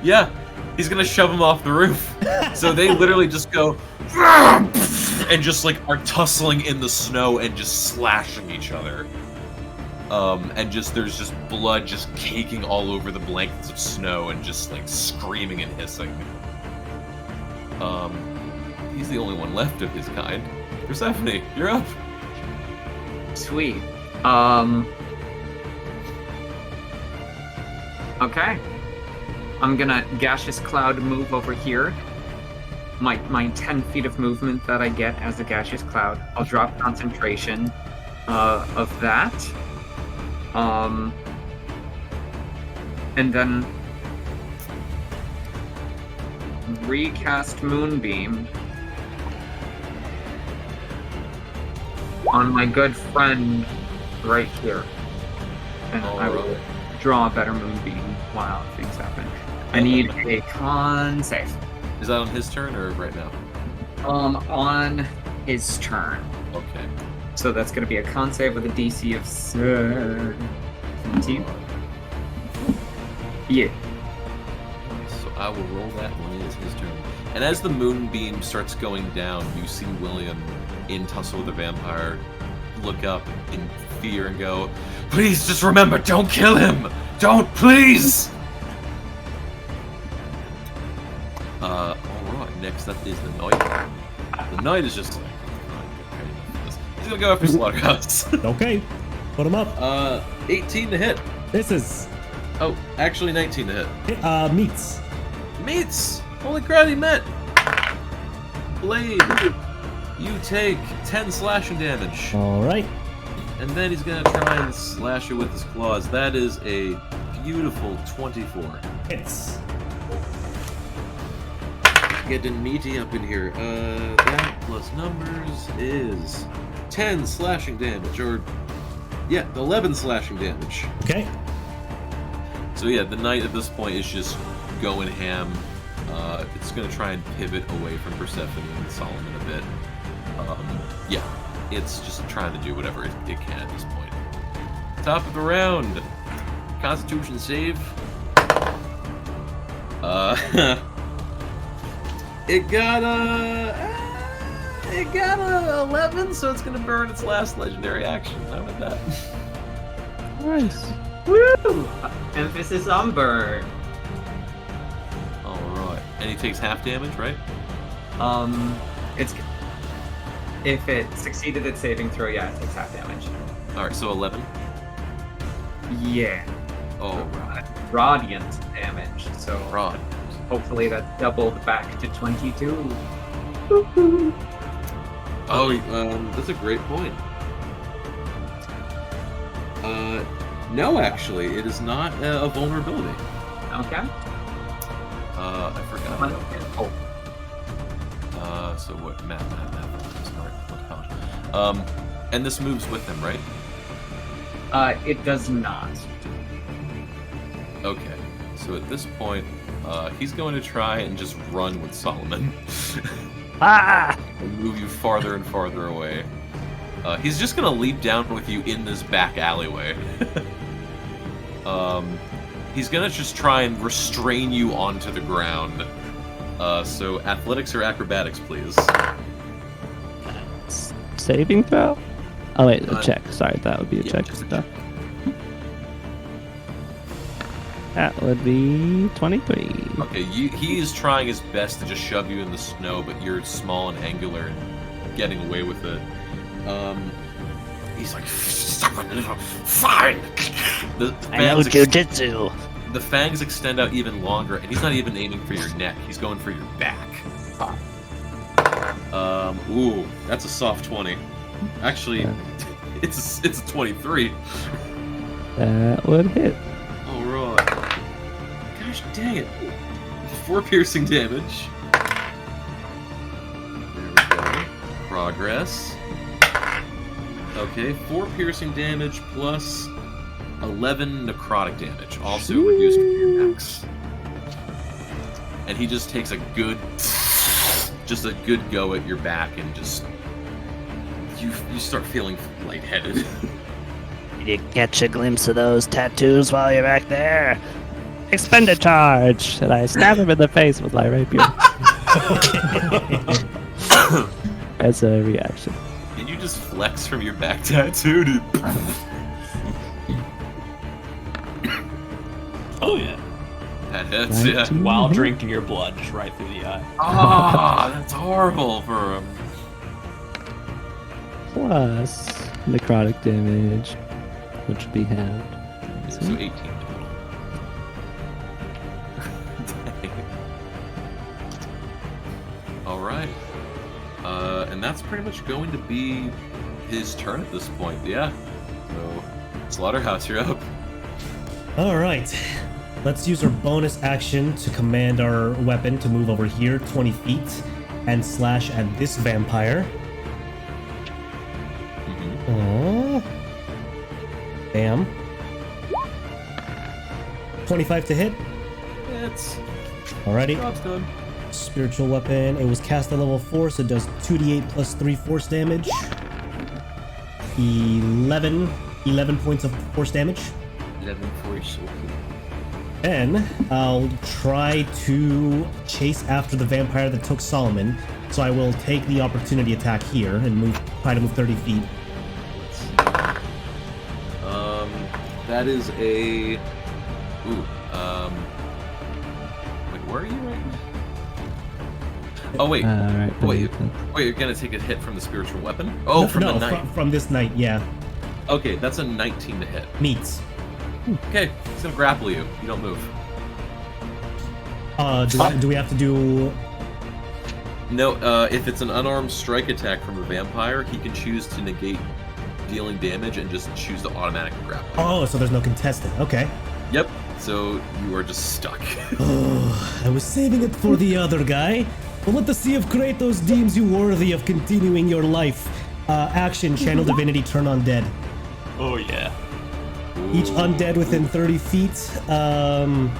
Yeah, he's gonna shove him off the roof. So they literally just go and just like are tussling in the snow and just slashing each other. And just there's just blood just caking all over the blankets of snow and just like screaming and hissing. He's the only one left of his kind. Persephone, you're up. Sweet. Okay. I'm gonna gaseous cloud move over here. My 10 feet of movement that I get as a gaseous cloud. I'll drop concentration of that. And then recast Moonbeam on my good friend right here. And I will draw a better Moonbeam while things happen. I need a con save. Is that on his turn or right now? On his turn. Okay. So that's going to be a con save with a DC of 17. Yeah. So I will roll that when it is his turn. And as the moonbeam starts going down, you see William in tussle with the vampire look up in fear and go, "Please, just remember, don't kill him! Don't, please!" Alright, next up is the knight. The knight is just like, he's gonna go after Slaughterhouse. Okay, put him up. 18 to hit. Misses. Oh, actually 19 to hit. Meets. Meets! Holy crap, he met! Blade, you take 10 slashing damage. Alright. And then he's gonna try and slash you with his claws. That is a beautiful 24. Hits. Getting meaty up in here. That plus numbers is 10 slashing damage, or yeah, 11 slashing damage. Okay. So yeah, the knight at this point is just going ham. It's gonna try and pivot away from Persephone and Solomon a bit. Yeah, it's just trying to do whatever it can at this point. Top of the round. Constitution save. It got a 11, so it's gonna burn its last legendary action. How about that? Nice. Woo! Emphasis on burn. Alright. And he takes half damage, right? It's if it succeeded its saving throw, yeah, it takes half damage. Alright, so 11. Yeah. Alright. Radiant damage. So Rod. Hopefully that doubled back to 22. Oh, that's a great point. No, actually, it is not a vulnerability. Okay. I forgot about that. So what? Math. And this moves with him, right? It does not. Okay. So at this point, he's going to try and just run with Solomon. And move you farther and farther away. He's just gonna leap down with you in this back alleyway. He's gonna just try and restrain you onto the ground. So athletics or acrobatics, please. Saving throw? Oh wait, a check. Sorry, that would be a check. Just a check. That would be 23. Okay, he is trying his best to just shove you in the snow, but you're small and angular and getting away with it. He's like, fine. I know jujitsu. The fangs extend out even longer, and he's not even aiming for your neck. He's going for your back. Ooh, that's a soft 20. Actually, it's a 23. That would hit. All right. Gosh dang it! 4 piercing damage. There we go. Progress. Okay, 4 piercing damage plus 11 necrotic damage, also reduced from your max. And he just takes a good go at your back and just you start feeling lightheaded. Did you catch a glimpse of those tattoos while you're back there? Expend a charge! And I stab him in the face with my rapier. As a reaction. Can you just flex from your back tattoo to... Oh yeah. That hits, yeah. While drinking your blood just right through the eye. Ah, that's horrible for him. Plus necrotic damage, which would be halved. So 18 total. Alright. And that's pretty much going to be his turn at this point, yeah. So, Slaughterhouse, you're up. Alright. Let's use our bonus action to command our weapon to move over here 20 feet and slash at this vampire. Oh. Bam. 25 to hit. It's Alrighty. job's done. Spiritual weapon. It was cast at level 4, so it does 2d8 plus 3 force damage. 11 points of force damage. 11 force. Then I'll try to chase after the vampire that took Solomon. So I will take the opportunity attack here and try to move 30 feet. That is a... Ooh, wait, where are you right now? Oh, wait. Right, Wait, you're gonna take a hit from the spiritual weapon? Oh, from the knight. From this knight, yeah. Okay, that's a 19 to hit. Meets. Okay, he's gonna grapple you. You don't move. Do we have to do... No, if it's an unarmed strike attack from a vampire, he can choose to negate dealing damage and just choose to automatically grapple. Oh, so there's no contested. Okay. Yep, so you are just stuck. Oh, I was saving it for the other guy. But let the Sea of Kratos deems you worthy of continuing your life. Action, Channel Divinity, turn undead. Oh yeah. Each undead within 30 feet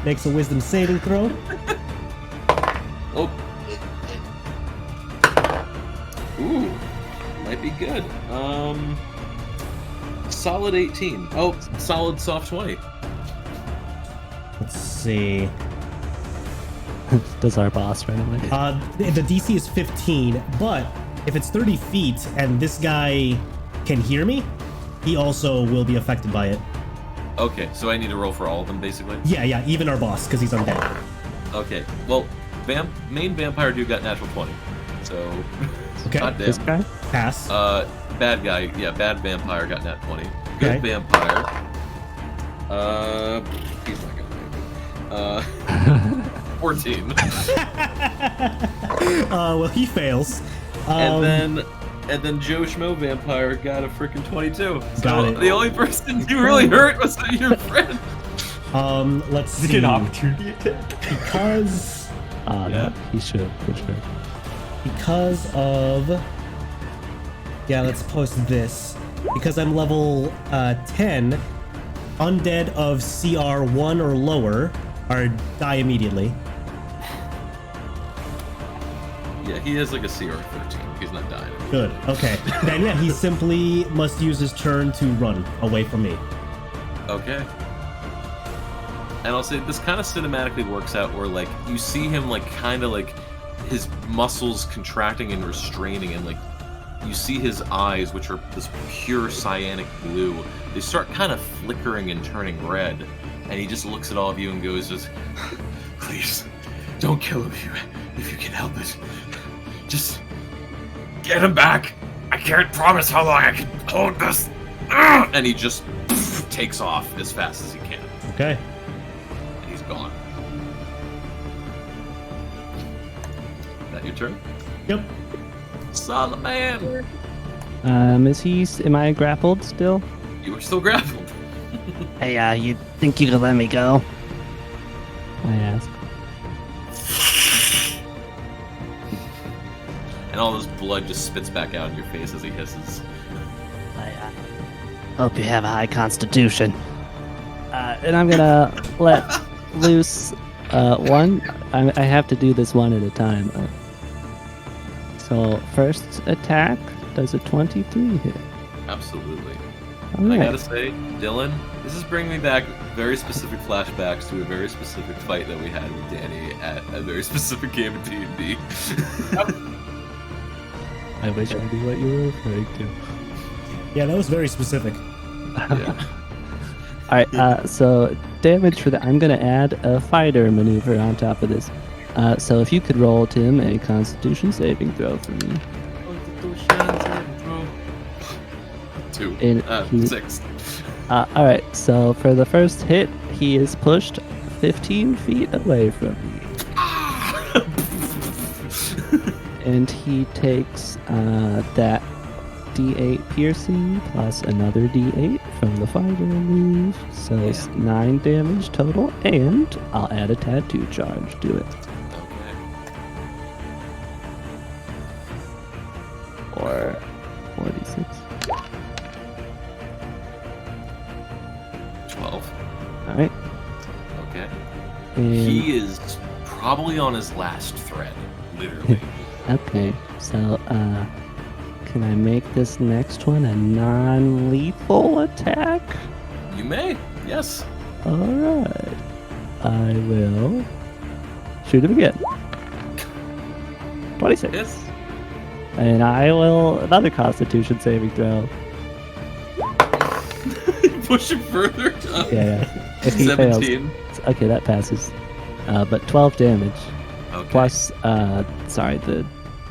makes a wisdom saving throw. Oh. Ooh, might be good. Solid 18. Oh, solid soft 20. Let's see. Does our boss run away? The DC is 15, but if it's 30 feet and this guy can hear me, he also will be affected by it. Okay, so I need to roll for all of them, basically? Yeah, even our boss, because he's undead. Okay, well, main vampire dude got natural 20, so... Okay, goddamn. This guy? Pass. Bad guy, yeah, bad vampire got nat 20. Good Okay. vampire. He's not gonna 14. Well, he fails. And then Joe Schmo vampire got a freaking 22. Got So it. the only person you really hurt was your friend. Let's see. An opportunity attack. Because No, he should, for sure. because of... Yeah, let's post this. Because I'm level 10, undead of CR 1 or lower die immediately. Yeah, he has like a CR 13. He's not dying. Good, okay. Then yeah, he simply must use his turn to run away from me. Okay. And I'll say this kind of cinematically works out where like you see him like kind of like his muscles contracting and restraining, and like you see his eyes, which are this pure cyanic blue, they start kind of flickering and turning red, and he just looks at all of you and goes, just, please, don't kill him if you can help it. Just get him back. I can't promise how long I can hold this. And he just takes off as fast as he can. Okay. And he's gone. Is that your turn? Yep. Solid man. Am I grappled still? You are still grappled. Hey, you think you could let me go? I ask. And all this blood just spits back out in your face as he hisses. I hope you have a high constitution. And I'm gonna let loose one. I have to do this one at a time. So first attack Does a 23 hit? Absolutely. All I right. gotta say, Dylan, this is bringing me back very specific flashbacks to a very specific fight that we had with Danny at a very specific game of D&D. I wish I knew what you were referring to. Yeah, that was very specific. Yeah. All right. So damage for that. I'm gonna add a fighter maneuver on top of this. So if you could roll, Tim, a Constitution saving throw for me. 2. And 6. all right. So for the first hit, he is pushed 15 feet away from you, and he takes that D8 piercing plus another D8 from the fighter move. So it's 9 damage total, and I'll add a tattoo charge to it. Okay. Or 46. 12. All right. Okay. And He is probably on his last thread, literally. okay. So can I make this next one a non-lethal attack? You may, yes. All right. I will shoot him again. 26. Yes. And I will another Constitution saving throw. Push him further. Yeah. If he 17. fails, okay, that passes. But 12 damage. Okay. Plus,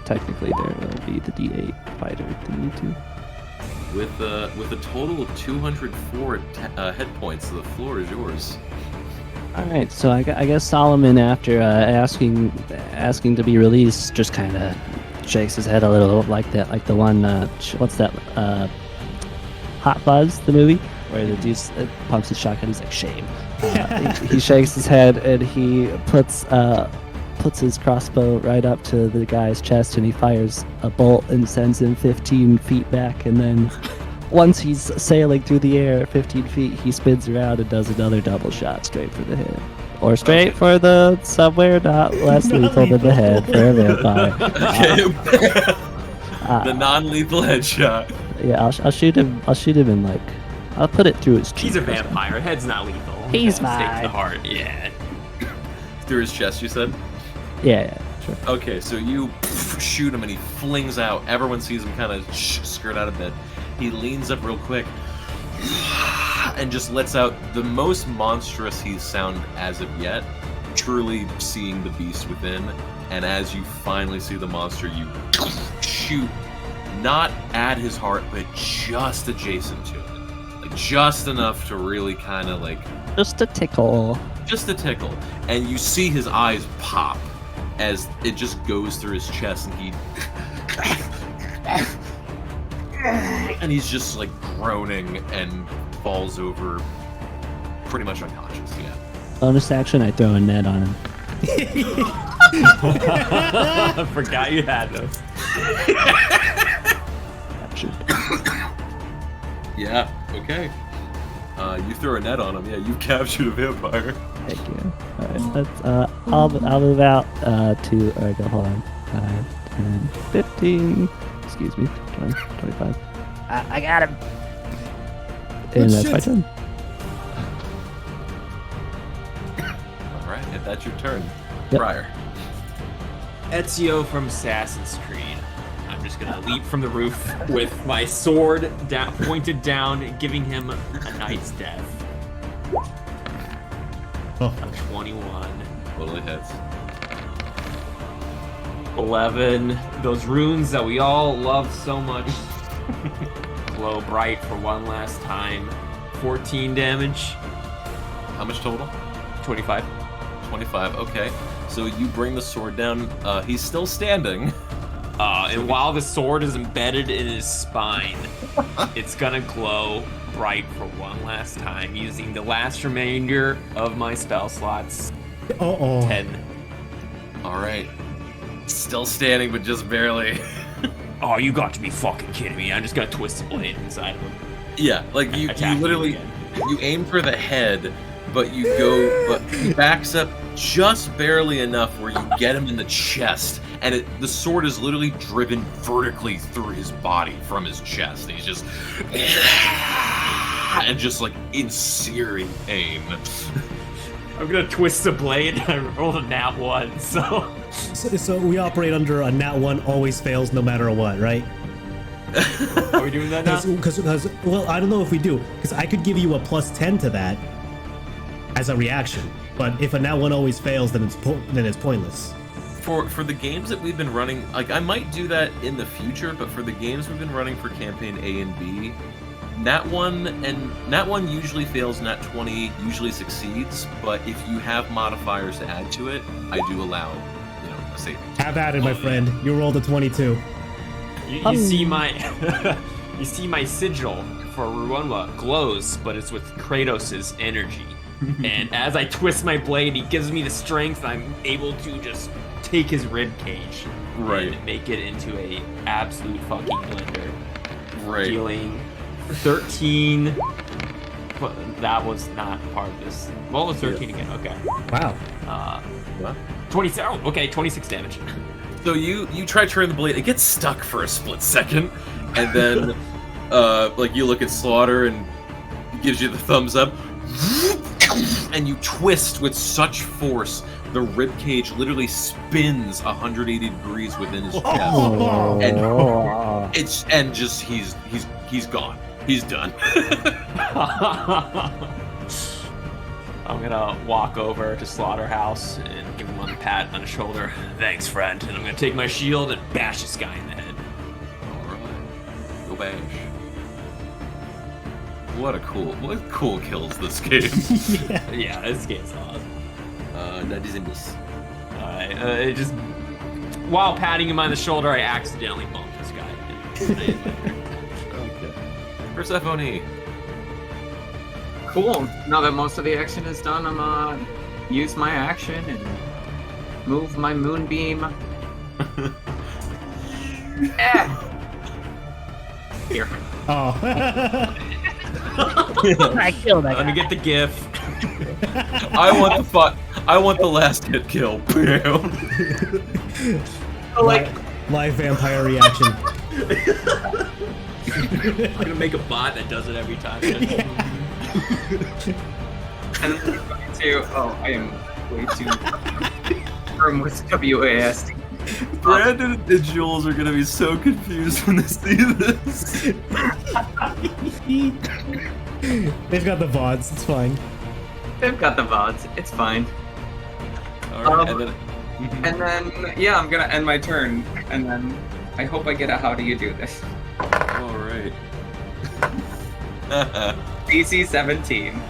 technically there will be the D8 fighter thingy too. With a total of 204 hit points, the floor is yours. All right, so I guess Solomon, after asking to be released, just kind of shakes his head a little, like the one. What's that? Hot Fuzz, the movie, where the dude pumps his shotgun. He's like, shame. He shakes his head and he puts his crossbow right up to the guy's chest, and he fires a bolt and sends him 15 feet back. And then once he's sailing through the air 15 feet, he spins around and does anher double shot straight for the head. Or straight for the somewhere not less lethal than the head for a vampire. The non-lethal headshot. Yeah, I'll shoot him. I'll shoot him in I'll put it through his cheek. He's a vampire. Head's not lethal. He's Stake to mine. the heart. Yeah. Through his chest, you said? Yeah, sure. Okay, so you shoot him and he flings out. Everyone sees him kind of skirt out a bit. He leans up real quick and just lets out the most monstrous he's sound as of yet, truly seeing the beast within. And as you finally see the monster, you shoot not at his heart, but just adjacent to it. Like just enough to really kind of just a tickle. Just a tickle. And you see his eyes pop as it just goes through his chest, and he's just groaning and falls over pretty much unconscious. Yeah. Bonus action, I throw a net on him. I forgot you had those. Yeah, okay. You throw a net on him. Yeah, you captured a vampire. Thank you. Alright, let's, I'll move out to, alright, hold on. 5, 10, 15, excuse me, 20, 25. I got him! And that's my turn. Alright, if that's your turn. Yep. Briar. Ezio from Assassin's Creed. I'm just gonna leap from the roof with my sword pointed down, giving him a knight's death. Oh. A 21. Totally hits. 11. Those runes that we all love so much glow bright for one last time. 14 damage. How much total? 25. 25, okay. So you bring the sword down. He's still standing. And while the sword is embedded in his spine, it's gonna glow bright for one last time using the last remainder of my spell slots. 10. Alright. Still standing, but just barely. Oh, you got to be fucking kidding me. I'm just gonna twist the blade inside of him. Yeah, like you Attack literally, again. you aim for the head, but he backs up just barely enough where you get him in the chest, and the sword is literally driven vertically through his body from his chest. And he's just and just like in searing pain. I'm gonna twist the blade. I rolled a nat 1, so. So we operate under a nat 1 always fails no matter what, right? Are we doing that now? Because well, I don't know if we do, because I could give you a +10 to that as a reaction. But if a nat 1 always fails, then it's pointless. For the games that we've been running, like I might do that in the future, but for the games we've been running for campaign A and B, nat 1 usually fails, nat 20 usually succeeds. But if you have modifiers to add to it, I do allow, a saving. Have at it, my friend. You rolled a 22. You see my you see my sigil for Ruanwa glows, but it's with Kratos' energy. And as I twist my blade, he gives me the strength. I'm able to just take his rib cage and make it into a absolute fucking blender. Right. Dealing 13. But that was not part of this. Well, it was 13 again. Okay. Wow. What? 26. Oh, okay. 26 damage. So you try to turn the blade, it gets stuck for a split second, and then like you look at Slaughter and he gives you the thumbs up, and you twist with such force the rib cage literally spins 180 degrees within his chest, and he's gone. He's done. I'm gonna walk over to Slaughterhouse and give him one pat on the shoulder. Thanks, friend. And I'm gonna take my shield and bash this guy in the head. Alright. Go bash. What cool kills this game. Yeah, this game's awesome. That is a miss. Alright, it just... While patting him on the shoulder, I accidentally bumped this guy. Okay. Persephone. Cool. Now that most of the action is done, I'm gonna use my action and move my moonbeam. Here. Oh. I killed that guy. Let me get the gif. I want the last hit kill. Bam. Live vampire reaction. I'm gonna make a bot that does it every time. And I am way too firm with WASD. Brandon and Jules are gonna be so confused when they see this. They've got the VODs, it's fine. They've got the VODs, it's fine. Alright, and then, yeah, I'm gonna end my turn, and then I hope I get a how do you do this. Alright. DC 17.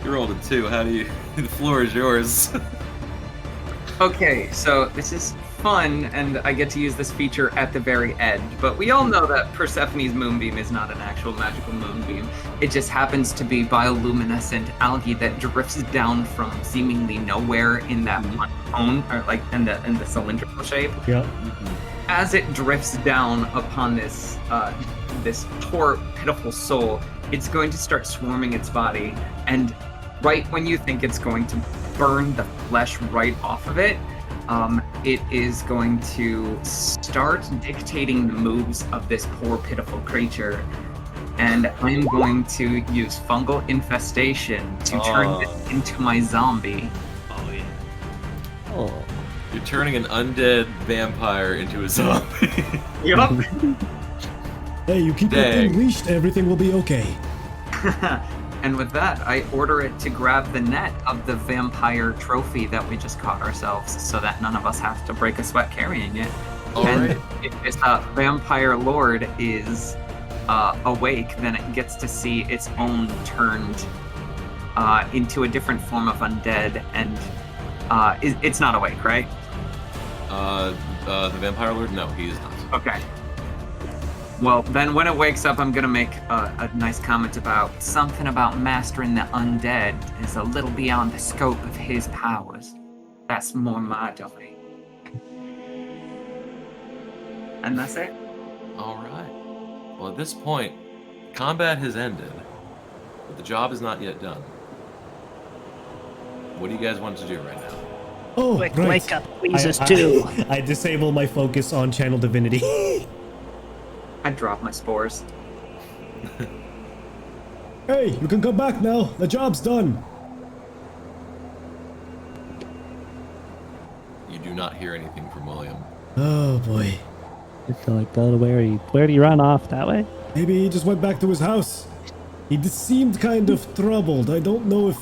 You rolled a 2, how do you... The floor is yours. Okay, so this is fun, and I get to use this feature at the very end, but we all know that Persephone's moonbeam is not an actual magical moonbeam. It just happens to be bioluminescent algae that drifts down from seemingly nowhere in that one cone, or like in the cylindrical shape. Yeah. As it drifts down upon this this poor, pitiful soul, it's going to start swarming its body, and right when you think it's going to burn the flesh right off of it, it is going to start dictating the moves of this poor, pitiful creature. And I'm going to use fungal infestation to turn this into my zombie. Oh, yeah. Oh. You're turning an undead vampire into a zombie. Yup. Hey, you keep that thing leashed, everything will be okay. And with that, I order it to grab the net of the vampire trophy that we just caught ourselves, so that none of us have to break a sweat carrying it. And if this vampire lord is awake, then it gets to see its own turned into a different form of undead, and it's not awake, right? The vampire lord? No, he is not. Okay. Well, then when it wakes up, I'm gonna make a nice comment about something about mastering the undead is a little beyond the scope of his powers. That's more my domain. And that's it. Alright. Well, at this point, combat has ended, but the job is not yet done. What do you guys want to do right now? Oh, Quick, right. wake up, Jesus, too. I disable my focus on channel divinity. I drop my spores. Hey, you can come back now. The job's done. You do not hear anything from William. Oh boy. So like, go to where do you run off? That way? Maybe he just went back to his house. He seemed kind of troubled. I don't know if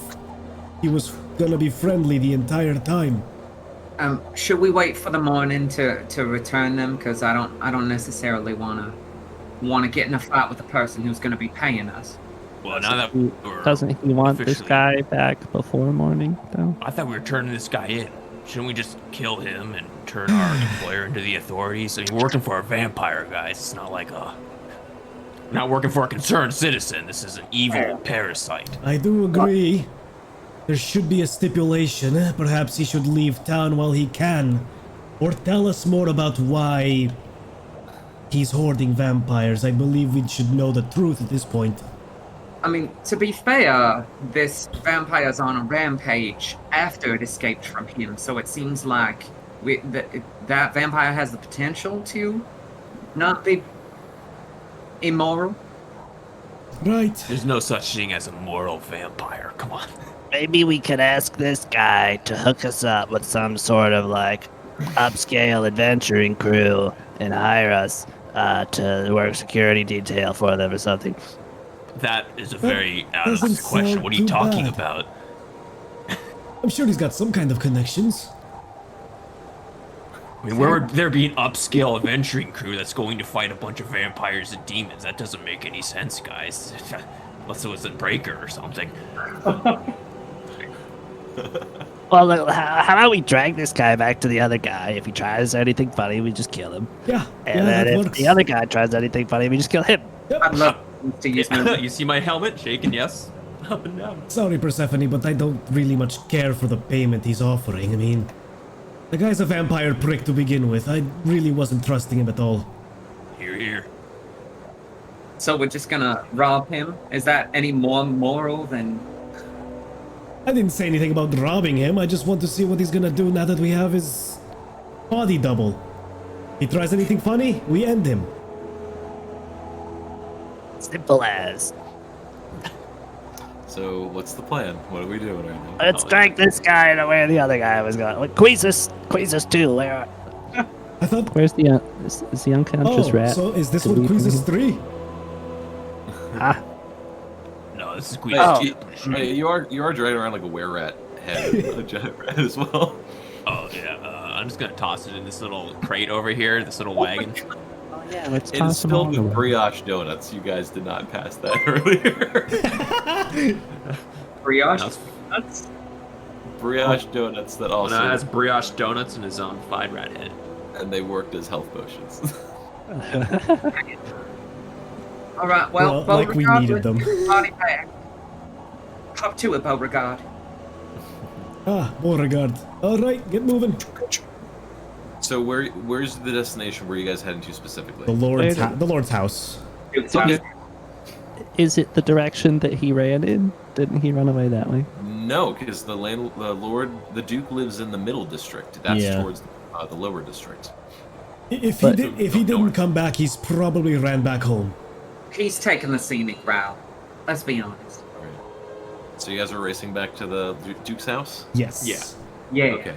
he was gonna be friendly the entire time. Should we wait for the morning to return them? Because I don't necessarily wanna get in a fight with the person who's gonna be paying us. Well, now that Doesn't he want this officially- guy back before morning, though? I thought we were turning this guy in. Shouldn't we just kill him and turn our employer into the authorities? I mean, we're working for a vampire, guys. It's not like we're not working for a concerned citizen. This is an evil parasite. I do agree. There should be a stipulation. Perhaps he should leave town while he can. Or tell us more about why he's hoarding vampires. I believe we should know the truth at this point. I mean, to be fair, this vampire's on a rampage after it escaped from him, so it seems like that vampire has the potential to not be immoral. Right. There's no such thing as a moral vampire. Come on. Maybe we could ask this guy to hook us up with some sort of like upscale adventuring crew and hire us to work security detail for them or something. That is a very honest doesn't question. sound What are you too talking bad. about? I'm sure he's got some kind of connections. I mean, where would there be an upscale adventuring crew that's going to fight a bunch of vampires and demons? That doesn't make any sense, guys. Unless it was a breaker or something. Well, look, how about we drag this guy back to the other guy? If he tries anything funny, we just kill him. Yeah. And that then if works. the other guy tries anything funny, we just kill him. I'd love to use my You see my helmet shaking? Yes. Up and down. Sorry, Persephone, but I don't really much care for the payment he's offering. I mean, the guy's a vampire prick to begin with. I really wasn't trusting him at all. Here. So we're just gonna rob him? Is that any more moral than... I didn't say anything about robbing him. I just want to see what he's gonna do now that we have his body double. He tries anything funny, we end him. Simple as. So, what's the plan? What are we doing right now? Let's drag this guy to where the other guy was going. Like, Queezus too. Where? I thought. Where's the is the unconscious rat? So is this Did what we bring Quizzes him? 3? Ah, No, this is Hey, Queez. hey, you are dragging around like a were-rat head, a giant rat as well. Oh, yeah. I'm just going to toss it in this little crate over here, this little wagon. yeah. Let's It is toss him filled all with over. brioche donuts. You guys did not pass that earlier. brioche? That's- That's... Brioche donuts that also, No, it has brioche donuts and his own fried rat head. and they worked as health potions. Alright, well, like we Beauregard, needed them. let's get your body back. Hop to it, Beauregard. Beauregard. Alright, get moving. So where's the destination where you guys heading to specifically? The Lord's house. Is it the direction that he ran in? Didn't he run away that way? No, because the Duke lives in the middle district. That's Yeah. towards the lower district. If But- he didn't come back, he's probably ran back home. He's taking the scenic route. Let's be honest. So you guys are racing back to the Duke's house? Yes. Yeah. Yeah. Okay.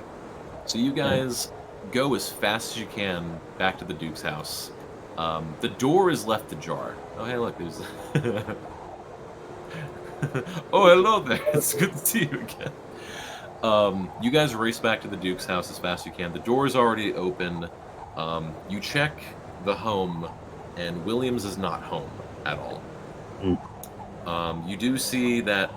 So you guys go as fast as you can back to the Duke's house. The door is left ajar. Oh, hey, look, there's... Oh, hello there. It's good to see you again. You guys race back to the Duke's house as fast as you can. The door is already open. You check the home, and Williams is not home at all. You do see that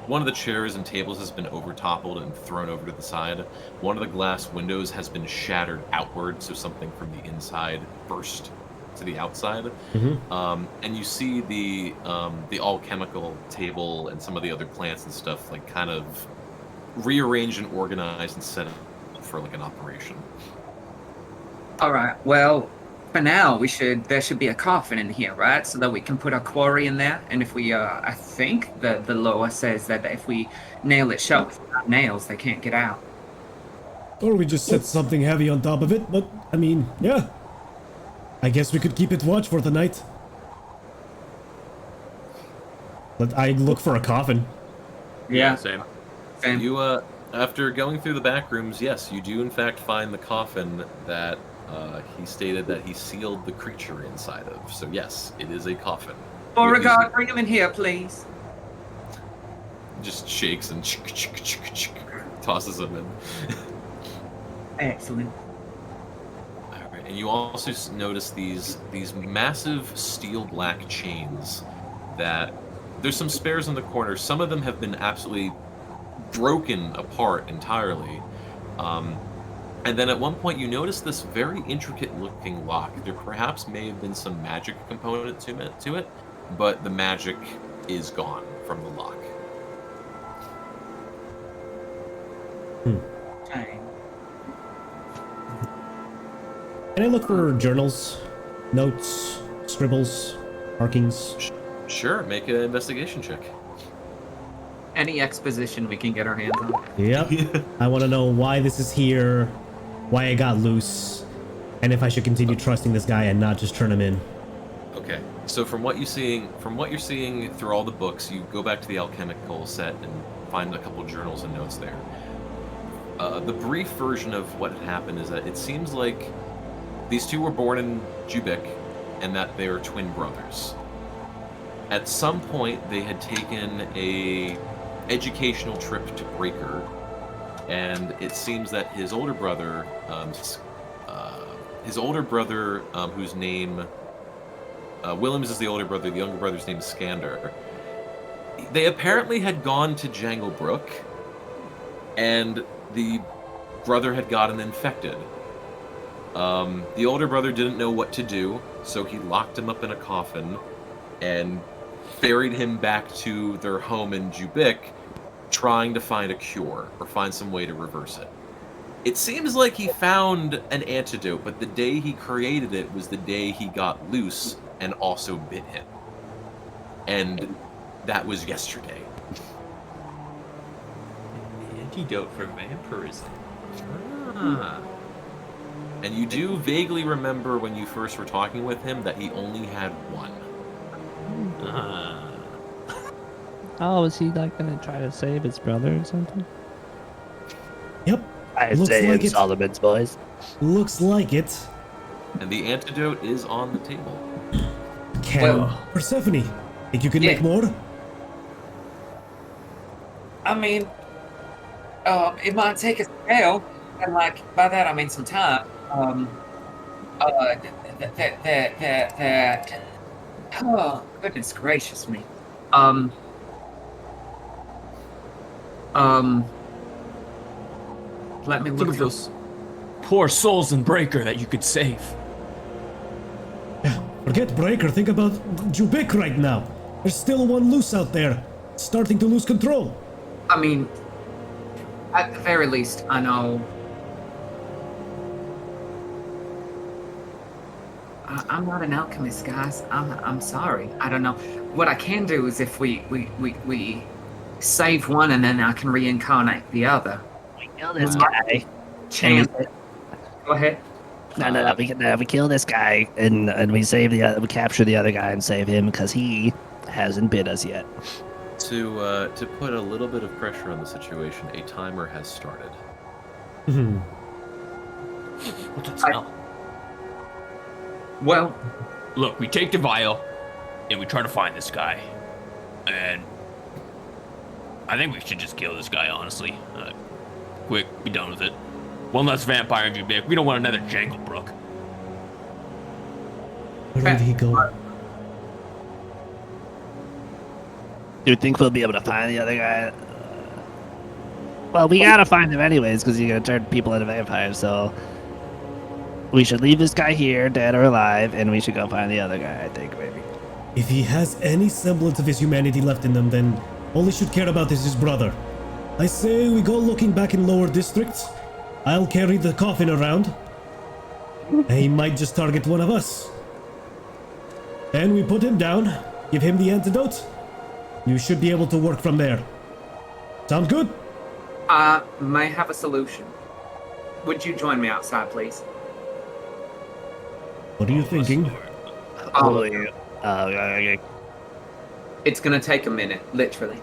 one of the chairs and tables has been over-toppled and thrown over to the side. One of the glass windows has been shattered outward, so something from the inside burst to the outside. And you see the all-chemical table and some of the other plants and stuff like kind of rearranged and organized and set up for like an operation. Alright, well, for now, there should be a coffin in here, right? So that we can put our quarry in there. And if we, I think the law says that if we nail it shut with nails, they can't get out. Or we just set something heavy on top of it, but, I mean, yeah. I guess we could keep it watch for the night. But I look for a coffin. Yeah. Same. You, after going through the back rooms, yes, you do in fact find the coffin that he stated that he sealed the creature inside of. So yes, it is a coffin. Beauregard, bring him in here, please. Just shakes and tosses him in. Excellent. All right, and you also notice these massive steel black chains that there's some spares in the corner. Some of them have been absolutely broken apart entirely. And then at one point you notice this very intricate looking lock. There perhaps may have been some magic component to it, but the magic is gone from the lock. Okay. Can I look for journals, notes, scribbles, markings? Sure, make an investigation check. Any exposition we can get our hands on. Yep. I want to know why this is here, why I got loose, and if I should continue trusting this guy and not just turn him in. Okay. So from what you're seeing through all the books, you go back to the alchemical set and find a couple journals and notes there. The brief version of what had happened is that it seems like these two were born in Jubik and that they are twin brothers. At some point, they had taken a educational trip to Breaker, and it seems that his older brother, whose name Williams is the older brother, the younger brother's name is Skander. They apparently had gone to Janglebrook, and the brother had gotten infected. The older brother didn't know what to do, so he locked him up in a coffin and ferried him back to their home in Jubik, trying to find a cure or find some way to reverse it. It seems like he found an antidote, but the day he created it was the day he got loose and also bit him. And that was yesterday. Antidote for vampirism. Ah. And you do vaguely remember when you first were talking with him that he only had one. Oh, is he like gonna try to save his brother or something? Yep. I Looks say like it. Solomon's boys. Looks like it. And the antidote is on the table. Persephone, think you can Yeah. make more? I mean, it might take a spell, and like by that I mean some time. Oh, goodness gracious me. Let me Think look of for those poor souls in Breaker that you could save. Forget Breaker, think about Jubik right now. There's still one loose out there, starting to lose control. I mean, at the very least, I know. I'm not an alchemist, guys. I'm sorry. I don't know. What I can do is if we save one and then I can reincarnate the other. We kill this guy. Chance. Go ahead. No. We kill this guy and we save we capture the other guy and save him because he hasn't bit us yet. To put a little bit of pressure on the situation, a timer has started. What's that smell? Well, look, we take the vial and we try to find this guy, and I think we should just kill this guy. Honestly, quick, be done with it. One less vampire in Jubik. We don't want another Janglebrook. Where did he go? Do you think we'll be able to find the other guy? Well, we gotta find him anyways, because you're gonna turn people into vampires, so we should leave this guy here, dead or alive, and we should go find the other guy, I think, maybe. If he has any semblance of his humanity left in them, then all he should care about is his brother. I say we go looking back in lower districts. I'll carry the coffin around. He might just target one of us. And we put him down, give him the antidote. You should be able to work from there. Sound good? May have a solution. Would you join me outside, please? What are you thinking? It's gonna take a minute, literally.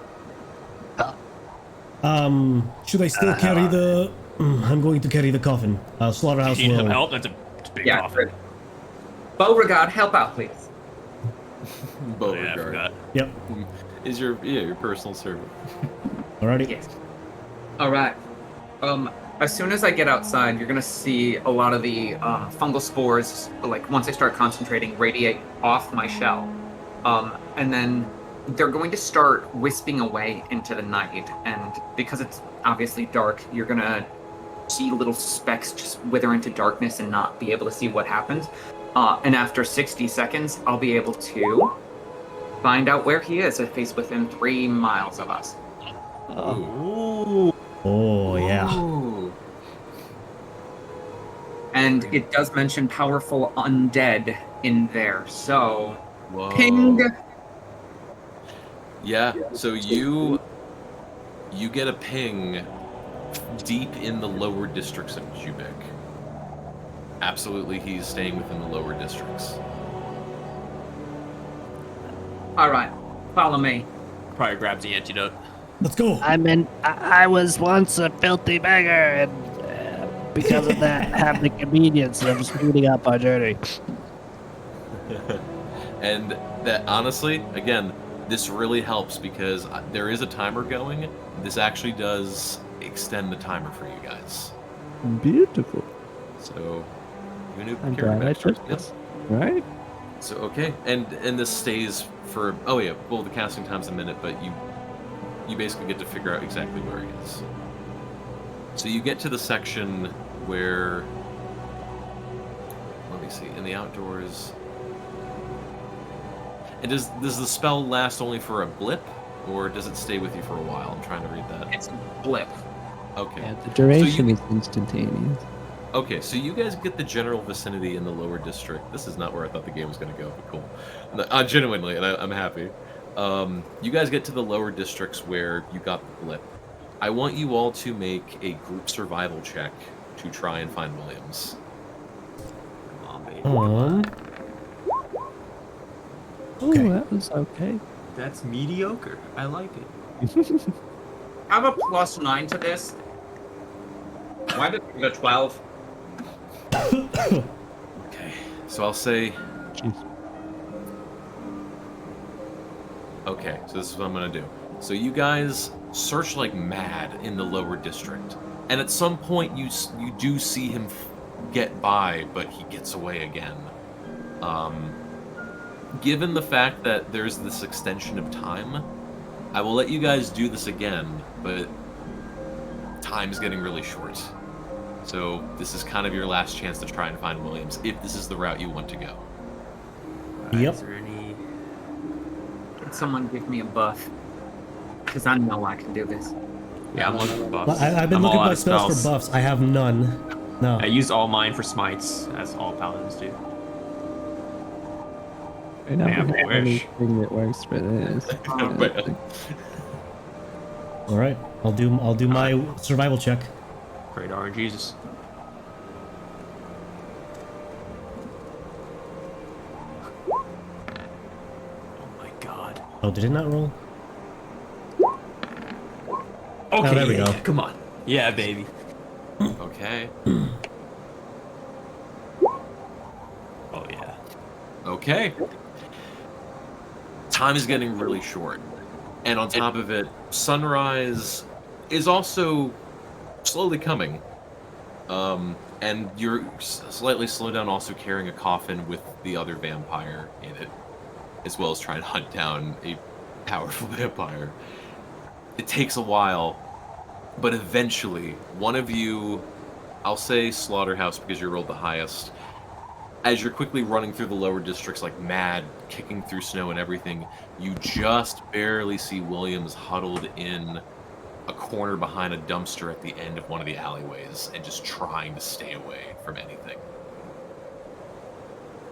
Should I still carry the... I'm going to carry the coffin. Slaughterhouse You need some will... help? That's a big Yeah, coffin. good. Beauregard, help out, please. Yeah, I forgot. Yep. Is your personal servant. Alrighty. Yes. All right. As soon as I get outside, you're gonna see a lot of the fungal spores, like once I start concentrating, radiate off my shell, and then they're going to start wisping away into the night. And because it's obviously dark, you're gonna see little specks just wither into darkness and not be able to see what happens. And after 60 seconds, I'll be able to find out where he is if he's within 3 miles of us. Oh, yeah. Ooh. And it does mention powerful undead in there, so... Whoa. Ping! Yeah, so you get a ping deep in the lower districts of Jubik. Absolutely, he's staying within the lower districts. Alright, follow me. Probably grabs the antidote. Let's go. I was once a filthy beggar, and because of that, have the convenience of speeding up our journey. And that, honestly, again, this really helps because there is a timer going. This actually does extend the timer for you guys. Beautiful. So, you knew I'm glad I took this. Right? So, okay, and this stays for, oh yeah, well, the casting time's a minute, but you basically get to figure out exactly where he is. So you get to the section where, let me see, in the outdoors. And does the spell last only for a blip, or does it stay with you for a while? I'm trying to read that. It's a blip. Okay. Yeah, the duration is instantaneous. Okay, so you guys get the general vicinity in the lower district. This is not where I thought the game was going to go, but cool. Genuinely, and I'm happy. You guys get to the lower districts where you got the blip. I want you all to make a group survival check to try and find Williams. Come on, baby. Oh, that was okay. That's mediocre. I like it. I have a +9 to this. Why did it go 12? Okay, so I'll say... Jeez. Okay, so this is what I'm gonna do. So you guys search like mad in the lower district, and at some point you do see him get by, but he gets away again. Given the fact that there's this extension of time, I will let you guys do this again, but time's getting really short. So this is kind of your last chance to try and find Williams, if this is the route you want to go. Yep. Is there any... Can someone give me a buff? Because I know I can do this. Yeah, I'm looking for buffs. Well, I've been I'm looking all at out my of spells for buffs. I have none. No. I used all mine for smites, as all paladins do. I don't Man, have I wish. anything that works for this. All right. I'll do my survival check. Great RNGesus. Oh my god. Oh, did it not roll? Okay, there we yeah, go. yeah, come on. Yeah, baby. Okay. Oh yeah. Okay. Time is getting really short. And on top of it, sunrise is also slowly coming. And you're slightly slowed down, also carrying a coffin with the other vampire in it, as well as trying to hunt down a powerful vampire. It takes a while, but eventually, one of you, I'll say Slaughterhouse because you rolled the highest, as you're quickly running through the lower districts like mad, kicking through snow and everything, you just barely see Williams huddled in a corner behind a dumpster at the end of one of the alleyways and just trying to stay away from anything.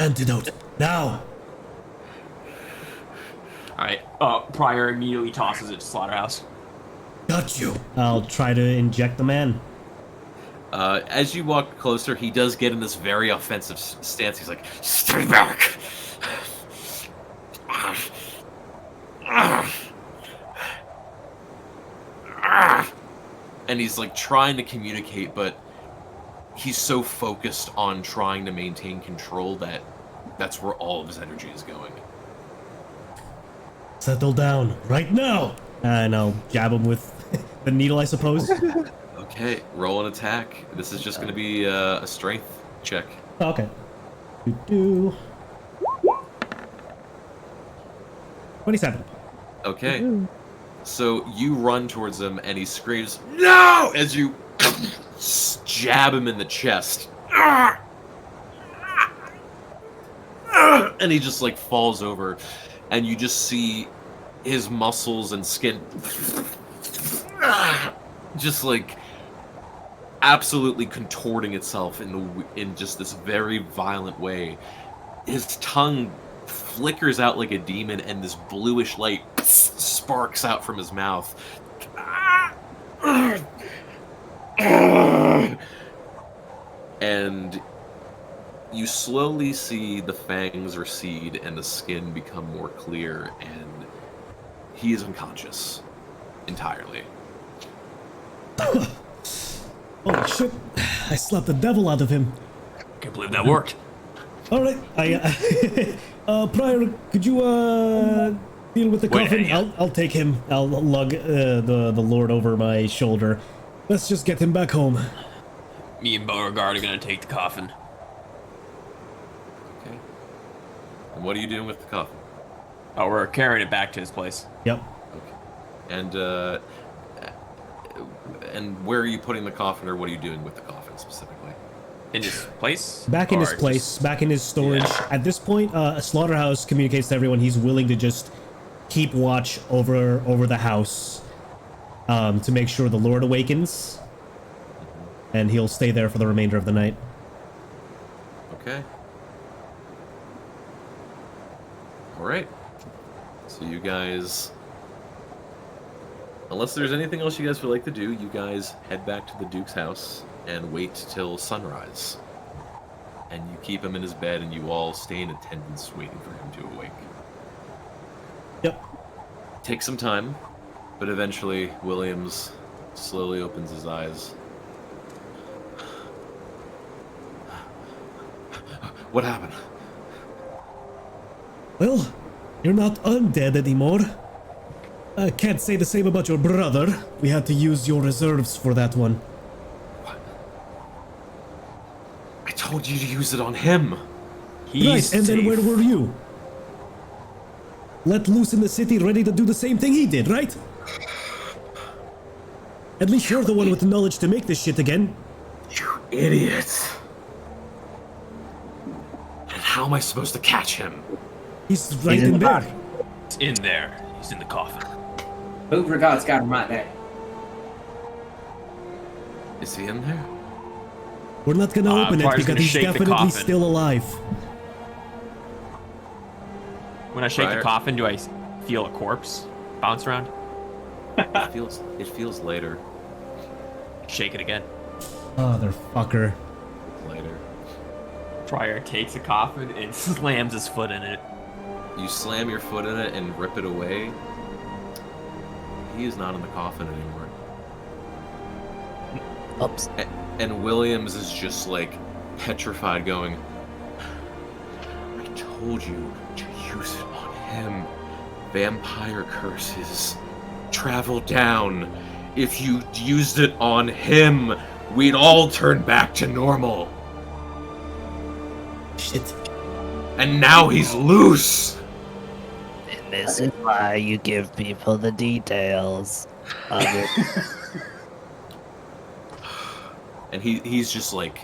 Antidote. Now. Alright, Pryor immediately tosses it to Slaughterhouse. Got you. I'll try to inject the man. As you walk closer, he does get in this very offensive stance. He's like, "Stay back!" And he's like trying to communicate, but he's so focused on trying to maintain control that that's where all of his energy is going. Settle down right now. And I'll jab him with the needle, I suppose. Okay, roll an attack. This is just going to be a strength check. Okay. Do 27. Okay. So you run towards him, and he screams, "No!" as you jab him in the chest. And he just like falls over, and you just see his muscles and skin just like absolutely contorting itself in just this very violent way. His tongue flickers out like a demon, and this bluish light sparks out from his mouth. And you slowly see the fangs recede and the skin become more clear, and he is unconscious entirely. Holy shit. I slapped the devil out of him. Can't believe that worked. All right. Pryor, could you deal with the coffin? I'll take him. I'll lug the Lord over my shoulder. Let's just get him back home. Me and Beauregard are gonna take the coffin. Okay. And what are you doing with the coffin? Oh, we're carrying it back to his place. Yep. Okay. And where are you putting the coffin, or what are you doing with the coffin specifically? In his place? Back in his place, back in his storage. Yeah. At this point, Slaughterhouse communicates to everyone he's willing to just keep watch over the house to make sure the Lord awakens, and he'll stay there for the remainder of the night. Okay. All right. So you guys, unless there's anything else you guys would like to do, you guys head back to the Duke's house and wait till sunrise. And you keep him in his bed, and you all stay in attendance waiting for him to awake. Yep. Takes some time, but eventually Williams slowly opens his eyes. What happened? Well, you're not undead anymore. I can't say the same about your brother. We had to use your reserves for that one. What? I told you to use it on him. Right, and then where were you? Let loose in the city, ready to do the same thing he did, right? At least you're the one with the knowledge to make this shit again. You idiot. And how am I supposed to catch him? He's right in there. He's in there. He's in the coffin. Beauregard's got him right there. Is he in there? We're not gonna open it because he's definitely still alive. When I shake the coffin, do I feel a corpse bounce around? It feels later. Shake it again. Motherfucker. Later. Pryor takes the coffin and slams his foot in it. You slam your foot in it and rip it away. He is not in the coffin anymore. Oops. And Williams is just like petrified, going, I told you to use it on him. Vampire curses travel down. If you used it on him, we'd all turn back to normal. Shit. And now he's loose. And this is why you give people the details of it. And he's just like,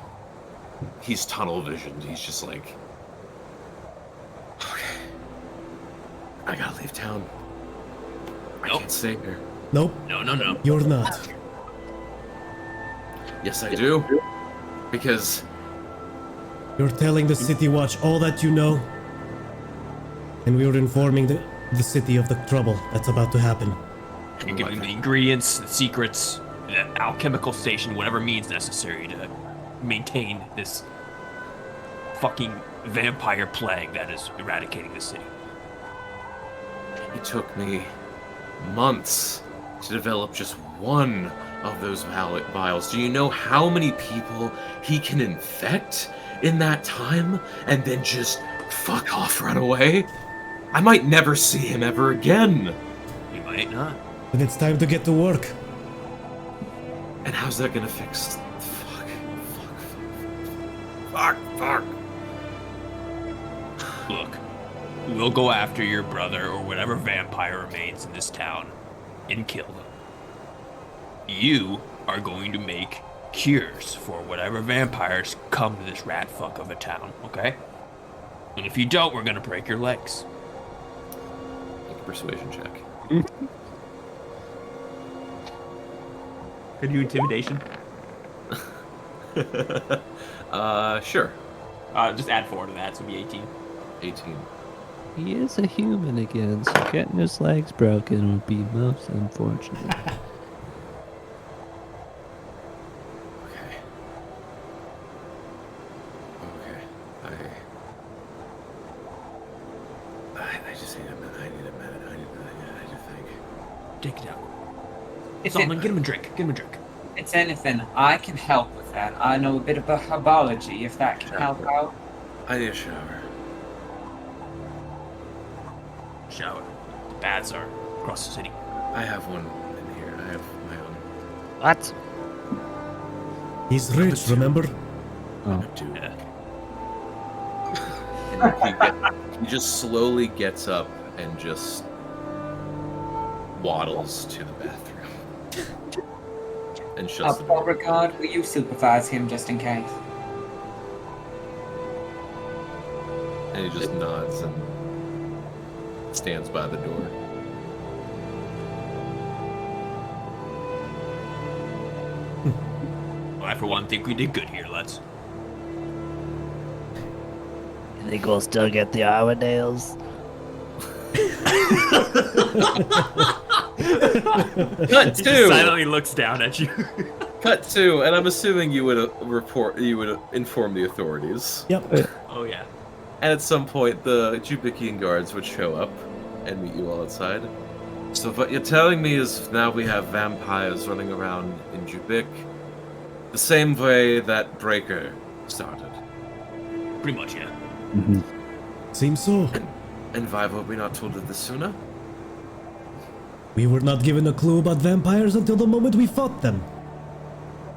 he's tunnel visioned. He's just like, okay, I gotta leave town. I can't stay here. Nope. No. You're not. Yes, I do. Because You're telling the City Watch all that you know, and we were informing the city of the trouble that's about to happen. You're giving the ingredients, the secrets, the alchemical station, whatever means necessary to maintain this fucking vampire plague that is eradicating the city. It took me months to develop just one of those vials. Do you know how many people he can infect in that time and then just fuck off right away? I might never see him ever again. You might not. Then it's time to get to work. And how's that gonna fix? Fuck. Look, we'll go after your brother or whatever vampire remains in this town and kill them. You are going to make cures for whatever vampires come to this rat fuck of a town, okay? And if you don't, we're gonna break your legs. Make a persuasion check. Could you intimidation? Sure. Just add 4 to that, so it'll be 18. 18. He is a human again, so getting his legs broken would be most unfortunate. I just need a minute. I need to think. Take it out. If Solomon, it- get him a drink. Get him a drink. It's anything. I can help with that. I know a bit about herbology, if that can help out. I need a shower. Shower. The baths are across the city. I have one in here. I have my own. What? He's rich, remember? Oh. Dude. Yeah. And he just slowly gets up and just waddles to the bathroom. And shuts the door. Beauregard, will you supervise him just in case? And he just nods and stands by the door. Well, I, for one, think we did good here, lads. You think we'll still get the Armadales? Cut He two. silently looks down at you. Cut two, and I'm assuming you would inform the authorities. Yep. Oh yeah. And at some point, the Jubikian guards would show up and meet you all outside. So what you're telling me is now we have vampires running around in Jubik, the same way that Breaker started. Pretty much, yeah. Mm-hmm. Seems so. And why were we not told of this sooner? We were not given a clue about vampires until the moment we fought them.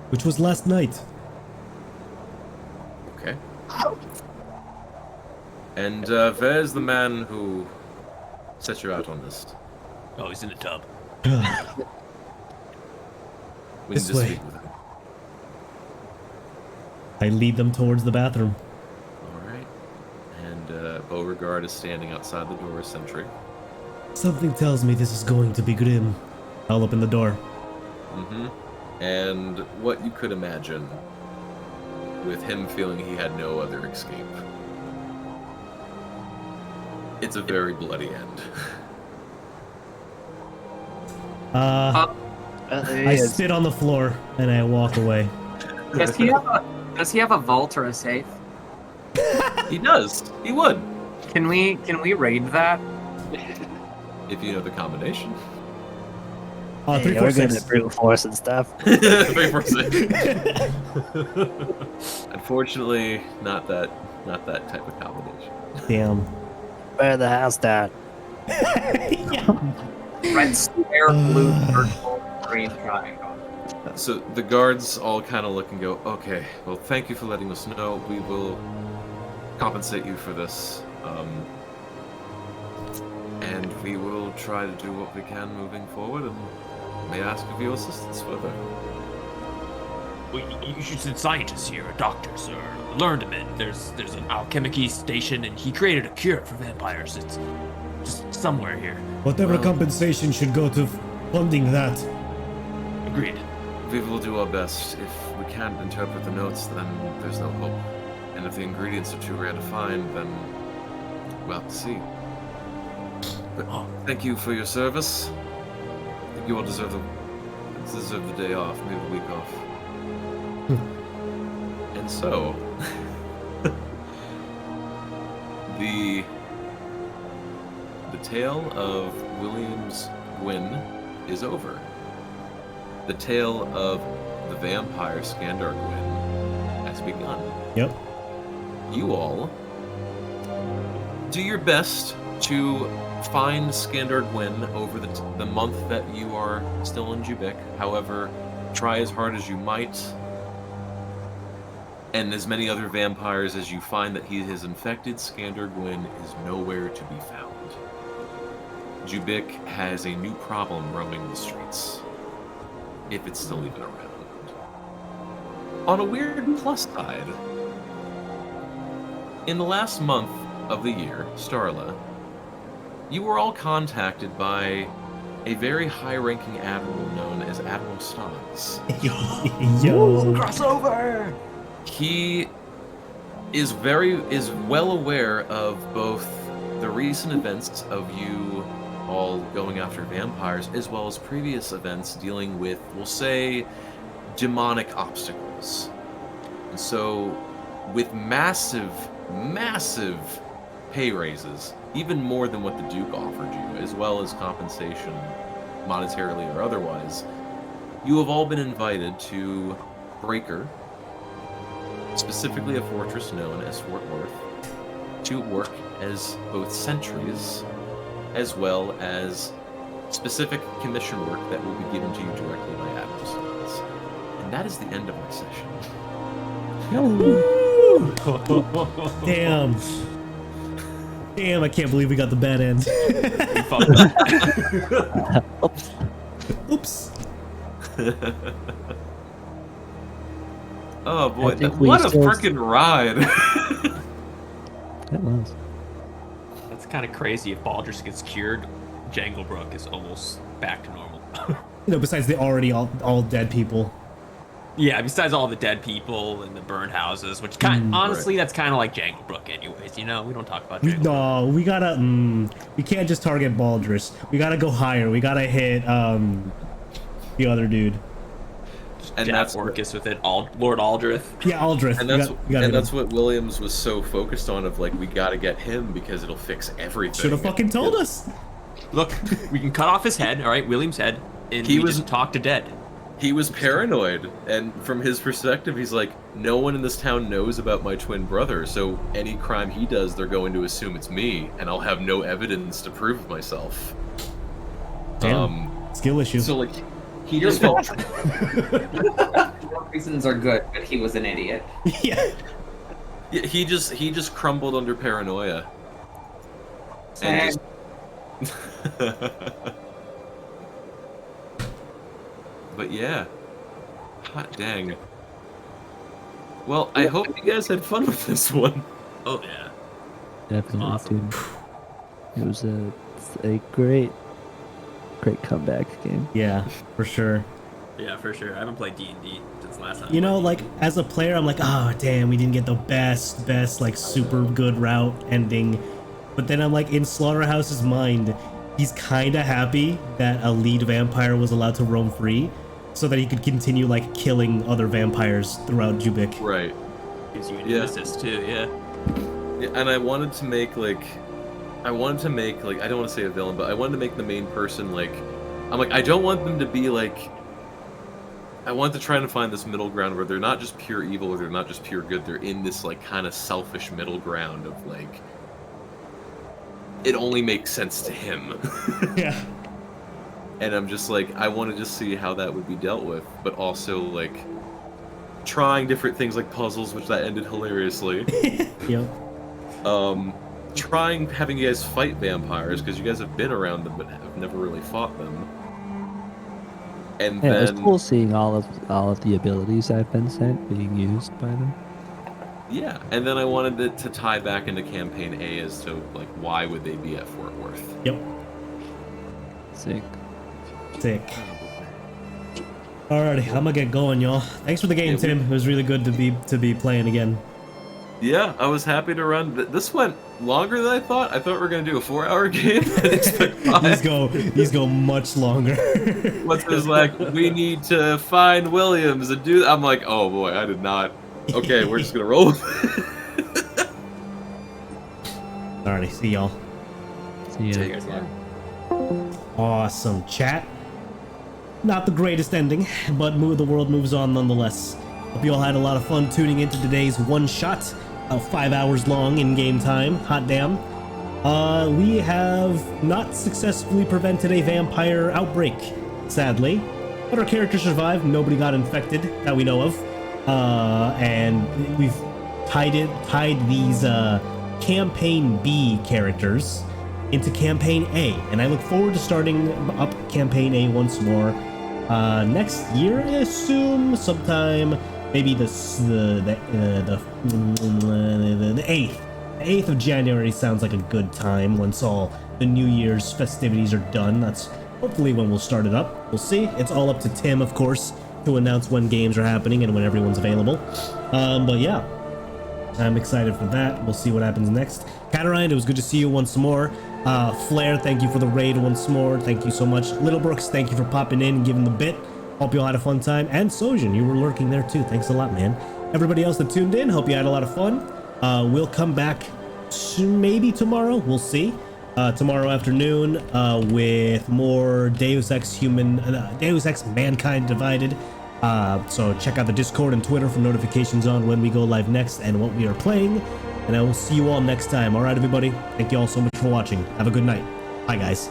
Which was last night. Okay. And where's the man who set you out on this? Oh, he's in the tub. We need This to way. speak with him. I lead them towards the bathroom. Alright. And Beauregard is standing outside the door, sentry. Something tells me this is going to be grim. I'll open the door. Mm-hmm. And what you could imagine with him feeling he had no other escape. It's a very bloody end. I spit on the floor and I walk away. Does he have a vault or a safe? He does. He would. Can we raid that? If you know the combination. Hey, 3, 4, we're good 6. at brute force and stuff. 3, 4, 6. Unfortunately, not that type of combination. Damn. Burn the house down. Red square, blue circle, green triangle. So the guards all kind of look and go, okay, well, thank you for letting us know. We will compensate you for this. And we will try to do what we can moving forward and may ask of your assistance further. Well, you should send scientists here, or doctors, or learned men. There's an alchemical station, and he created a cure for vampires. It's just somewhere here. Whatever Well- compensation should go to funding that. Agreed. We will do our best. If we can't interpret the notes, then there's no hope. And if the ingredients are too rare to find, then we'll have to see. But thank you for your service. I think you all deserve the day off, maybe the week off. And so, the tale of William's Gwyn is over. The tale of the vampire Skandar Gwyn has begun. Yep. You all do your best to find Skandar Gwyn over the month that you are still in Jubik. However, try as hard as you might, and as many other vampires as you find that he has infected, Skandar Gwyn is nowhere to be found. Jubik has a new problem roaming the streets, if it's still even around. On a weird plus side, in the last month of the year, Starla, you were all contacted by a very high-ranking admiral known as Admiral Stoggs. Yo. Crossover! He is well aware of both the recent events of you all going after vampires, as well as previous events dealing with, we'll say, demonic obstacles. And so, with massive pay raises, even more than what the Duke offered you, as well as compensation, monetarily or otherwise, you have all been invited to Breaker, specifically a fortress known as Fort Worth, to work as both sentries, as well as specific commission work that will be given to you directly by Admiral Stoggs. And that is the end of my session. Damn. Damn, I can't believe we got the bad end. Oops. Oh boy, what a freaking ride. It was. That's kind of crazy. If Baldrus gets cured, Janglebrook is almost back to normal. You know, besides the already all dead people. Yeah, besides all the dead people and the burned houses, which honestly, that's kind of like Janglebrook anyways, you know? We don't talk about Janglebrook. No, we gotta, we can't just target Baldrus. We gotta go higher. We gotta hit, the other dude. And that's Orcus with it, Lord Aldrith. Yeah, Aldrith. And that's what Williams was so focused on, of like, we gotta get him because it'll fix everything. Should have fucking told us. Look, we can cut off his head, all right, William's head, and he just talk to dead. He was paranoid, and from his perspective, he's like, no one in this town knows about my twin brother, so any crime he does, they're going to assume it's me, and I'll have no evidence to prove myself. Damn. Skill issue. So, like, he just felt... Reasons are good, but he was an idiot. Yeah. Yeah, he just crumbled under paranoia. Same. But yeah, hot dang. Well, I hope you guys had fun with this one. Oh yeah, Definitely, awesome. dude. It was a great comeback game. Yeah, for sure. Yeah, for sure. I haven't played D&D since last time. You know, like, as a player, I'm like, oh, damn, we didn't get the best, like, super good route ending. But then I'm like, in Slaughterhouse's mind, he's kind of happy that a lead vampire was allowed to roam free so that he could continue, like, killing other vampires throughout Jubik. Right. Gives you an nemesis, too, yeah. Yeah, and I wanted to make, like, I don't want to say a villain, but I wanted to make the main person, like, I'm like, I don't want them to be, like, I want to try and find this middle ground where they're not just pure evil or they're not just pure good, they're in this, like, kind of selfish middle ground of, like, it only makes sense to him. Yeah. And I'm just like, I want to just see how that would be dealt with, but also, like, trying different things like puzzles, which that ended hilariously. Yep. Trying having you guys fight vampires, because you guys have been around them but have never really fought them. And Yeah, then it was cool seeing all of the abilities I've been sent being used by them. yeah, and then I wanted it to tie back into campaign A as to, like, why would they be at Fort Worth? Yep. Sick. Alrighty, I'm gonna get going, y'all. Thanks for the game, Tim. It was really good to be playing again. Yeah, I was happy to run. This went longer than I thought. I thought we were gonna do a 4-hour game. I didn't expect 5. These go much longer. What's his like? We need to find Williams and do. I'm like, oh boy, I did not. Okay, we're just gonna roll with it. Alrighty, see y'all. See you. See you guys later. Awesome chat. Not the greatest ending, but the world moves on nonetheless. Hope you all had a lot of fun tuning into today's one shot. 5 hours long in game time. Hot damn. We have not successfully prevented a vampire outbreak, sadly. But our characters survived. Nobody got infected that we know of. And we've tied these campaign B characters into campaign A, and I look forward to starting up campaign A once more next year. I assume sometime, maybe the 8th of January sounds like a good time once all the New Year's festivities are done. That's hopefully when we'll start it up. We'll see. It's all up to Tim, of course, to announce when games are happening and when everyone's available. But yeah, I'm excited for that. We'll see what happens next. Catarine, it was good to see you once more. Flair, thank you for the raid once more. Thank you so much. Little Brooks, thank you for popping in and giving the bit. Hope you all had a fun time. And Sojin, you were lurking there too. Thanks a lot, man. Everybody else that tuned in, hope you had a lot of fun. We'll come back maybe tomorrow. We'll see. Tomorrow afternoon with more Deus Ex Mankind Divided. So check out the Discord and Twitter for notifications on when we go live next and what we are playing. And I will see you all next time. All right, everybody. Thank you all so much for watching. Have a good night. Bye, guys.